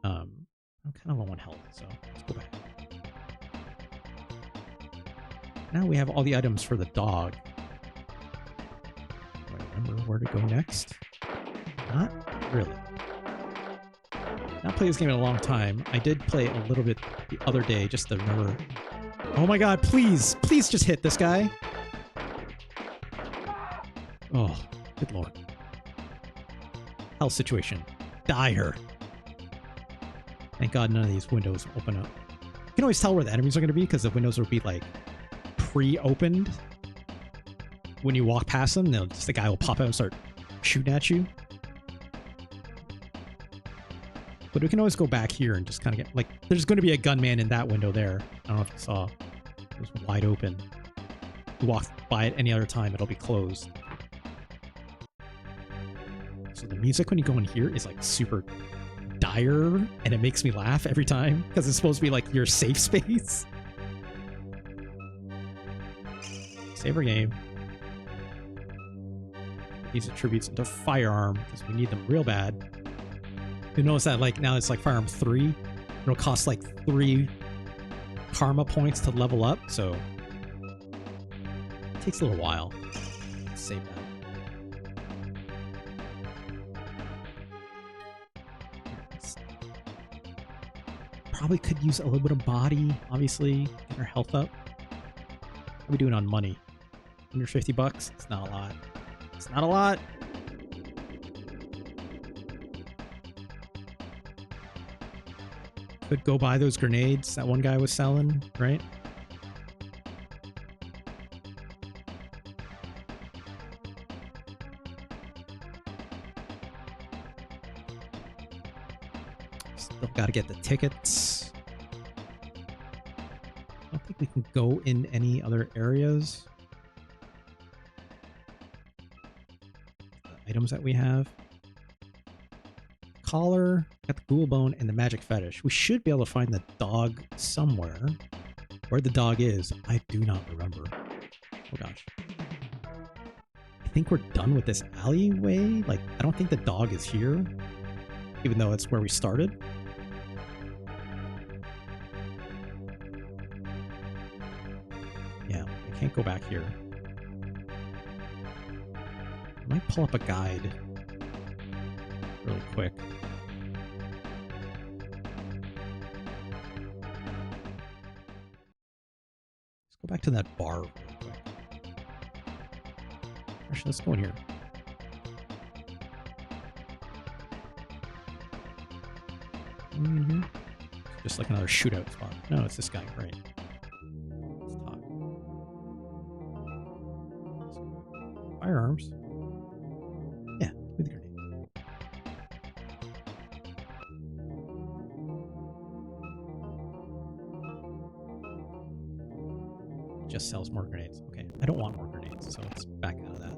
I'm kind of low on health, so let's go back. Now we have all the items for the dog. Do I remember where to go next? Not really. Not played this game in a long time. I did play a little bit the other day just to remember. Oh my god, please! Please just hit this guy! Oh, good lord. Health situation. Dire. Thank god none of these windows open up. You can always tell where the enemies are going to be because the windows will be like pre-opened. When you walk past them, the guy will pop out and start shooting at you. But we can always go back here and just kind of get, like, there's going to be a gunman in that window there. I don't know if you saw. It was wide open. If you walk by it any other time, it'll be closed. So the music when you go in here is like super dire, and it makes me laugh every time because it's supposed to be like your safe space. Save our game. These attributes into firearm because we need them real bad. You notice that like now it's like firearm 3. It'll cost like 3 karma points to level up, so it takes a little while. Let's save that. Probably could use a little bit of body, obviously, get our health up. What are we doing on money? Under 50 bucks? It's not a lot. It's not a lot. Could go buy those grenades that one guy was selling, right? Still got to get the tickets. I don't think we can go in any other areas. The items that we have. Collar, got the ghoul bone, and the magic fetish. We should be able to find the dog somewhere. Where the dog is, I do not remember. Oh gosh. I think we're done with this alleyway. Like, I don't think the dog is here, even though it's where we started. Yeah, I can't go back here. I might pull up a guide really quick. Let's go back to that bar real quick. Actually, let's go in here. Anything in here? It's just like another shootout spot. No, it's this guy, right? Let's talk. Firearms. Yeah, with the grenade. Just sells more grenades. Okay, I don't want more grenades, so let's back out of that.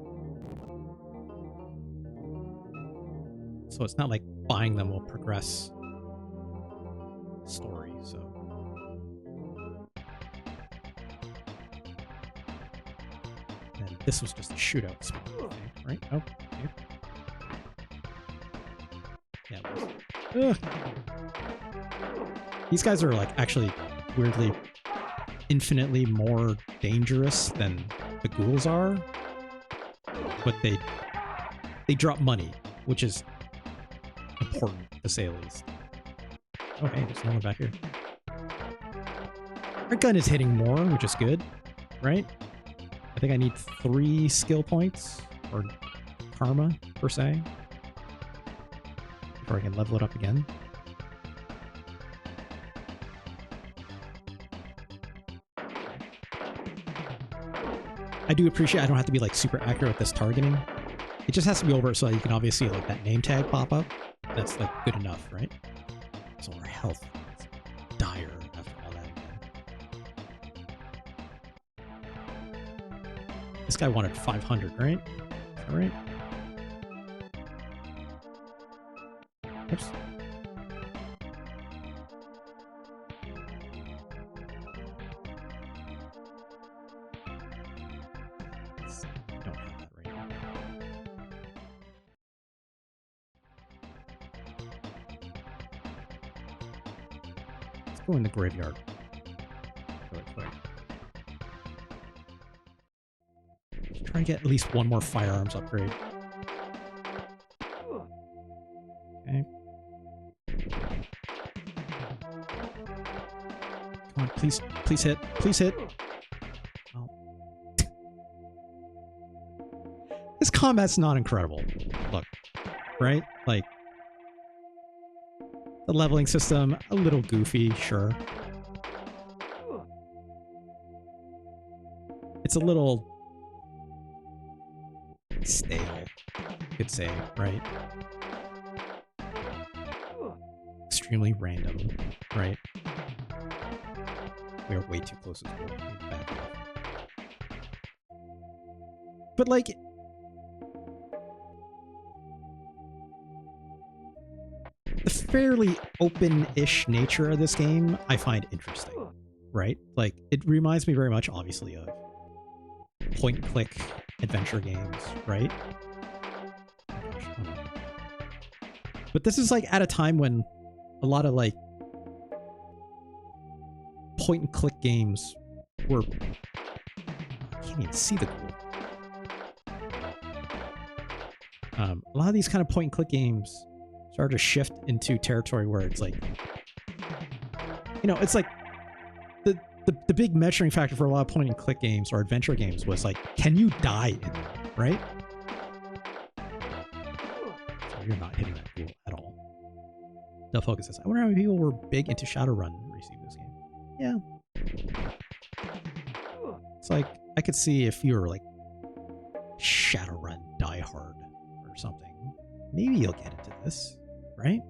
So it's not like buying them will progress the story, so. And this was just a shootout spot, I think, right? Oh, okay. Yeah, it was. Ugh. These guys are like actually weirdly infinitely more dangerous than the ghouls are, but they drop money, which is important. to say the least. Oh, hey, there's no one back here. Our gun is hitting more, which is good, right? I think I need 3 skill points, or karma, per se, before I can level it up again. I do appreciate I don't have to be like super accurate with this targeting. It just has to be over so you can obviously like that name tag pop up. That's like good enough, right? So our health is dire after all that again. This guy wanted 500, right? All right. Oops. Don't have that right now. Let's go in the graveyard really quick. Try to get at least one more firearms upgrade. Okay. Come on, please hit. Please hit. Oh. This combat's not incredible. Look, right? Like, the leveling system, a little goofy, sure. It's a little stale, you could say, right? Extremely random, right? We are way too close to the goal. Back off. But like, the fairly open-ish nature of this game I find interesting, right? Like, it reminds me very much, obviously, of point-and-click adventure games, right? Oh gosh, oh no. But this is like at a time when a lot of like point-and-click games were... I can't even see the goal. A lot of these kind of point-and-click games started to shift into territory where it's like, you know, it's like the big measuring factor for a lot of point-and-click games or adventure games was like, can you die in them, right? So you're not hitting that goal at all. Del Focus says, I wonder how many people were big into Shadowrun and received this game. Yeah. It's like, I could see if you were like Shadowrun diehard or something. Maybe you'll get into this, right?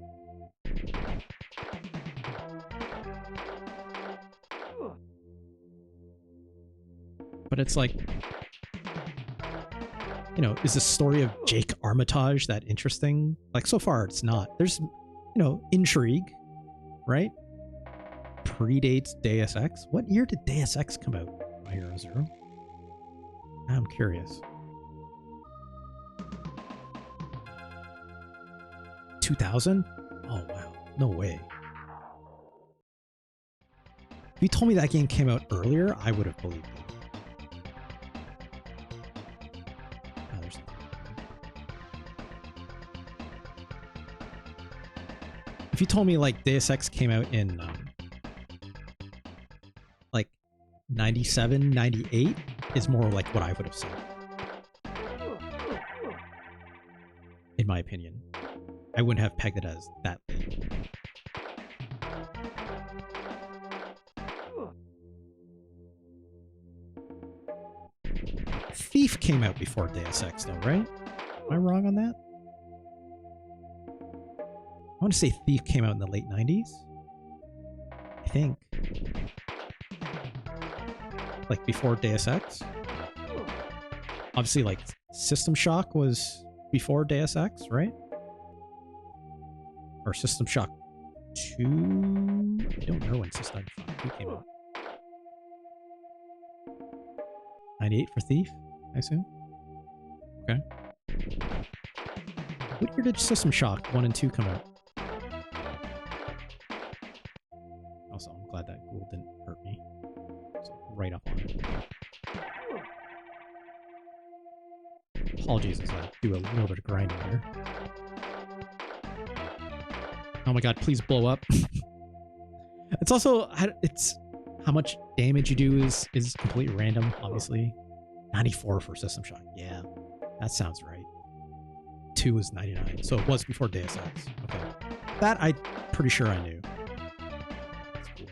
But it's like, you know, is the story of Jake Armitage that interesting? Like, so far it's not. There's, you know, intrigue, right? Predates Deus Ex. What year did Deus Ex come out? My Hero Zero. I'm curious. 2000? Oh wow, no way. If you told me that game came out earlier, I would have believed you. Oh, there's nothing. If you told me like Deus Ex came out in like 97, 98 is more like what I would have said. In my opinion. I wouldn't have pegged it as that late. Thief came out before Deus Ex though, right? Am I wrong on that? I want to say Thief came out in the late 90s. I think. Like before Deus Ex. Obviously like System Shock was before Deus Ex, right? Or System Shock 2? I don't know when System Shock 2 came out. 98 for Thief, I assume? Okay. What year did System Shock 1 and 2 come out? Also, I'm glad that ghoul didn't hurt me. It's like right up on it. Apologies as I do a little bit of grinding here. Oh my god, please blow up. It's also, it's how much damage you do is completely random, obviously. 94 for System Shock. Yeah, that sounds right. 2 was 99, so it was before Deus Ex. Okay. That I'm pretty sure I knew. That's cool.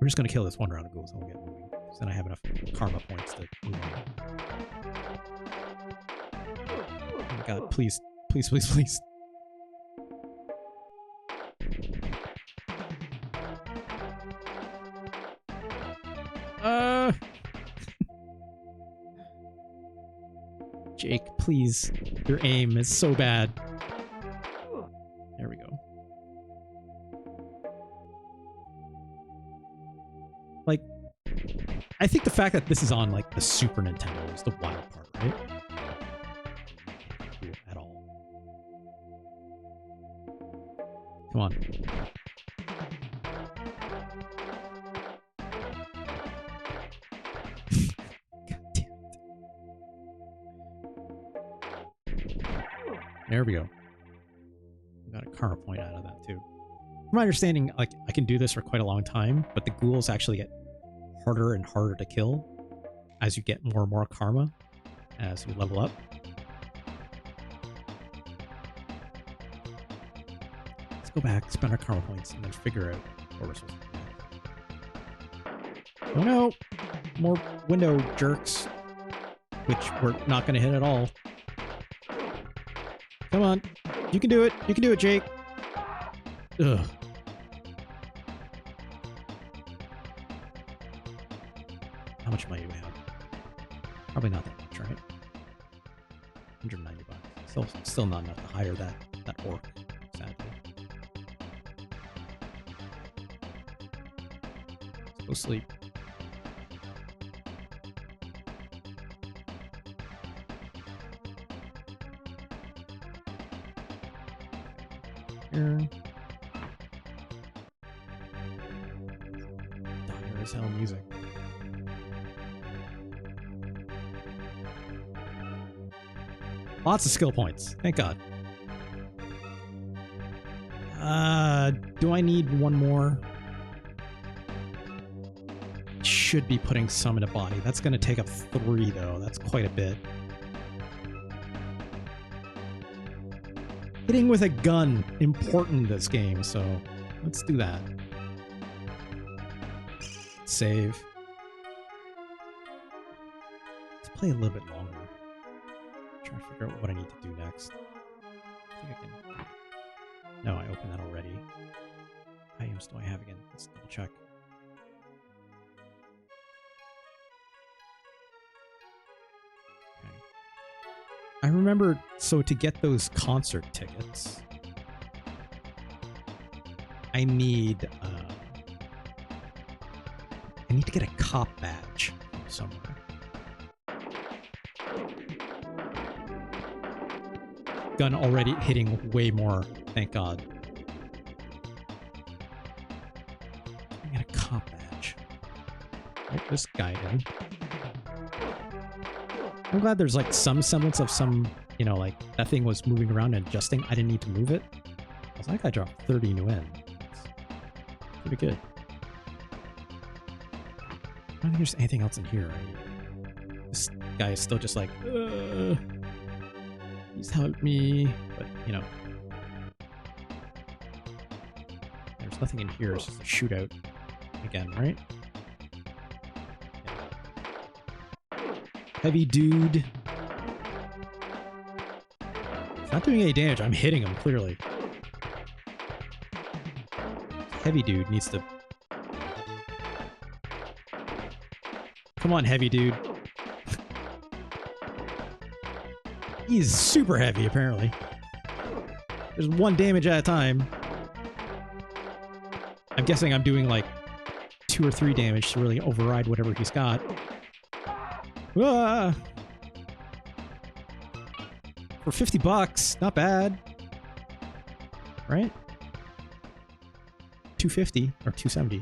We're just going to kill this one round of ghouls and we'll get moving. Because then I have enough karma points to move on. Oh my god, please. Please, please, please. Jake, please. Your aim is so bad. There we go. Like, I think the fact that this is on, like, the Super Nintendo is the wild part, right? Cool at all. Come on. There we go. Got a karma point out of that too. From my understanding, like I can do this for quite a long time, but the ghouls actually get harder and harder to kill as you get more and more karma as you level up. Let's go back, spend our karma points, and then figure out what we're supposed to do. Oh no! More window jerks, which we're not going to hit at all. Come on. You can do it. You can do it, Jake. Ugh. How much money do we have? Probably not that much, right? 190 bucks. Still not enough to hire that orc, sadly. Let's go sleep. Here. Dire as hell music. Lots of skill points. Thank God. Do I need one more? Should be putting some in a body. That's going to take up 3, though. That's quite a bit. Hitting with a gun, important in this game, so let's do that. Save. Let's play a little bit longer. Try to figure out what I need to do next. I think I can... No, I opened that already. How items do I have again? Let's double check. Okay. I remember, so to get those concert tickets, I need to get a cop badge from somewhere. Gun already hitting way more, thank God. I got a cop badge. Right, this guy did. I'm glad there's like some semblance of some, you know, like that thing was moving around and adjusting. I didn't need to move it. I was like, I dropped 30 new in. That's pretty good. I don't think there's anything else in here. This guy is still just like, please help me. But, you know, there's nothing in here. It's just a shootout again, right? Heavy dude. It's not doing any damage. I'm hitting him, clearly. Heavy dude needs to... Come on, heavy dude. He's super heavy, apparently. There's 1 damage at a time. I'm guessing I'm doing like 2 or 3 damage to really override whatever he's got. Ah! For 50 bucks, not bad. Right? 250 or 270.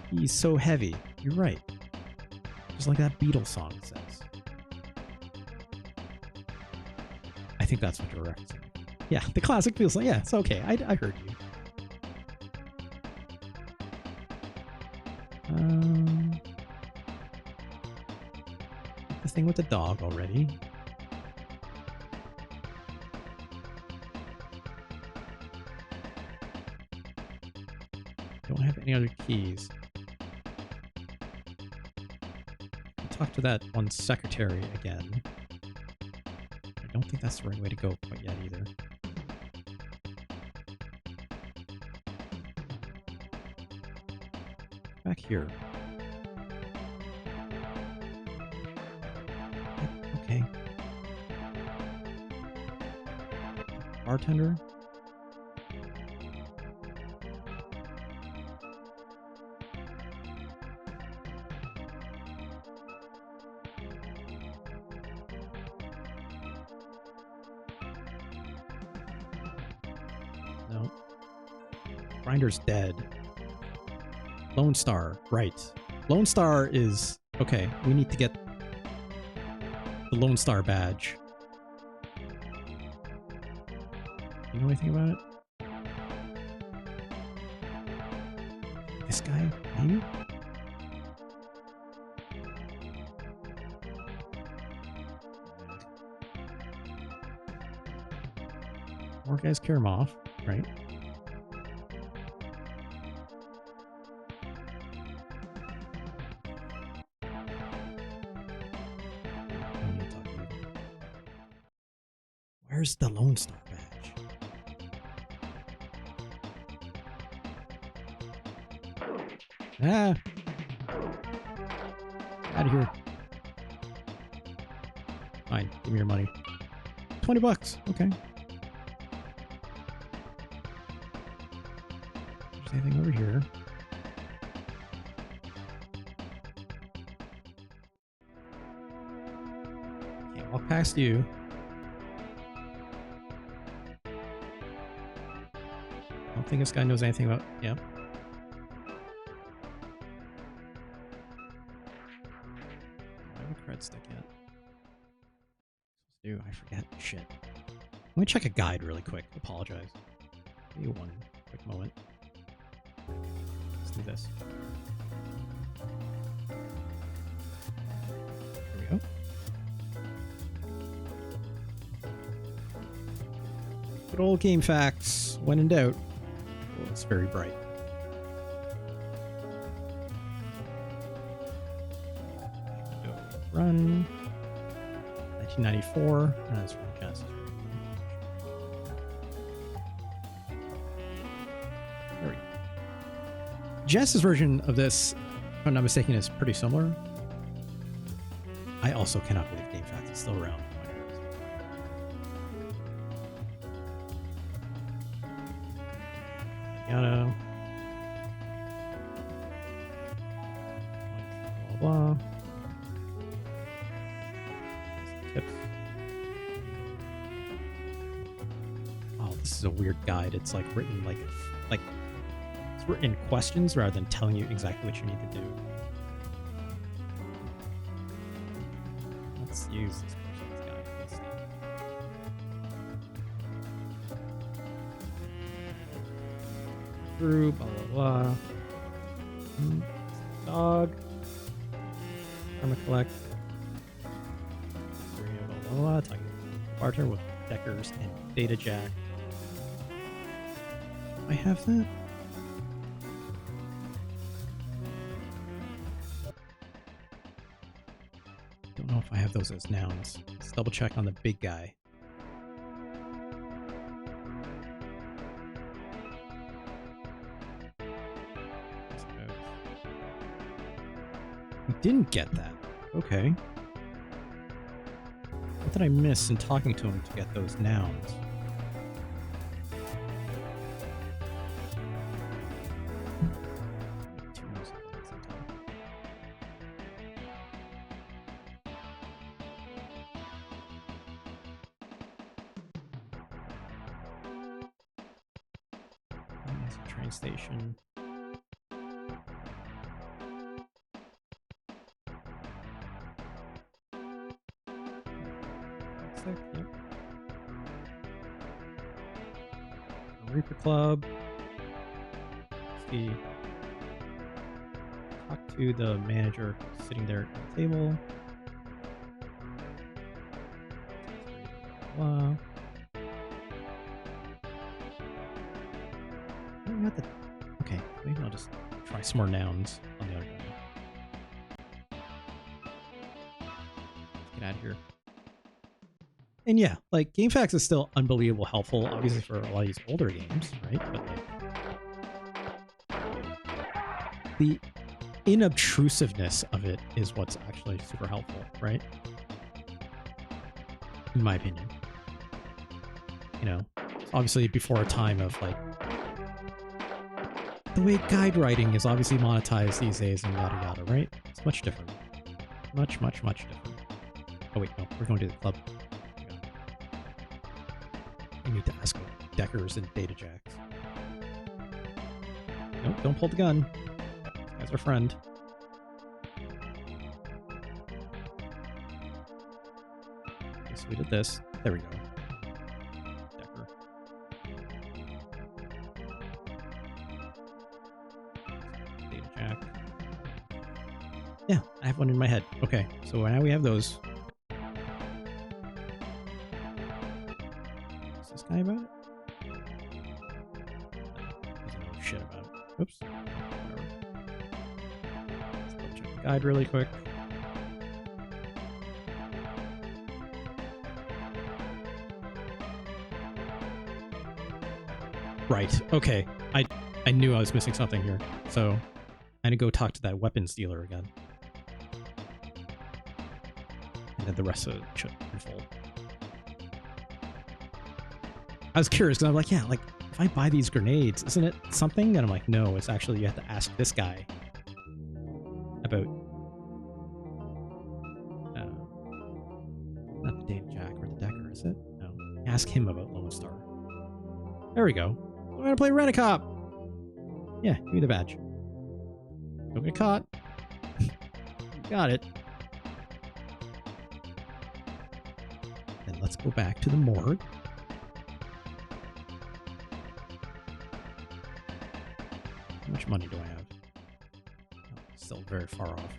He's so heavy. You're right. Just like that Beatles song says. I think that's what you're referencing. Yeah, the classic feels like, yeah, it's okay. I heard you. The thing with the dog already. Don't have any other keys. Talk to that one secretary again. I don't think that's the right way to go quite yet either. Back here. Okay. Bartender? No. Grinder's dead. Lone Star, right. Lone Star is... Okay, we need to get the Lone Star badge. You know anything about it? This guy, maybe? More guys carry him off, right? Where's the Lone Star badge? Ah! Out of here. Fine, give me your money. $20, okay. There's anything over here? Can't walk past you. I don't think this guy knows anything about... Yep. I have a cred stick yet. Do I forget? Shit. Let me check a guide really quick. Apologize. Give me one quick moment. Let's do this. There we go. Good old game facts. When in doubt. Oh, it's very bright. Run. 1994. That's from Genesis. There we go. Genesis version of this, if I'm not mistaken, is pretty similar. I also cannot believe GameFAQs is still around. Blah, blah, blah. Tips. Oh, this is a weird guide. It's like written like it's written in questions rather than telling you exactly what you need to do. Let's use this person's guide. Let's see. Through blah blah blah. Dog. Karma collect. Blah blah blah. Talking barter with Deckers and Data Jack. I have that. Don't know if I have those as nouns. Let's double check on the big guy. We didn't get that. Okay. What did I miss in talking to him to get those nouns? Train station. Yep. Character club. See. Talk to the manager sitting there at the table. Blah. I got the. Okay, maybe I'll just try some more nouns on the other one. Let's get out of here. And yeah, like GameFAQs is still unbelievable helpful, obviously for a lot of these older games, right? But like the inobtrusiveness of it is what's actually super helpful, right? In my opinion. You know, obviously before a time of like the way guide writing is obviously monetized these days and yada yada, right? It's much different. Much different. Oh wait, no, we're going to the club. I need to ask about Deckers and Data Jacks. Nope, don't pull the gun. This guy's our friend. Okay, so we did this. There we go. Decker. Data Jack. Yeah, I have one in my head. Okay, so now we have those. Guy about it? Doesn't know shit about it. Oops. Oh, whatever. Let's double check the guide really quick. Right. Okay. I knew I was missing something here. So I had to go talk to that weapons dealer again. And then the rest of it should unfold. I was curious because I'm like, yeah, like if I buy these grenades, isn't it something? And I'm like, no, it's actually you have to ask this guy about not the Data Jack or the Decker, is it? No, ask him about Lone Star. There we go. I'm gonna play Rent-A-Cop. Yeah, give me the badge. Don't get caught. Got it. Then let's go back to the morgue. How much money do I have? Oh, still very far off.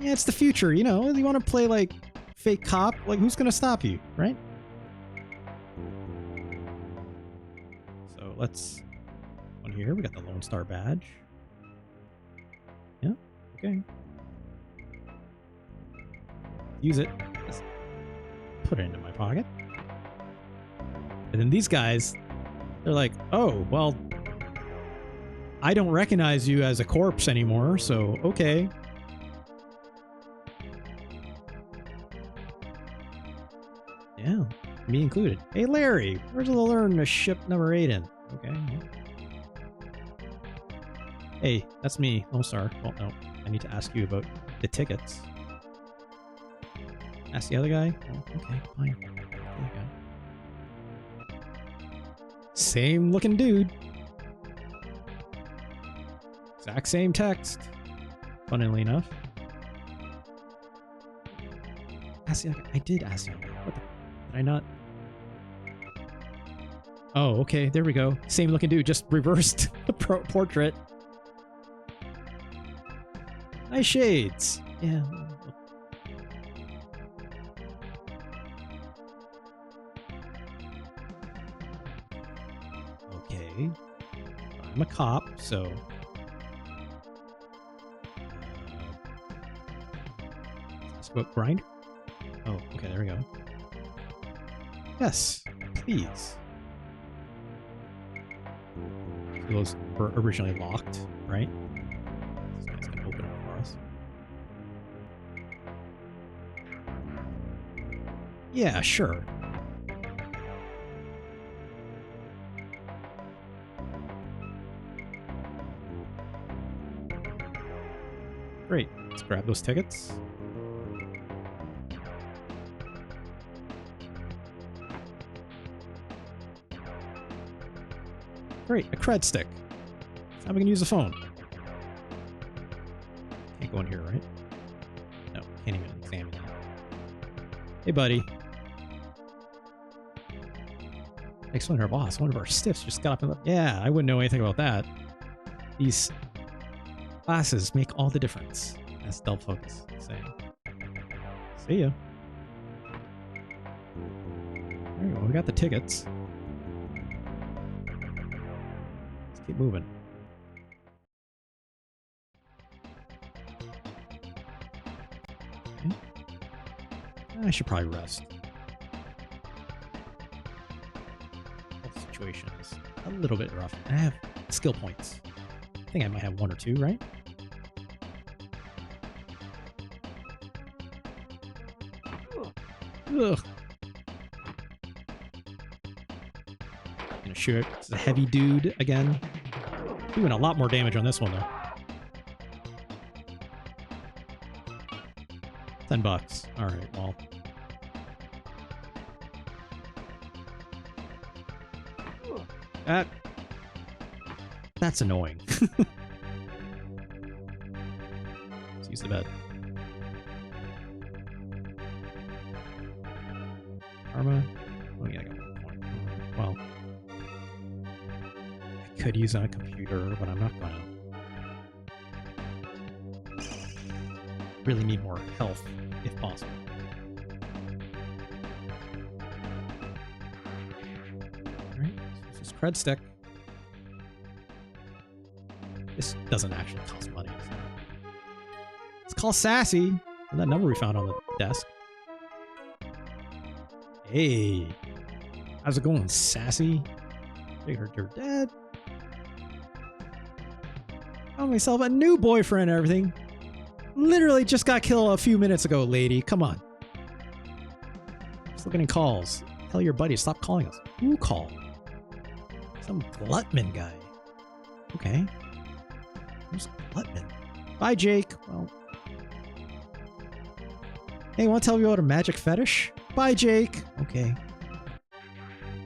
Yeah, it's the future, you know. You want to play like fake cop? Like, who's gonna stop you, right? So let's. On here, we got the Lone Star badge. Yeah. Okay. Use it. Just put it into my pocket. And then these guys, they're like, oh, well, I don't recognize you as a corpse anymore, so okay. Yeah, me included. Hey, Larry, where's the learn to ship number 8 in? Okay. Hey, that's me, Lone Star. Well, no, I need to ask you about the tickets. Ask the other guy? Oh, okay, fine. Okay. Same looking dude. Exact same text. Funnily enough. Ask the other guy. I did ask him. What the? Did I not? Oh, okay. There we go. Same looking dude. Just reversed the portrait. Nice shades. Yeah. Okay. I'm a cop, so... Let's go grind. Oh, okay, there we go. Yes, please. So those were originally locked, right? This guy's gonna open it for us. Yeah, sure. Great. Let's grab those tickets. Great, a cred stick. Now we can use the phone. Can't go in here, right? No, can't even examine that. Hey, buddy. Next one, our boss. One of our stiffs just got up and left. Yeah, I wouldn't know anything about that. These classes make all the difference, as Stealth Focus is saying. See ya. There you go. We got the tickets. Let's keep moving. Okay. I should probably rest. The situation is a little bit rough. I have skill points. I think I might have 1 or 2, right? Ugh. Gonna shoot. It's a heavy dude again. Doing a lot more damage on this one though. $10. All right. Well. That's annoying. Let's use the bed. Karma. Oh yeah, I got 1 point. Well, I could use it on a computer, but I'm not gonna. Really need more health, if possible. Alright, so this is cred stick. This doesn't actually cost money. So. It's called Sassy. And that number we found on the desk. Hey. How's it going, Sassy? Figured you're dead. Found myself a new boyfriend and everything. Literally just got killed a few minutes ago, lady. Come on. Just looking at calls. Tell your buddy to stop calling us. Who called? Some Glutman guy. Okay. Who's Glutman? Bye, Jake. Well. Hey, want to tell me about a magic fetish? Bye, Jake. Okay.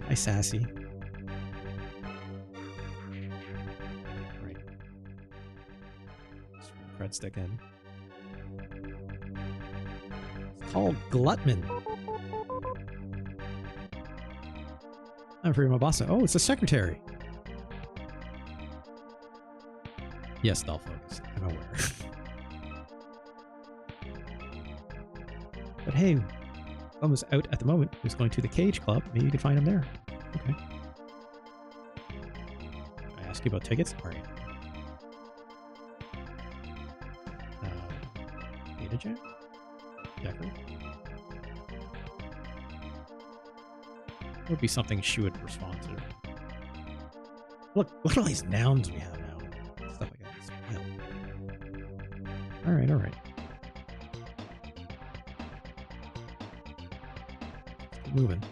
Bye, Sassy. Right. Cred stick in. It's called Glutman. I'm for my boss. Oh, it's the secretary. Yes, Stealth Focus. I'm aware. But hey, Bum's out at the moment. Who's going to the Cage Club? Maybe you can find him there. Okay. Can I ask you about tickets? All right. Data Jack? Decker? Would be something she would respond to. Look at all these nouns we have now. Stuff like that. Alright, alright. Keep moving.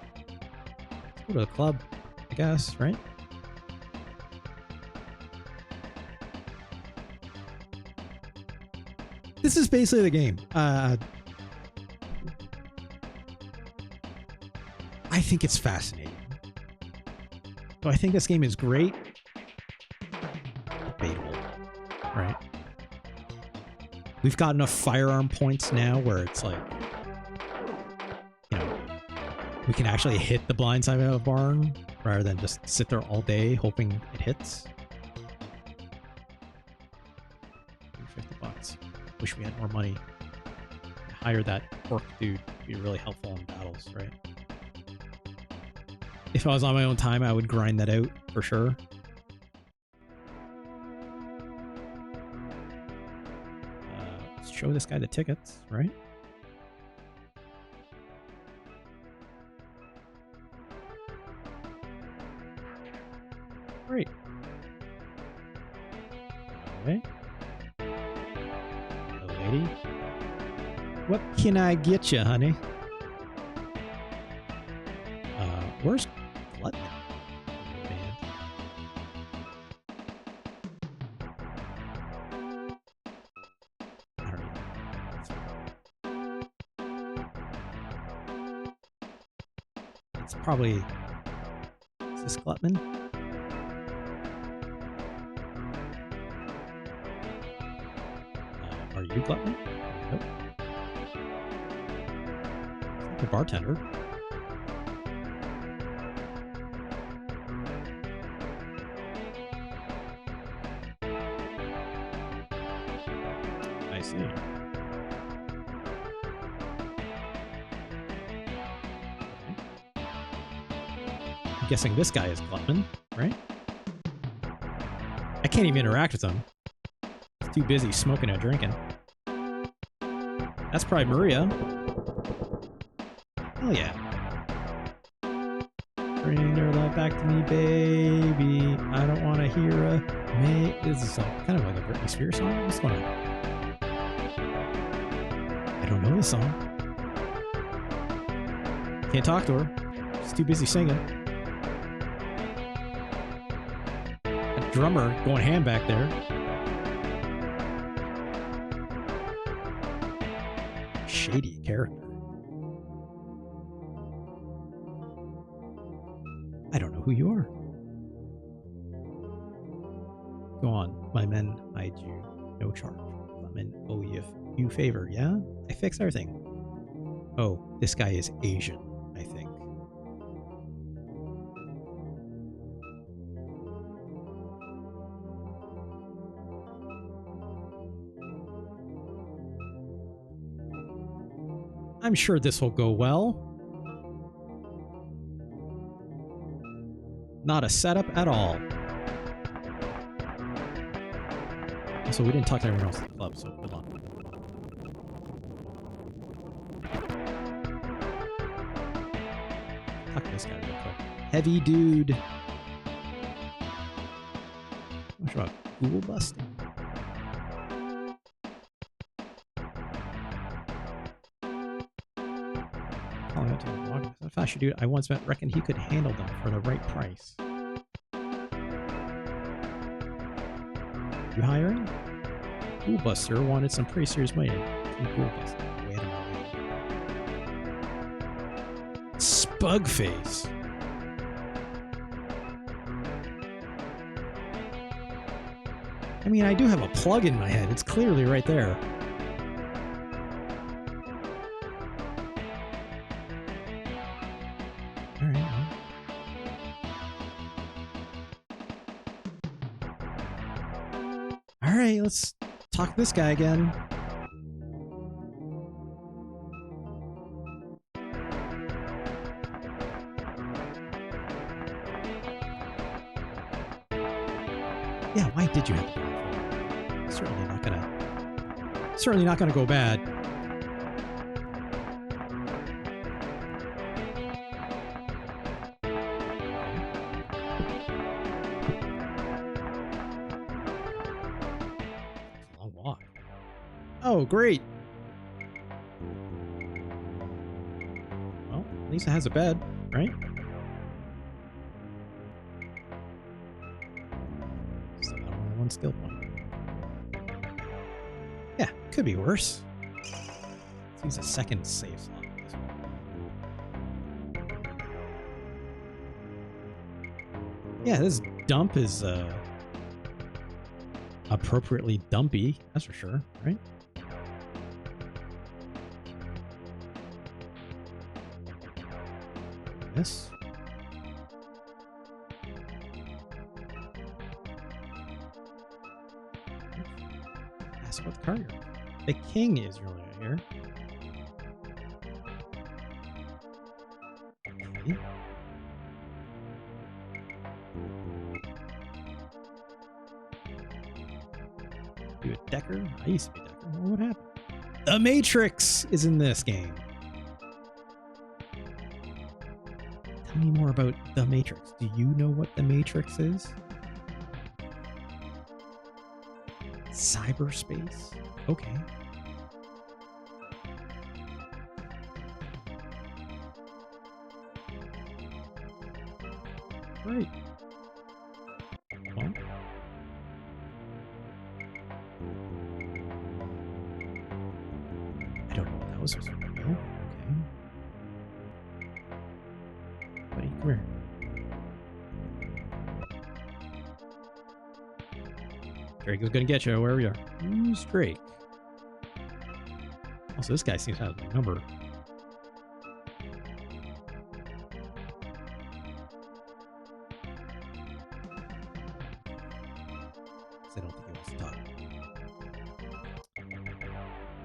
Let's go to the club, I guess, right? This is basically the game. I think it's fascinating. Do I think this game is great? Debatable, right? We've got enough firearm points now where it's like, you know, we can actually hit the blind side of a barn rather than just sit there all day hoping it hits. $50. Wish we had more money. Hire that orc dude to be really helpful in battles, right? If I was on my own time, I would grind that out for sure. Let's show this guy the tickets, right? Great. Okay. Hello, lady. What can I get you, honey? Where's Glutman? Man. I don't know. It's probably... Is this Glutman? Are you Glutman? Nope. It's like the bartender. I see. I'm guessing this guy is Glutman, right? I can't even interact with him. He's too busy smoking and drinking. That's probably Maria. Oh yeah. Bring your love back to me, baby. I don't want to hear a This is like kind of like a Britney Spears song. What's going on? I don't know this song. Can't talk to her. She's too busy singing. A drummer going ham back there. Shady character. I don't know who you are. Go on, my men hide you. No charge. I'm in owe you favor, yeah? I fix everything. Oh, this guy is Asian, I think. I'm sure this will go well. Not a setup at all. Also, we didn't talk to everyone else in the club, so hold on. Talk to this guy real quick. Heavy dude. What's about Google busting? Calling out to him. Walking so fast, dude. I once reckoned he could handle them for the right price. You hiring? Poolbuster wanted some pretty serious money. Poolbuster. Wait a minute. Spugface. I mean, I do have a plug in my head. It's clearly right there. All right. All right, let's talk to this guy again. Yeah, why did you have to? Certainly not gonna go bad. It's a long walk. Oh, great. Well, at least it has a bed, right? Still got only one skill point. Yeah, could be worse. Let's use a second save slot. Yeah, this dump is appropriately dumpy, that's for sure, right? This. Ask about the carrier. The king is really here. Okay. You a Decker? I used to be Decker. Well, what happened? The Matrix is in this game. Tell me more about The Matrix. Do you know what The Matrix is? Cyberspace? Okay. Great. Well. I don't know what that was supposed to be. Okay. Buddy, come here. Drake is gonna get you wherever you are. Who's Drake? Also, this guy seems to have a number. I don't think he wants to talk.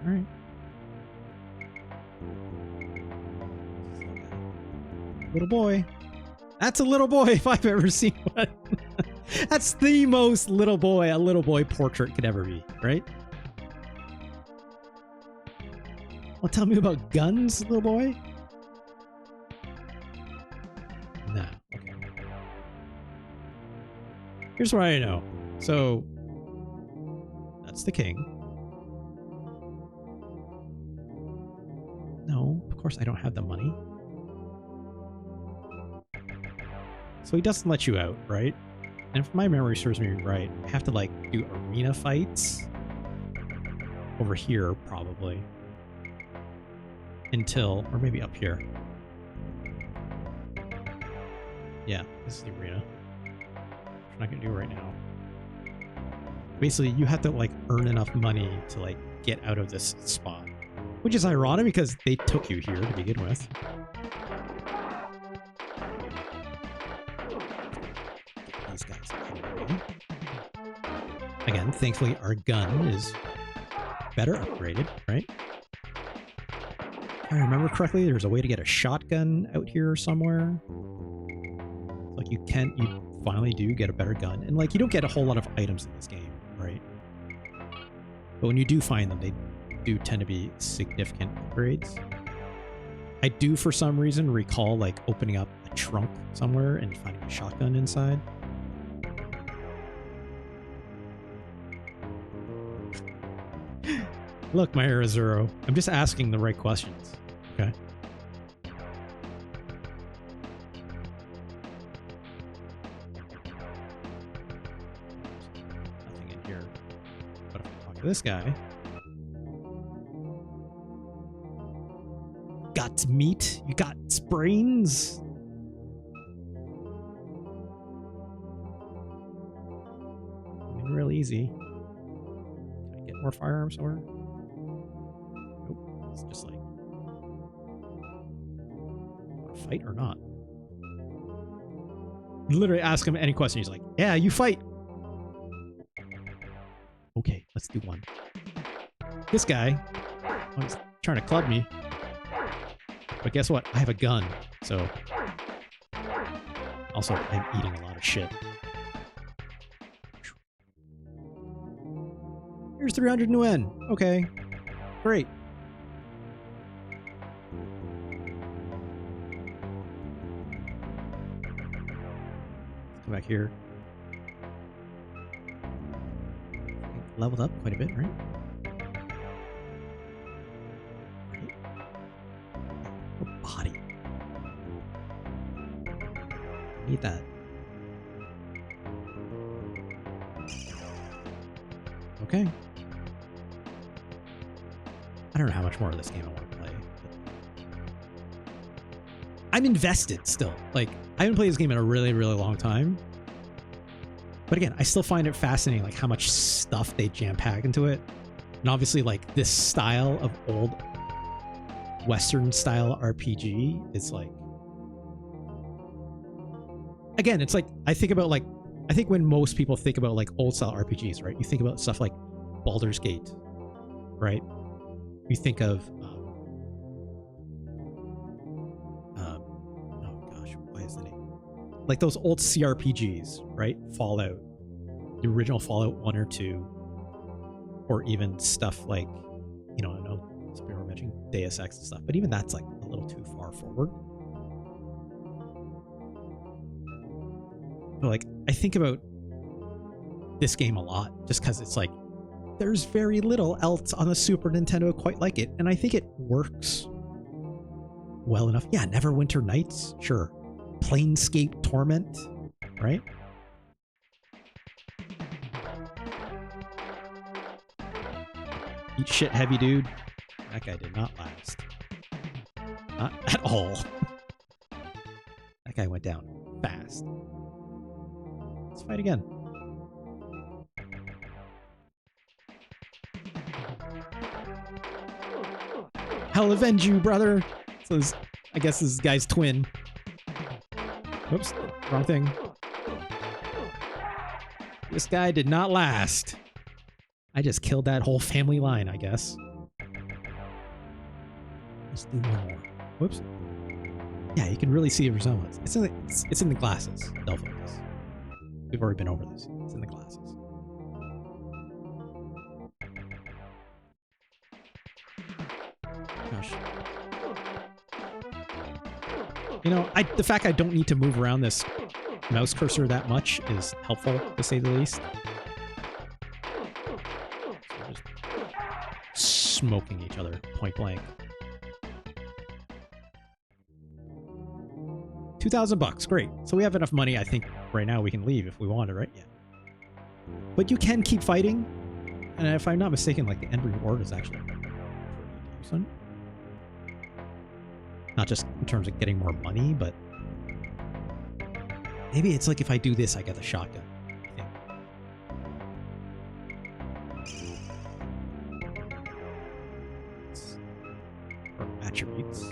Alright. Little boy. That's a little boy if I've ever seen one. That's the most little boy a little boy portrait could ever be, right? Well, tell me about guns, little boy? Nah. Okay. Here's what I know. So, that's the king. No, of course I don't have the money. So he doesn't let you out, right? And if my memory serves me right, I have to like do arena fights over here probably until, or maybe up here. Yeah, this is the arena. I'm not gonna do right now. Basically, you have to like earn enough money to like get out of this spot, which is ironic because they took you here to begin with. These guys. Again, thankfully our gun is better upgraded, right? If I remember correctly, there's a way to get a shotgun out here somewhere. Like you finally do get a better gun. And like you don't get a whole lot of items in this game, right? But when you do find them, they do tend to be significant upgrades. I do for some reason recall like opening up a trunk somewhere and finding a shotgun inside. Look, my Arizuro. I'm just asking the right questions. Okay. Nothing in here. But if I talk to this guy. Got meat? You got brains? I mean, real easy. Can I get more firearms somewhere? It's just like, want to fight or not? Literally ask him any question. He's like, yeah, you fight. Okay, let's do one. This guy, he's trying to club me. But guess what? I have a gun. So, also, I'm eating a lot of shit. Here's 300 Nguyen. Okay, great. Come back here. Leveled up quite a bit, right? Oh, body. Need that. Okay. I don't know how much more of this game I want to play. I'm invested still. Like, I haven't played this game in a really, really long time. But again, I still find it fascinating, like, how much stuff they jam-pack into it. And obviously, like, this style of old Western-style RPG is, like... Again, it's like, I think when most people think about, like, old-style RPGs, right? You think about stuff like Baldur's Gate, right? You think of... like those old CRPGs, right? Fallout, the original Fallout 1 or 2, or even stuff like, you know, I know some people were mentioning Deus Ex and stuff, but even that's like a little too far forward. But like, I think about this game a lot just because it's like, there's very little else on the Super Nintendo quite like it, and I think it works well enough. Yeah, Neverwinter Nights, sure. Planescape Torment, right? Eat shit heavy, dude. That guy did not last. Not at all. That guy went down fast. Let's fight again. I'll avenge you, brother. So I guess this guy's twin. Oops, wrong thing. This guy did not last. I just killed that whole family line, I guess. Let's do one more. Whoops. Yeah, you can really see a resemblance. It's in the glasses. They'll focus. We've already been over this. It's in the glasses. Gosh. You know, the fact I don't need to move around this mouse cursor that much is helpful, to say the least. So just smoking each other point blank. $2,000, great. So we have enough money, I think, right now we can leave if we want to, right? Yeah. But you can keep fighting, and if I'm not mistaken, like, the end reward is actually pretty decent. Not just in terms of getting more money, but maybe it's like if I do this, I get the shotgun. I think. Or attributes.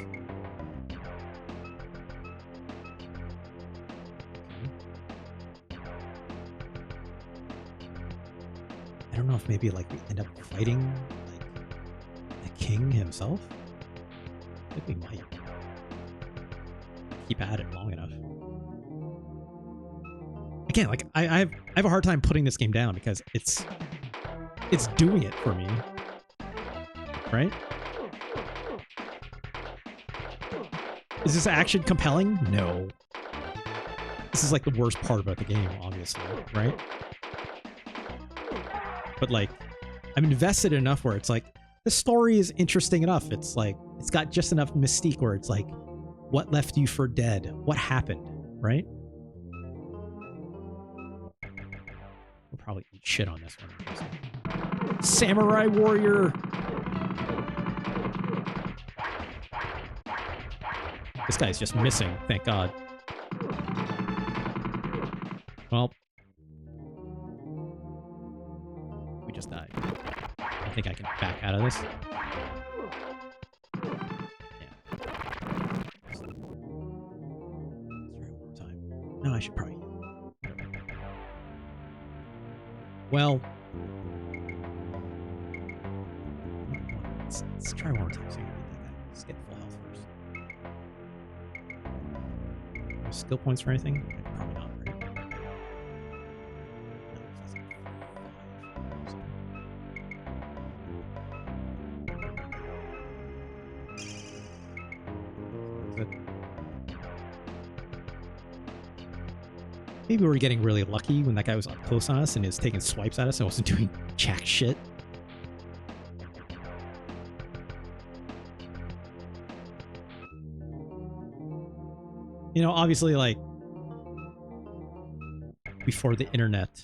I don't know if maybe like we end up fighting like the king himself. I think we might keep at it long enough. Again, like I have a hard time putting this game down because it's doing it for me, right? Is this action compelling? No. This is like the worst part about the game, obviously, right? But like, I'm invested enough where it's like, the story is interesting enough. It's like, it's got just enough mystique where it's like, what left you for dead? What happened, right? We'll probably eat shit on this one. Samurai warrior! This guy's just missing, thank God. Well, we just died. I think I can back out of this. Yeah. Let's try one more time. No, I should probably. Well, let's try one more time so we can beat that guy. Let's get full health first. Skill points for anything? Probably not, right? No, that's like 5. So. Maybe we're getting really lucky when that guy was up close on us and is taking swipes at us and wasn't doing jack shit. You know, obviously, like, before the internet,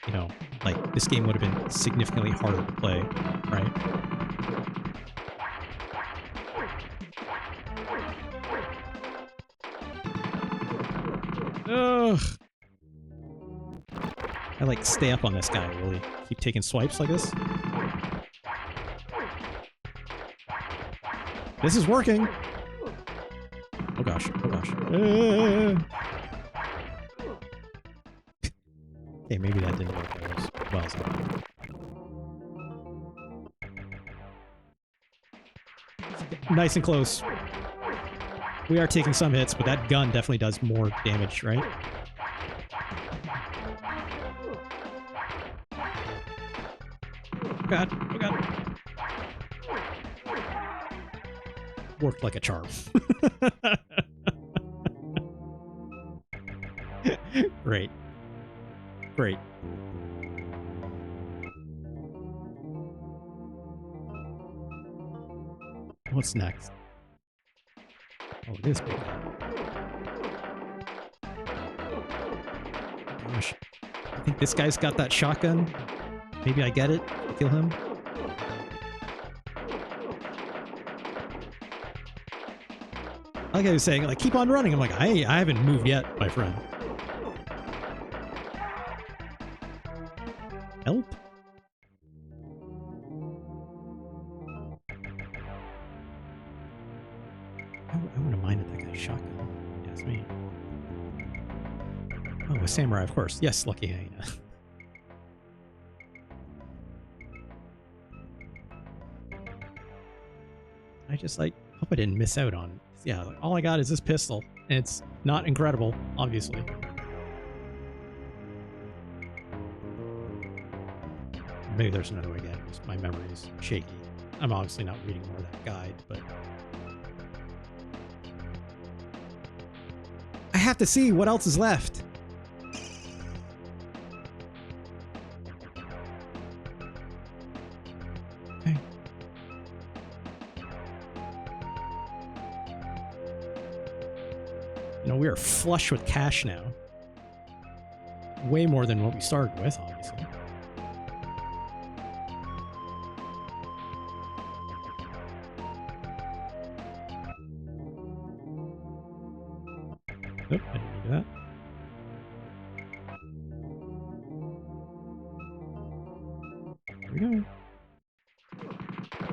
you know, like, this game would have been significantly harder to play, right? Ugh. I, like, stay up on this guy, really. Keep taking swipes like this. This is working! Oh gosh, oh gosh. Okay, maybe that didn't work as well as I thought. Nice and close. We are taking some hits, but that gun definitely does more damage, right? Oh god, oh god. Worked like a charm. Great. Great. What's next? Oh, this big guy. Gosh. I think this guy's got that shotgun. Maybe I get it. Kill him. Like I was saying, like, keep on running. I'm like, I haven't moved yet, my friend. Help? I wouldn't have minded that guy's shotgun. Yeah, it's me. Oh, a samurai, of course. Yes, lucky hyena. just like hope I didn't miss out on. Yeah, like, all I got is this pistol, and it's not incredible, obviously. Maybe there's another way again. Just my memory is shaky. I'm obviously not reading more of that guide, but I have to see what else is left. Okay. You know, we are flush with cash now. Way more than what we started with, obviously. Nope, I didn't do that. Here we go.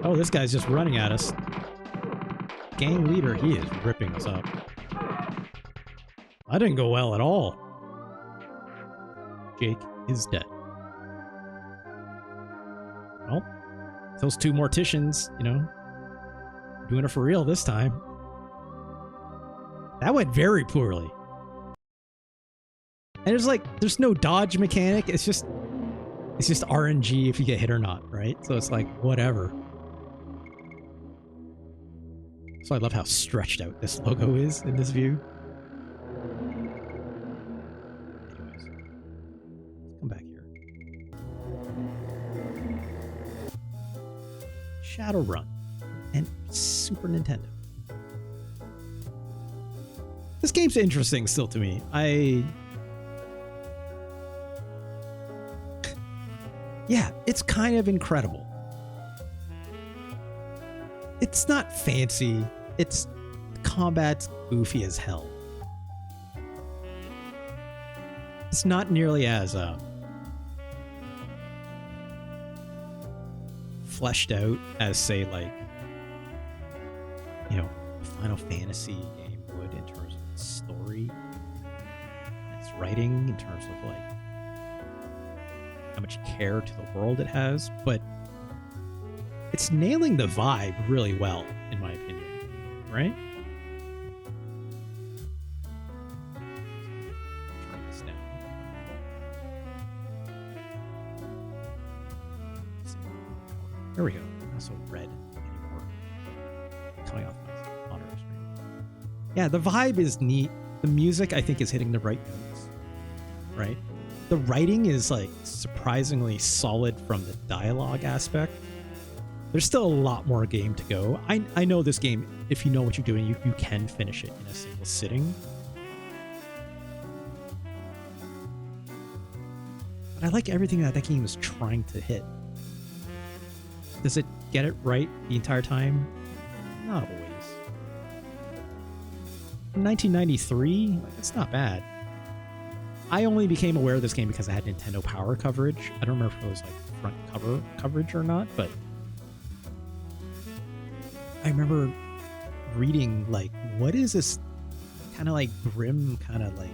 Oh, this guy's just running at us. Gang leader, he is ripping us up. That didn't go well at all. Jake is dead. Well, those two morticians, you know, doing it for real this time. That went very poorly. And there's no dodge mechanic. It's just RNG if you get hit or not, right? So it's like, whatever. So I love how stretched out this logo is in this view. Anyways, let's come back here. Shadowrun and Super Nintendo. This game's interesting still to me. Yeah, it's kind of incredible. It's not fancy. It's combat's goofy as hell. It's not nearly as fleshed out as, say, like, you know, Final Fantasy game would in terms of its story, its writing, in terms of like how much care to the world it has, but it's nailing the vibe really well, in my opinion, right? Turn this down. There we go. Not so red anymore. Coming off my monitor screen. Yeah, the vibe is neat. The music, I think, is hitting the right notes, right? The writing is like surprisingly solid from the dialogue aspect. There's still a lot more game to go. I know this game, if you know what you're doing, you can finish it in a single sitting. But I like everything that game is trying to hit. Does it get it right the entire time? Not always. 1993, it's not bad. I only became aware of this game because I had Nintendo Power coverage. I don't remember if it was like front cover coverage or not, but I remember reading like, what is this kind of like grim, kind of like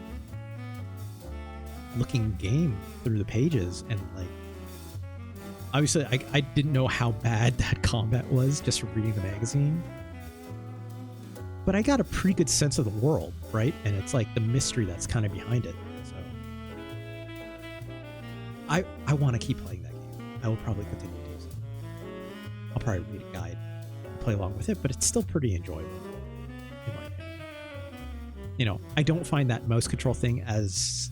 looking game through the pages, and like obviously I didn't know how bad that combat was just from reading the magazine. But I got a pretty good sense of the world, right? And it's like the mystery that's kind of behind it. So I want to keep playing that game. I will probably continue to do so. I'll probably read a guide and play along with it, but it's still pretty enjoyable, in my opinion. You know, I don't find that mouse control thing as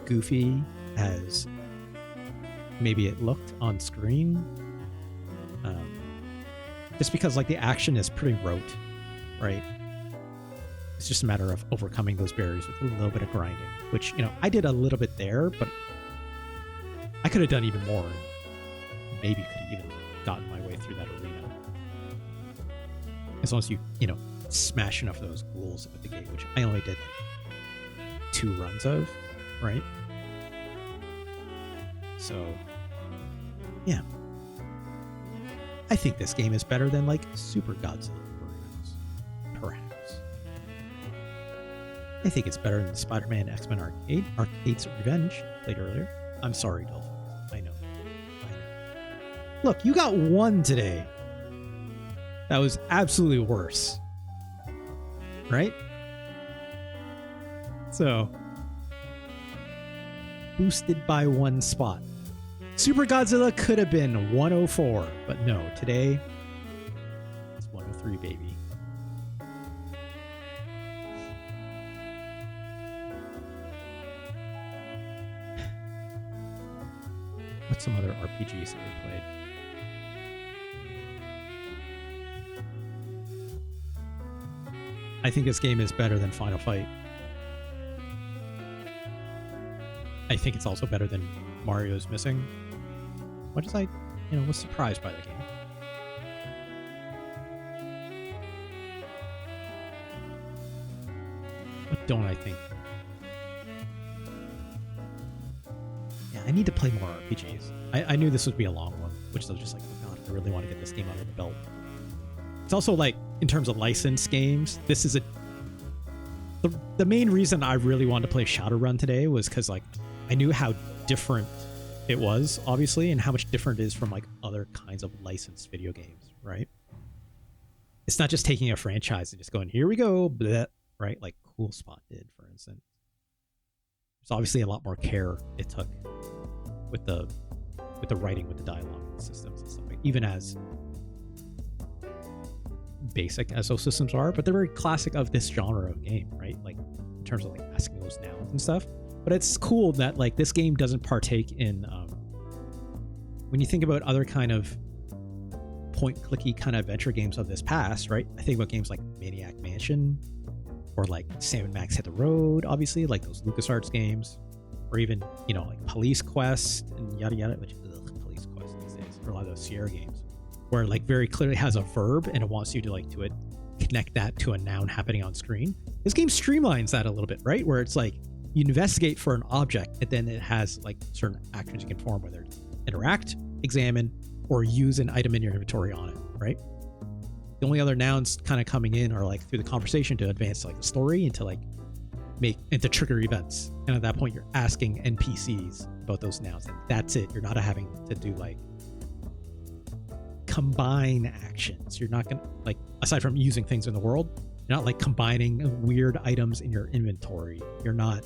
goofy as maybe it looked on screen. Just because like the action is pretty rote. Right? It's just a matter of overcoming those barriers with a little bit of grinding, which, you know, I did a little bit there, but I could have done even more. And maybe could have even gotten my way through that arena. As long as you know, smash enough of those ghouls at the gate, which I only did like 2 runs of, right? So, yeah. I think this game is better than like Super Godzilla. Perhaps. I think it's better than Spider-Man X-Men Arcade's Revenge, played earlier. I'm sorry, Dolphin. I know. Look, you got 1 today. that was absolutely worse. Right? So, boosted by 1 spot. Super Godzilla could have been 104, but no, today it's 103, baby. What's some other RPGs that we played? I think this game is better than Final Fight. I think it's also better than Mario's Missing. Much as I, was surprised by that game. What don't I think? Yeah, I need to play more RPGs. I knew this would be a long one, which I was just like, oh god, I really want to get this game out of the belt. It's also like, in terms of licensed games, this is the main reason I really wanted to play Shadowrun today was because like I knew how different it was, obviously, and how much different it is from like other kinds of licensed video games, right? It's not just taking a franchise and just going, here we go, bleh, right? Like Cool Spot did, for instance. There's obviously a lot more care it took with the writing, with the dialogue, with the systems and stuff, even as basic as those systems are, but they're very classic of this genre of game, right? Like in terms of like asking those nouns and stuff. But it's cool that like this game doesn't partake in when you think about other kind of point clicky kind of adventure games of this past, right? I think about games like Maniac Mansion or like Sam and Max Hit the Road, obviously, like those LucasArts games, or even like Police Quest and yada yada, which Police Quest these days, or a lot of those Sierra games, where like very clearly has a verb and it wants you to like connect that to a noun happening on screen. This game streamlines that a little bit, right? Where it's like you investigate for an object and then it has like certain actions you can perform, whether it's interact, examine, or use an item in your inventory on it, right? The only other nouns kind of coming in are like through the conversation to advance like the story and to like to trigger events. And at that point you're asking NPCs about those nouns, and that's it. You're not having to do like combine actions. You're not gonna like, aside from using things in the world, you're not like combining weird items in your inventory. You're not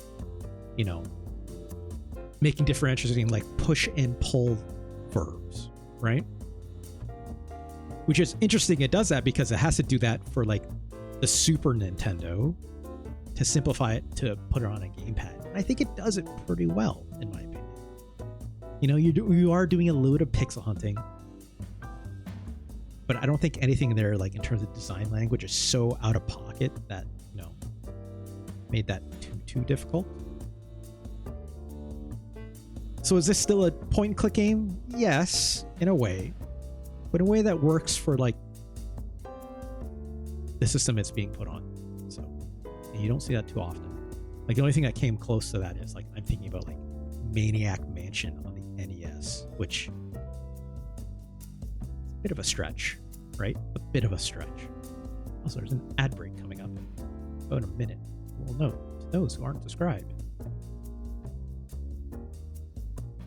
making differentiating like push and pull verbs, right? Which is interesting. It does that because it has to do that for like the Super Nintendo to simplify it to put it on a gamepad. And I think it does it pretty well, in my opinion. You are doing a load of pixel hunting, but I don't think anything there, like in terms of design language, is so out of pocket that made that too difficult. So is this still a point and click game? Yes, in a way, but in a way that works for like the system it's being put on. So, and you don't see that too often. Like the only thing that came close to that is like I'm thinking about like Maniac Mansion on the NES, which is a bit of a stretch, right? A bit of a stretch. Also, there's an ad break coming up in about a minute. We'll note to those who aren't subscribed.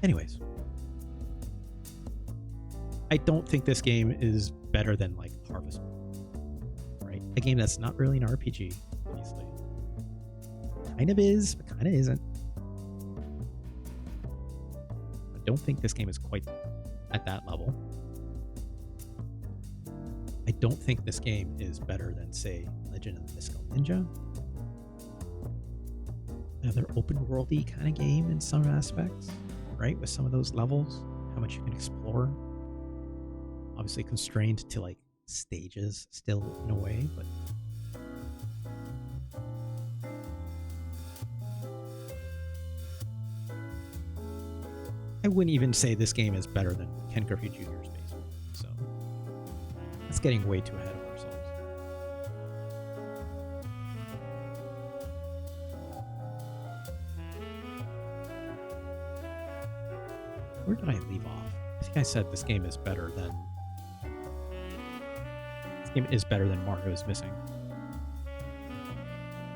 Anyways, I don't think this game is better than like Harvest Moon, right? A game that's not really an RPG, obviously. Kind of is, but kind of isn't. I don't think this game is quite at that level. I don't think this game is better than, say, Legend of the Mystical Ninja. Another open worldy kind of game in some aspects, right? With some of those levels, how much you can explore. Obviously constrained to like stages still in a way, but I wouldn't even say this game is better than Ken Griffey Jr.'s Basement. So that's getting way too ahead of ourselves. Where did I leave off? I think I said this game is better than Mario's Missing.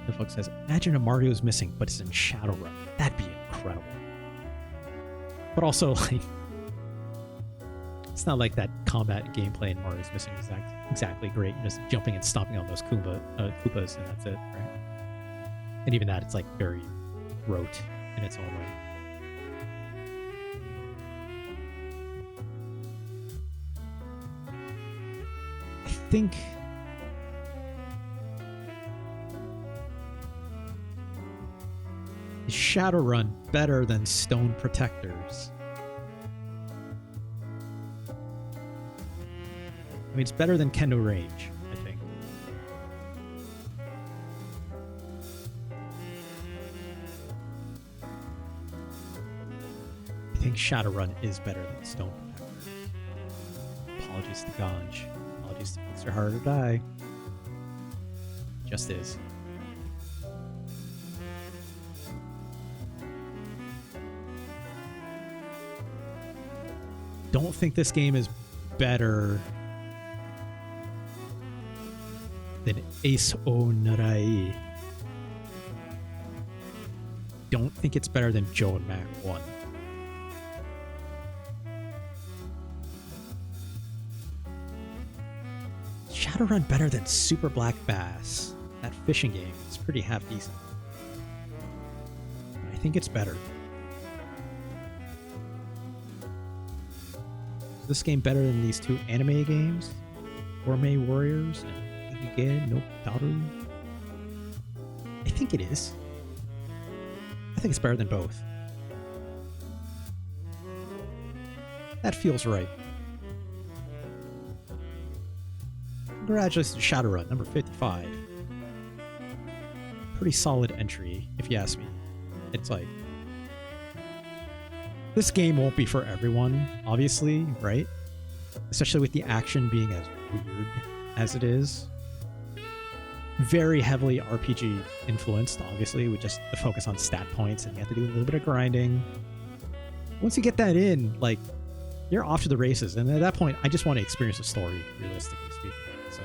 The folks says, imagine a Mario's Missing, but it's in Shadowrun. That'd be incredible. But also, like, It's not like that combat gameplay in Mario is missing exactly great. You're just jumping and stomping on those Koopas, and that's it, right? And even that, it's like very rote in its own way. I think is Shadowrun better than Stone Protectors? I mean, it's better than Kendo Rage, I think. I think Shadowrun is better than Stone Protectors. Apologies to Ganj. Apologies to Monster Harder Die. Just is. Don't think this game is better than Ace O Narai. Don't think it's better than Joe and Mac 1. Shadowrun better than Super Black Bass. That fishing game is pretty half decent. I think it's better. Is this game better than these two anime games? Gourmet Warriors and Igige no Daru? I think it is. I think it's better than both. That feels right. Congratulations to Shadowrun, number 55. Pretty solid entry, if you ask me. It's like, this game won't be for everyone, obviously, right? Especially with the action being as weird as it is. Very heavily RPG influenced, obviously, with just the focus on stat points, and you have to do a little bit of grinding. Once you get that in, like, you're off to the races, and at that point, I just want to experience the story, realistically speaking. So,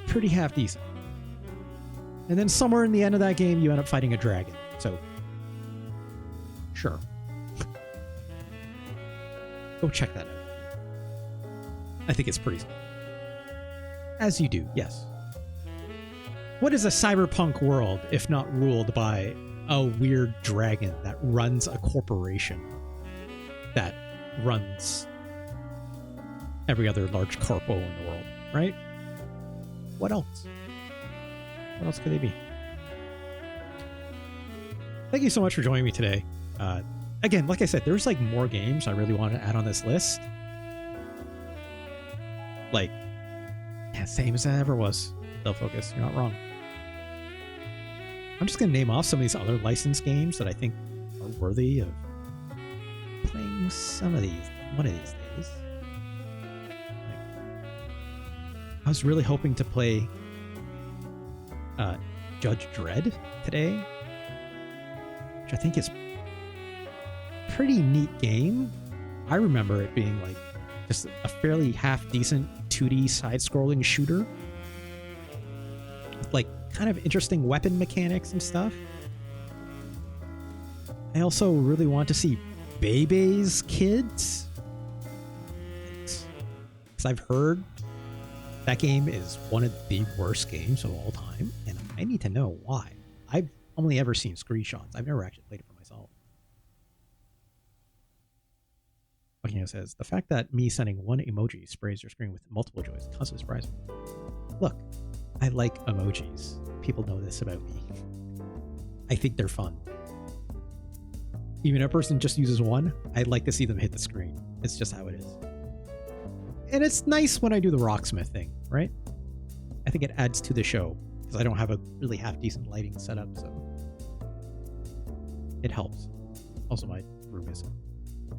pretty half decent. And then somewhere in the end of that game, you end up fighting a dragon. So, sure. Go check that out. I think it's pretty small. As you do, yes. What is a cyberpunk world if not ruled by a weird dragon that runs a corporation that runs every other large corpo in the world, right? What else? What else could they be? Thank you so much for joining me today. Again, like I said, there's like more games I really want to add on this list. Like, yeah, same as I ever was. Self-focus, you're not wrong. I'm just going to name off some of these other licensed games that I think are worthy of playing some of these, one of these days. Like, I was really hoping to play Judge Dredd today, which I think is a pretty neat game. I remember it being like just a fairly half-decent 2D side-scrolling shooter with like kind of interesting weapon mechanics and stuff. I also really want to see Bebe's Kids, because I've heard that game is one of the worst games of all time, and I need to know why. I've only ever seen screenshots. I've never actually played it for myself. Buckingham says, the fact that me sending one emoji sprays your screen with multiple joys constantly surprising. Look, I like emojis. People know this about me. I think they're fun. Even if a person just uses one, I'd like to see them hit the screen. It's just how it is. And it's nice when I do the Rocksmith thing, right? I think it adds to the show, because I don't have a really half-decent lighting setup, so it helps. Also, my room is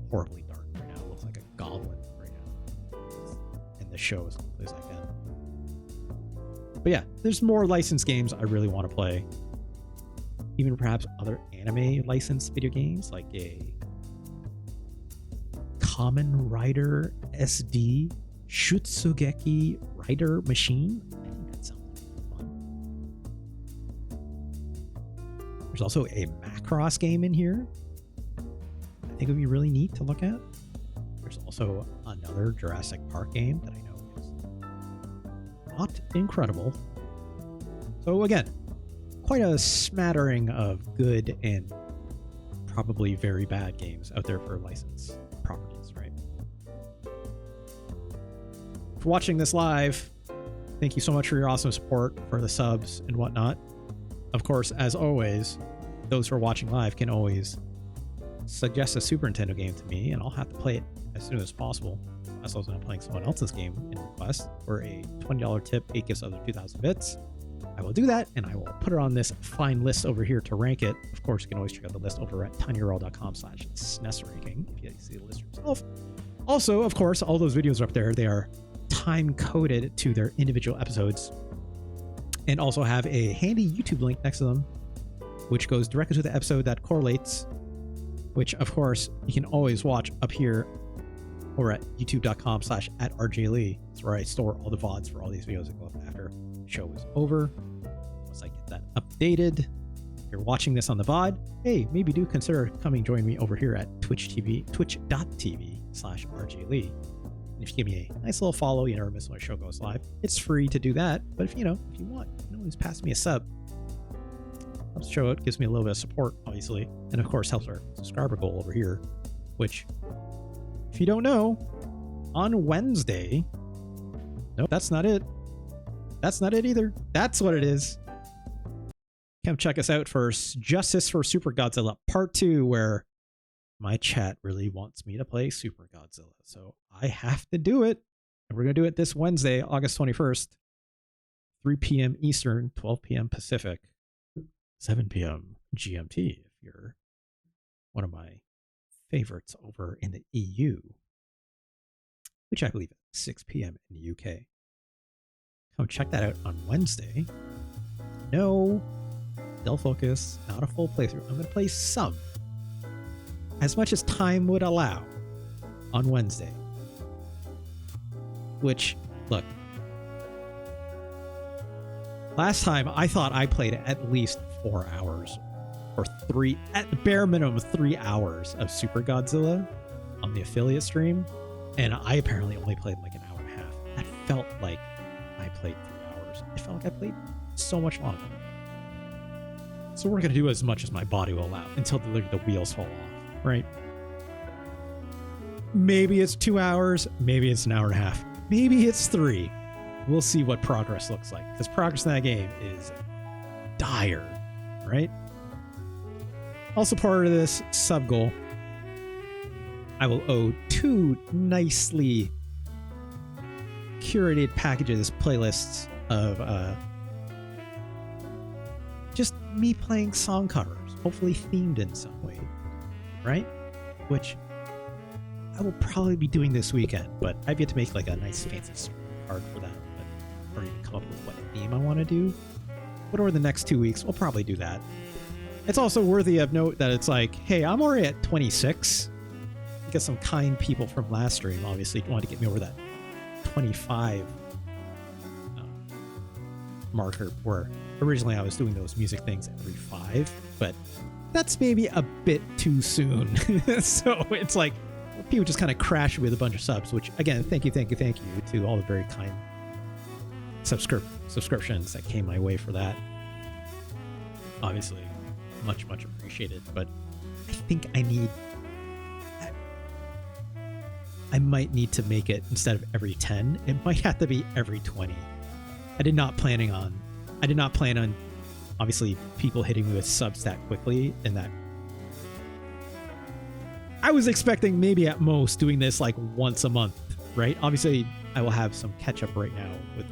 horribly dark right now. It looks like a goblin right now. And the show is as close as I can. But yeah, there's more licensed games I really want to play. Even perhaps other anime licensed video games, like a Kamen Rider SD Shutsugeki Rider Machine. I think that sounds fun. There's also a Macross game in here. think it would be really neat to look at. There's also another Jurassic Park game that I know is not incredible. So again, quite a smattering of good and probably very bad games out there for licensed properties, right? For watching this live, thank you so much for your awesome support, for the subs and whatnot. Of course, as always, those who are watching live can always suggest a Super Nintendo game to me, and I'll have to play it as soon as possible. As I was not playing someone else's game in request for a $20 tip, 8 gifts other 2,000 bits. I will do that, and I will put it on this fine list over here to rank it. Of course, you can always check out the list over at tinyurl.com/SNES ranking if you see the list yourself. Also, of course, all those videos are up there. They are time coded to their individual episodes, and also have a handy YouTube link next to them, which goes directly to the episode that correlates, which of course you can always watch up here or at youtube.com/@rjlee. It's where I store all the VODs for all these videos that go up after the show is over. Once I get that updated, if you're watching this on the VOD, hey, maybe do consider coming join me over here at twitch.tv/rjlee. And if you give me a nice little follow, you never miss when a show goes live. It's free to do that, but if you want, you can always pass me a sub. Helps the show out, gives me a little bit of support, obviously, and of course helps our subscriber goal over here, which, if you don't know, on Wednesday, nope, that's not it. That's not it either. That's what it is. Come check us out for Justice for Super Godzilla Part 2, where my chat really wants me to play Super Godzilla. So I have to do it. And we're going to do it this Wednesday, August 21st, 3 p.m. Eastern, 12 p.m. Pacific, 7 p.m. GMT, if you're one of my favorites over in the EU, which I believe is 6 p.m. in the UK. Come check that out on Wednesday. No, Del Focus, not a full playthrough. I'm going to play some, as much as time would allow, on Wednesday. Which, look, last time I thought I played at least 4 hours, or 3, at the bare minimum 3 hours of Super Godzilla on the affiliate stream, and I apparently only played like an hour and a half. That felt like I played 3 hours. It felt like I played so much longer. So we're going to do as much as my body will allow until the wheels fall off, right? Maybe it's 2 hours, maybe it's an hour and a half, maybe it's 3. We'll see what progress looks like, because progress in that game is dire, right? Also part of this sub goal, I will owe 2 nicely curated packages, playlists of just me playing song covers, hopefully themed in some way, right? Which I will probably be doing this weekend, but I've yet to make like a nice fancy card for that, or even come up with what theme I want to do. But over the next 2 weeks, we'll probably do that. It's also worthy of note that it's like, hey, I'm already at 26. Because some kind people from last stream obviously wanted to get me over that 25 marker, where originally I was doing those music things every 5, but that's maybe a bit too soon. So it's like people just kind of crash with a bunch of subs, which again, thank you to all the very kind subscriptions that came my way for that. Obviously, much appreciated, but I think I might need to make it, instead of every 10, it might have to be every 20. I did not plan on obviously people hitting me with subs that quickly, and that I was expecting maybe at most doing this like once a month, right? Obviously I will have some catch up right now with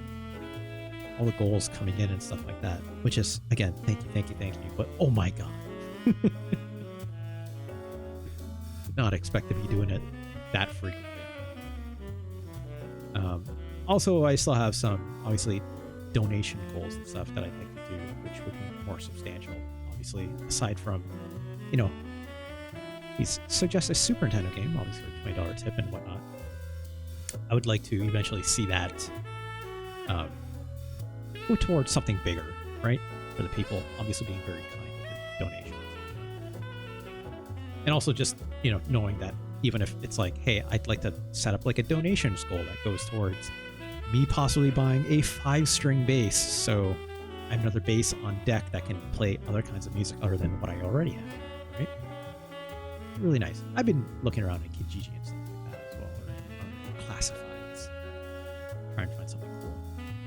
all the goals coming in and stuff like that, which is, again, thank you, but oh my god. Did not expect to be doing it that frequently. Also, I still have some, obviously, donation goals and stuff that I'd like to do, which would be more substantial, obviously, aside from, he's suggest a Super Nintendo game, obviously for a $20 tip and whatnot. I would like to eventually see that go towards something bigger, right? For the people, obviously being very kind with their donations. And also just, knowing that even if it's like, hey, I'd like to set up like a donations goal that goes towards me possibly buying a 5-string bass, so I have another bass on deck that can play other kinds of music other than what I already have, right? Really nice. I've been looking around at Kijiji and stuff like that as well, or classifieds, trying to find something cool.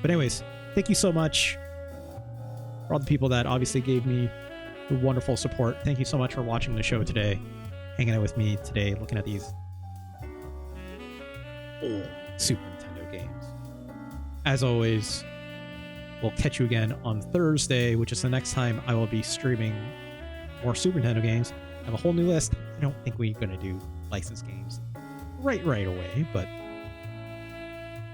But anyways, thank you so much for all the people that obviously gave me the wonderful support. Thank you so much for watching the show today, hanging out with me today, looking at these old Super Nintendo games. As always, we'll catch you again on Thursday, which is the next time I will be streaming more Super Nintendo games. I have a whole new list. I don't think we're going to do licensed games right away, but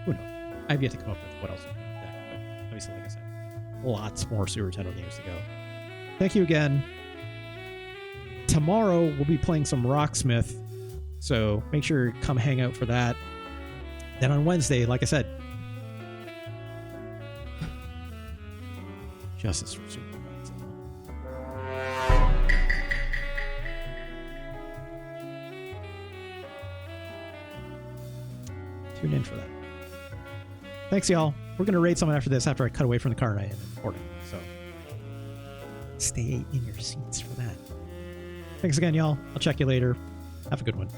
who knows? I've yet to come up with what else is on deck, but obviously, like I said, lots more Super Nintendo games to go. Thank you again. Tomorrow, we'll be playing some Rocksmith, so make sure to come hang out for that. Then on Wednesday, like I said, Justice for Super Godzilla. Tune in for that. Thanks, y'all. We're going to raid someone after this, after I cut away from the car and I end recording. So stay in your seats for that. Thanks again, y'all. I'll check you later. Have a good one.